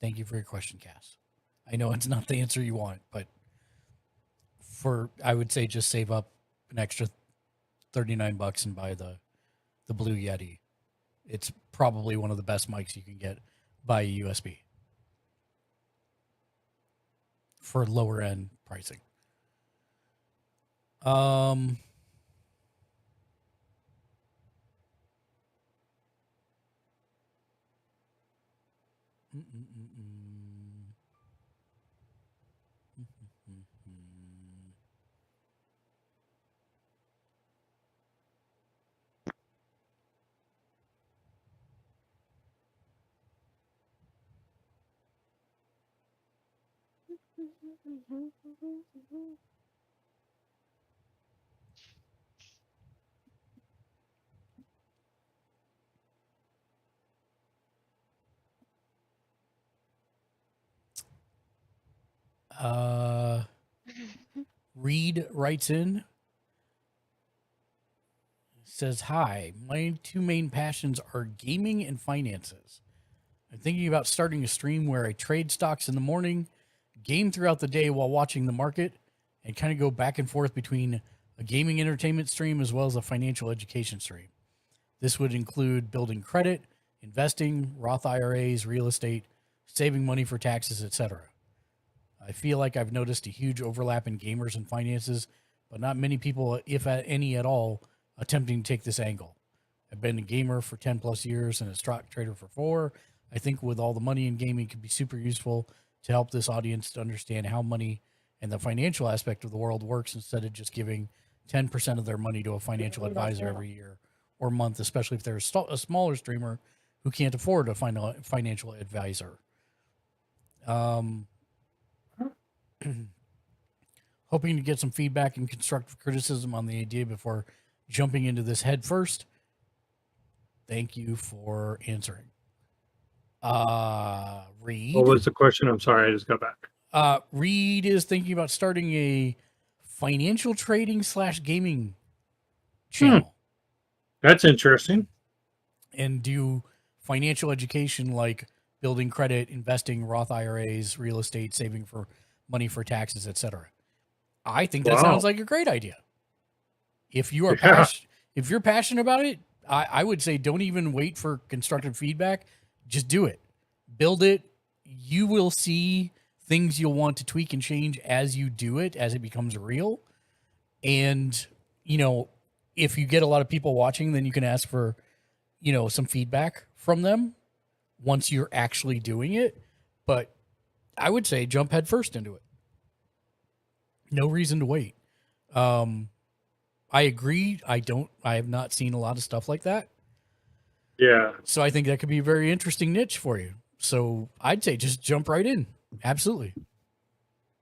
Speaker 1: Thank you for your question, Cass. I know it's not the answer you want, but I would say just save up an extra $39 and buy the Blue Yeti. It's probably one of the best mics you can get by USB for lower end pricing. Reed writes in, says, hi, my 2 main passions are gaming and finances. I'm thinking about starting a stream where I trade stocks in the morning, game throughout the day while watching the market, and kind of go back and forth between a gaming entertainment stream as well as a financial education stream. This would include building credit, investing, Roth IRAs, real estate, saving money for taxes, etc. I feel like I've noticed a huge overlap in gamers and finances, but not many people, if any at all, attempting to take this angle. I've been a gamer for 10 plus years and a stock trader for 4. I think with all the money in gaming, it could be super useful to help this audience to understand how money and the financial aspect of the world works instead of just giving 10% of their money to a financial advisor every year or month, especially if they're a smaller streamer who can't afford a financial advisor. Hoping to get some feedback and constructive criticism on the idea before jumping into this head first. Thank you for answering. Reed.
Speaker 2: What was the question? I'm sorry, I just got back.
Speaker 1: Reed is thinking about starting a financial trading / gaming channel.
Speaker 2: That's interesting.
Speaker 1: And do financial education like building credit, investing, Roth IRAs, real estate, saving for money for taxes, etc. I think that sounds like a great idea. If you are if you're passionate about it, I would say don't even wait for constructive feedback. Just do it. Build it. You will see things you'll want to tweak and change as you do it, as it becomes real. And, you know, if you get a lot of people watching, then you can ask for, you know, some feedback from them once you're actually doing it. But I would say jump head first into it. No reason to wait. I agree. I have not seen a lot of stuff like that.
Speaker 2: Yeah.
Speaker 1: So I think that could be a very interesting niche for you. So I'd say just jump right in. Absolutely.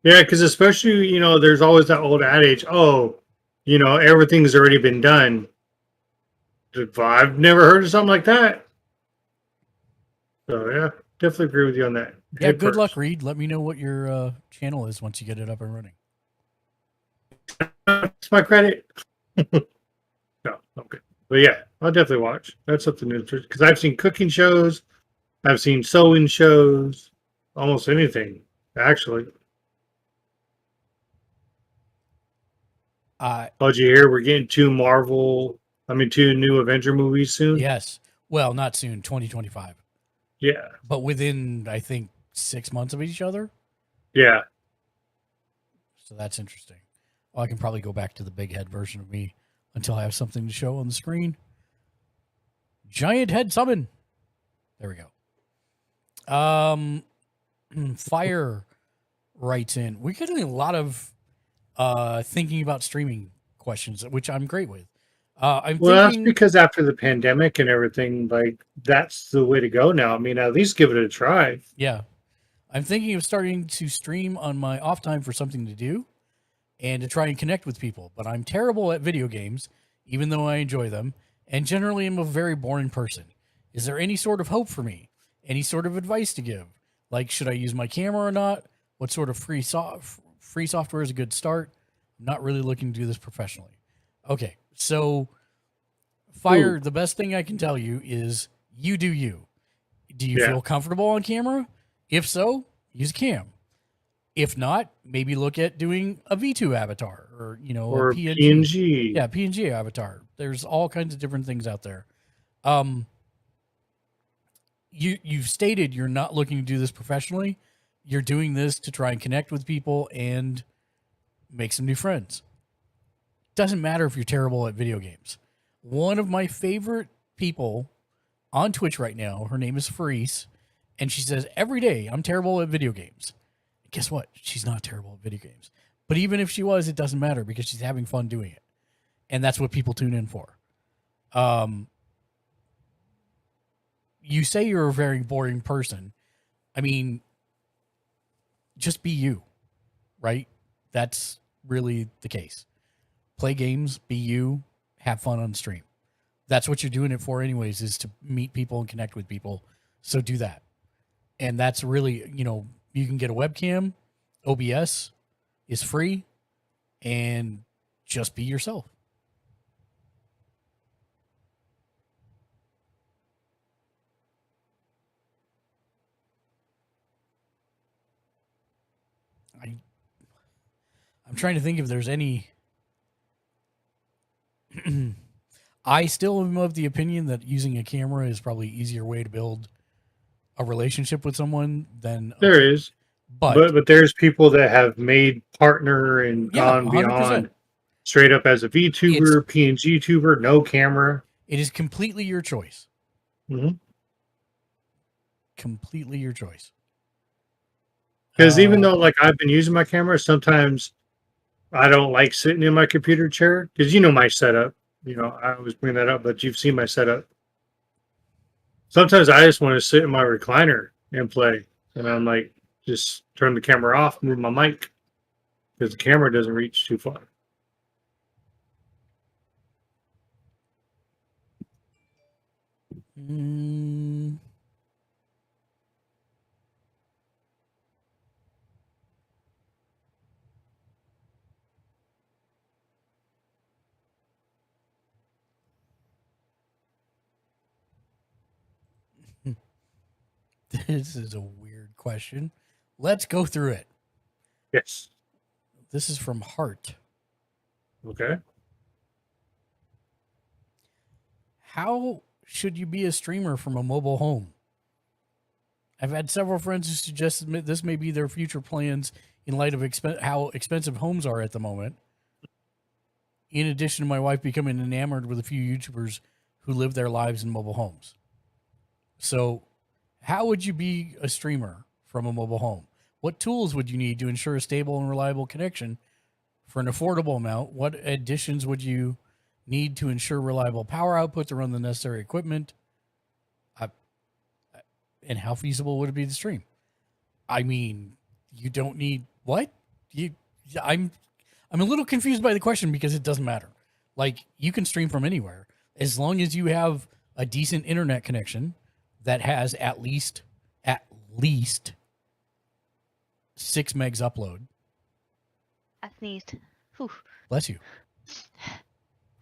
Speaker 2: Yeah, because especially, you know, there's always that old adage, oh, you know, everything's already been done. I've never heard of something like that. So, yeah, definitely agree with you on that.
Speaker 1: Yeah,
Speaker 2: Head
Speaker 1: good
Speaker 2: first.
Speaker 1: luck, Reed. Let me know what your channel is once you get it up and running.
Speaker 2: It's my credit. No, okay. But yeah, I'll definitely watch. That's something new. Because I've seen cooking shows. I've seen sewing shows. Almost anything, actually. Did you hear we're getting two new Avenger movies soon?
Speaker 1: Yes. Well, not soon, 2025.
Speaker 2: Yeah.
Speaker 1: But within, I think, 6 months of each other.
Speaker 2: Yeah.
Speaker 1: So that's interesting. Well, I can probably go back to the big head version of me until I have something to show on the screen. Giant head summon. There we go. Fire writes in. We're getting a lot of thinking about streaming questions, which I'm great with.
Speaker 2: That's because after the pandemic and everything, like, that's the way to go now. I mean, at least give it a try.
Speaker 1: Yeah. I'm thinking of starting to stream on my off time for something to do and to try and connect with people. But I'm terrible at video games, even though I enjoy them, and generally am a very boring person. Is there any sort of hope for me? Any sort of advice to give? Like, should I use my camera or not? What sort of free software is a good start? I'm not really looking to do this professionally. Okay, so Fire, the best thing I can tell you is you do you. Do you feel comfortable on camera? If so, use a cam. If not, maybe look at doing a V2 avatar or, you know,
Speaker 2: or
Speaker 1: a PNG.
Speaker 2: PNG.
Speaker 1: Yeah, PNG avatar. There's all kinds of different things out there. You've stated you're not looking to do this professionally. You're doing this to try and connect with people and make some new friends. Doesn't matter if you're terrible at video games. One of my favorite people on Twitch right now, her name is Freeze, and she says, every day I'm terrible at video games. Guess what? She's not terrible at video games. But even if she was, it doesn't matter because she's having fun doing it. And that's what people tune in for. You say you're a very boring person. I mean, just be you, right? That's really the case. Play games, be you, have fun on stream. That's what you're doing it for anyways, is to meet people and connect with people. So do that. And that's really, you know, you can get a webcam. OBS is free. And just be yourself. I'm trying to think if there's any. I still am of the opinion that using a camera is probably an easier way to build a relationship with someone than
Speaker 2: there is. But there's people that have made partner and gone
Speaker 1: 100%.
Speaker 2: beyond straight up as a VTuber, PNG tuber, no camera.
Speaker 1: It is completely your choice.
Speaker 2: Mm-hmm.
Speaker 1: Completely your choice.
Speaker 2: Because even though, like, I've been using my camera, sometimes I don't like sitting in my computer chair because you know my setup. You know, I always bring that up, but you've seen my setup. Sometimes I just want to sit in my recliner and play, and I'm like, just turn the camera off, move my mic because the camera doesn't reach too far.
Speaker 1: This is a weird question. Let's go through it.
Speaker 2: Yes.
Speaker 1: This is from Heart.
Speaker 2: Okay.
Speaker 1: how should you be a streamer from a mobile home? I've had several friends who suggested this may be their future plans in light of how expensive homes are at the moment. In addition to my wife becoming enamored with a few YouTubers who live their lives in mobile homes. So how would you be a streamer from a mobile home? What tools would you need to ensure a stable and reliable connection for an affordable amount? What additions would you need to ensure reliable power output to run the necessary equipment? And how feasible would it be to stream? I mean, you don't need what? I'm a little confused by the question because it doesn't matter. Like, you can stream from anywhere as long as you have a decent internet connection that has at least 6 megs upload.
Speaker 13: I sneezed. Whew.
Speaker 1: Bless you.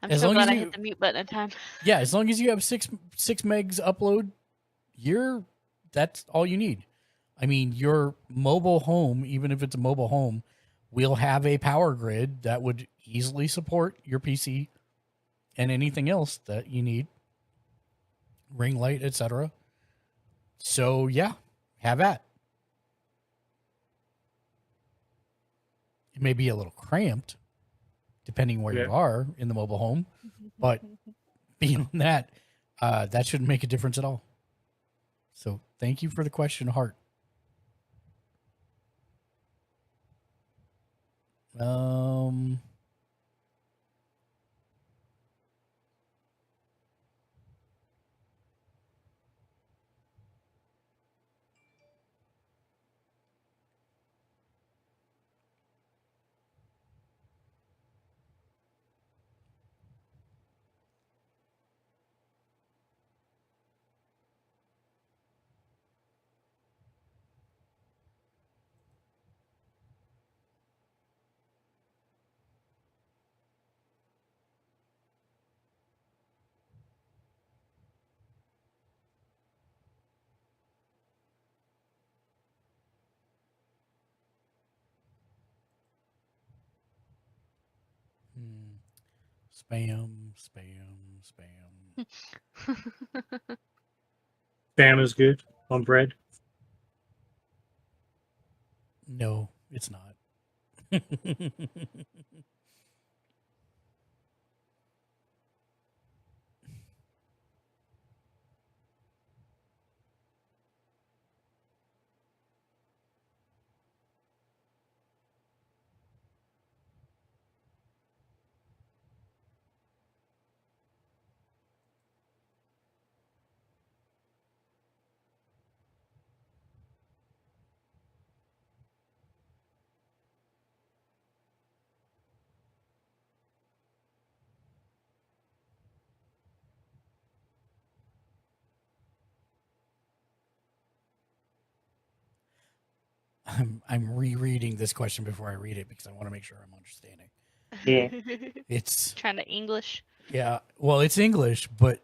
Speaker 13: I'm
Speaker 1: As
Speaker 13: so
Speaker 1: long
Speaker 13: glad
Speaker 1: as
Speaker 13: I
Speaker 1: you-
Speaker 13: hit the mute button in time.
Speaker 1: Yeah, as long as you have six megs upload, that's all you need. I mean, your mobile home, even if it's a mobile home, will have a power grid that would easily support your PC and anything else that you need, ring light, etc. So yeah, have at. It may be a little cramped, depending where you are in the mobile home, but beyond that, that shouldn't make a difference at all. So thank you for the question, Hart. Spam.
Speaker 2: Spam is good on bread.
Speaker 1: No, it's not. I'm rereading this question before I read it because I want to make sure I'm understanding.
Speaker 2: Yeah.
Speaker 1: It's
Speaker 13: trying to English.
Speaker 1: Yeah, well, it's English, but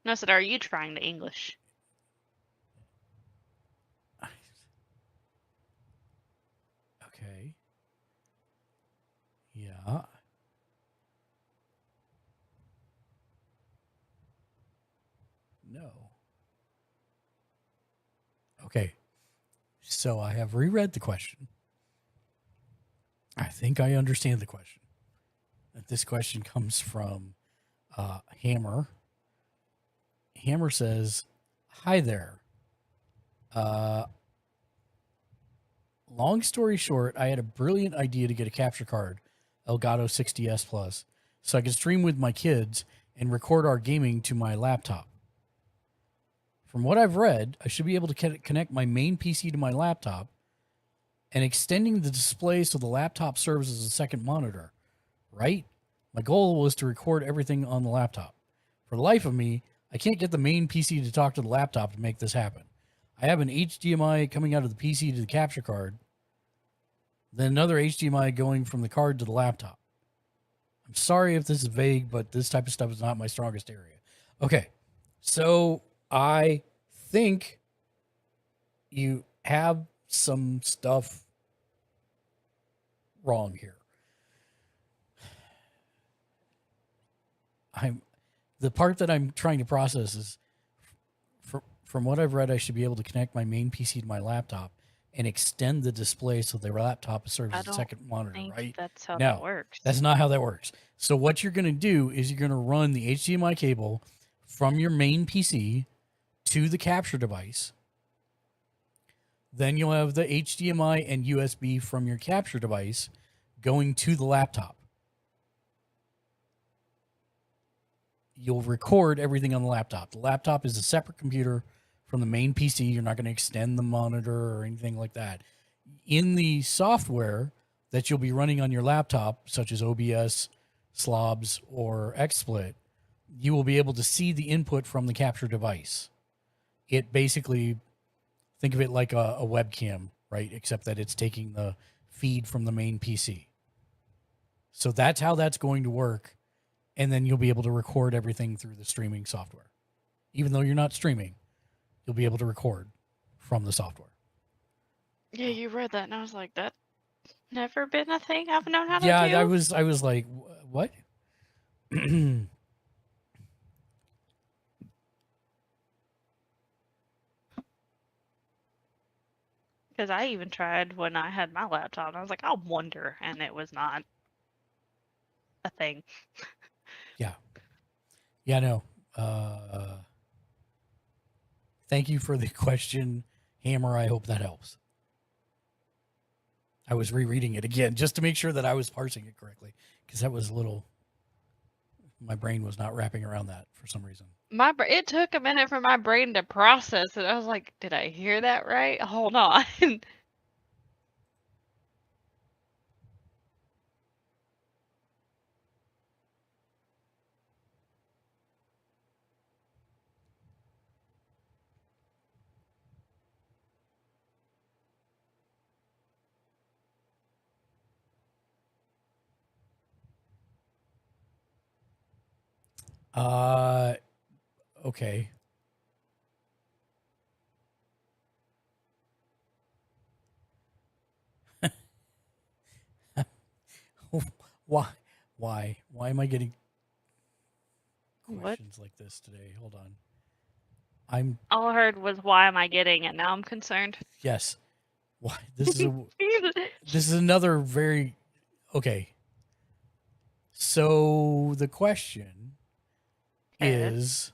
Speaker 13: No, I said, are you trying to English?
Speaker 1: okay. Yeah. No. Okay. So I have reread the question. I think I understand the question. This question comes from Hammer. Hammer says, "Hi there. Long story short, I had a brilliant idea to get a capture card, Elgato 60S Plus, so I could stream with my kids and record our gaming to my laptop. From what I've read, I should be able to connect my main PC to my laptop and extending the display so the laptop serves as a second monitor, right? My goal was to record everything on the laptop. For the life of me, I can't get the main PC to talk to the laptop to make this happen. I have an HDMI coming out of the PC to the capture card, then another HDMI going from the card to the laptop. I'm sorry if this is vague, but this type of stuff is not my strongest area." Okay, so I think you have some stuff wrong here. The part that I'm trying to process is, from what I've read, I should be able to connect my main PC to my laptop and extend the display so the laptop serves as a second monitor, right?
Speaker 13: That's how
Speaker 1: No,
Speaker 13: that works.
Speaker 1: that's not how that works. So what you're going to do is you're going to run the HDMI cable from your main PC to the capture device. Then you'll have the HDMI and USB from your capture device going to the laptop. You'll record everything on the laptop. The laptop is a separate computer from the main PC. You're not going to extend the monitor or anything like that. In the software that you'll be running on your laptop, such as OBS, Slobs, or XSplit, you will be able to see the input from the capture device. It basically, think of it like a webcam, right? Except that it's taking the feed from the main PC. So that's how that's going to work. And then you'll be able to record everything through the streaming software. Even though you're not streaming, you'll be able to record from the software.
Speaker 13: Yeah, you read that, and I was like, that never been a thing I've known how to do.
Speaker 1: Yeah, I was like, what?
Speaker 13: Because I even tried when I had my laptop, and I was like, I'll wonder, and it was not a thing.
Speaker 1: Yeah, no. Thank you for the question, Hammer. I hope that helps. I was rereading it again just to make sure that I was parsing it correctly, because that was a little. My brain was not wrapping around that for some reason.
Speaker 13: It took a minute for my brain to process it. I was like, did I hear that right? Hold on.
Speaker 1: Okay. Why am I getting questions like this today? Hold on.
Speaker 13: All I heard was, why am I getting it? Now I'm concerned.
Speaker 1: Yes. Why? This is another very okay. So the question is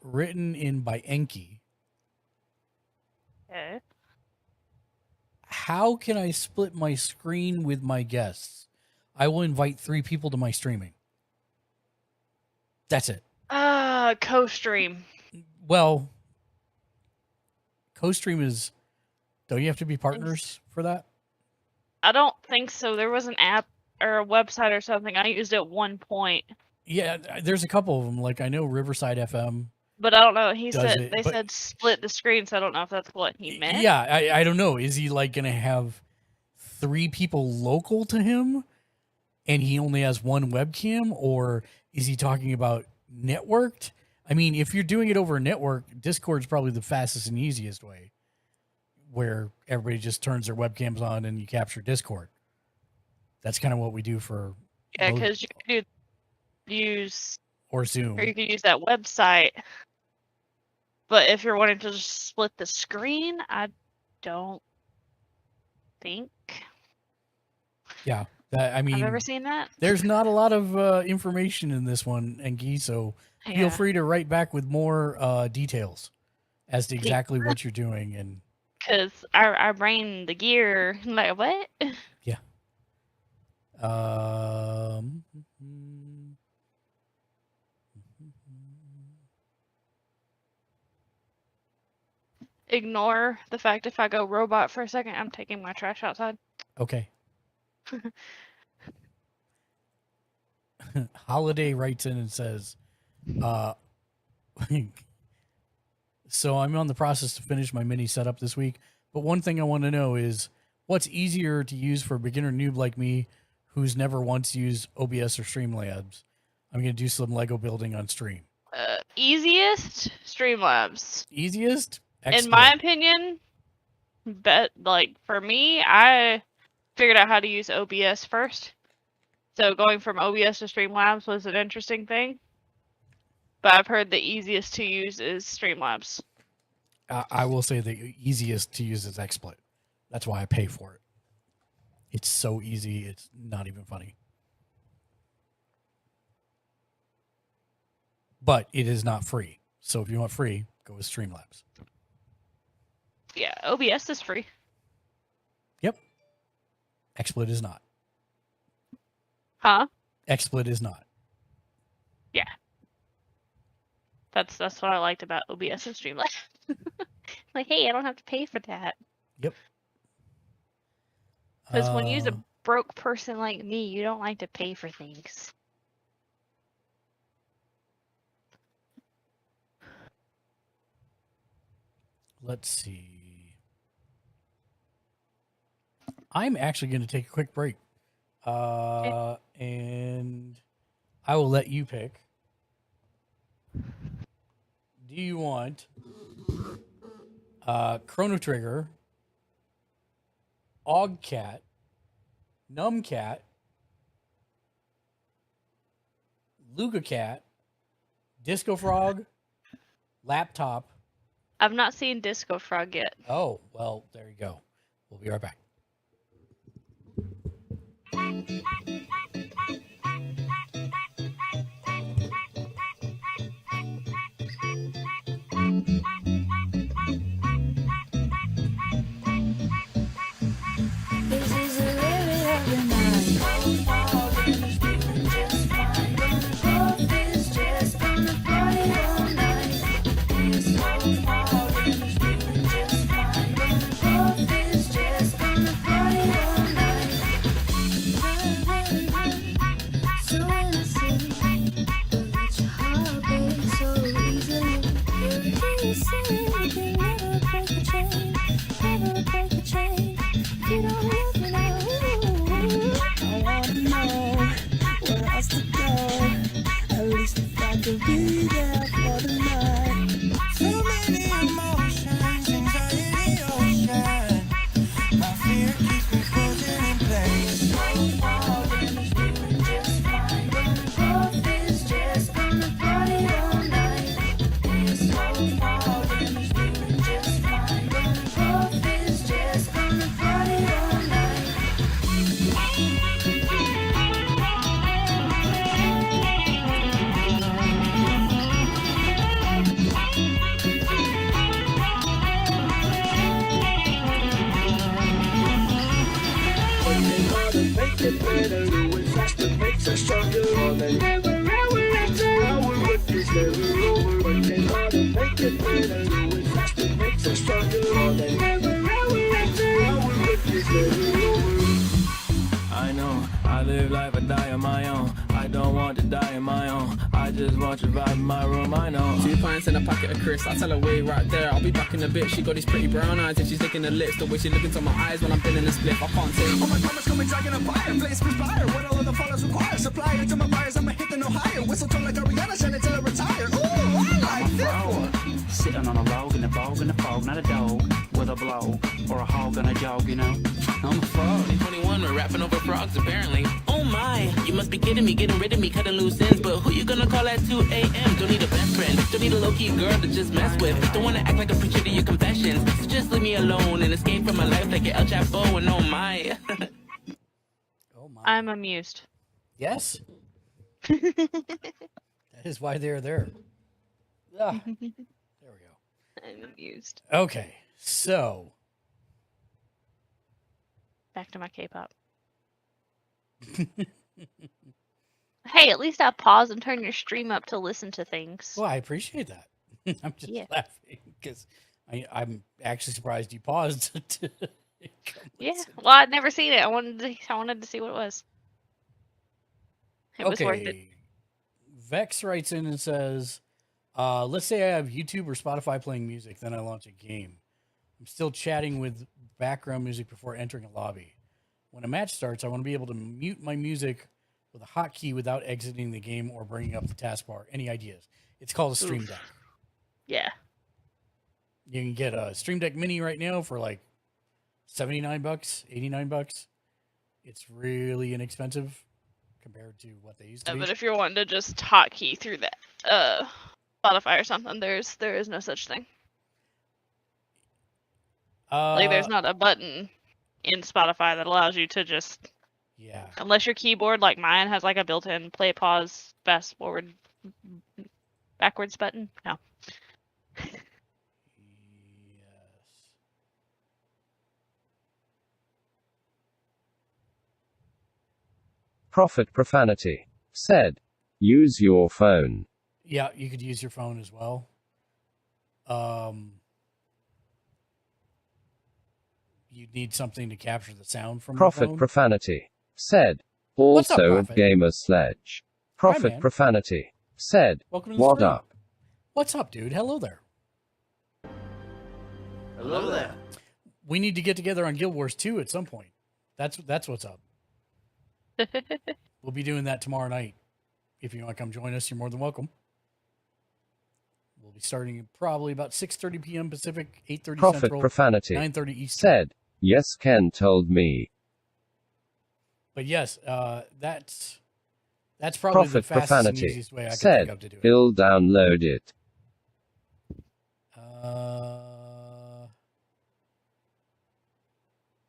Speaker 1: written in by Enki.
Speaker 13: Okay.
Speaker 1: How can I split my screen with my guests? I will invite 3 people to my streaming. That's it.
Speaker 13: Co-stream.
Speaker 1: Well, co-stream is. Don't you have to be partners for that?
Speaker 13: I don't think so. There was an app or a website or something I used at one point.
Speaker 1: Yeah, there's a couple of them. Like I know Riverside FM.
Speaker 13: But I don't know. They
Speaker 1: but-
Speaker 13: said split the screen, so I don't know if that's what he meant.
Speaker 1: Yeah, I don't know. Is he like going to have 3 people local to him and he only has one webcam, or is he talking about networked? I mean, if you're doing it over a network, Discord's probably the fastest and easiest way, where everybody just turns their webcams on and you capture Discord. That's kind of what we do for
Speaker 13: Yeah, because you could use
Speaker 1: or Zoom.
Speaker 13: Or you could use that website. But if you're wanting to just split the screen, I don't think.
Speaker 1: Yeah, I mean,
Speaker 13: I've never seen that.
Speaker 1: There's not a lot of information in this one, Enki, so
Speaker 13: Yeah.
Speaker 1: feel free to write back with more details as to exactly what you're doing. And
Speaker 13: Because I ran the gear. Like, what?
Speaker 1: yeah.
Speaker 13: Ignore the fact if I go robot for a second, I'm taking my trash outside.
Speaker 1: Okay. Holiday writes in and says, so I'm on the process to finish my mini setup this week, but one thing I want to know is what's easier to use for a beginner noob like me who's never once used OBS or Streamlabs? I'm going to do some Lego building on stream.
Speaker 13: Easiest Streamlabs.
Speaker 1: Easiest?
Speaker 13: In my opinion, for me, I figured out how to use OBS first. So going from OBS to Streamlabs was an interesting thing. But I've heard the easiest to use is Streamlabs.
Speaker 1: I will say the easiest to use is XSplit. That's why I pay for it. It's so easy, it's not even funny. But it is not free. So if you want free, go with Streamlabs.
Speaker 13: Yeah, OBS is free.
Speaker 1: Yep. XSplit is not.
Speaker 13: Huh?
Speaker 1: XSplit is not.
Speaker 13: Yeah. That's what I liked about OBS and Streamlabs. Like, hey, I don't have to pay for that.
Speaker 1: Yep.
Speaker 13: Because when you're a broke person like me, you don't like to pay for things.
Speaker 1: Let's see. I'm actually going to take a quick break. And I will let you pick. Do you want Chrono Trigger, Ogcat, Numcat, Luga Cat, Disco Frog, Laptop?
Speaker 13: I've not seen Disco Frog yet.
Speaker 1: Oh, well, there you go. We'll be right back.
Speaker 18: This is a living every night. Both is just gonna party all night. Both is just gonna party all night. So innocent, but let your heart break so easily. Everything you say, you can never break the chain, never break the chain. You don't love me now. I wanna know where else to go. At least if I could be there for the night. So many emotions, anxiety ocean. My fear keeps me frozen in place. Both is just gonna party all night. Both is just gonna party all night. Make it better, do it faster, makes us stronger. All the never ever after our work is never over. Working harder, make it better, do it faster, makes us stronger. All the never ever after our work is never over.
Speaker 19: I know, I live life, I die on my own. I don't want to die on my own. I just want to vibe in my room, I know.
Speaker 12: 2 pints and a packet of crisps. I tell her wait right there. I'll be back in a bit. She got these pretty brown eyes and she's licking the lips. The way she look into my eyes when I'm feeling a split. I can't say.
Speaker 18: Oh my promise, coming dragging a fire, blaze perspire. What all of the followers require. Supplier to my buyers, I'ma hit the no higher. Whistle tone like Ariana, shine it till I retire. Ooh, I like this one.
Speaker 20: Sitting on a log in a bog in a fog, not a dog with a blow or a hog on a jog, you know.
Speaker 12: I'm a frog. 21, we're rapping over frogs apparently.
Speaker 20: Oh my, you must be kidding me, getting rid of me, cutting loose ends. But who you gonna call at 2 a.m.? Don't need a best friend, don't need a low-key girl to just mess with. Don't wanna act like a preacher to your confessions. So just leave me alone and escape from my life like an El Chapo and oh my.
Speaker 13: I'm amused.
Speaker 1: Yes. That is why they're there. Ah, there we go.
Speaker 13: I'm amused.
Speaker 1: Okay, so
Speaker 13: Back to my K-pop. Hey, at least I pause and turn your stream up to listen to things.
Speaker 1: well, I appreciate that. I'm just
Speaker 13: Yeah.
Speaker 1: laughing because I'm actually surprised you paused. To
Speaker 13: Yeah. Well, I'd never seen it. I wanted to see what it was. It was worth it.
Speaker 1: Vex writes in and says, let's say I have YouTube or Spotify playing music, then I launch a game. I'm still chatting with background music before entering a lobby. When a match starts, I want to be able to mute my music with a hotkey without exiting the game or bringing up the taskbar. Any ideas? It's called a Stream Deck.
Speaker 13: Yeah.
Speaker 1: You can get a Stream Deck Mini right now for like $79, $89. It's really inexpensive compared to what they used to be.
Speaker 13: But if you're wanting to just hotkey through that, Spotify or something. There is no such thing. Like there's not a button in Spotify that allows you to just unless your keyboard like mine has like a built-in play, pause, fast forward, backwards button. No.
Speaker 3: Prophet Profanity said, use your phone.
Speaker 1: Yeah, you could use your phone as well. You'd need something to capture the sound from your
Speaker 3: Prophet
Speaker 1: phone.
Speaker 3: Profanity said,
Speaker 1: What's up,
Speaker 3: also
Speaker 1: Prophet?
Speaker 3: at Gamer Sledge. Prophet
Speaker 1: man.
Speaker 3: Profanity said,
Speaker 1: Welcome to the
Speaker 3: what
Speaker 1: stream.
Speaker 3: up?
Speaker 1: What's up, dude? Hello there.
Speaker 6: Hello there.
Speaker 1: We need to get together on Guild Wars 2 at some point. That's what's up. We'll be doing that tomorrow night. If you want to come join us, you're more than welcome. We'll be starting probably about 6:30 p.m. Pacific, 8:30
Speaker 3: Prophet
Speaker 1: Central,
Speaker 3: Profanity
Speaker 1: 9:30 Eastern.
Speaker 3: said, yes, Ken told me.
Speaker 1: But yes, that's probably
Speaker 3: Prophet
Speaker 1: the fastest and
Speaker 3: Profanity
Speaker 1: easiest way I can
Speaker 3: said,
Speaker 1: think of to do it.
Speaker 3: he'll download it.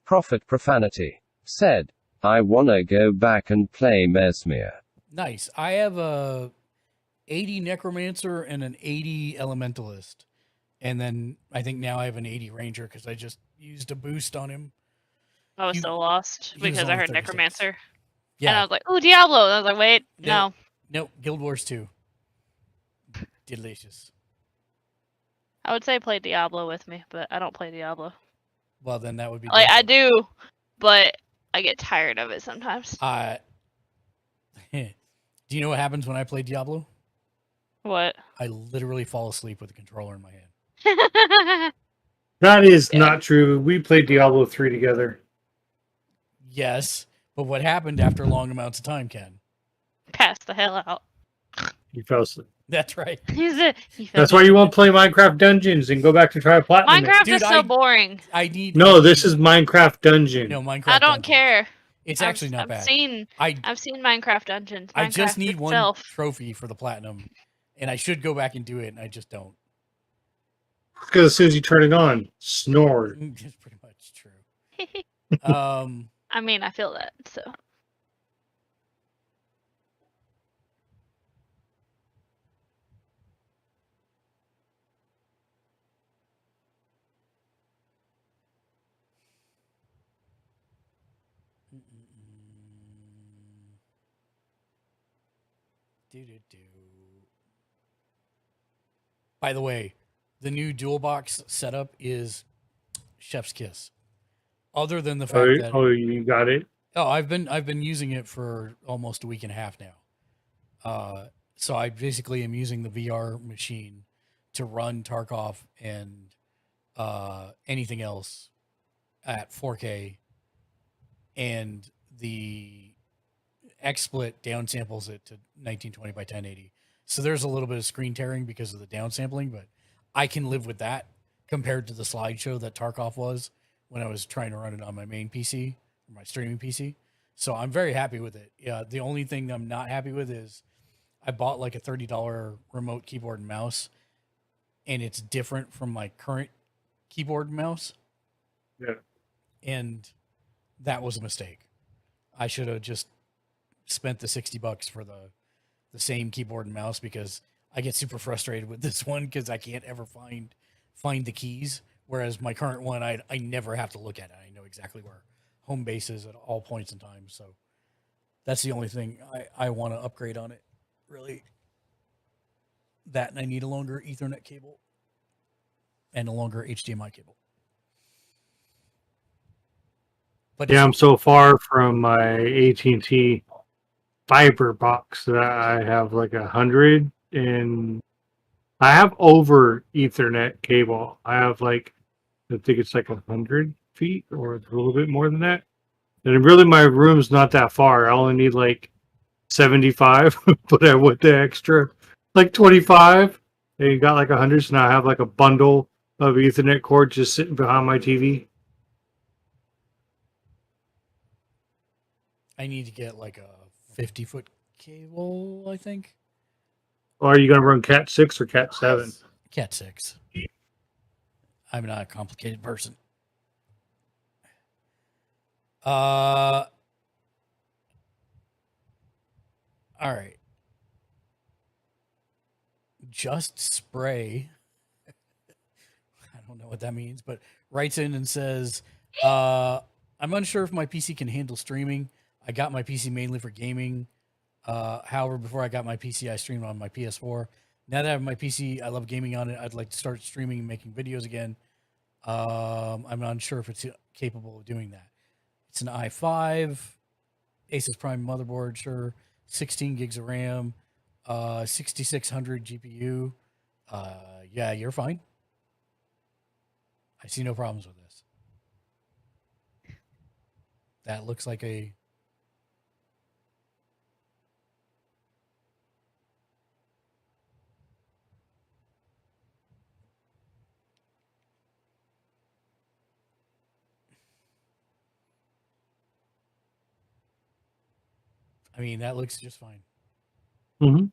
Speaker 3: Prophet Profanity said, I wanna go back and play Mesmere.
Speaker 1: Nice. I have a 80 Necromancer and an 80 Elementalist. And then I think now I have an 80 Ranger because I just used a boost on him.
Speaker 13: I was so lost
Speaker 1: he was
Speaker 13: because I
Speaker 1: only
Speaker 13: heard
Speaker 1: 36.
Speaker 13: Necromancer. And
Speaker 1: Yeah.
Speaker 13: I was like, ooh, Diablo. And I was like, wait, no.
Speaker 1: Nope. Guild Wars 2. Delicious.
Speaker 13: I would say play Diablo with me, but I don't play Diablo.
Speaker 1: Well, then that would be
Speaker 13: Like I do, but I get tired of it sometimes.
Speaker 1: Do you know what happens when I play Diablo?
Speaker 13: What?
Speaker 1: I literally fall asleep with the controller in my hand.
Speaker 2: That is not true. We played Diablo 3 together.
Speaker 1: Yes, but what happened after long amounts of time, Ken?
Speaker 13: Pass the hell out.
Speaker 2: You fell asleep.
Speaker 1: That's right.
Speaker 2: That's why you won't play Minecraft Dungeons and go back to try Platinum.
Speaker 13: Minecraft is so boring.
Speaker 1: I need.
Speaker 2: No, this is Minecraft Dungeon.
Speaker 1: No, Minecraft.
Speaker 13: I don't care.
Speaker 1: It's actually not bad.
Speaker 13: I've seen Minecraft Dungeons.
Speaker 1: I just
Speaker 13: Minecraft
Speaker 1: need one
Speaker 13: itself.
Speaker 1: trophy for the platinum, and I should go back and do it, and I just don't.
Speaker 2: Because as soon as you turn it on, snore.
Speaker 1: It's pretty much true.
Speaker 13: I mean, I feel that, so.
Speaker 1: By the way, the new dual box setup is chef's kiss. Other than the fact that
Speaker 2: you got it.
Speaker 1: Oh, I've been using it for almost a week and a half now. So I basically am using the VR machine to run Tarkov and anything else at 4K, and the XSplit downsamples it to 1920 by 1080. So there's a little bit of screen tearing because of the downsampling, but I can live with that compared to the slideshow that Tarkov was when I was trying to run it on my main PC, or my streaming PC. So I'm very happy with it. The only thing I'm not happy with is I bought like a $30 remote keyboard and mouse, and it's different from my current keyboard and mouse.
Speaker 2: Yeah.
Speaker 1: And that was a mistake. I should have just spent the $60 for the same keyboard and mouse, because I get super frustrated with this one because I can't ever find the keys. Whereas my current one, I never have to look at it. I know exactly where home base is at all points in time. So that's the only thing I want to upgrade on it, really. That, and I need a longer Ethernet cable and a longer HDMI cable. But
Speaker 2: Yeah, I'm so far from my AT&T fiber box that I have like 100, and I have over Ethernet cable. I have like, I think it's like 100 feet or a little bit more than that. And really, my room's not that far. I only need like 75, but I went the extra like 25. And you got like 100, so now I have like a bundle of Ethernet cord just sitting behind my TV.
Speaker 1: I need to get like a 50-foot cable, I think.
Speaker 2: Or are you going to run Cat 6 or Cat 7?
Speaker 1: Cat 6. I'm not a complicated person. All right. Just Spray. I don't know what that means, but writes in and says, I'm unsure if my PC can handle streaming. I got my PC mainly for gaming. However, before I got my PC, I streamed on my PS4. Now that I have my PC, I love gaming on it. I'd like to start streaming and making videos again. I'm unsure if it's capable of doing that. It's an i5, Asus Prime motherboard, sure. 16 gigs of RAM, 6600 GPU. Yeah, you're fine. I see no problems with this. That looks like a... I mean, that looks just fine.
Speaker 2: Mm-hmm.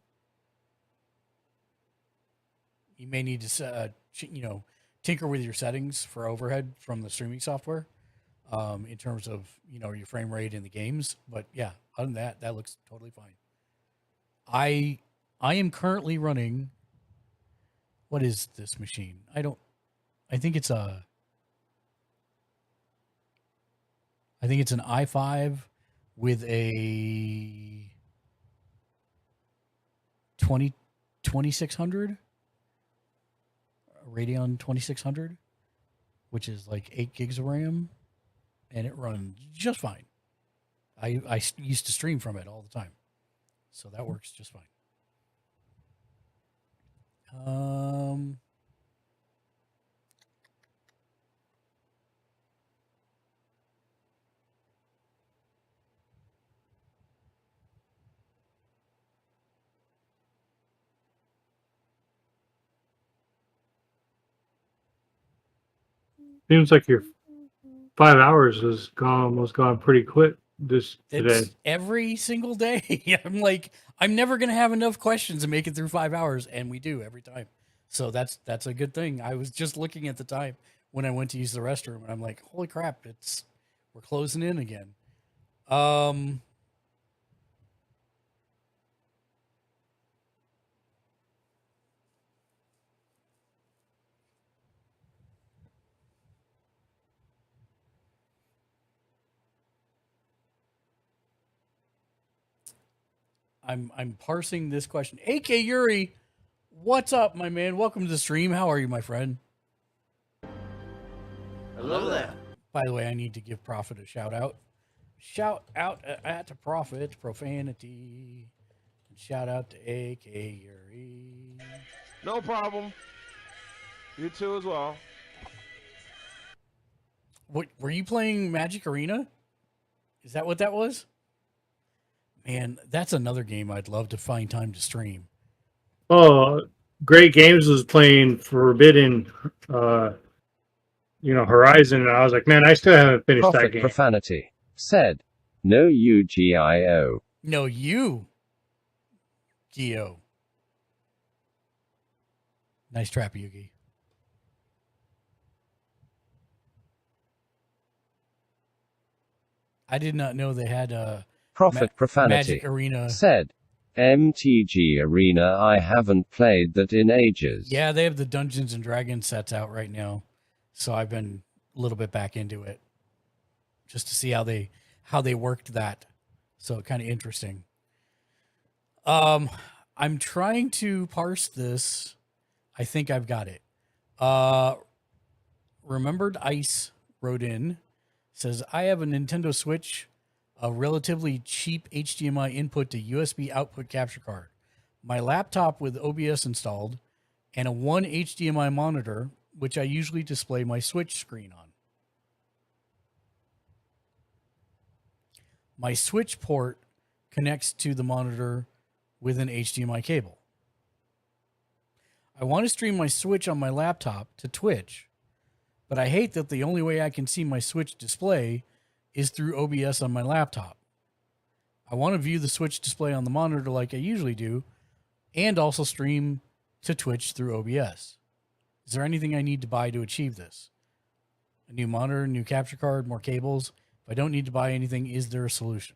Speaker 1: You may need to, tinker with your settings for overhead from the streaming software, in terms of, your frame rate in the games. But yeah, other than that, that looks totally fine. I am currently running. What is this machine? I think it's an i5 with a 2600 Radeon 2600, which is like 8 gigs of RAM, and it runs just fine. I used to stream from it all the time, so that works just fine.
Speaker 2: Seems like your 5 hours has gone pretty quick today.
Speaker 1: It's every single day. I'm like, I'm never gonna have enough questions to make it through 5 hours, and we do every time. So that's a good thing. I was just looking at the time when I went to use the restroom, and I'm like, holy crap, we're closing in again. I'm parsing this question. AK Yuri, what's up, my man? Welcome to the stream. How are you, my friend?
Speaker 6: Hello there.
Speaker 1: By the way, I need to give Prophet a shout out. Shout out at Prophet, profanity. And shout out to AK Yuri.
Speaker 21: No problem. You too as well.
Speaker 1: What were you playing Magic Arena? Is that what that was? Man, that's another game I'd love to find time to stream.
Speaker 2: Oh, Great Games was playing Forbidden, Horizon, and I was like, man, I still haven't finished that
Speaker 3: Prophet
Speaker 2: game.
Speaker 3: Profanity said, "No UGIO."
Speaker 1: No, you, Gio. Nice trap, Yugi. I did not know they had a
Speaker 3: Prophet Profanity
Speaker 1: Magic Arena
Speaker 3: said, "MTG Arena I haven't played that in ages."
Speaker 1: Yeah, they have the Dungeons and Dragons sets out right now, so I've been a little bit back into it just to see how they worked that. So kind of interesting. I'm trying to parse this. I think I've got it. Remembered Ice wrote in, says, I have a Nintendo Switch, a relatively cheap HDMI input to USB output capture card, my laptop with OBS installed, and a 1 HDMI monitor, which I usually display my Switch screen on. My Switch port connects to the monitor with an HDMI cable. I want to stream my Switch on my laptop to Twitch, but I hate that the only way I can see my Switch display is through OBS on my laptop. I want to view the Switch display on the monitor like I usually do, and also stream to Twitch through OBS. Is there anything I need to buy to achieve this? A new monitor, new capture card, more cables. If I don't need to buy anything, is there a solution?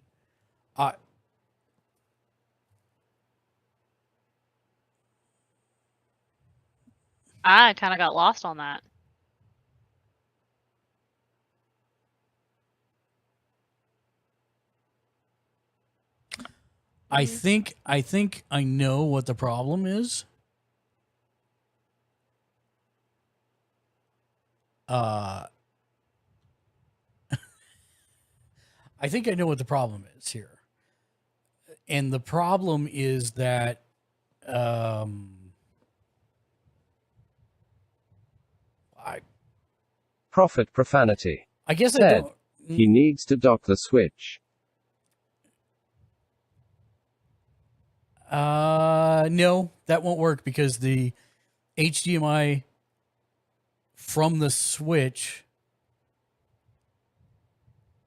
Speaker 13: I kind of got lost on that.
Speaker 1: I think I know what the problem is. I think I know what the problem is here. And the problem is that
Speaker 3: Prophet Profanity.
Speaker 1: I guess I
Speaker 3: said
Speaker 1: don't-
Speaker 3: he needs to dock the Switch.
Speaker 1: No, that won't work because the HDMI from the Switch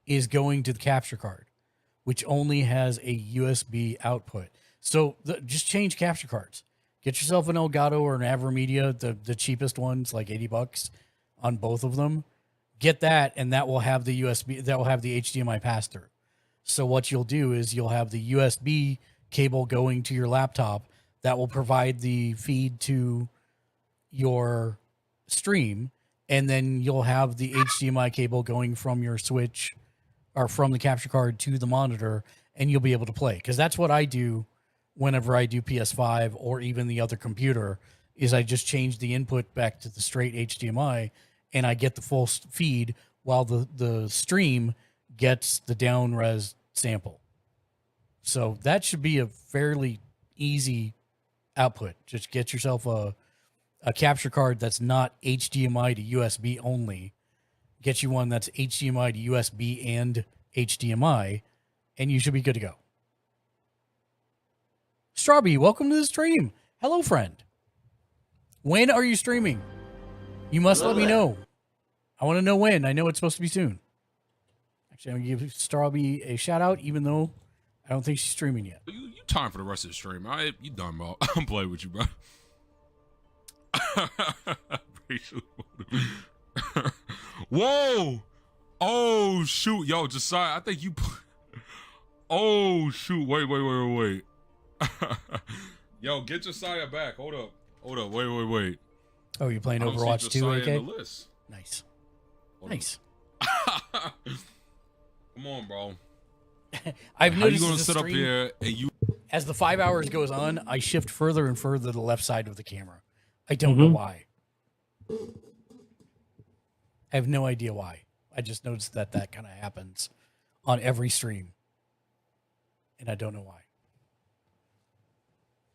Speaker 1: is going to the capture card, which only has a USB output. So just change capture cards. Get yourself an Elgato or an AverMedia, the cheapest ones, like $80 on both of them. Get that, and that will have the USB. That will have the HDMI pass through. So what you'll do is you'll have the USB cable going to your laptop that will provide the feed to your stream, and then you'll have the HDMI cable going from your Switch or from the capture card to the monitor, and you'll be able to play. Because that's what I do whenever I do PS5 or even the other computer, is I just change the input back to the straight HDMI, and I get the full feed while the stream gets the down res sample. So that should be a fairly easy output. Just get yourself a capture card that's not HDMI to USB only. Get you one that's HDMI to USB and HDMI, and you should be good to go. Strawby, welcome to the stream. Hello, friend. When are you streaming? You must let me know. I want to know when. I know it's supposed to be soon. Actually, I'm going to give Strawby a shout out, even though I don't think she's streaming yet.
Speaker 4: You time for the rest of the stream. All right, you done, bro. I'm playing with you, bro. Whoa! Oh shoot, yo, Josiah, I think you. Oh shoot! Wait. Yo, get Josiah back. Hold up. Wait.
Speaker 1: Oh, you're playing
Speaker 4: I don't see
Speaker 1: Overwatch 2,
Speaker 4: Josiah
Speaker 1: AK?
Speaker 4: in the list.
Speaker 1: Nice.
Speaker 4: Hold
Speaker 1: Nice.
Speaker 4: Come on, bro.
Speaker 1: I've
Speaker 4: How
Speaker 1: noticed
Speaker 4: you gonna
Speaker 1: as the
Speaker 4: sit up
Speaker 1: stream-
Speaker 4: here and you?
Speaker 1: As the 5 hours goes on, I shift further and further to the left side of the camera. I don't know why. I have no idea why. I just noticed that kind of happens on every stream. And I don't know why.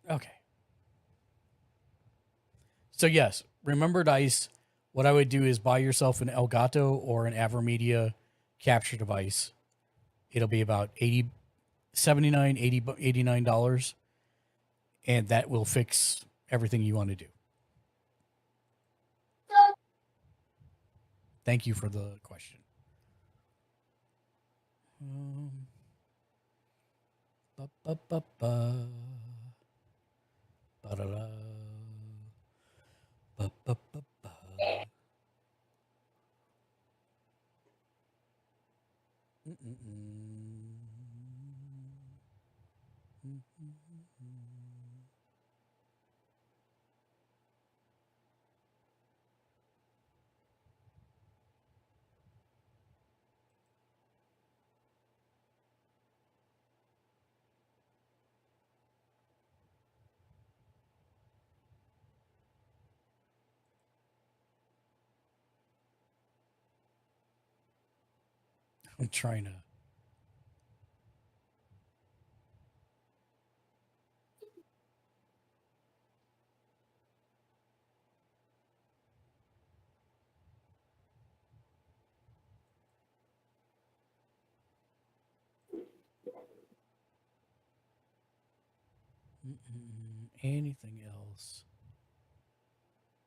Speaker 1: Okay. So yes, remember DICE. What I would do is buy yourself an Elgato or an AverMedia capture device. It'll be about $79, $89. And that will fix everything you want to do. Thank you for the question. Ba-da-da. Ba-ba-ba-ba. I'm trying to. Anything else?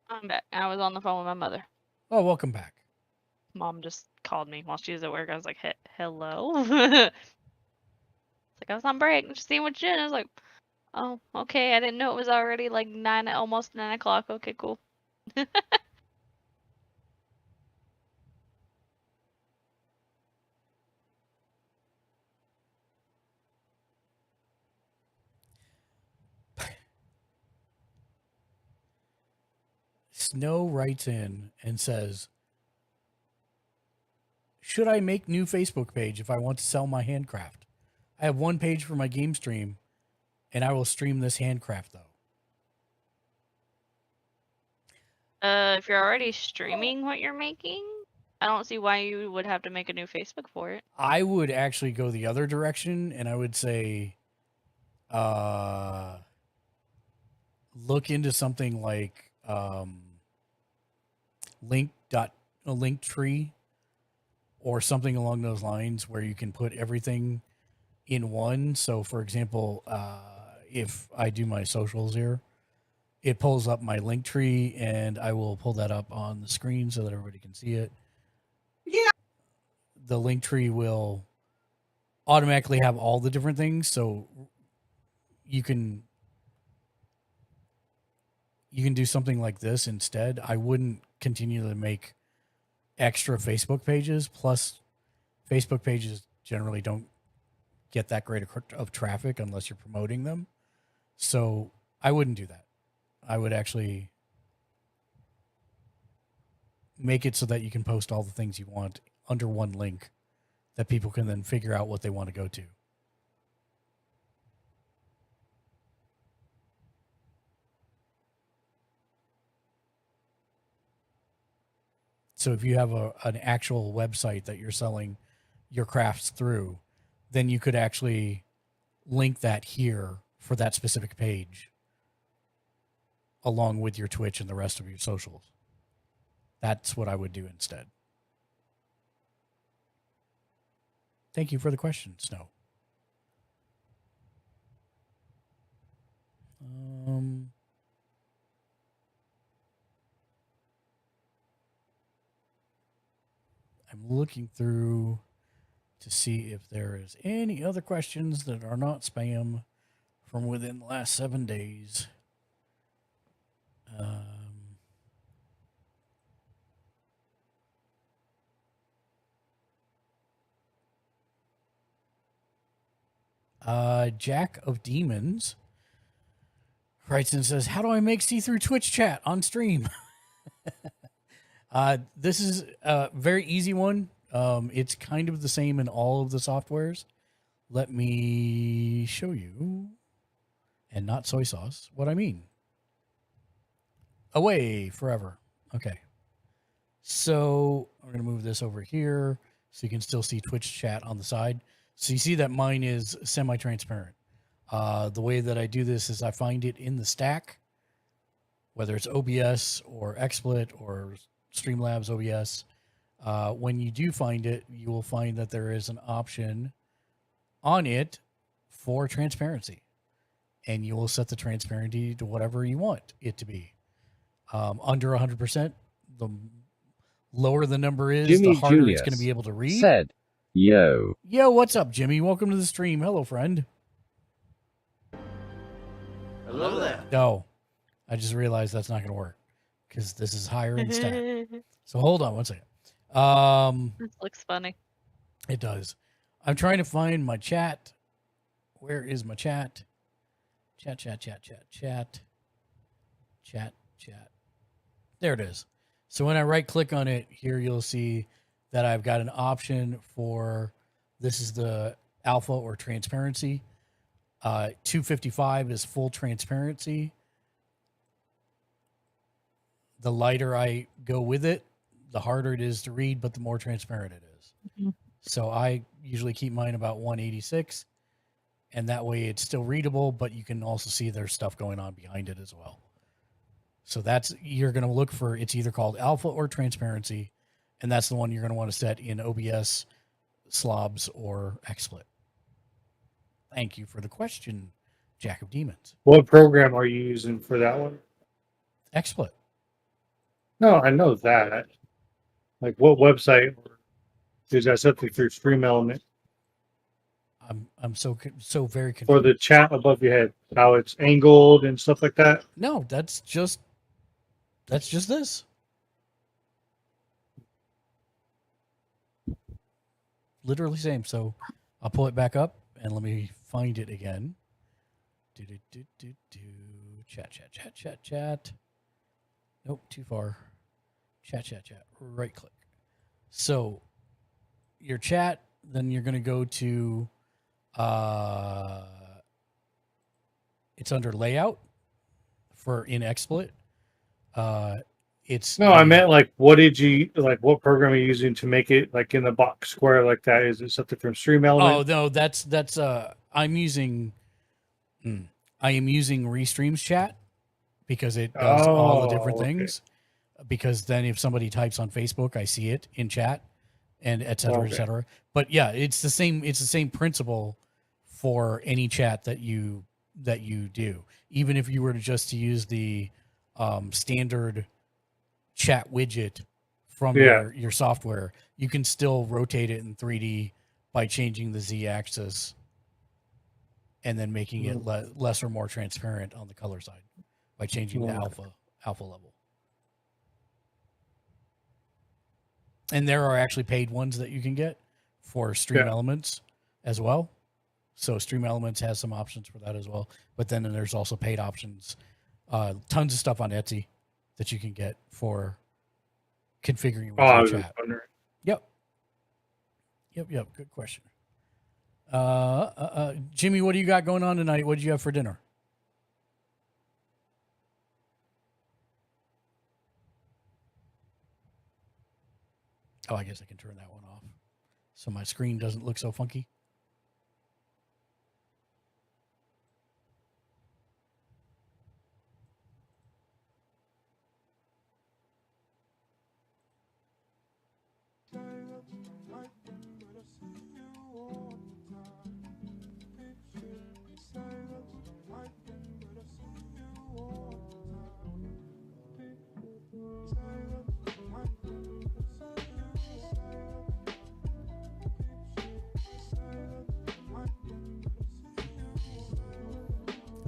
Speaker 13: I'm back. I was on the phone with my mother.
Speaker 1: Oh, welcome back.
Speaker 13: Mom just called me while she was at work. I was like, hello? It's like, I was on break. Just seeing what you did. I was like, Oh, okay. I didn't know it was already like 9, almost 9 o'clock. Okay, cool.
Speaker 1: Snow writes in and says, should I make new Facebook page if I want to sell my handcraft? I have one page for my game stream, and I will stream this handcraft though.
Speaker 13: If you're already streaming what you're making, I don't see why you would have to make a new Facebook for it.
Speaker 1: I would actually go the other direction, and I would say, look into something like Linktree or something along those lines where you can put everything in one. So, for example, if I do my socials here, it pulls up my Linktree, and I will pull that up on the screen so that everybody can see it. Yeah. The Linktree will automatically have all the different things, so you can do something like this instead. I wouldn't continue to make extra Facebook pages. Plus, Facebook pages generally don't get that great of traffic unless you're promoting them. So I wouldn't do that. I would actually make it so that you can post all the things you want under one link that people can then figure out what they want to go to. So if you have an actual website that you're selling your crafts through, then you could actually link that here for that specific page along with your Twitch and the rest of your socials. That's what I would do instead. Thank you for the question, Snow. I'm looking through to see if there is any other questions that are not spam from within the last 7 days. Jack of Demons writes and says, how do I make see-through Twitch chat on stream? This is a very easy one. It's kind of the same in all of the softwares. Let me show you, and not soy sauce, what I mean. Away forever. Okay. So I'm going to move this over here so you can still see Twitch chat on the side. So you see that mine is semi-transparent. The way that I do this is I find it in the stack, whether it's OBS or XSplit or Streamlabs OBS. When you do find it, you will find that there is an option on it for transparency. And you will set the transparency to whatever you want it to be. Under 100%, the lower the number is,
Speaker 3: Jimmy
Speaker 1: the harder
Speaker 3: Julius
Speaker 1: it's going to be able to read.
Speaker 3: Said, yo.
Speaker 1: Yo, what's up, Jimmy? Welcome to the stream. Hello, friend.
Speaker 6: Hello there.
Speaker 1: No, I just realized that's not going to work because this is higher in stat. So hold on one second.
Speaker 13: This looks funny.
Speaker 1: It does. I'm trying to find my chat. Where is my chat? Chat. There it is. So when I right click on it here, you'll see that I've got an option for, this is the alpha or transparency. 255 is full transparency. The lighter I go with it, the harder it is to read, but the more transparent it is.
Speaker 13: Mm-hmm.
Speaker 1: So I usually keep mine about 186, and that way it's still readable, but you can also see there's stuff going on behind it as well. So that's, you're going to look for, it's either called alpha or transparency, and that's the one you're going to want to set in OBS, Slobs, or XSplit. Thank you for the question, Jack of Demons.
Speaker 2: What program are you using for that one?
Speaker 1: XSplit.
Speaker 2: No, I know that. Like, what website is that something through Stream Element?
Speaker 1: I'm so very confused.
Speaker 2: For the chat above your head, how it's angled and stuff like that.
Speaker 1: No, that's just this. Literally same. So I'll pull it back up and let me find it again. Chat. Nope, too far. Chat. Right click. So your chat, then you're going to go to, it's under layout for in XSplit. It's
Speaker 2: No, I meant like, what program are you using to make it like in the box square like that? Is it something from Stream Element?
Speaker 1: Oh no, that's I am using Restream's chat because it does all the different things. Because then if somebody types on Facebook, I see it in chat, and et cetera, et cetera. But yeah, it's the same principle for any chat that you do. Even if you were to use the standard chat widget from your software, you can still rotate it in 3D by changing the Z-axis and then making it less or more transparent on the color side by changing the alpha level. And there are actually paid ones that you can get for Stream Elements as well. So Stream Elements has some options for that as well. But then there's also paid options. Tons of stuff on Etsy that you can get for configuring with your chat. Yep. Good question. Jimmy, what do you got going on tonight? What did you have for dinner? Oh, I guess I can turn that one off so my screen doesn't look so funky.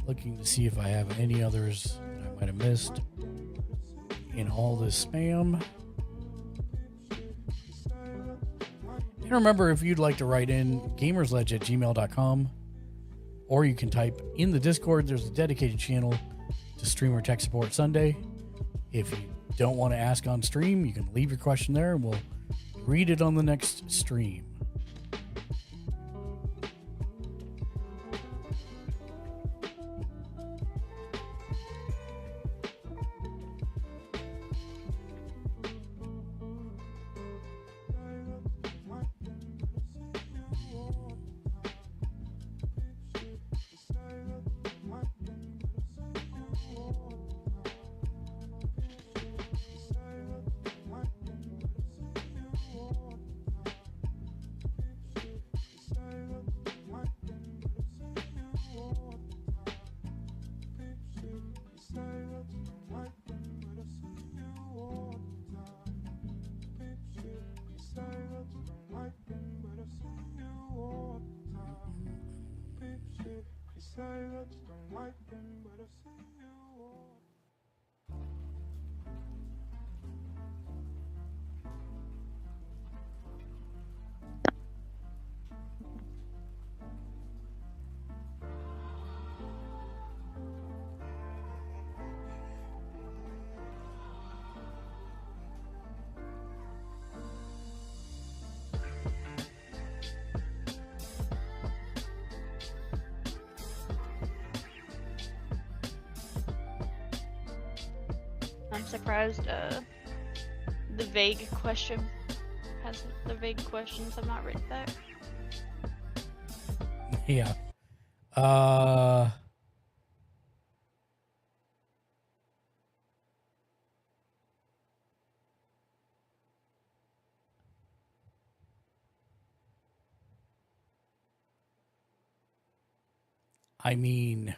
Speaker 1: Looking to see if I have any others that I might have missed in all this spam. And remember, if you'd like to write in, gamersledge@gmail.com, or you can type in the Discord. There's a dedicated channel to Streamer Tech Support Sunday. If you don't want to ask on stream, you can leave your question there and we'll read it on the next stream.
Speaker 13: I'm surprised the vague questions have not written back.
Speaker 1: Yeah. I mean,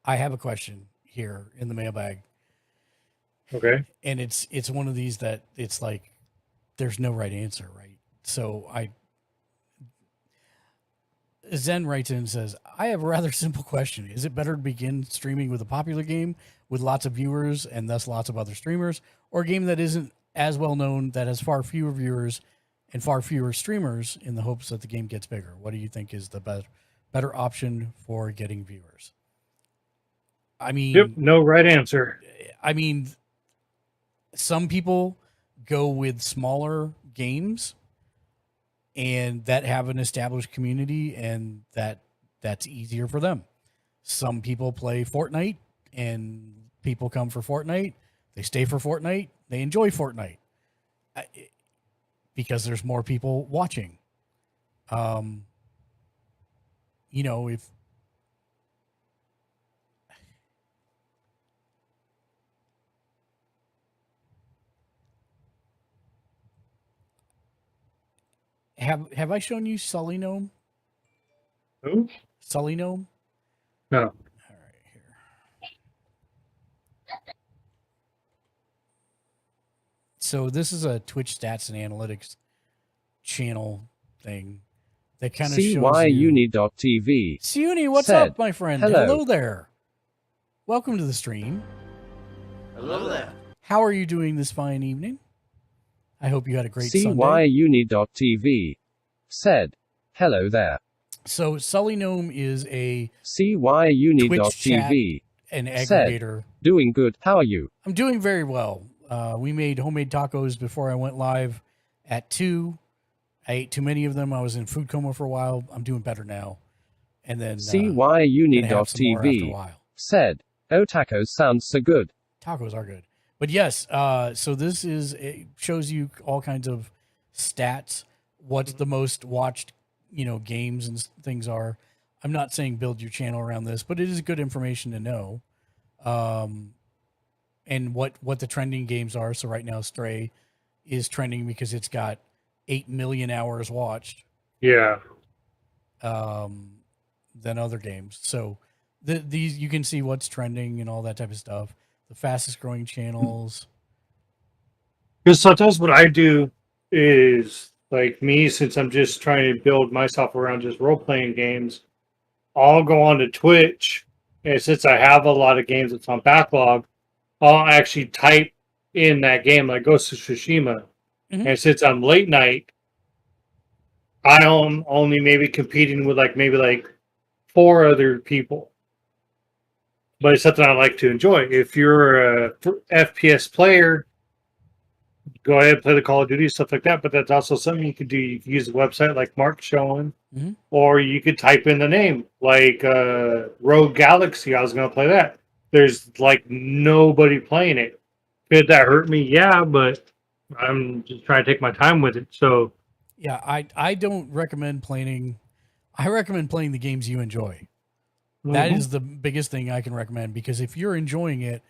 Speaker 1: I have a question here in the mailbag.
Speaker 2: Okay.
Speaker 1: And it's one of these that it's like there's no right answer, right? So Zen writes in and says, I have a rather simple question. Is it better to begin streaming with a popular game with lots of viewers and thus lots of other streamers, or a game that isn't as well known, that has far fewer viewers and far fewer streamers, in the hopes that the game gets bigger? What do you think is the better option for getting viewers? I mean,
Speaker 2: Yep, no right answer.
Speaker 1: I mean, some people go with smaller games and that have an established community, and that's easier for them. Some people play Fortnite and people come for Fortnite. They stay for Fortnite. They enjoy Fortnite because there's more people watching. You know, if have I shown you Sully Gnome?
Speaker 2: Who?
Speaker 1: Sully Gnome?
Speaker 2: No.
Speaker 1: So this is a Twitch stats and analytics channel thing that kind of shows you.
Speaker 3: CYUni.tv.
Speaker 1: Siuni, what's
Speaker 3: said,
Speaker 1: up, my friend?
Speaker 3: Hello.
Speaker 1: Hello there. Welcome to the stream.
Speaker 6: Hello there.
Speaker 1: How are you doing this fine evening? I hope you had a great Sunday.
Speaker 3: CYUni.tv. Said, hello there.
Speaker 1: So Sully Gnome is a
Speaker 3: CYUni.tv.
Speaker 1: Twitch chat and aggregator.
Speaker 3: Said, doing good. How are you?
Speaker 1: I'm doing very well. We made homemade tacos before I went live at 2. I ate too many of them. I was in food coma for a while. I'm doing better now. And then
Speaker 3: CYUni.tv. Said, oh, tacos sounds so good.
Speaker 1: Tacos are good. But yes, so this it shows you all kinds of stats, what's the most watched, games and things are. I'm not saying build your channel around this, but it is good information to know. And what the trending games are. So right now, Stray is trending because it's got 8 million hours watched.
Speaker 2: Yeah.
Speaker 1: Than other games. So these you can see what's trending and all that type of stuff. The fastest growing channels.
Speaker 2: Because sometimes what I do is, like me, since I'm just trying to build myself around just role playing games, I'll go on to Twitch, and since I have a lot of games that's on backlog, I'll actually type in that game, like Ghost of Tsushima. And since I'm late night, I'm only maybe competing with maybe 4 other people. But it's something I like to enjoy. If you're a FPS player, go ahead and play the Call of Duty, stuff like that. But that's also something you could do. You could use a website like Mark's showing, or you could type in the name, like Rogue Galaxy. I was going to play that. There's nobody playing it. Could that hurt me? Yeah, but I'm just trying to take my time with it. So
Speaker 1: yeah, I don't recommend playing. I recommend playing the games you enjoy. That is the biggest thing I can recommend, because if you're enjoying it,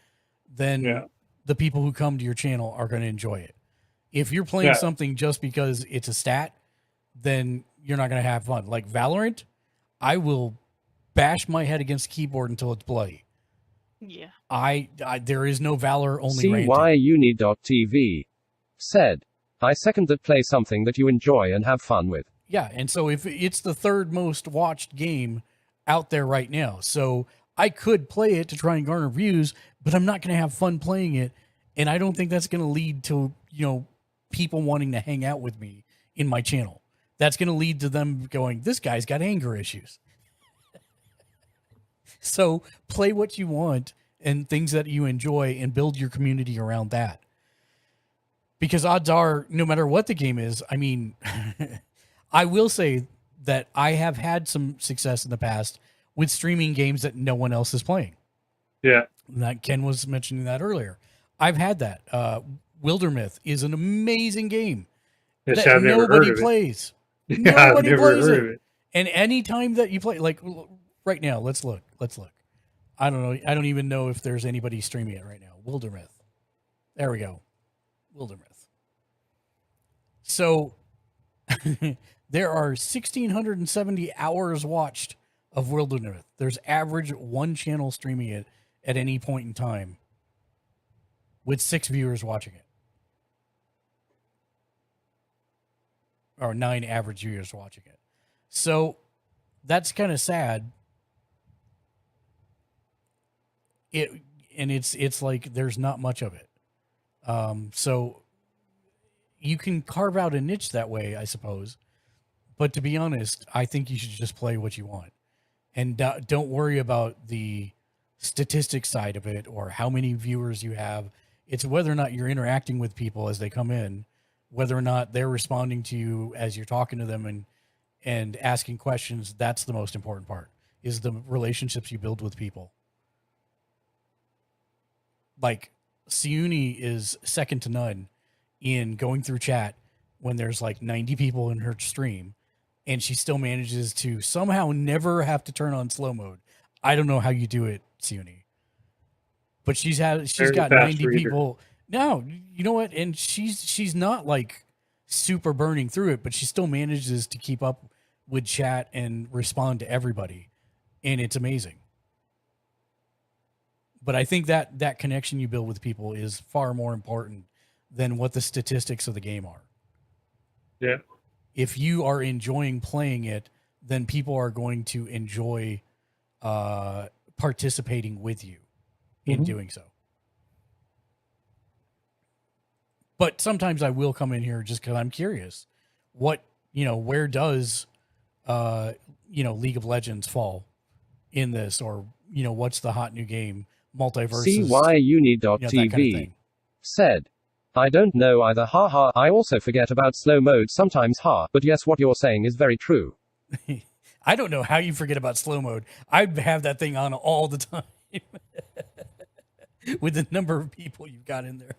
Speaker 1: then the people who come to your channel are going to enjoy it. If you're playing something just because it's a stat, then you're not going to have fun. Like Valorant, I will bash my head against the keyboard until it's bloody.
Speaker 13: Yeah.
Speaker 1: I there is no Valor only ranting.
Speaker 3: CYUni.tv. Said, I second that. Play something that you enjoy and have fun with.
Speaker 1: Yeah, and so if it's the third most watched game out there right now, so I could play it to try and garner views, but I'm not going to have fun playing it, and I don't think that's going to lead to people wanting to hang out with me in my channel. That's going to lead to them going, this guy's got anger issues. So play what you want and things that you enjoy and build your community around that. Because odds are, no matter what the game is, I mean, I will say that I have had some success in the past with streaming games that no one else is playing.
Speaker 2: Yeah.
Speaker 1: That Ken was mentioning that earlier. I've had that. Wildermyth is an amazing game
Speaker 2: Yes,
Speaker 1: that
Speaker 2: I've never
Speaker 1: nobody
Speaker 2: heard of it.
Speaker 1: plays.
Speaker 2: Yeah, I've
Speaker 1: Nobody
Speaker 2: never
Speaker 1: plays
Speaker 2: heard
Speaker 1: it.
Speaker 2: of it.
Speaker 1: And any time that you play, like right now, let's look. I don't know. I don't even know if there's anybody streaming it right now. Wildermyth. There we go. Wildermyth. So there are 1,670 hours watched of Wildermyth. There's average one channel streaming it at any point in time. with 6 viewers watching it. Or 9 average viewers watching it. So that's kind of sad. It's like there's not much of it. So you can carve out a niche that way, I suppose. But to be honest, I think you should just play what you want. And don't worry about the statistics side of it or how many viewers you have. It's whether or not you're interacting with people as they come in, whether or not they're responding to you as you're talking to them and asking questions. That's the most important part, is the relationships you build with people. Like, Siuni is second to none in going through chat when there's like 90 people in her stream, and she still manages to somehow never have to turn on slow mode. I don't know how you do it, Siuni. But she's got 90 people. No, you know what? And she's not like super burning through it, but she still manages to keep up with chat and respond to everybody. And it's amazing. But I think that connection you build with people is far more important than what the statistics of the game are.
Speaker 2: Yeah.
Speaker 1: If you are enjoying playing it, then people are going to enjoy participating with you in doing so. But sometimes I will come in here just because I'm curious. Where does League of Legends fall in this? Or, what's the hot new game? Multiverses.
Speaker 3: CYUni.tv said, I don't know either, haha. I also forget about slow mode sometimes, ha. But yes, what you're saying is very true.
Speaker 1: I don't know how you forget about slow mode. I have that thing on all the time. With the number of people you've got in there.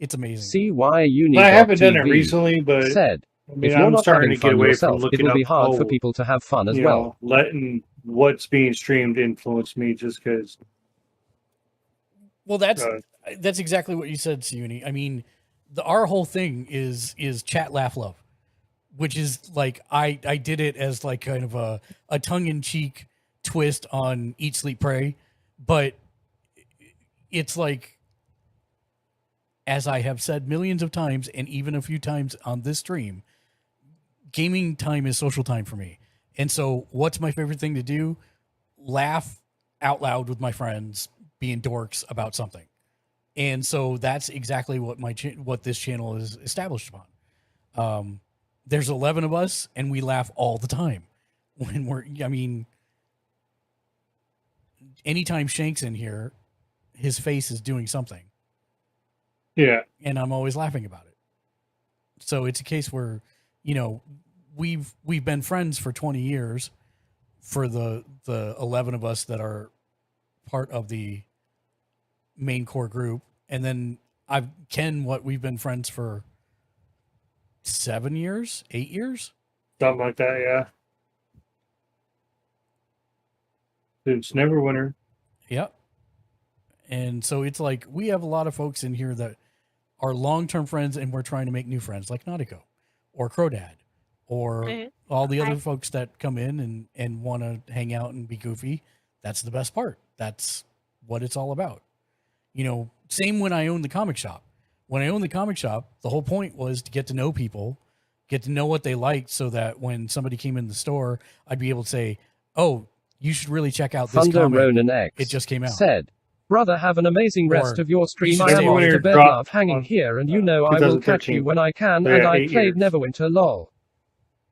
Speaker 1: It's amazing.
Speaker 3: CYUni.tv
Speaker 2: I haven't done it recently, but
Speaker 3: said,
Speaker 2: if you're not starting to get away
Speaker 3: yourself,
Speaker 2: from looking
Speaker 3: it will be
Speaker 2: up
Speaker 3: hard for
Speaker 2: polls,
Speaker 3: people to have fun as well.
Speaker 2: Letting what's being streamed influence me just because.
Speaker 1: Well, that's exactly what you said, Siuni. I mean, our whole thing is chat, laugh, love, which is like I did it as like kind of a tongue-in-cheek twist on Eat, Sleep, Pray, but it's like, as I have said millions of times, and even a few times on this stream, gaming time is social time for me. And so what's my favorite thing to do? Laugh out loud with my friends, being dorks about something. And so that's exactly what what this channel is established upon. There's 11 of us, and we laugh all the time. Anytime Shank's in here, his face is doing something.
Speaker 2: Yeah.
Speaker 1: And I'm always laughing about it. So it's a case where, we've been friends for 20 years for the 11 of us that are part of the main core group. And then we've been friends for 7 years, 8 years.
Speaker 2: Something like that. Yeah. It's Neverwinter.
Speaker 1: Yep. And so it's like we have a lot of folks in here that are long-term friends, and we're trying to make new friends, like Nautico or Crodad or all the other folks that come in and want to hang out and be goofy. That's the best part. That's what it's all about. Same when I owned the comic shop. When I owned the comic shop, the whole point was to get to know people, get to know what they liked, so that when somebody came in the store, I'd be able to say, "Oh, you should really check out this
Speaker 3: Thunder
Speaker 1: comic.
Speaker 3: Ronan X
Speaker 1: It just came out."
Speaker 3: said, brother, have an amazing rest
Speaker 1: Or,
Speaker 3: of your stream.
Speaker 1: you
Speaker 3: I
Speaker 1: should
Speaker 3: am
Speaker 1: say
Speaker 3: off
Speaker 1: when
Speaker 3: to
Speaker 1: you're
Speaker 3: bed,
Speaker 2: dropped
Speaker 3: love, hanging
Speaker 2: on,
Speaker 3: here, and I will catch you
Speaker 2: 2013.
Speaker 3: when I can,
Speaker 2: So
Speaker 3: and
Speaker 2: yeah,
Speaker 3: I
Speaker 2: 8
Speaker 3: played
Speaker 2: years.
Speaker 3: Neverwinter, lol.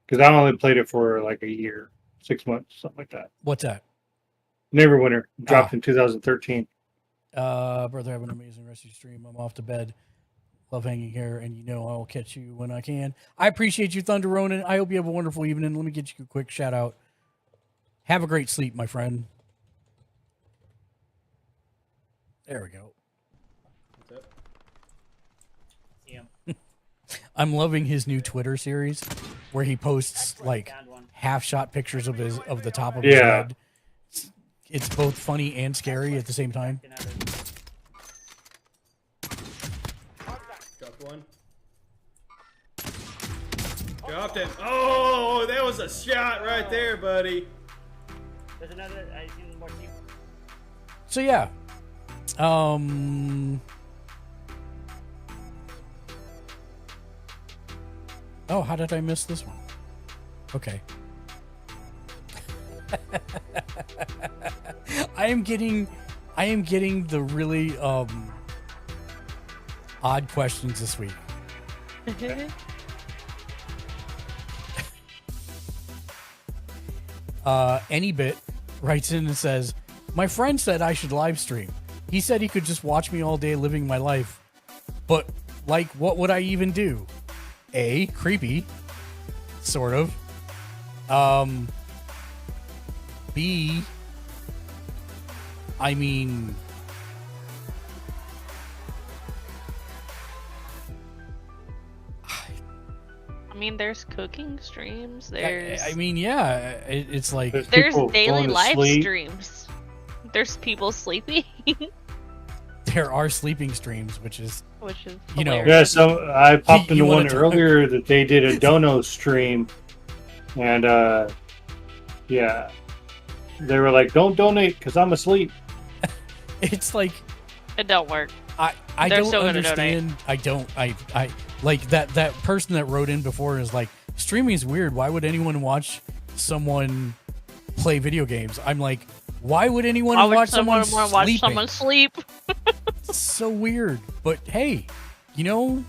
Speaker 2: Because I only played it for like a year, 6 months, something like that.
Speaker 1: What's that?
Speaker 2: Neverwinter dropped in 2013.
Speaker 1: Brother, have an amazing rest of your stream. I'm off to bed. Love hanging here, and I will catch you when I can. I appreciate you, Thunder Ronan. I hope you have a wonderful evening. Let me get you a quick shout out. Have a great sleep, my friend. There we go. I'm loving his new Twitter series where he posts like half-shot pictures of the top of his head. It's both funny and scary at the same time.
Speaker 7: Dropped one. Dropped it. Oh, that was a shot right there, buddy.
Speaker 6: There's another. I see more team.
Speaker 1: So yeah, Oh, how did I miss this one? Okay. I am getting the really odd questions this week. Anybit writes in and says, my friend said I should live stream. He said he could just watch me all day living my life. But, like, what would I even do? A, creepy. Sort of. B, I mean...
Speaker 13: I mean, there's cooking streams. There's.
Speaker 1: I mean, yeah, it's like
Speaker 13: There's daily live streams. There's people sleeping.
Speaker 1: There are sleeping streams, which is you know.
Speaker 2: Yeah, so I popped into
Speaker 1: you
Speaker 2: one
Speaker 1: wanted to-
Speaker 2: earlier that they did a dono stream, and yeah, they were like, "Don't donate because I'm asleep."
Speaker 1: It's like
Speaker 13: It don't work.
Speaker 1: I
Speaker 13: They're
Speaker 1: don't
Speaker 13: still gonna donate.
Speaker 1: understand. I like that person that wrote in before is like, streaming is weird. Why would anyone watch someone play video games? I'm like, why would anyone
Speaker 13: Why would
Speaker 1: watch someone
Speaker 13: someone wanna watch
Speaker 1: sleeping?
Speaker 13: someone sleep?
Speaker 1: It's so weird. But hey, you know,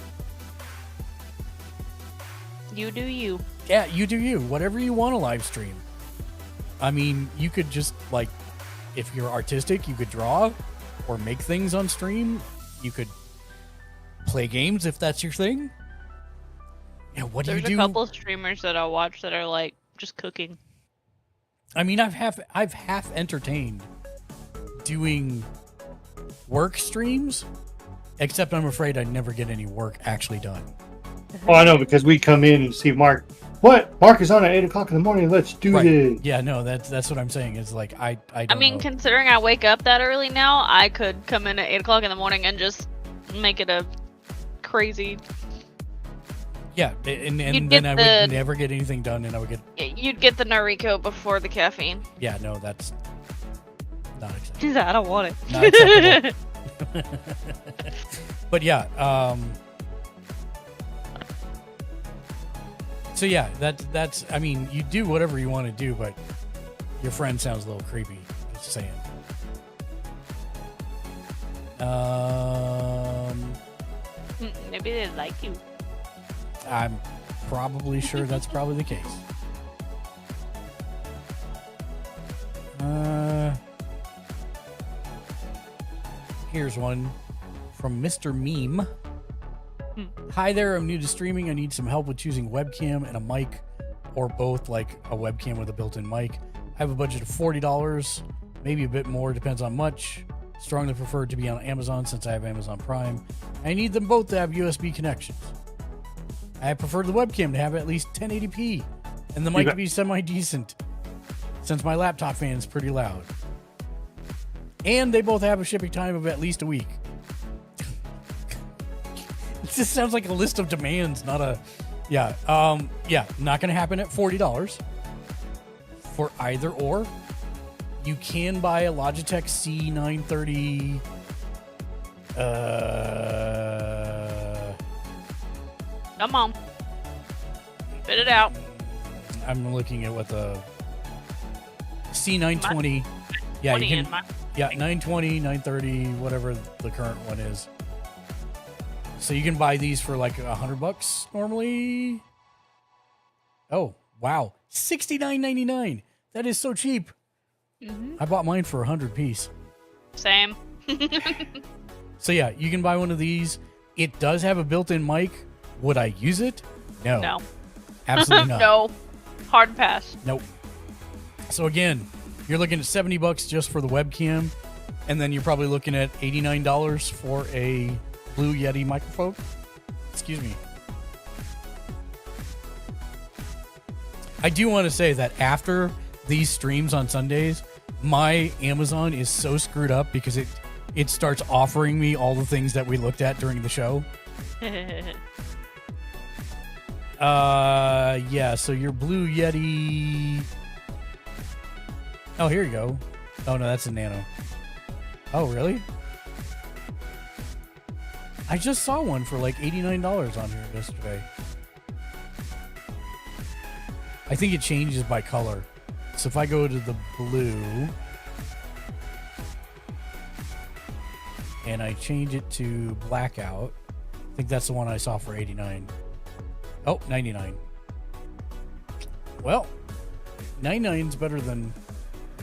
Speaker 13: You do you.
Speaker 1: yeah, you do you. Whatever you want to live stream. I mean, you could just like, if you're artistic, you could draw or make things on stream. You could play games if that's your thing. Yeah, what
Speaker 13: There's
Speaker 1: do you
Speaker 13: a
Speaker 1: do?
Speaker 13: couple streamers that I watch that are like just cooking.
Speaker 1: I mean, I've half entertained doing work streams, except I'm afraid I never get any work actually done.
Speaker 2: Oh, I know, because we come in and see Mark. What? Mark is on at 8 o'clock in the morning. Let's do this.
Speaker 1: Yeah, no, that's what I'm saying. It's like I
Speaker 13: I
Speaker 1: don't
Speaker 13: mean,
Speaker 1: know.
Speaker 13: considering I wake up that early now, I could come in at 8 o'clock in the morning and just make it a crazy.
Speaker 1: Yeah, and
Speaker 13: You'd
Speaker 1: then
Speaker 13: get
Speaker 1: I would
Speaker 13: the-
Speaker 1: never get anything done, and I would get
Speaker 13: You'd get the Noriko before the caffeine.
Speaker 1: yeah, no, that's not acceptable.
Speaker 13: I don't want it.
Speaker 1: Not acceptable. But yeah, so yeah, that's I mean, you do whatever you want to do, but your friend sounds a little creepy. Just saying.
Speaker 13: Maybe they like you.
Speaker 1: I'm probably sure that's probably the case. Here's one from Mr. Meme. Hi there, I'm new to streaming. I need some help with choosing webcam and a mic, or both, like a webcam with a built-in mic. I have a budget of $40, maybe a bit more, depends on much. Strongly prefer to be on Amazon since I have Amazon Prime. I need them both to have USB connections. I prefer the webcam to have at least 1080p, and the mic to be semi-decent, since my laptop fan is pretty loud. And they both have a shipping time of at least a week. It just sounds like a list of demands, not a... Yeah, not going to happen at $40 for either or. You can buy a Logitech C930...
Speaker 13: Come on. Spit it out.
Speaker 1: I'm looking at what the C920. Yeah,
Speaker 13: 20
Speaker 1: you
Speaker 13: in
Speaker 1: can.
Speaker 13: my-
Speaker 1: Yeah, 920, 930, whatever the current one is. So you can buy these for like $100 normally. Oh wow, $69.99. That is so cheap. I bought mine for 100 piece.
Speaker 13: Same.
Speaker 1: So yeah, you can buy one of these. It does have a built-in mic. Would I use it? No.
Speaker 13: No.
Speaker 1: Absolutely not.
Speaker 13: No. Hard pass.
Speaker 1: Nope. So again, you're looking at $70 just for the webcam, and then you're probably looking at $89 for a Blue Yeti microphone. Excuse me. I do want to say that after these streams on Sundays, my Amazon is so screwed up because it starts offering me all the things that we looked at during the show. Yeah, so your Blue Yeti. Oh, here you go. Oh no, that's a Nano. Oh, really? I just saw one for like $89 on here yesterday. I think it changes by color. So if I go to the blue and I change it to blackout, I think that's the one I saw for 89. Oh, 99. Well, 99 is better than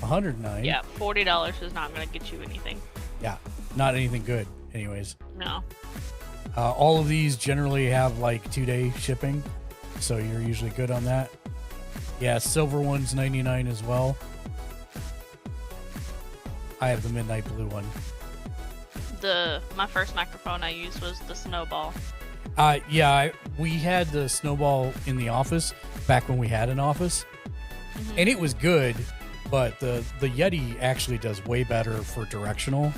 Speaker 1: 109.
Speaker 13: Yeah, $40 is not going to get you anything.
Speaker 1: Yeah, not anything good, anyways.
Speaker 13: No.
Speaker 1: All of these generally have like 2-day shipping, so you're usually good on that. Yeah, silver one's 99 as well. I have the midnight blue one.
Speaker 13: My first microphone I used was the Snowball.
Speaker 1: Yeah, we had the Snowball in the office back when we had an office, and it was good, but the Yeti actually does way better for directional.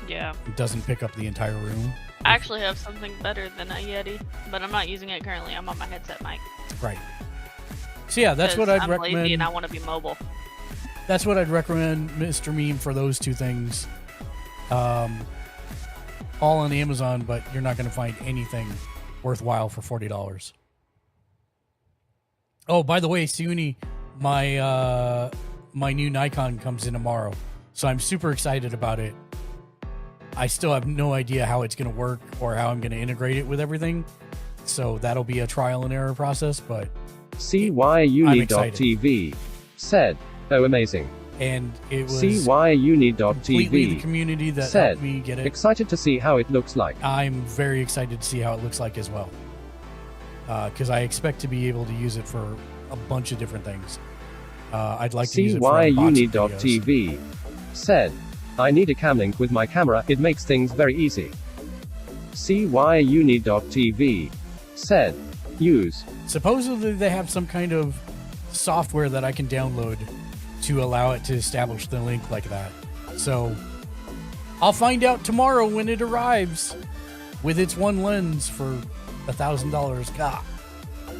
Speaker 13: Yeah.
Speaker 1: It doesn't pick up the entire room.
Speaker 13: I actually have something better than a Yeti, but I'm not using it currently. I'm on my headset mic.
Speaker 1: Right. So yeah, that's what I'd
Speaker 13: I'm
Speaker 1: recommend.
Speaker 13: lazy and I want to be mobile.
Speaker 1: That's what I'd recommend, Mr. Meme, for those two things. All on Amazon, but you're not going to find anything worthwhile for $40. Oh, by the way, Siuni, my new Nikon comes in tomorrow, so I'm super excited about it. I still have no idea how it's going to work or how I'm going to integrate it with everything, so that'll be a trial and error process. But
Speaker 3: CYUni.tv said, "Oh, amazing."
Speaker 1: And it was
Speaker 3: CYUni.tv
Speaker 1: completely the community that
Speaker 3: said,
Speaker 1: helped me get it.
Speaker 3: "Excited to see how it looks like."
Speaker 1: I'm very excited to see how it looks like as well, because I expect to be able to use it for a bunch of different things. I'd like to use it for unboxing videos.
Speaker 3: CYUni.tv said, "I need a cam link with my camera, it makes things very easy." CYUni.tv said, "Use."
Speaker 1: Supposedly they have some kind of software that I can download to allow it to establish the link like that. So I'll find out tomorrow when it arrives with its one lens for $1,000. God.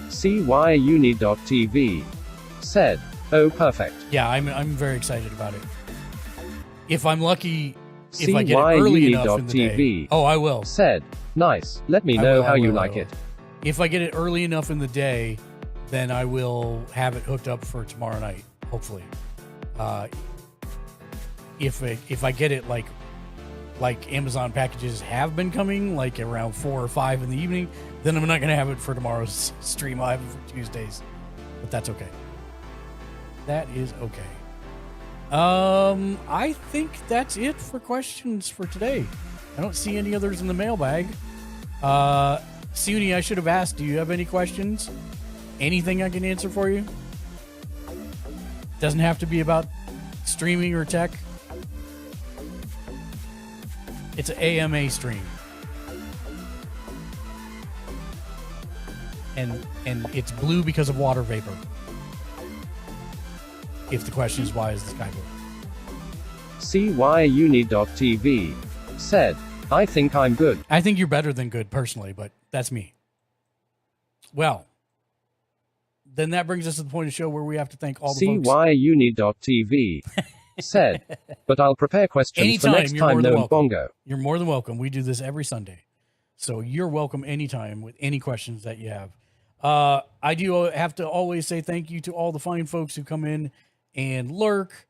Speaker 3: CYUni.tv said, "Oh, perfect."
Speaker 1: Yeah, I'm very excited about it. If I'm lucky, if I get it early enough in the day.
Speaker 3: CYUni.tv
Speaker 1: Oh, I will.
Speaker 3: said, "Nice. Let me know how you like it."
Speaker 1: If I get it early enough in the day, then I will have it hooked up for tomorrow night, hopefully. If I get it like Amazon packages have been coming, like around 4 or 5 in the evening, then I'm not going to have it for tomorrow's stream. I'll have it for Tuesdays, but that's okay. That is okay. I think that's it for questions for today. I don't see any others in the mailbag. Suni, I should have asked, do you have any questions? Anything I can answer for you? Doesn't have to be about streaming or tech. It's an AMA stream. And it's blue because of water vapor. If the question is why is the sky blue?
Speaker 3: CYUni.tv said, "I think I'm good."
Speaker 1: I think you're better than good personally, but that's me. Well, then that brings us to the point of the show where we have to thank all the folks.
Speaker 3: CYUni.tv said, "But I'll prepare questions for next time, no bongo."
Speaker 1: You're more than welcome. We do this every Sunday. So you're welcome anytime with any questions that you have. I do have to always say thank you to all the fine folks who come in and lurk,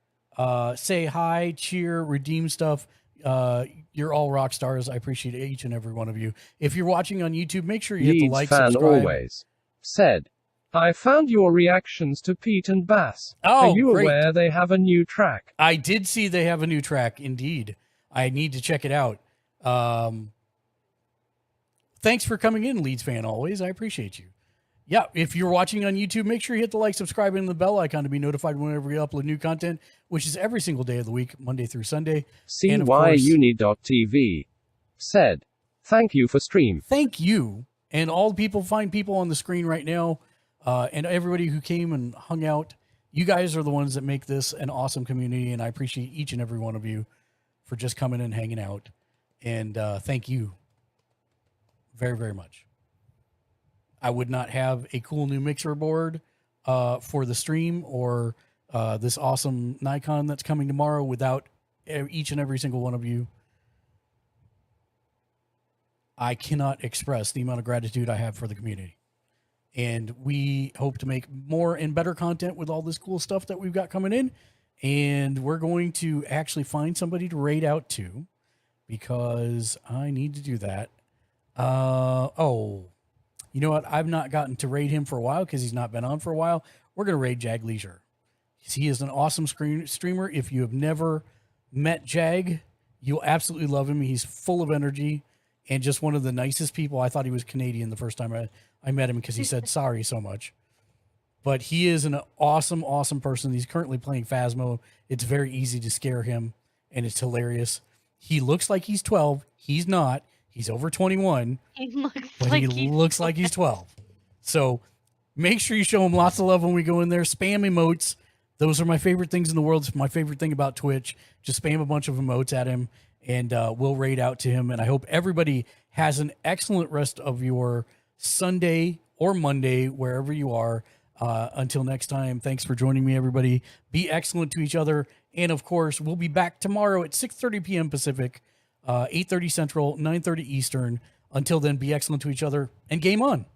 Speaker 1: say hi, cheer, redeem stuff. You're all rock stars. I appreciate each and every one of you. If you're watching on YouTube, make sure you hit the
Speaker 3: Leeds
Speaker 1: like,
Speaker 3: fan
Speaker 1: subscribe.
Speaker 3: always said, "I found your reactions to Pete and Bass.
Speaker 1: Oh,
Speaker 3: Are you
Speaker 1: great.
Speaker 3: aware they have a new track?"
Speaker 1: I did see they have a new track. Indeed. I need to check it out. Thanks for coming in, Leeds fan always. I appreciate you. Yeah, if you're watching on YouTube, make sure you hit the like, subscribe, and the bell icon to be notified whenever we upload new content, which is every single day of the week, Monday through Sunday. And of course,
Speaker 3: CYUni.tv said, "Thank you for stream."
Speaker 1: thank you. And all the people, fine people on the screen right now, and everybody who came and hung out. You guys are the ones that make this an awesome community, and I appreciate each and every one of you for just coming and hanging out. And thank you very, very much. I would not have a cool new mixer board for the stream or this awesome Nikon that's coming tomorrow without each and every single one of you. I cannot express the amount of gratitude I have for the community. And we hope to make more and better content with all this cool stuff that we've got coming in. And we're going to actually find somebody to raid out to, because I need to do that. You know what? I've not gotten to raid him for a while because he's not been on for a while. We're going to raid Jag Leisure. He is an awesome streamer. If you have never met Jag, you'll absolutely love him. He's full of energy and just one of the nicest people. I thought he was Canadian the first time I met him because he said sorry so much. But he is an awesome, awesome person. He's currently playing Phasmo. It's very easy to scare him, and it's hilarious. He looks like he's 12. He's not. He's over 21.
Speaker 13: He looks
Speaker 1: but
Speaker 13: like
Speaker 1: he looks like he's 12. So make sure you show him lots of love when we go in there. Spam emotes. Those are my favorite things in the world. It's my favorite thing about Twitch. Just spam a bunch of emotes at him, and we'll raid out to him. And I hope everybody has an excellent rest of your Sunday or Monday, wherever you are. Until next time, thanks for joining me, everybody. Be excellent to each other. And, of course, we'll be back tomorrow at 6:30 p.m. Pacific, 8:30 Central, 9:30 Eastern. Until then, be excellent to each other and game on.